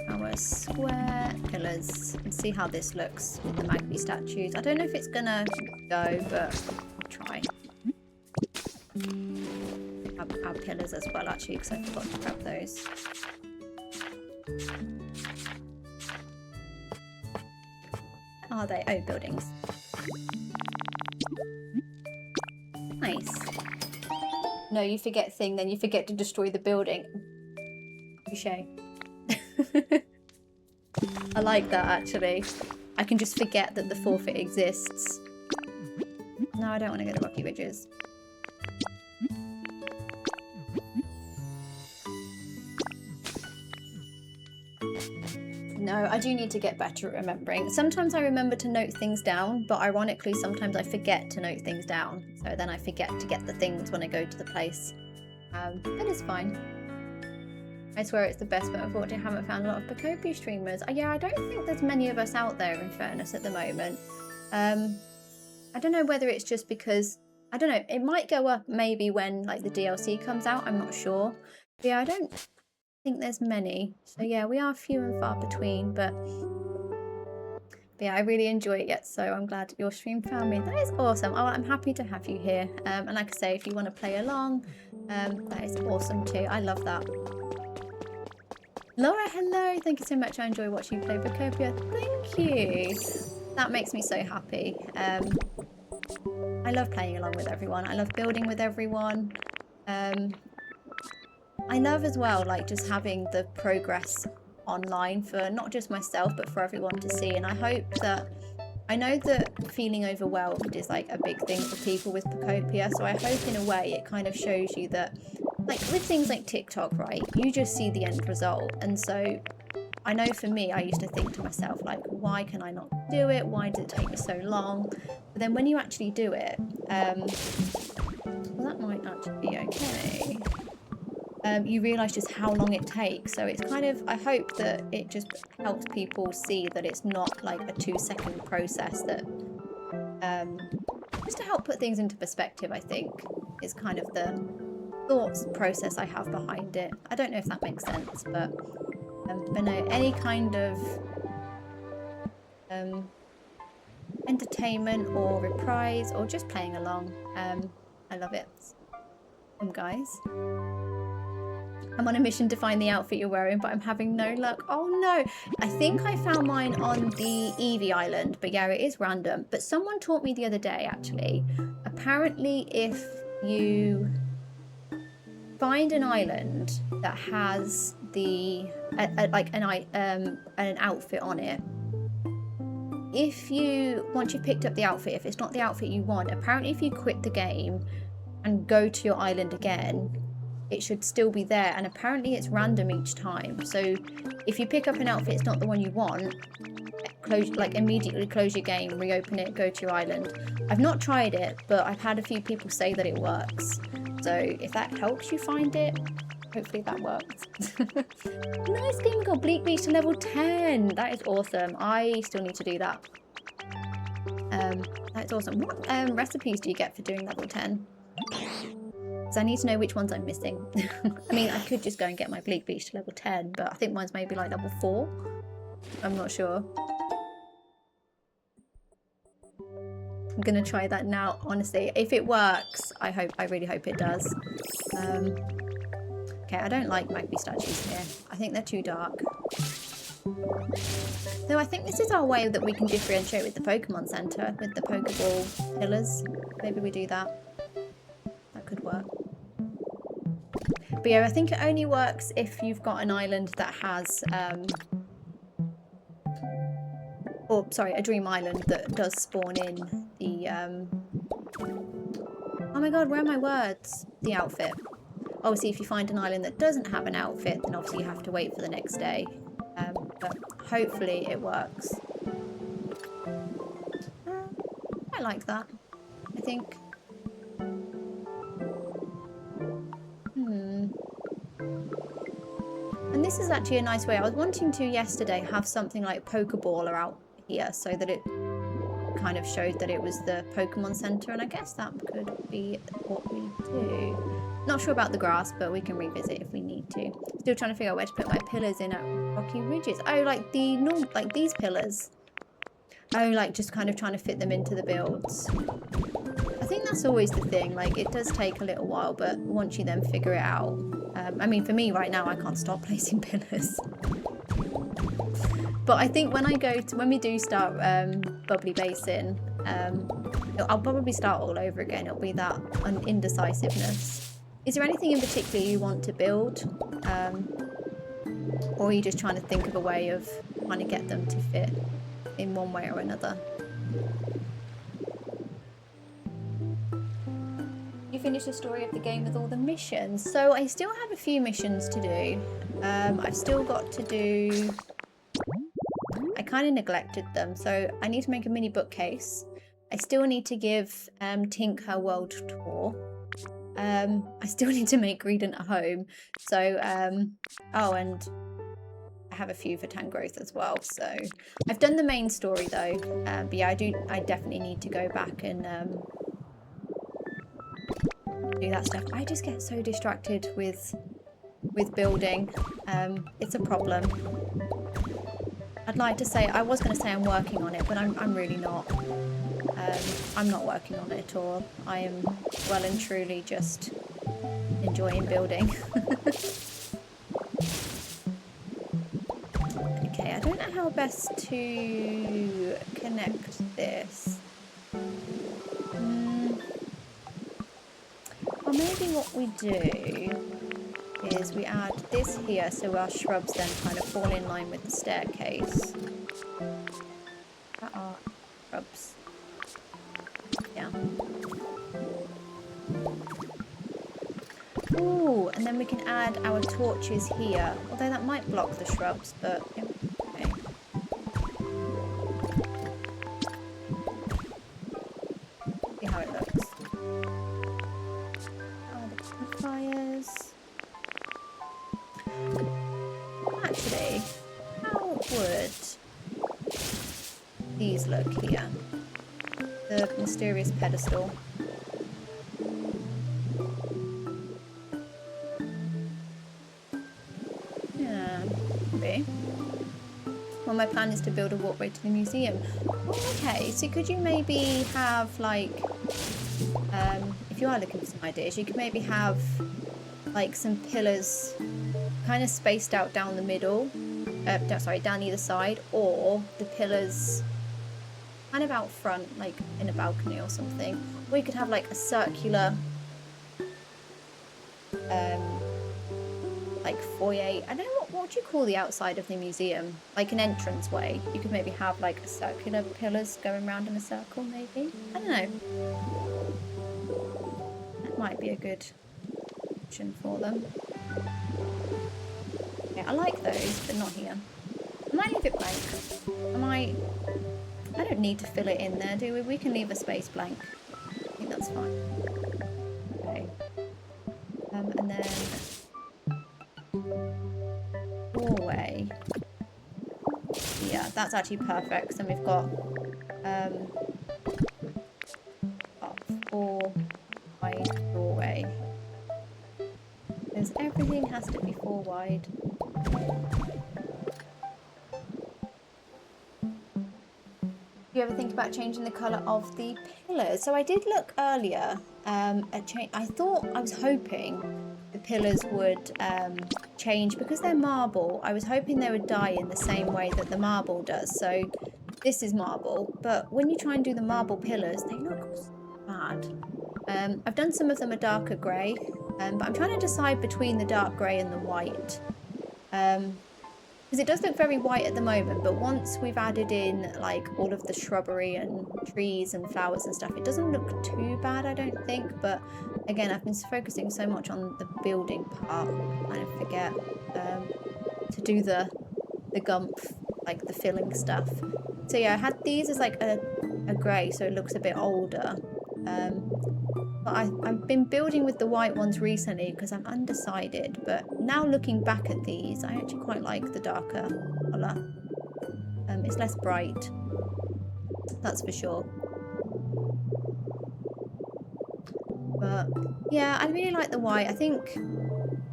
our square pillars and see how this looks with the Magpie statues. I don't know if it's gonna go, but I'll try. Our pillars as well, actually, because I forgot to grab those. are they? Oh, buildings. Nice. No, you forget thing, then you forget to destroy the building. Touche. I like that, actually. I can just forget that the forfeit exists. No, I don't want to go to Rocky Ridges. No, I do need to get better at remembering. Sometimes I remember to note things down, but ironically, sometimes I forget to note things down. So then I forget to get the things when I go to the place. But it's fine. I swear it's the best, but unfortunately I haven't found a lot of Pokopia streamers. Yeah, I don't think there's many of us out there, in fairness, at the moment. I don't know whether it's just because, I don't know, it might go up maybe when like the DLC comes out, I'm not sure. But yeah, I don't think there's many. So yeah, we are few and far between, but yeah, I really enjoy it yet, so I'm glad your stream found me. That is awesome. Oh, I'm happy to have you here. And like I say, if you want to play along, that is awesome too. I love that. Laura, hello. Thank you so much. I enjoy watching you play Pokopia. Thank you. That makes me so happy. I love playing along with everyone. I love building with everyone. I love as well, like, just having the progress online for not just myself, but for everyone to see. And I hope that, I know that feeling overwhelmed is like a big thing for people with Pokopia. So I hope in a way it kind of shows you that, like with things like TikTok, right, you just see the end result. And so I know for me, I used to think to myself, like, why can I not do it? Why did it take me so long? But then when you actually do it, well, that might actually be okay. You realise just how long it takes. So it's kind of, I hope that it just helps people see that it's not like a 2-second process, that just to help put things into perspective, I think, is kind of the thoughts process I have behind it. I don't know if that makes sense, but no, any kind of entertainment or reprise or just playing along, I love it. Guys, I'm on a mission to find the outfit you're wearing, but I'm having no luck. Oh no, I think I found mine on the Eevee Island, but yeah, it is random. But someone taught me the other day, actually, apparently if you find an island that has the like an outfit on it, if you, once you've picked up the outfit, if it's not the outfit you want, apparently if you quit the game and go to your island again, it should still be there, and apparently it's random each time. So if you pick up an outfit, it's not the one you want, immediately close your game, reopen it, go to your island. I've not tried it, but I've had a few people say that it works. So if that helps you find it, hopefully that works. Nice game, we got Bleak Beach to level 10. That is awesome. I still need to do that. That's awesome. What recipes do you get for doing level 10? Because I need to know which ones I'm missing. I mean, I could just go and get my Bleak Beach to level 10, but I think mine's maybe like level 4. I'm not sure. I'm gonna try that now, honestly. If it works, I really hope it does. Okay, I don't like Magpie statues here. I think they're too dark. So I think this is our way that we can differentiate with the Pokemon Center, with the Pokeball pillars. Maybe we do that. That could work. But yeah, I think it only works if you've got an island that has, or sorry, a dream island that does spawn in the, oh my god, where are my words? The outfit. Obviously, if you find an island that doesn't have an outfit, then obviously you have to wait for the next day. But hopefully it works. I like that, I think. And this is actually a nice way. I was wanting to yesterday have something like Pokeballer out here so that it kind of showed that it was the Pokemon Center, and I guess that could be what we do. Not sure about the grass, but we can revisit if we need to. Still trying to figure out where to put my pillars in at Rocky Ridges. Oh, like the normal, like these pillars. Oh, like just kind of trying to fit them into the builds. I think that's always the thing. Like, it does take a little while, but once you then figure it out. I mean, for me right now, I can't stop placing pillars. But I think when I go to, when we do start bubbly basin. I'll probably start all over again. It'll be that indecisiveness. Is there anything in particular you want to build? Or are you just trying to think of a way of trying to get them to fit in one way or another? You finished the story of the game with all the missions. So I still have a few missions to do. I've still got to do... I kind of neglected them. So I need to make a mini bookcase. I still need to give Tink her world tour. I still need to make Greedent a home. So, oh, and I have a few for Tangrowth as well. So I've done the main story though. But yeah, I definitely need to go back and do that stuff. I just get so distracted with building. It's a problem. I'd like to say, I was going to say I'm working on it, but I'm really not. I'm not working on it at all. I am well and truly just enjoying building. Okay, I don't know how best to connect this. Well, maybe what we do is we add this here so our shrubs then kind of fall in line with the staircase. That are shrubs. Yeah. Ooh, and then we can add our torches here. Although that might block the shrubs, but okay. See how it looks. Oh, the campfires. Actually, how would these look here? The mysterious pedestal. Yeah, maybe. Well, my plan is to build a walkway to the museum. Oh, okay, so could you maybe have like, if you are looking for some ideas, you could maybe have like some pillars kind of spaced out down the middle, sorry, down either side, or the pillars kind of out front, like in a balcony or something. Or you could have like a circular like foyer. I don't know, what would you call the outside of the museum? Like an entrance way. You could maybe have like a circular pillars going around in a circle, maybe. I don't know. That might be a good option for them. Yeah, I like those, but not here. I might leave it blank. I don't need to fill it in there, do we? We can leave a space blank. I think that's fine. Okay. And then doorway. Yeah, that's actually perfect. So we've got a 4-wide doorway. Because everything has to be 4 wide. Do you ever think about changing the colour of the pillars? So I did look earlier at change. I was hoping the pillars would change because they're marble. I was hoping they would dye in the same way that the marble does. So this is marble, but when you try and do the marble pillars, they look bad. I've done some of them a darker grey, but I'm trying to decide between the dark grey and the white. Because it does look very white at the moment, but once we've added in like all of the shrubbery and trees and flowers and stuff, it doesn't look too bad, I don't think. But again, I've been focusing so much on the building part, I kind of forget to do the gumph, like the filling stuff. So yeah, I had these as like a grey, so it looks a bit older. But I've been building with the white ones recently because I'm undecided. But now looking back at these, I actually quite like the darker colour. It's less bright, that's for sure. But yeah, I really like the white. I think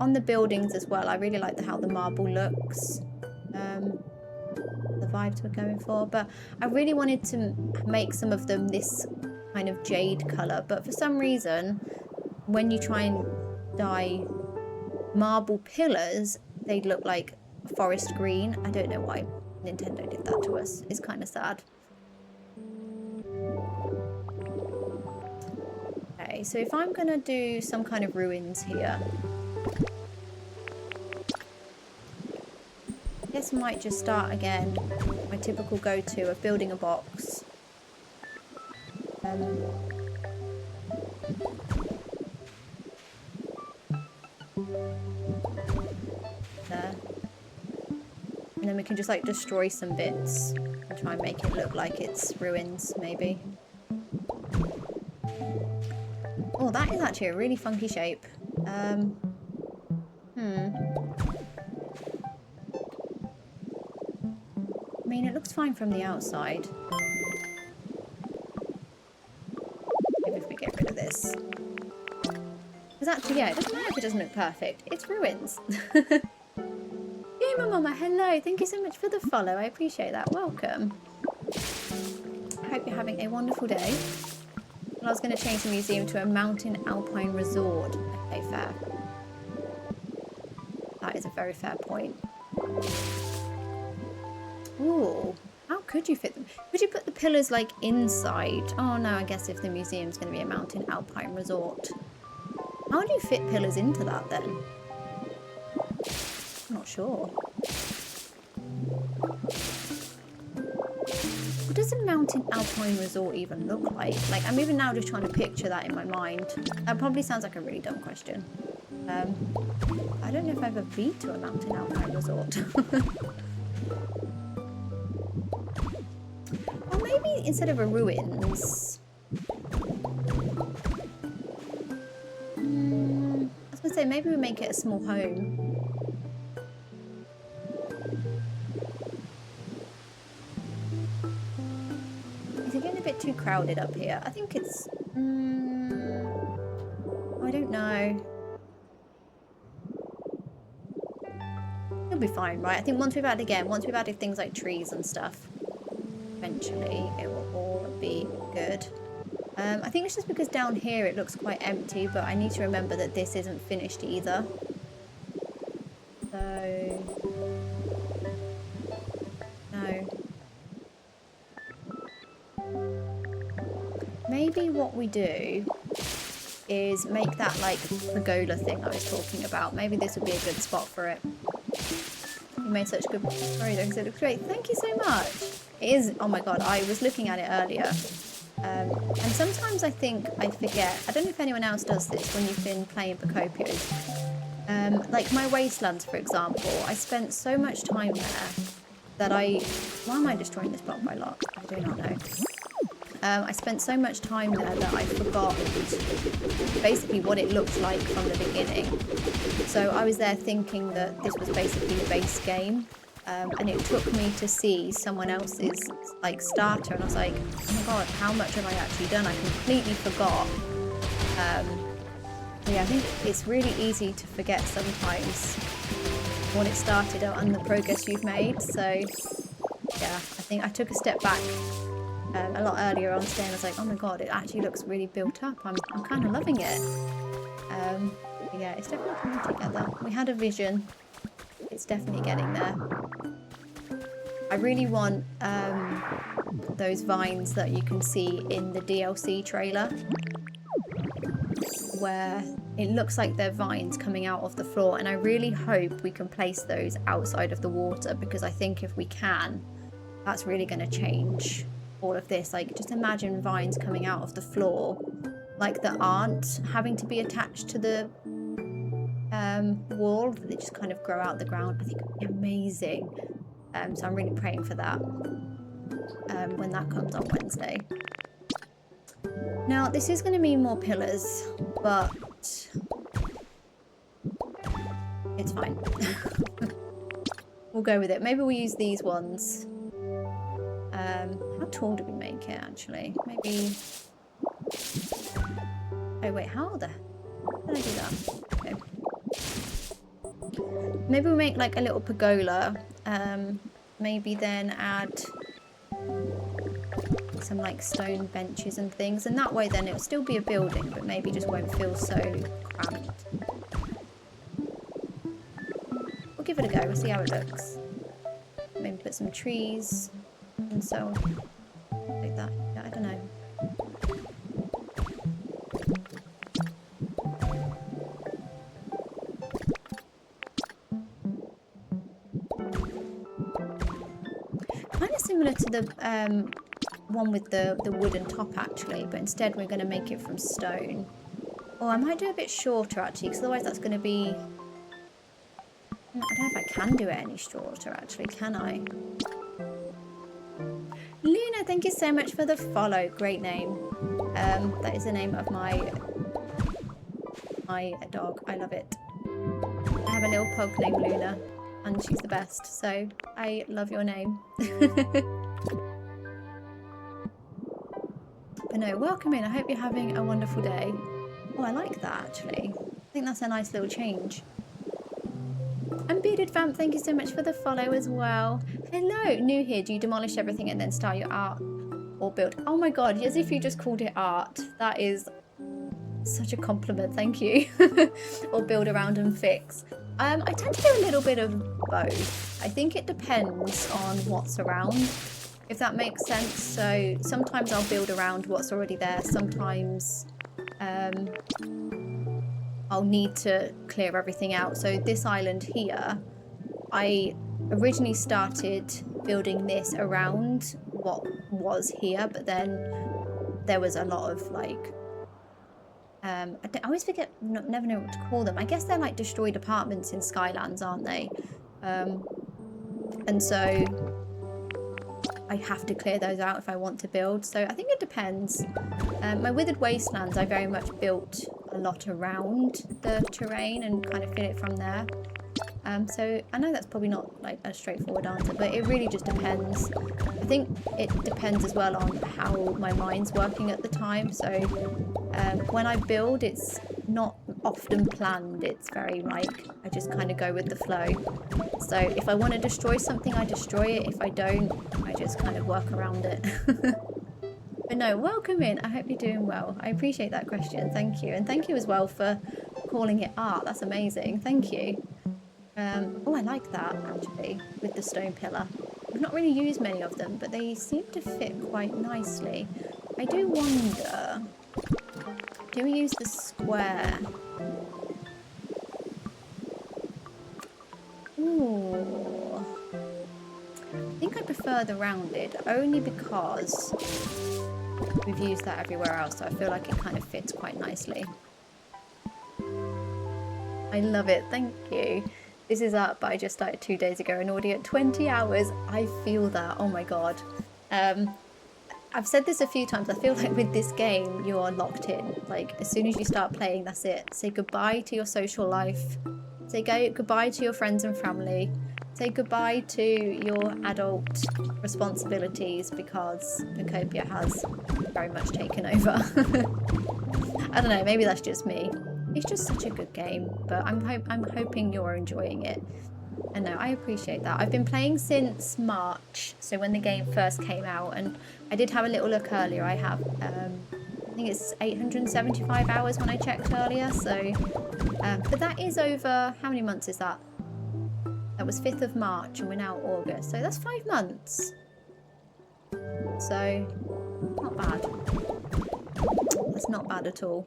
on the buildings as well, I really like how the marble looks. The vibes we're going for. But I really wanted to make some of them this kind of jade colour, but for some reason when you try and dye marble pillars, they look like forest green. I don't know why Nintendo did that to us. It's kind of sad. Okay, so if I'm gonna do some kind of ruins here, I guess I might just start again. My typical go-to of building a box. There. And then we can just like destroy some bits and try and make it look like it's ruins, maybe. Oh, that is actually a really funky shape. I mean, it looks fine from the outside. Maybe if we get rid of this. Because actually, yeah, it doesn't matter if it doesn't look perfect. It's ruins. Gamer Mama, hello. Thank you so much for the follow. I appreciate that. Welcome. I hope you're having a wonderful day. Well, I was going to change the museum to a mountain alpine resort. Okay, fair. That is a very fair point. Ooh, how could you fit them? Could you put the pillars like inside? Oh no, I guess if the museum's going to be a mountain alpine resort. How do you fit pillars into that then? I'm not sure. What does a mountain alpine resort even look like? Like, I'm even now just trying to picture that in my mind. That probably sounds like a really dumb question. I don't know if I've ever been to a mountain alpine resort. Or maybe instead of a ruins. I was going to say, maybe we make it a small home. Is it getting a bit too crowded up here? I think it's... I don't know. It'll be fine, right? I think once we've added things like trees and stuff, eventually it will all be good. I think it's just because down here it looks quite empty, but I need to remember that this isn't finished either. So... no. Maybe what we do is make that like pergola thing I was talking about. Maybe this would be a good spot for it. You made such good story, though, it looks great. Thank you so much. It is, oh my god, I was looking at it earlier. And sometimes I think I forget. I don't know if anyone else does this when you've been playing Pokopia. Like my Wastelands, for example, I spent so much time there that why am I destroying this block by lot? I do not know. I spent so much time there that I forgot basically what it looked like from the beginning. So I was there thinking that this was basically the base game. And it took me to see someone else's like starter, and I was like, oh my god, how much have I actually done? I completely forgot. Yeah, I think it's really easy to forget sometimes what it started out and the progress you've made. So yeah, I think I took a step back a lot earlier on today, and I was like, oh my god, it actually looks really built up. I'm kind of loving it. Yeah, it's definitely coming together. We had a vision. It's definitely getting there. I really want those vines that you can see in the DLC trailer, where it looks like they're vines coming out of the floor, and I really hope we can place those outside of the water, because I think if we can, that's really going to change all of this. Like, just imagine vines coming out of the floor, like that aren't having to be attached to the wall, they just kind of grow out the ground. I think it would be amazing. So I'm really praying for that when that comes on Wednesday. Now this is going to mean more pillars, but it's fine. We'll go with it. Maybe we'll use these ones. How tall do we make it actually? Maybe... oh wait, how did I do that? Okay. Maybe we'll make like a little pergola, maybe then add some like stone benches and things, and that way then it'll still be a building, but maybe just won't feel so cramped. We'll give it a go, we'll see how it looks. Maybe put some trees and so on. Like that, yeah, I don't know. similar to the one with the wooden top actually, but instead we're going to make it from stone. Oh, I might do a bit shorter actually, because otherwise that's going to be... I don't know if I can do it any shorter actually, can I? Luna, thank you so much for the follow. Great name. That is the name of my dog. I love it. I have a little pug named Luna, and she's the best, so I love your name. But no, welcome in. I hope you're having a wonderful day. Oh, I like that actually. I think that's a nice little change. And Bearded Vamp, thank you so much for the follow as well. Hello, new here. Do you demolish everything and then start your art or build? Oh my god, as if you just called it art. That is such a compliment, thank you. Or build around and fix. I tend to do a little bit of both. I think it depends on what's around, if that makes sense. So sometimes I'll build around what's already there. Sometimes I'll need to clear everything out. So this island here, I originally started building this around what was here, but then there was a lot of like I always forget, never know what to call them. I guess they're like destroyed apartments in Skylands, aren't they? And so I have to clear those out if I want to build. So I think it depends. My Withered Wastelands, I very much built a lot around the terrain and kind of fit it from there. So I know that's probably not like a straightforward answer, but it really just depends. I think it depends as well on how my mind's working at the time. So when I build, it's not often planned. It's very like, I just kind of go with the flow. So if I want to destroy something, I destroy it. If I don't, I just kind of work around it. But no, welcome in. I hope you're doing well. I appreciate that question. Thank you. And thank you as well for calling it art. That's amazing. Thank you. Oh, I like that actually, with the stone pillar. I've not really used many of them, but they seem to fit quite nicely. I do wonder, do we use the square? Ooh. I think I prefer the rounded, only because we've used that everywhere else, so I feel like it kind of fits quite nicely. I love it, thank you. This is up, but I just started 2 days ago and already at 20 hours. I feel that, oh my god. I've said this a few times, I feel like with this game, you are locked in. Like, as soon as you start playing, that's it. Say goodbye to your social life. Say goodbye to your friends and family. Say goodbye to your adult responsibilities, because Pokopia has very much taken over. I don't know, maybe that's just me. It's just such a good game, but I'm hoping you're enjoying it. And no, I appreciate that. I've been playing since March, so when the game first came out, and I did have a little look earlier. I have, I think it's 875 hours when I checked earlier, so, but that is over, how many months is that? That was 5th of March, and we're now August, so that's 5 months. So, not bad. That's not bad at all.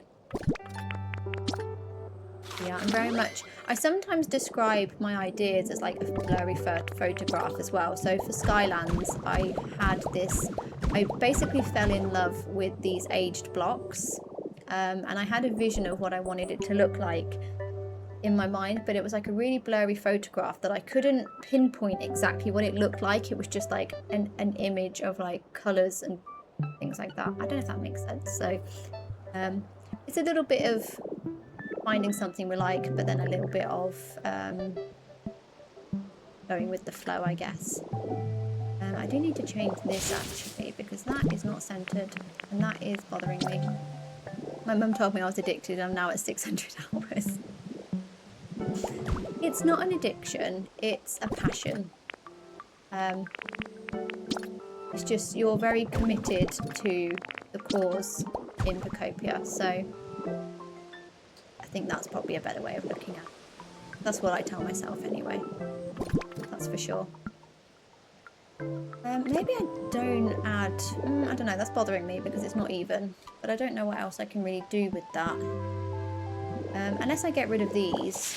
Yeah, I'm very much... I sometimes describe my ideas as like a blurry photograph as well. So for Skylands, I had this... I basically fell in love with these aged blocks. And I had a vision of what I wanted it to look like in my mind, but it was like a really blurry photograph that I couldn't pinpoint exactly what it looked like. It was just like an image of like colours and things like that. I don't know if that makes sense. So it's a little bit of finding something we like, but then a little bit of going with the flow, I guess. I do need to change this actually, because that is not centered and that is bothering me. My mum told me I was addicted. I'm now at 600 hours. It's not an addiction, it's a passion. It's just you're very committed to the cause in Pokopia, so I think that's probably a better way of looking at it. That's what I tell myself anyway, that's for sure. Maybe I don't add, I don't know, that's bothering me because it's not even, but I don't know what else I can really do with that. Unless I get rid of these,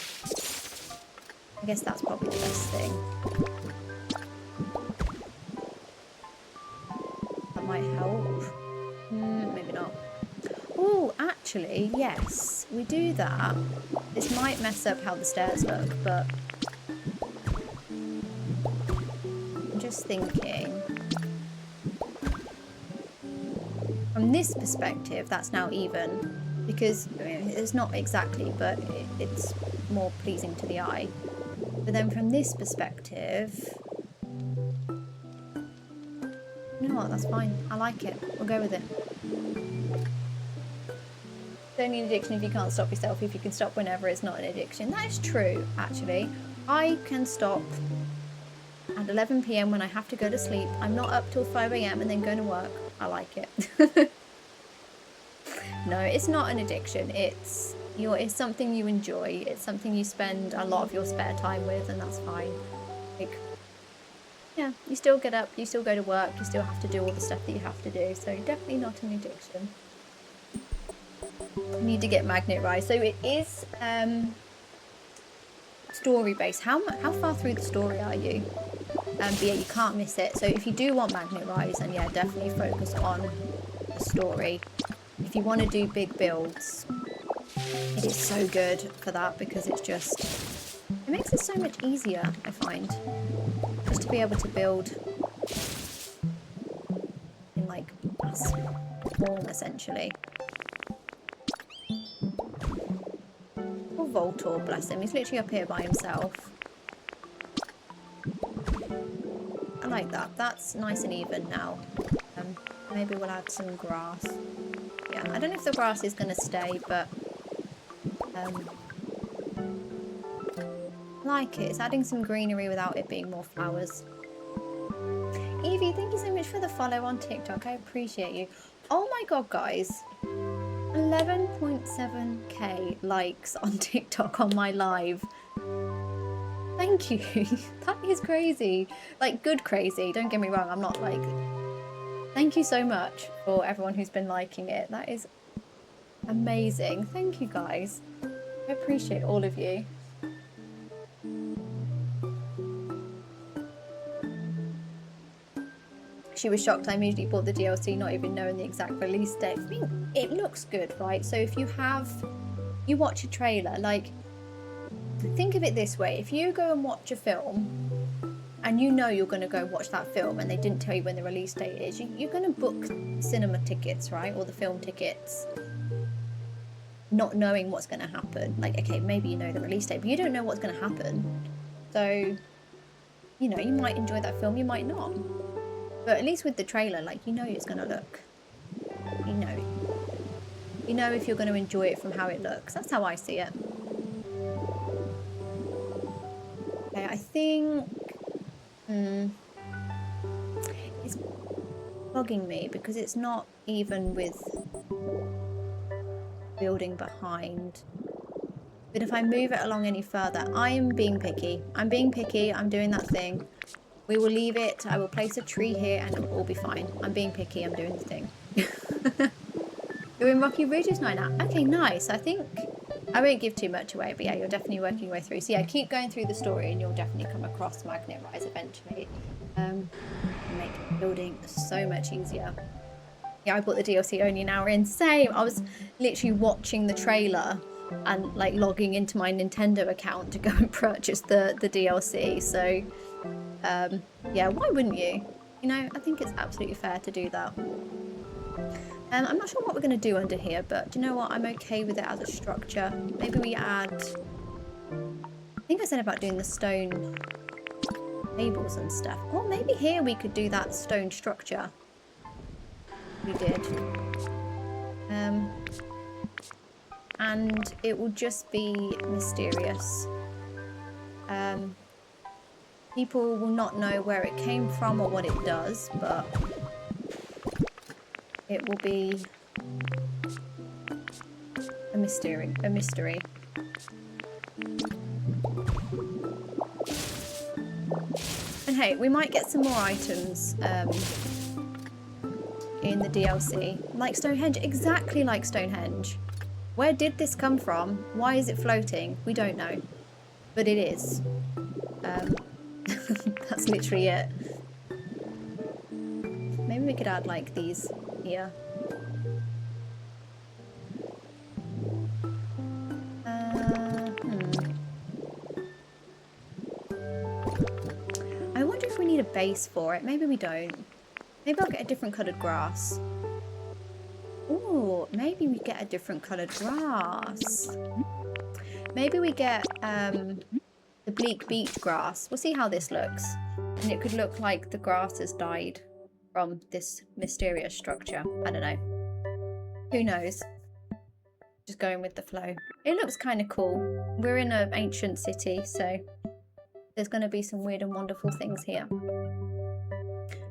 I guess that's probably the best thing. might help. Maybe not. Oh, actually, yes, we do that. This might mess up how the stairs look, but I'm just thinking. From this perspective, that's now even, because I mean, it's not exactly, but it's more pleasing to the eye. But then from this perspective, you know what, that's fine. I like it. We'll go with it. It's only an addiction if you can't stop yourself. If you can stop whenever, it's not an addiction. That is true, actually. I can stop at 11 p.m. when I have to go to sleep. I'm not up till 5 a.m. and then going to work. I like it. No, it's not an addiction. It's something you enjoy. It's something you spend a lot of your spare time with, and that's fine. Like, yeah, you still get up, you still go to work, you still have to do all the stuff that you have to do. So definitely not an addiction. I need to get Magnet Rise. So it is story based. How far through the story are you? But yeah, you can't miss it. So if you do want Magnet Rise, then yeah, definitely focus on the story. If you want to do big builds, it is so good for that, because it's just, it makes it so much easier, I find, just to be able to build in like mass form, essentially. Or Voltor, bless him, he's literally up here by himself. I like that. That's nice and even now. Maybe we'll add some grass. Yeah, I don't know if the grass is going to stay, but I like it. It's adding some greenery without it being more flowers. Evie, thank you so much for the follow on TikTok. I appreciate you. Oh my god, guys. 11.7k likes on TikTok on my live. Thank you. That is crazy. Like, good crazy. Don't get me wrong. I'm not like... Thank you so much for everyone who's been liking it. That is amazing. Thank you, guys. I appreciate all of you. She was shocked I immediately bought the DLC, not even knowing the exact release date. I mean, it looks good, right? So if you watch a trailer, like, think of it this way. If you go and watch a film and you know you're going to go watch that film and they didn't tell you when the release date is, you're going to book cinema tickets, right? Or the film tickets, not knowing what's going to happen. Like, okay, maybe you know the release date, but you don't know what's going to happen. So, you know, you might enjoy that film, you might not. But at least with the trailer, like, you know it's going to look. You know. You know if you're going to enjoy it from how it looks. That's how I see it. Okay, I think... it's bugging me because it's not even with building behind. But if I move it along any further, I am being picky. I'm being picky. I'm doing that thing. We will leave it. I will place a tree here and it will all be fine. I'm being picky. I'm doing the thing. You're in Rocky Ridges right now. Okay, nice. I think I won't give too much away, but yeah, you're definitely working your way through. So yeah, keep going through the story and you'll definitely come across Magnet Rise eventually. Make building so much easier. Yeah, I bought the DLC only an hour in. Same. I was literally watching the trailer and like logging into my Nintendo account to go and purchase the DLC. So yeah, why wouldn't you? You know, I think it's absolutely fair to do that. I'm not sure what we're going to do under here, but do you know what? I'm okay with it as a structure. Maybe we add... I think I said about doing the stone tables and stuff. Or maybe here we could do that stone structure. We did. And it will just be mysterious. People will not know where it came from or what it does, but it will be a mystery. And hey, we might get some more items in the DLC. Like Stonehenge, exactly like Stonehenge. Where did this come from? Why is it floating? We don't know. But it is. That's literally it. Maybe we could add like these here. I wonder if we need a base for it. Maybe we don't. Maybe I'll get a different coloured grass. Ooh, maybe we get a different coloured grass. Maybe we get the bleak beach grass. We'll see how this looks. And it could look like the grass has died from this mysterious structure. I don't know. Who knows? Just going with the flow. It looks kind of cool. We're in an ancient city, so there's going to be some weird and wonderful things here.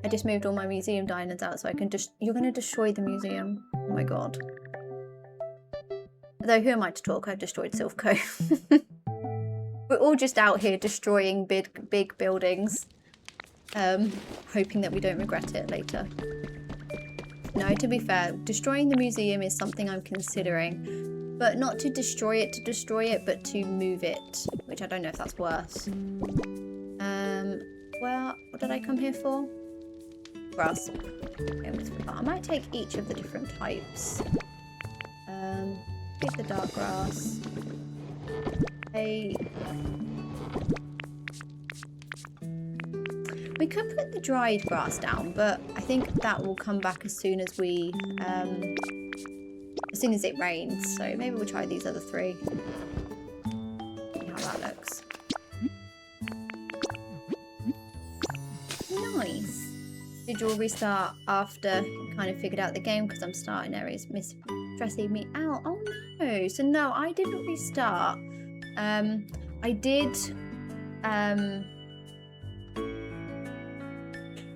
I just moved all my museum diners out so I can just... You're going to destroy the museum. Oh my god. Though, who am I to talk? I've destroyed Silphco. We're all just out here destroying big buildings. Hoping that we don't regret it later. No, to be fair, destroying the museum is something I'm considering. But not to destroy it, but to move it. Which I don't know if that's worse. Well, what did I come here for? Grass. Okay, I might take each of the different types. Take the dark grass. Hey. We could put the dried grass down, but I think that will come back as soon as we, as soon as it rains. So maybe we'll try these other three. See how that looks. Nice. Did you all restart after you kind of figured out the game? Because I'm starting areas stressing me out. Oh no. So no, I didn't restart. I did,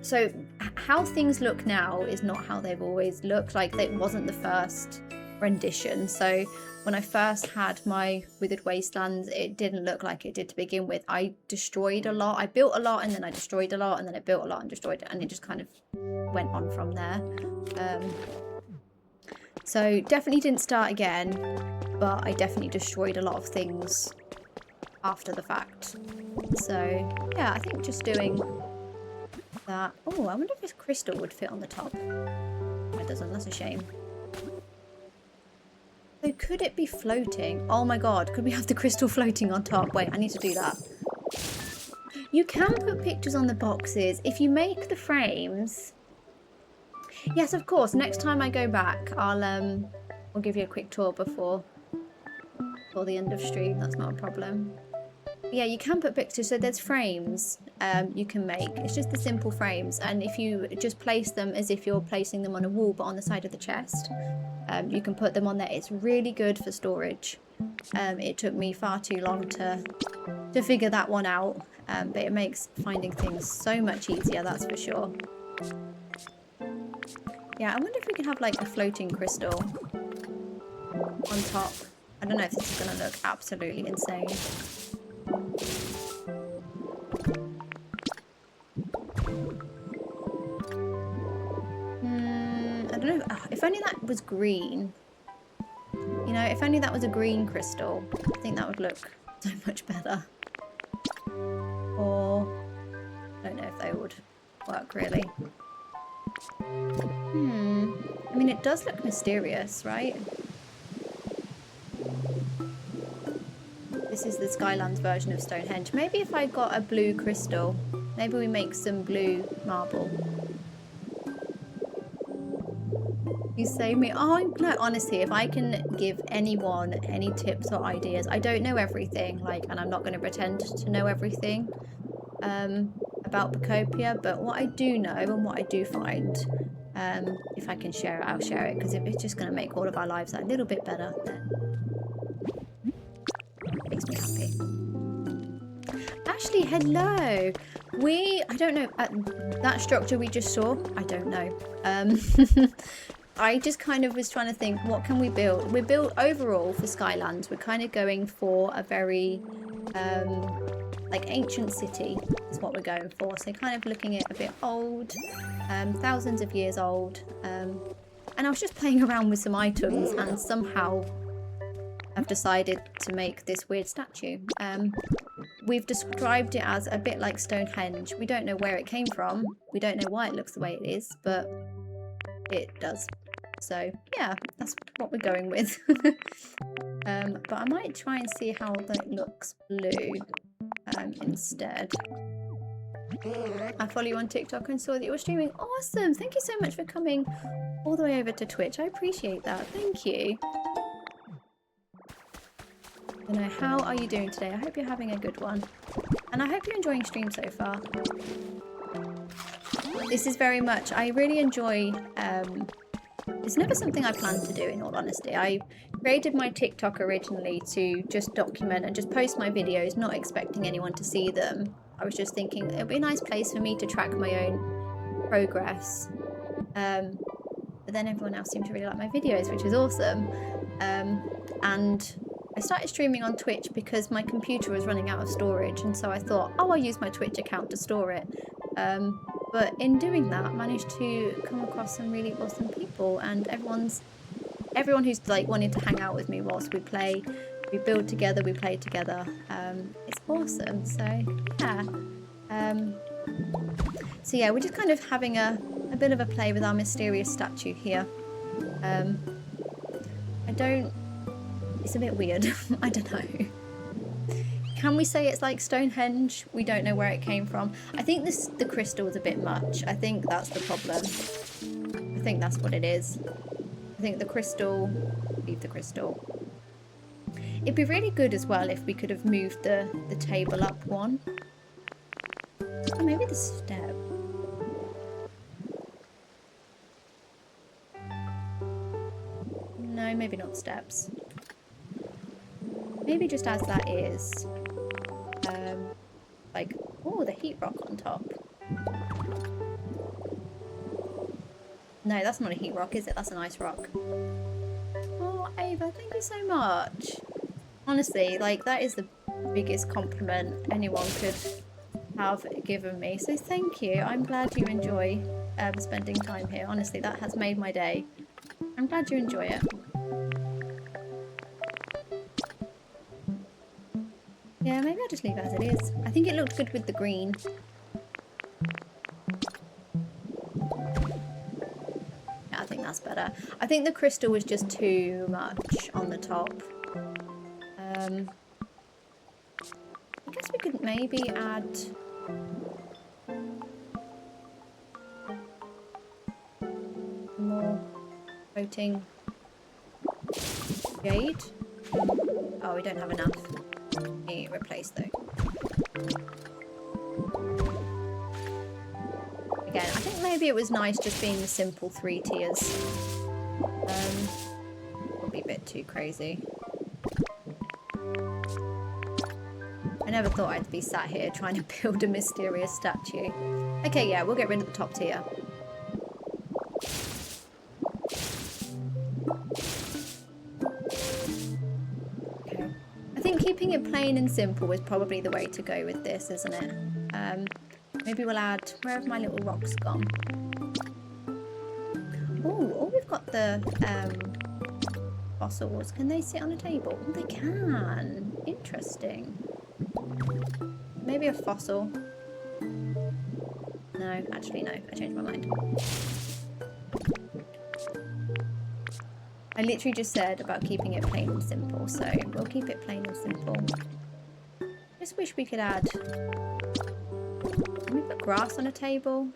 so how things look now is not how they've always looked. Like, it wasn't the first rendition. So when I first had my Withered Wastelands, it didn't look like it did to begin with. I destroyed a lot. I built a lot and then I destroyed a lot and then I built a lot and destroyed it, and it just kind of went on from there. So definitely didn't start again, but I definitely destroyed a lot of things after the fact. So yeah, I think just doing that. Oh, I wonder if this crystal would fit on the top. It doesn't, that's a shame. So could it be floating? Oh my god, could we have the crystal floating on top? Wait, I need to do that. You can put pictures on the boxes if you make the frames. Yes, of course. Next time I go back, I'll give you a quick tour before the end of stream. That's not a problem. But yeah, you can put pictures. So there's frames you can make. It's just the simple frames, and if you just place them as if you're placing them on a wall, but on the side of the chest, you can put them on there. It's really good for storage. It took me far too long to figure that one out, but it makes finding things so much easier. That's for sure. Yeah, I wonder if we can have like a floating crystal on top. I don't know if this is going to look absolutely insane. I don't know. Oh, if only that was green. You know, if only that was a green crystal. I think that would look so much better. Or I don't know if they would work really. I mean, it does look mysterious, right? This is the Skylands version of Stonehenge. Maybe if I got a blue crystal, maybe we make some blue marble. You save me. Oh, no, honestly, if I can give anyone any tips or ideas, I don't know everything, like, and I'm not going to pretend to know everything about Pokopia, but what I do know and what I do find, if I can share it, I'll share it, because it's just going to make all of our lives a little bit better. Then makes me happy. Ashley, hello. I don't know, that structure we just saw, I don't know. I just kind of was trying to think, what can we build? We're built overall for Skylands. We're kind of going for a very, like, ancient city is what we're going for. So kind of looking at a bit old, thousands of years old. And I was just playing around with some items and somehow I've decided to make this weird statue. we've described it as a bit like Stonehenge. We don't know where it came from. We don't know why it looks the way it is, but it does. So yeah, that's what we're going with. But I might try and see how that looks blue instead. I follow you on TikTok and saw that you were streaming. Awesome! Thank you so much for coming all the way over to Twitch. I appreciate that. Thank you. You know, how are you doing today? I hope you're having a good one. And I hope you're enjoying stream so far. This is very much, I really enjoy, it's never something I planned to do, in all honesty. I created my TikTok originally to just document and just post my videos, not expecting anyone to see them. I was just thinking it would be a nice place for me to track my own progress. But then everyone else seemed to really like my videos, which is awesome. And I started streaming on Twitch because my computer was running out of storage, and so I thought, oh, I'll use my Twitch account to store it. But in doing that, I managed to come across some really awesome people, and everyone who's like wanted to hang out with me whilst we play, we build together, we play together. It's awesome. So yeah. So yeah, we're just kind of having a bit of a play with our mysterious statue here. It's a bit weird. I don't know. Can we say it's like Stonehenge? We don't know where it came from. I think the crystal is a bit much. I think that's the problem. I think that's what it is. I think the crystal... Leave the crystal. It'd be really good as well if we could have moved the table up one. Or maybe the step. No, maybe not steps. Maybe just as that is. Like, oh, the heat rock on top. No, that's not a heat rock, is it? That's an ice rock. Oh, Ava, thank you so much. Honestly, like, that is the biggest compliment anyone could have given me. So thank you. I'm glad you enjoy spending time here. Honestly, that has made my day. I'm glad you enjoy it. Yeah, maybe I'll just leave it as it is. I think it looked good with the green. Yeah, I think that's better. I think the crystal was just too much on the top. I guess we could maybe add... more floating jade. Oh, we don't have enough. Replace though. Again, I think maybe it was nice just being the simple 3 tiers. Would be a bit too crazy. I never thought I'd be sat here trying to build a mysterious statue. Okay, yeah, we'll get rid of the top tier. Keeping it plain and simple is probably the way to go with this, isn't it? Maybe we'll add... Where have my little rocks gone? Oh, we've got the fossils. Can they sit on a table? Oh, they can. Interesting. Maybe a fossil. No, actually no. I changed my mind. I literally just said about keeping it plain and simple, so we'll keep it plain and simple. Just wish we could add... Can we put grass on a table?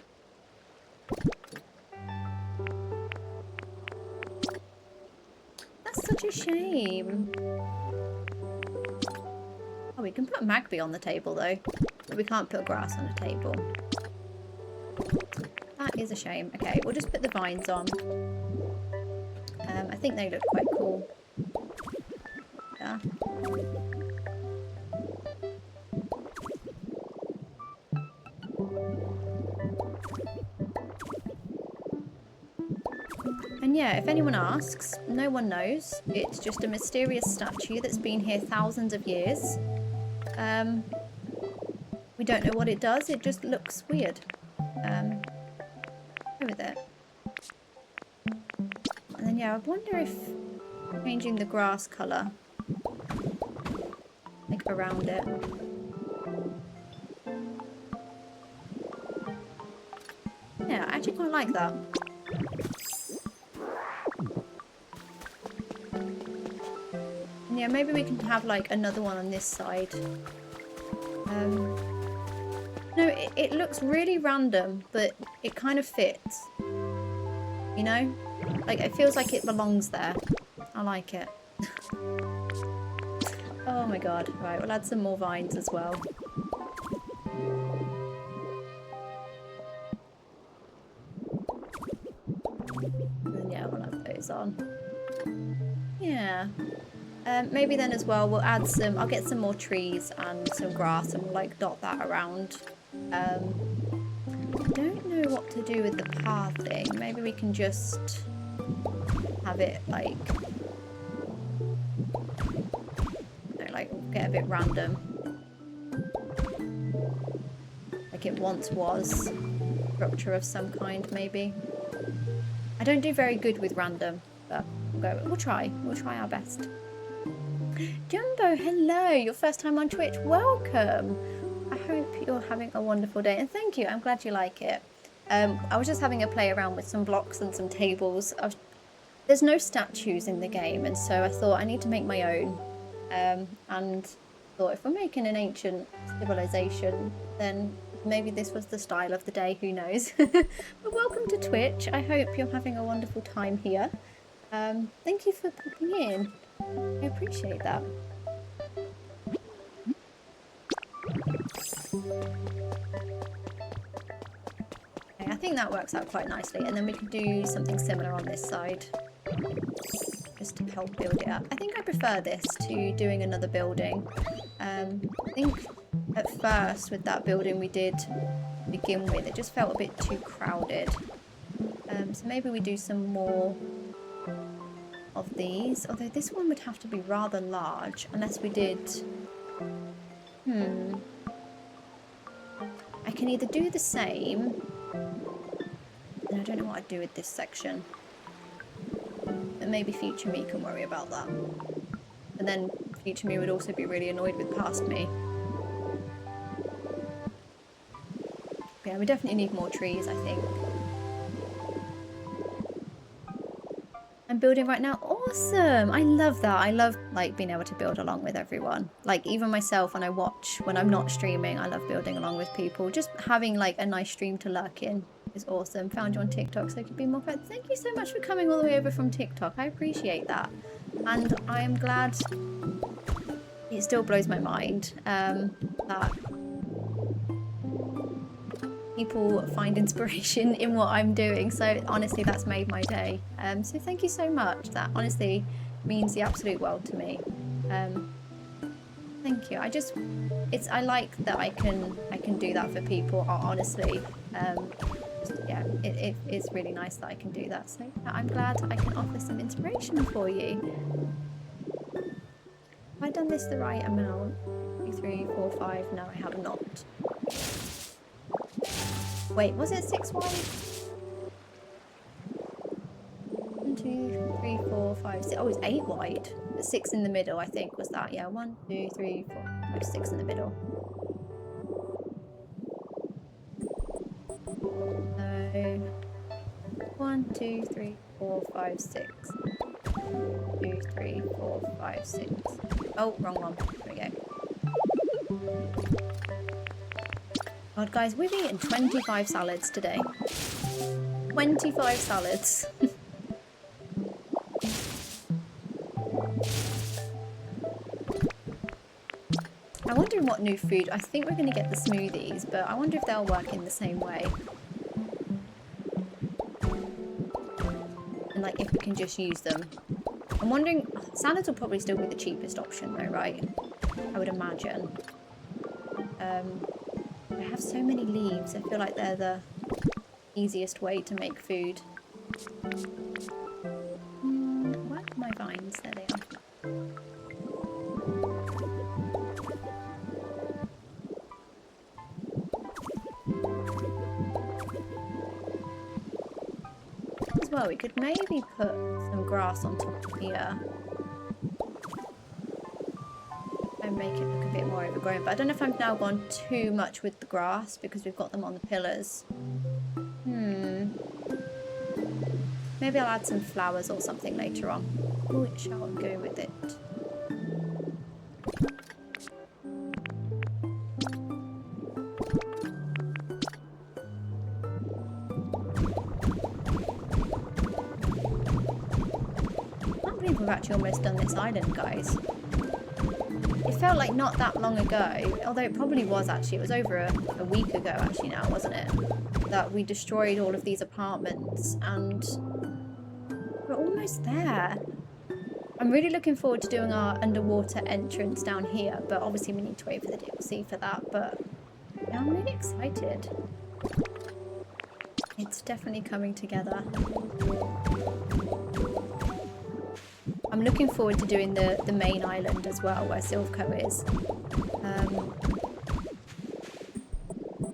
That's such a shame. Oh, we can put Magpie on the table though, but we can't put grass on a table. That is a shame. Okay, we'll just put the vines on. I think they look quite cool. Yeah. And yeah, if anyone asks, no one knows. It's just a mysterious statue that's been here thousands of years. We don't know what it does. It just looks weird. Go with it. And then yeah, I wonder if changing the grass colour, like around it, I like that. And yeah, maybe we can have like another one on this side. No, it looks really random, but it kind of fits. You know? Like, it feels like it belongs there. I like it. Oh my god. Right, we'll add some more vines as well. And yeah, we'll have those on. Yeah. Maybe then as well, we'll add some... I'll get some more trees and some grass and we'll, like, dot that around. I don't know what to do with the pathing. Maybe we can just have it, like... get a bit random. Like it once was. Structure of some kind, maybe. I don't do very good with random, but we'll try. We'll try our best. Jumbo, hello! Your first time on Twitch. Welcome! I hope you're having a wonderful day, and thank you. I'm glad you like it. I was just having a play around with some blocks and some tables. There's no statues in the game, and so I thought I need to make my own. And thought if we're making an ancient civilization, then maybe this was the style of the day, who knows. But welcome to Twitch. I hope you're having a wonderful time here. Thank you for popping in. I appreciate that. Okay, I think that works out quite nicely, and then we can do something similar on this side. Just to help build it up. I think I prefer this to doing another building. I think at first with that building we did begin with, it just felt a bit too crowded. So maybe we do some more of these, although this one would have to be rather large unless we did... I can either do the same, and I don't know what I'd do with this section. But maybe future me can worry about that. And then future me would also be really annoyed with past me. Yeah, we definitely need more trees, I think. I'm building right now. Awesome! I love that. I love like being able to build along with everyone. Like even myself when I watch, when I'm not streaming, I love building along with people. Just having like a nice stream to lurk in is awesome. Found you on TikTok so I could be more friends. Thank you so much for coming all the way over from TikTok. I appreciate that. And I am glad it still blows my mind that people find inspiration in what I'm doing. So honestly, that's made my day. So thank you so much. That honestly means the absolute world to me. Thank you. I like that I can do that for people. Honestly, yeah, it's really nice that I can do that. So I'm glad I can offer some inspiration for you. Have I done this the right amount? 2, 3, 4, 5. No, I have not. Wait, was it 6 wide? 1, 2, 3, 4, 5, 6. Oh, it's 8 wide. 6 in the middle, I think, was that. Yeah, 1, 2, 3, 4, 5, 6 in the middle. So 1, 2, 3, 4, 5, 6. 2, 3, 4, 5, 6. Oh, wrong one. There we go. God, guys, we've eaten 25 salads today. 25 salads. I'm wondering what new food... I think we're going to get the smoothies, but I wonder if they'll work in the same way. And, like, if we can just use them. I'm wondering... Salads will probably still be the cheapest option, though, right? I would imagine. I have so many leaves. I feel like they're the easiest way to make food. Where are my vines? There they are. As well, we could maybe put some grass on top of here. And make it look a bit more overgrown, but I don't know if I've now gone too much with the grass because we've got them on the pillars. Maybe I'll add some flowers or something later on. Which shall go with it? I can't believe we've actually almost done this island, guys. It felt like not that long ago, although it probably was actually. It was over a week ago actually now, wasn't it? That we destroyed all of these apartments and we're almost there. I'm really looking forward to doing our underwater entrance down here, but obviously we need to wait for the DLC for that, but yeah, I'm really excited. It's definitely coming together. I'm looking forward to doing the main island as well, where Silvco is.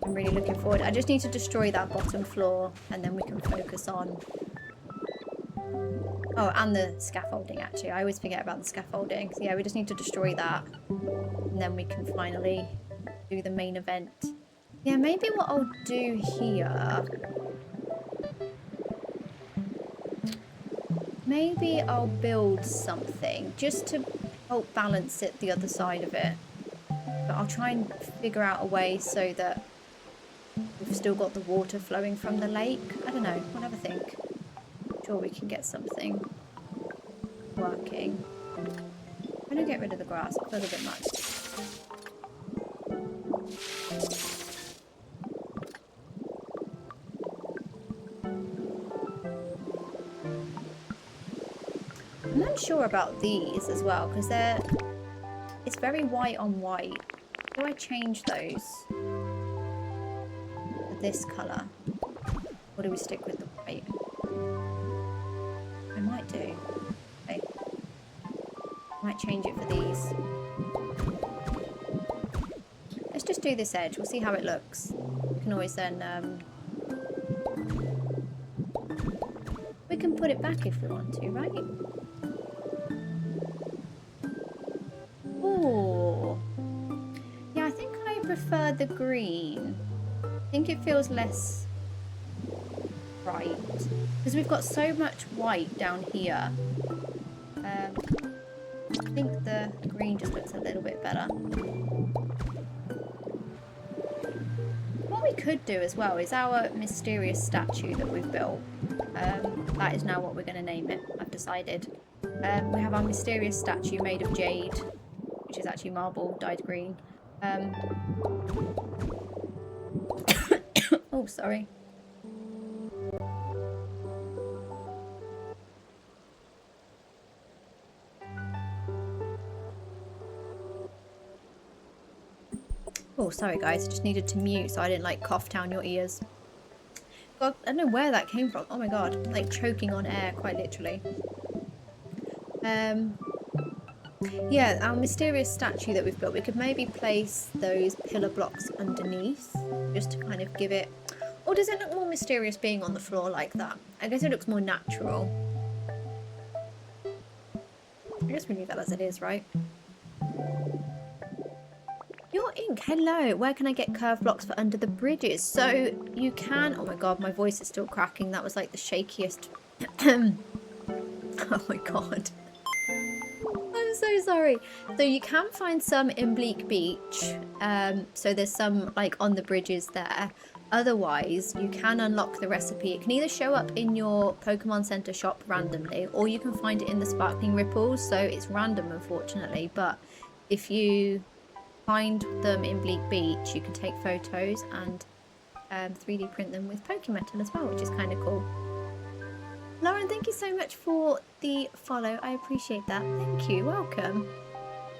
I'm really looking forward. I just need to destroy that bottom floor and then we can focus on... Oh, and the scaffolding actually. I always forget about the scaffolding. So yeah, we just need to destroy that and then we can finally do the main event. Yeah, maybe what I'll do here... Maybe I'll build something just to help balance it the other side of it. But I'll try and figure out a way so that we've still got the water flowing from the lake. I don't know, I'll have a think. I'm sure we can get something working. I'm gonna get rid of the grass, it feels a bit much. I'm unsure about these as well because it's very white on white. Do I change those for this colour? Or do we stick with the white? I might do. Okay. I might change it for these. Let's just do this edge. We'll see how it looks. We can always then... we can put it back if we want to, right? Oh, yeah, I think I prefer the green. I think it feels less bright because we've got so much white down here. I think the green just looks a little bit better. What we could do as well is our mysterious statue that we've built. That is now what we're going to name it, I've decided. We have our mysterious statue made of jade, which is actually marble dyed green. Oh, sorry. Oh, sorry guys, I just needed to mute so I didn't like cough down your ears. God, I don't know where that came from. Oh my god, I'm like choking on air, quite literally. Yeah, our mysterious statue that we've built, we could maybe place those pillar blocks underneath, just to kind of give it... Or does it look more mysterious being on the floor like that? I guess it looks more natural. I guess we leave that as it is, right? Your ink, hello! Where can I get curved blocks for under the bridges? So, you can... Oh my god, my voice is still cracking. That was like the shakiest... Oh my god. I'm so sorry. So you can find some in Bleak Beach. So there's some like on the bridges there. Otherwise, you can unlock the recipe. It can either show up in your Pokemon Center shop randomly, or you can find it in the Sparkling Ripples. So it's random, unfortunately. But if you find them in Bleak Beach, you can take photos and 3D print them with Pokemetal as well, which is kind of cool. Lauren, thank you so much for the follow. I appreciate that. Thank you. Welcome.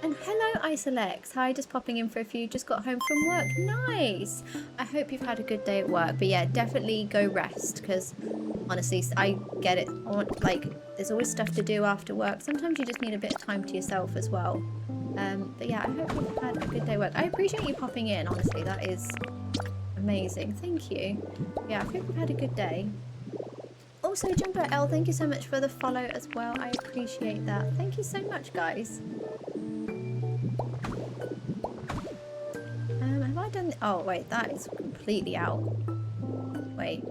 And hello, Isalex. Hi, just popping in for a few. Just got home from work. Nice. I hope you've had a good day at work. But yeah, definitely go rest because honestly, I get it. Like, there's always stuff to do after work. Sometimes you just need a bit of time to yourself as well. But yeah, I hope you've had a good day at work. I appreciate you popping in. Honestly, that is amazing. Thank you. Yeah, I hope you've had a good day. Also, Jumper L, thank you so much for the follow as well. I appreciate that. Thank you so much, guys. Have I done... Oh, wait, that is completely out. Wait.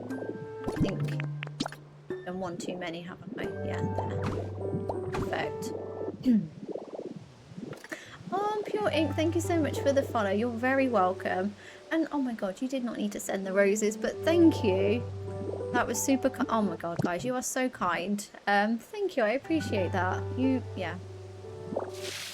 I think I've done one too many, haven't I? Yeah, there. Perfect. Oh, Pure Ink, thank you so much for the follow. You're very welcome. And oh my god, you did not need to send the roses, but thank you. That was super oh my god, guys, you are so kind. Thank you, I appreciate that. Yeah.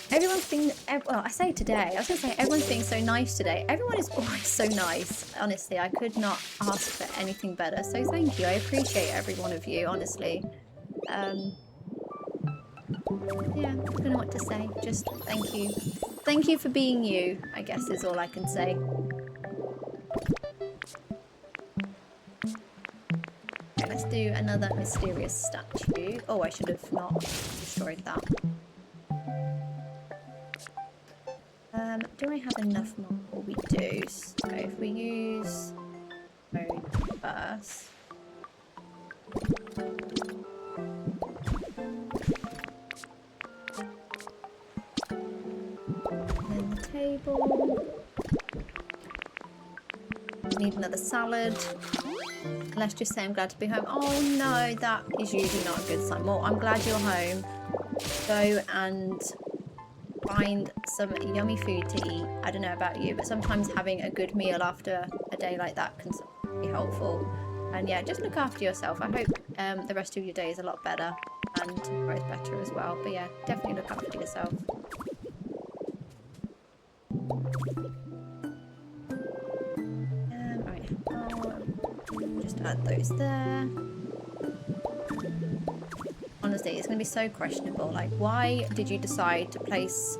Everyone's been, well, I say today, I was going to say everyone's being so nice today. Everyone is always so nice. Honestly, I could not ask for anything better. So thank you. I appreciate every one of you, honestly. Yeah, I don't know what to say. Just thank you. Thank you for being you, I guess is all I can say. Okay, let's do another mysterious statue. Oh, I should have not destroyed that. Do I have enough marble? We do. So if we use code first. And then the table. We need another salad. Let's just say I'm glad to be home. Oh no, that is usually not a good sign. Well, I'm glad you're home. Go and find some yummy food to eat. I don't know about you, but sometimes having a good meal after a day like that can be helpful. And yeah, just look after yourself. I hope the rest of your day is a lot better and tomorrow's better as well. But yeah, definitely look after yourself. Right, I'll just add those there. Honestly, it's going to be so questionable. Like, why did you decide to place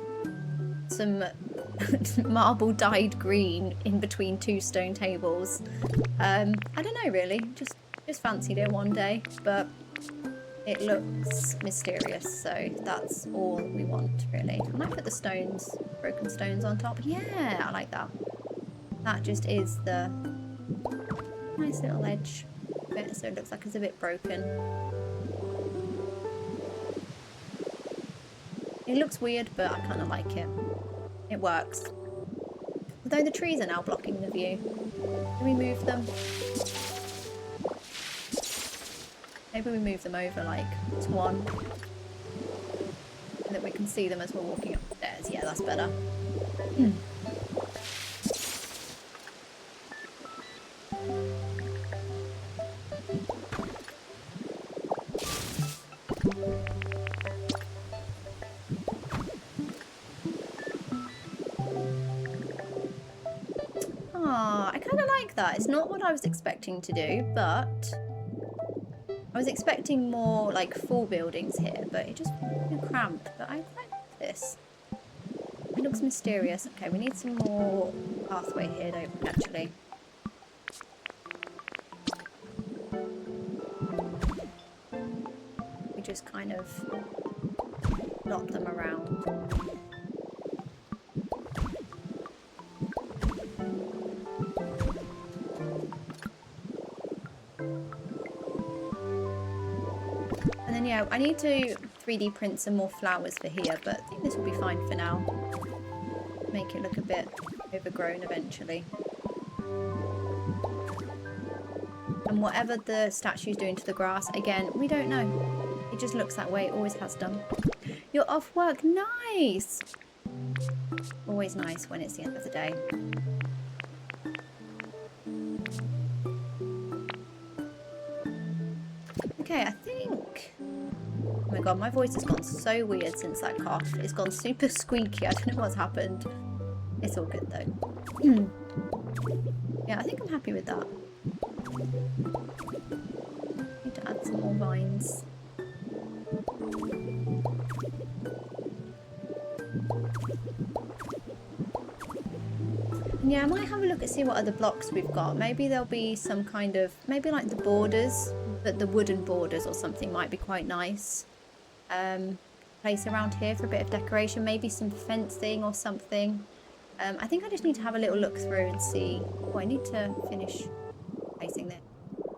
some marble dyed green in between two stone tables? I don't know, really. Just fancied it one day, but it looks mysterious, so that's all we want, really. I might put the stones, broken stones on top. Yeah, I like that. That just is the nice little edge bit, so it looks like it's a bit broken. It looks weird, but I kind of like it. It works. Although the trees are now blocking the view. Can we move them? Maybe we move them over like to one. So that we can see them as we're walking up the stairs. Yeah, that's better. I kind of like that. It's not what I was expecting to do, but I was expecting more like full buildings here, but it just feels too cramped. But I quite like this. It looks mysterious. Okay, we need some more pathway here, don't we, actually? We just kind of dot them around. Yeah, I need to 3D print some more flowers for here, but I think this will be fine for now. Make it look a bit overgrown eventually. And whatever the statue's doing to the grass, again, we don't know. It just looks that way, it always has done. You're off work, nice! Always nice when it's the end of the day. Okay, I think... Oh my god, my voice has gone so weird since that cough. It's gone super squeaky. I don't know what's happened. It's all good though. Yeah, I think I'm happy with that. Need to add some more vines. Yeah, I might have a look and see what other blocks we've got. Maybe there'll be some kind of, maybe like the borders, but the wooden borders or something might be quite nice. Place around here for a bit of decoration, maybe some fencing or something. I think I just need to have a little look through and see. Oh, I need to finish placing this.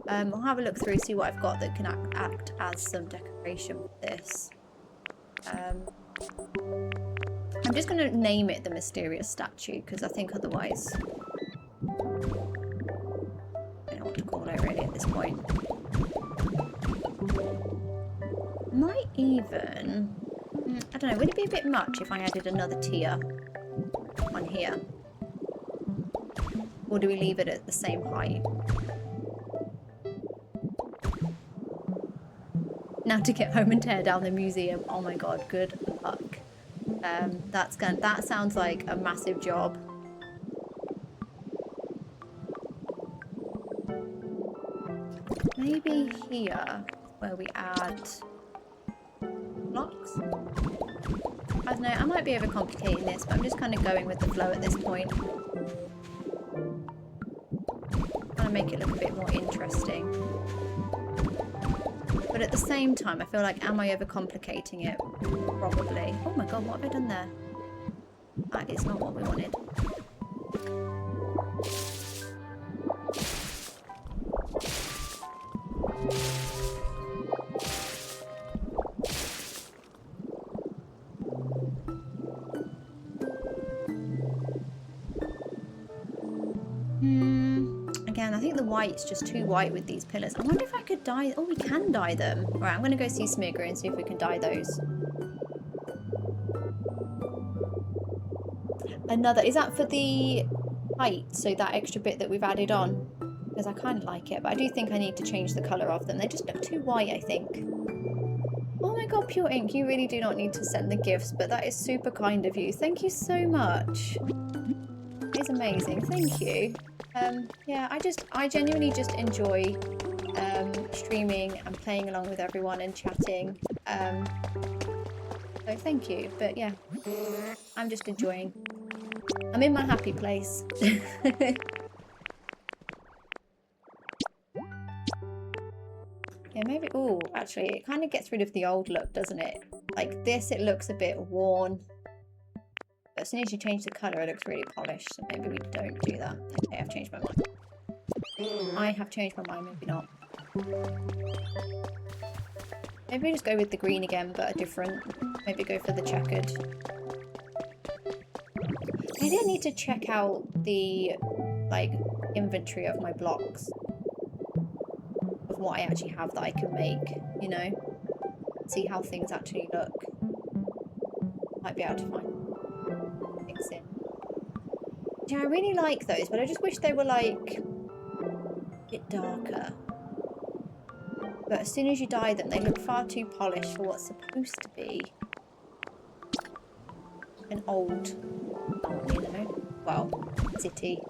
I'll have a look through, see what I've got that can act as some decoration with this. I'm just going to name it the mysterious statue because I think otherwise I don't know what to call it really at this point. might even... I don't know, would it be a bit much if I added another tier on here? Or do we leave it at the same height? Now to get home and tear down the museum. Oh my god, good luck. That sounds like a massive job. Maybe here, where we add blocks? I don't know, I might be overcomplicating this, but I'm just kind of going with the flow at this point. Trying to make it look a bit more interesting. But at the same time, I feel like, am I overcomplicating it? Probably. Oh my god, what have I done there? That is not what we wanted. Again, I think the white's just too white with these pillars. I wonder if I could dye... Oh, we can dye them. Right, I'm going to go see Smigger and see if we can dye those. Another... Is that for the height? So that extra bit that we've added on? Because I kind of like it, but I do think I need to change the colour of them. They just look too white, I think. Oh my god, Pure Ink, you really do not need to send the gifts, but that is super kind of you. Thank you so much. It's amazing. Thank you. Yeah, I genuinely just enjoy streaming and playing along with everyone and chatting. So thank you. But yeah, I'm just enjoying. I'm in my happy place. Yeah, maybe... Oh, actually, it kind of gets rid of the old look, doesn't it? Like this, it looks a bit worn. But as soon as you change the colour, it looks really polished. So maybe we don't do that. Okay, I've changed my mind. I have changed my mind, maybe not. Maybe we just go with the green again, but a different... Maybe go for the checkered. Maybe I need to check out the, like, inventory of my blocks. Of what I actually have that I can make, you know? See how things actually look. Might be able to find things in. Yeah, I really like those, but I just wish they were, like, a bit darker. But as soon as you dye them, they look far too polished for what's supposed to be an old, you know, well, city.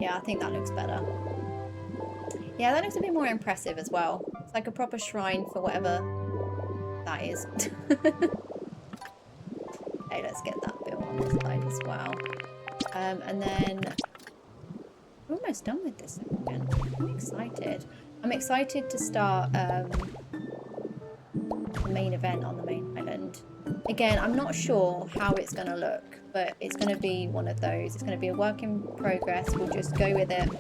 Yeah, I think that looks better. Yeah, that looks a bit more impressive as well. It's like a proper shrine for whatever that is. Okay, let's get that bit on this side as well. And then we're almost done with this again. I'm excited. I'm excited to start the main event on the main island. Again, I'm not sure how it's going to look, but it's going to be one of those. It's going to be a work in progress. We'll just go with it.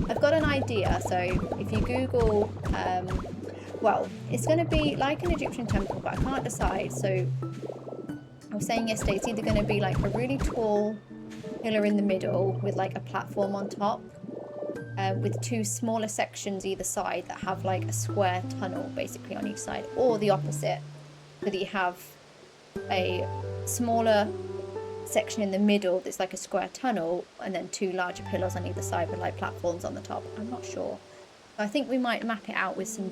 I've got an idea. So if you Google, well, it's going to be like an Egyptian temple, but I can't decide. So I was saying yesterday, it's either going to be like a really tall pillar in the middle with like a platform on top, with two smaller sections either side that have like a square tunnel basically on each side, or the opposite, so that you have a smaller section in the middle that's like a square tunnel, and then two larger pillars on either side with like platforms on the top. I'm not sure. So I think we might map it out with some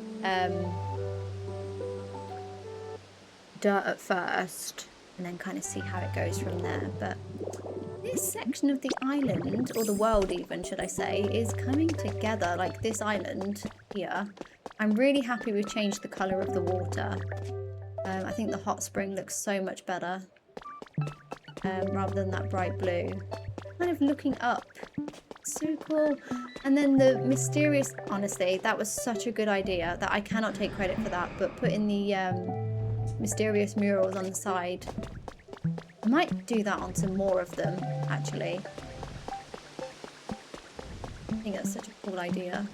dirt at first, and then kind of see how it goes from there. But this section of the island, or the world even, should I say, is coming together. Like this island here, I'm really happy we've changed the colour of the water. I think the hot spring looks so much better, rather than that bright blue. Kind of looking up. So cool. And then the mysterious, honestly, that was such a good idea that I cannot take credit for that, but putting the mysterious murals on the side. I might do that on some more of them, actually. I think that's such a cool idea.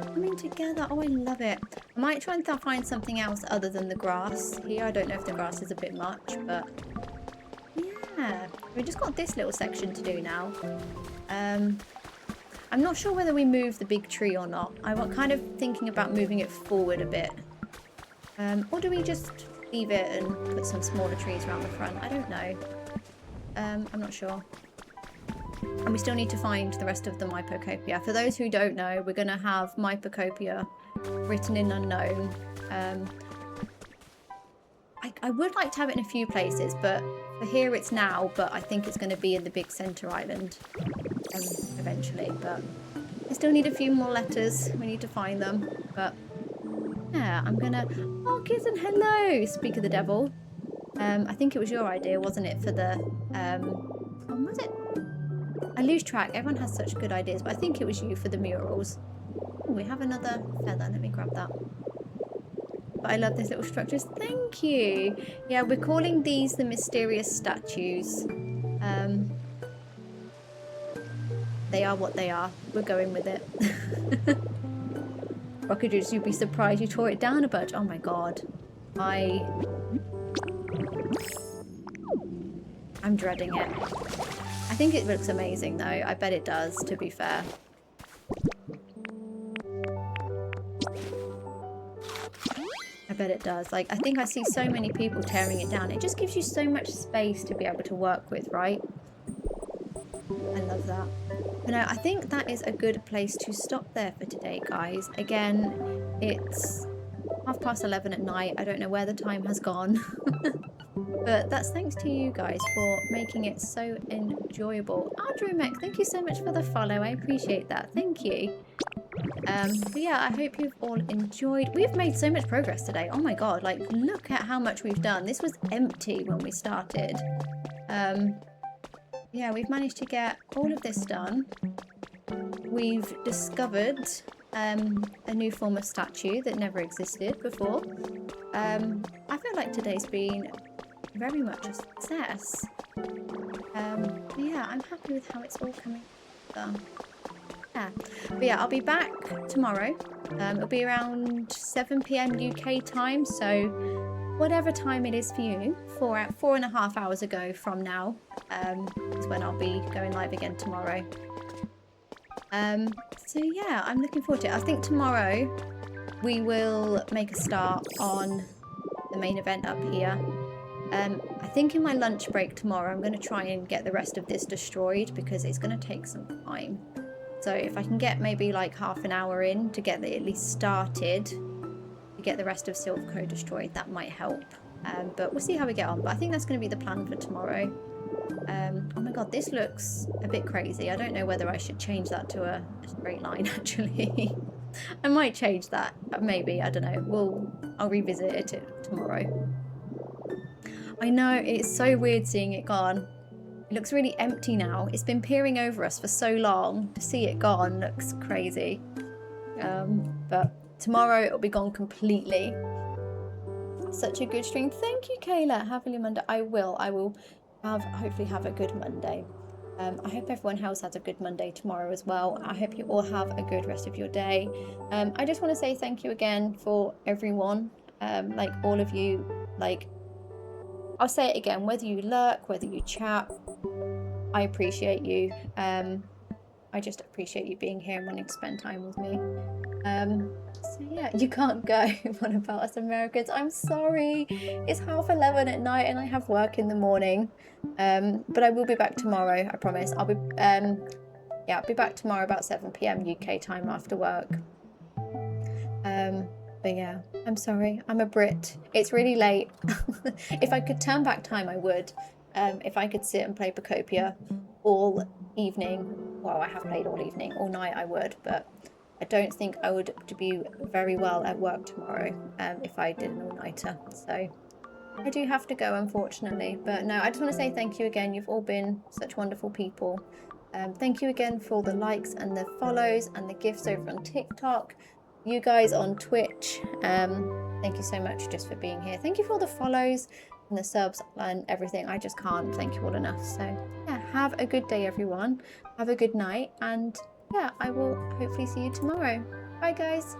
Coming together. Oh, I love it. I might try and find something else other than the grass here. I don't know if the grass is a bit much, but yeah. We've just got this little section to do now. I'm not sure whether we move the big tree or not. I was kind of thinking about moving it forward a bit. Or do we just leave it and put some smaller trees around the front? I don't know. I'm not sure. And we still need to find the rest of the Pokopia. For those who don't know, we're going to have Pokopia written in unknown. I would like to have it in a few places, but for here it's now, but I think it's going to be in the big centre island eventually. But I still need a few more letters. We need to find them. But yeah, I'm going to... Oh, kids, and hello! Speak of the devil. I think it was your idea, wasn't it, for the... When was it? I lose track. Everyone has such good ideas, but I think it was you for the murals. Oh, we have another feather. Let me grab that. But I love these little structures. Thank you. Yeah, we're calling these the mysterious statues. They are what they are. We're going with it. Rocket Juice, you'd be surprised you tore it down a bunch. Oh my god. I'm dreading it. I think it looks amazing though. I bet it does, to be fair. I bet it does. Like, I think I see so many people tearing it down. It just gives you so much space to be able to work with, right? I love that. But no, I think that is a good place to stop there for today, guys. Again, it's 11:30 at night. I don't know where the time has gone. But that's thanks to you guys for making it so enjoyable. Andrew Mech, thank you so much for the follow. I appreciate that. Thank you. But yeah, I hope you've all enjoyed. We've made so much progress today. Oh my god, like look at how much we've done. This was empty when we started. Yeah, we've managed to get all of this done. We've discovered a new form of statue that never existed before. I feel like today's been very much a success. But yeah, I'm happy with how it's all coming together. Yeah, but yeah, I'll be back tomorrow. It'll be around 7 PM UK time, so whatever time it is for you, 4.5 hours ago from now, is when I'll be going live again tomorrow. So yeah, I'm looking forward to it. I think tomorrow we will make a start on the main event up here. I think in my lunch break tomorrow, I'm going to try and get the rest of this destroyed because it's going to take some time. So if I can get maybe like half an hour in to get it at least started, to get the rest of Silver Code destroyed, that might help. But we'll see how we get on. But I think that's going to be the plan for tomorrow. Oh my god, this looks a bit crazy. I don't know whether I should change that to a straight line, actually. I might change that, maybe. I don't know. I'll revisit it tomorrow. I know, it's so weird seeing it gone. It looks really empty now. It's been peering over us for so long. To see it gone looks crazy. But tomorrow it'll be gone completely. Such a good stream. Thank you, Kayla. Have a good Monday. I will hopefully have a good Monday. I hope everyone else has a good Monday tomorrow as well. I hope you all have a good rest of your day. I just want to say thank you again for everyone. Like all of you, like, I'll say it again, whether you lurk, whether you chat, I appreciate you. I just appreciate you being here and wanting to spend time with me. So yeah, you can't go. What about us Americans? I'm sorry. It's 11:30 at night and I have work in the morning. But I will be back tomorrow, I promise. I'll be back tomorrow about 7 PM UK time after work. But yeah, I'm sorry. I'm a Brit. It's really late. If I could turn back time, I would. If I could sit and play Pokopia all evening, well, I have played all evening, all night I would, but I don't think I would do very well at work tomorrow if I did an all-nighter. So I do have to go, unfortunately. But no, I just want to say thank you again. You've all been such wonderful people. Thank you again for all the likes and the follows and the gifts over on TikTok. You guys on Twitch, thank you so much just for being here. Thank you for all the follows and the subs and everything. I just can't thank you all enough. So yeah, have a good day, everyone. Have a good night. And yeah, I will hopefully see you tomorrow. Bye, guys.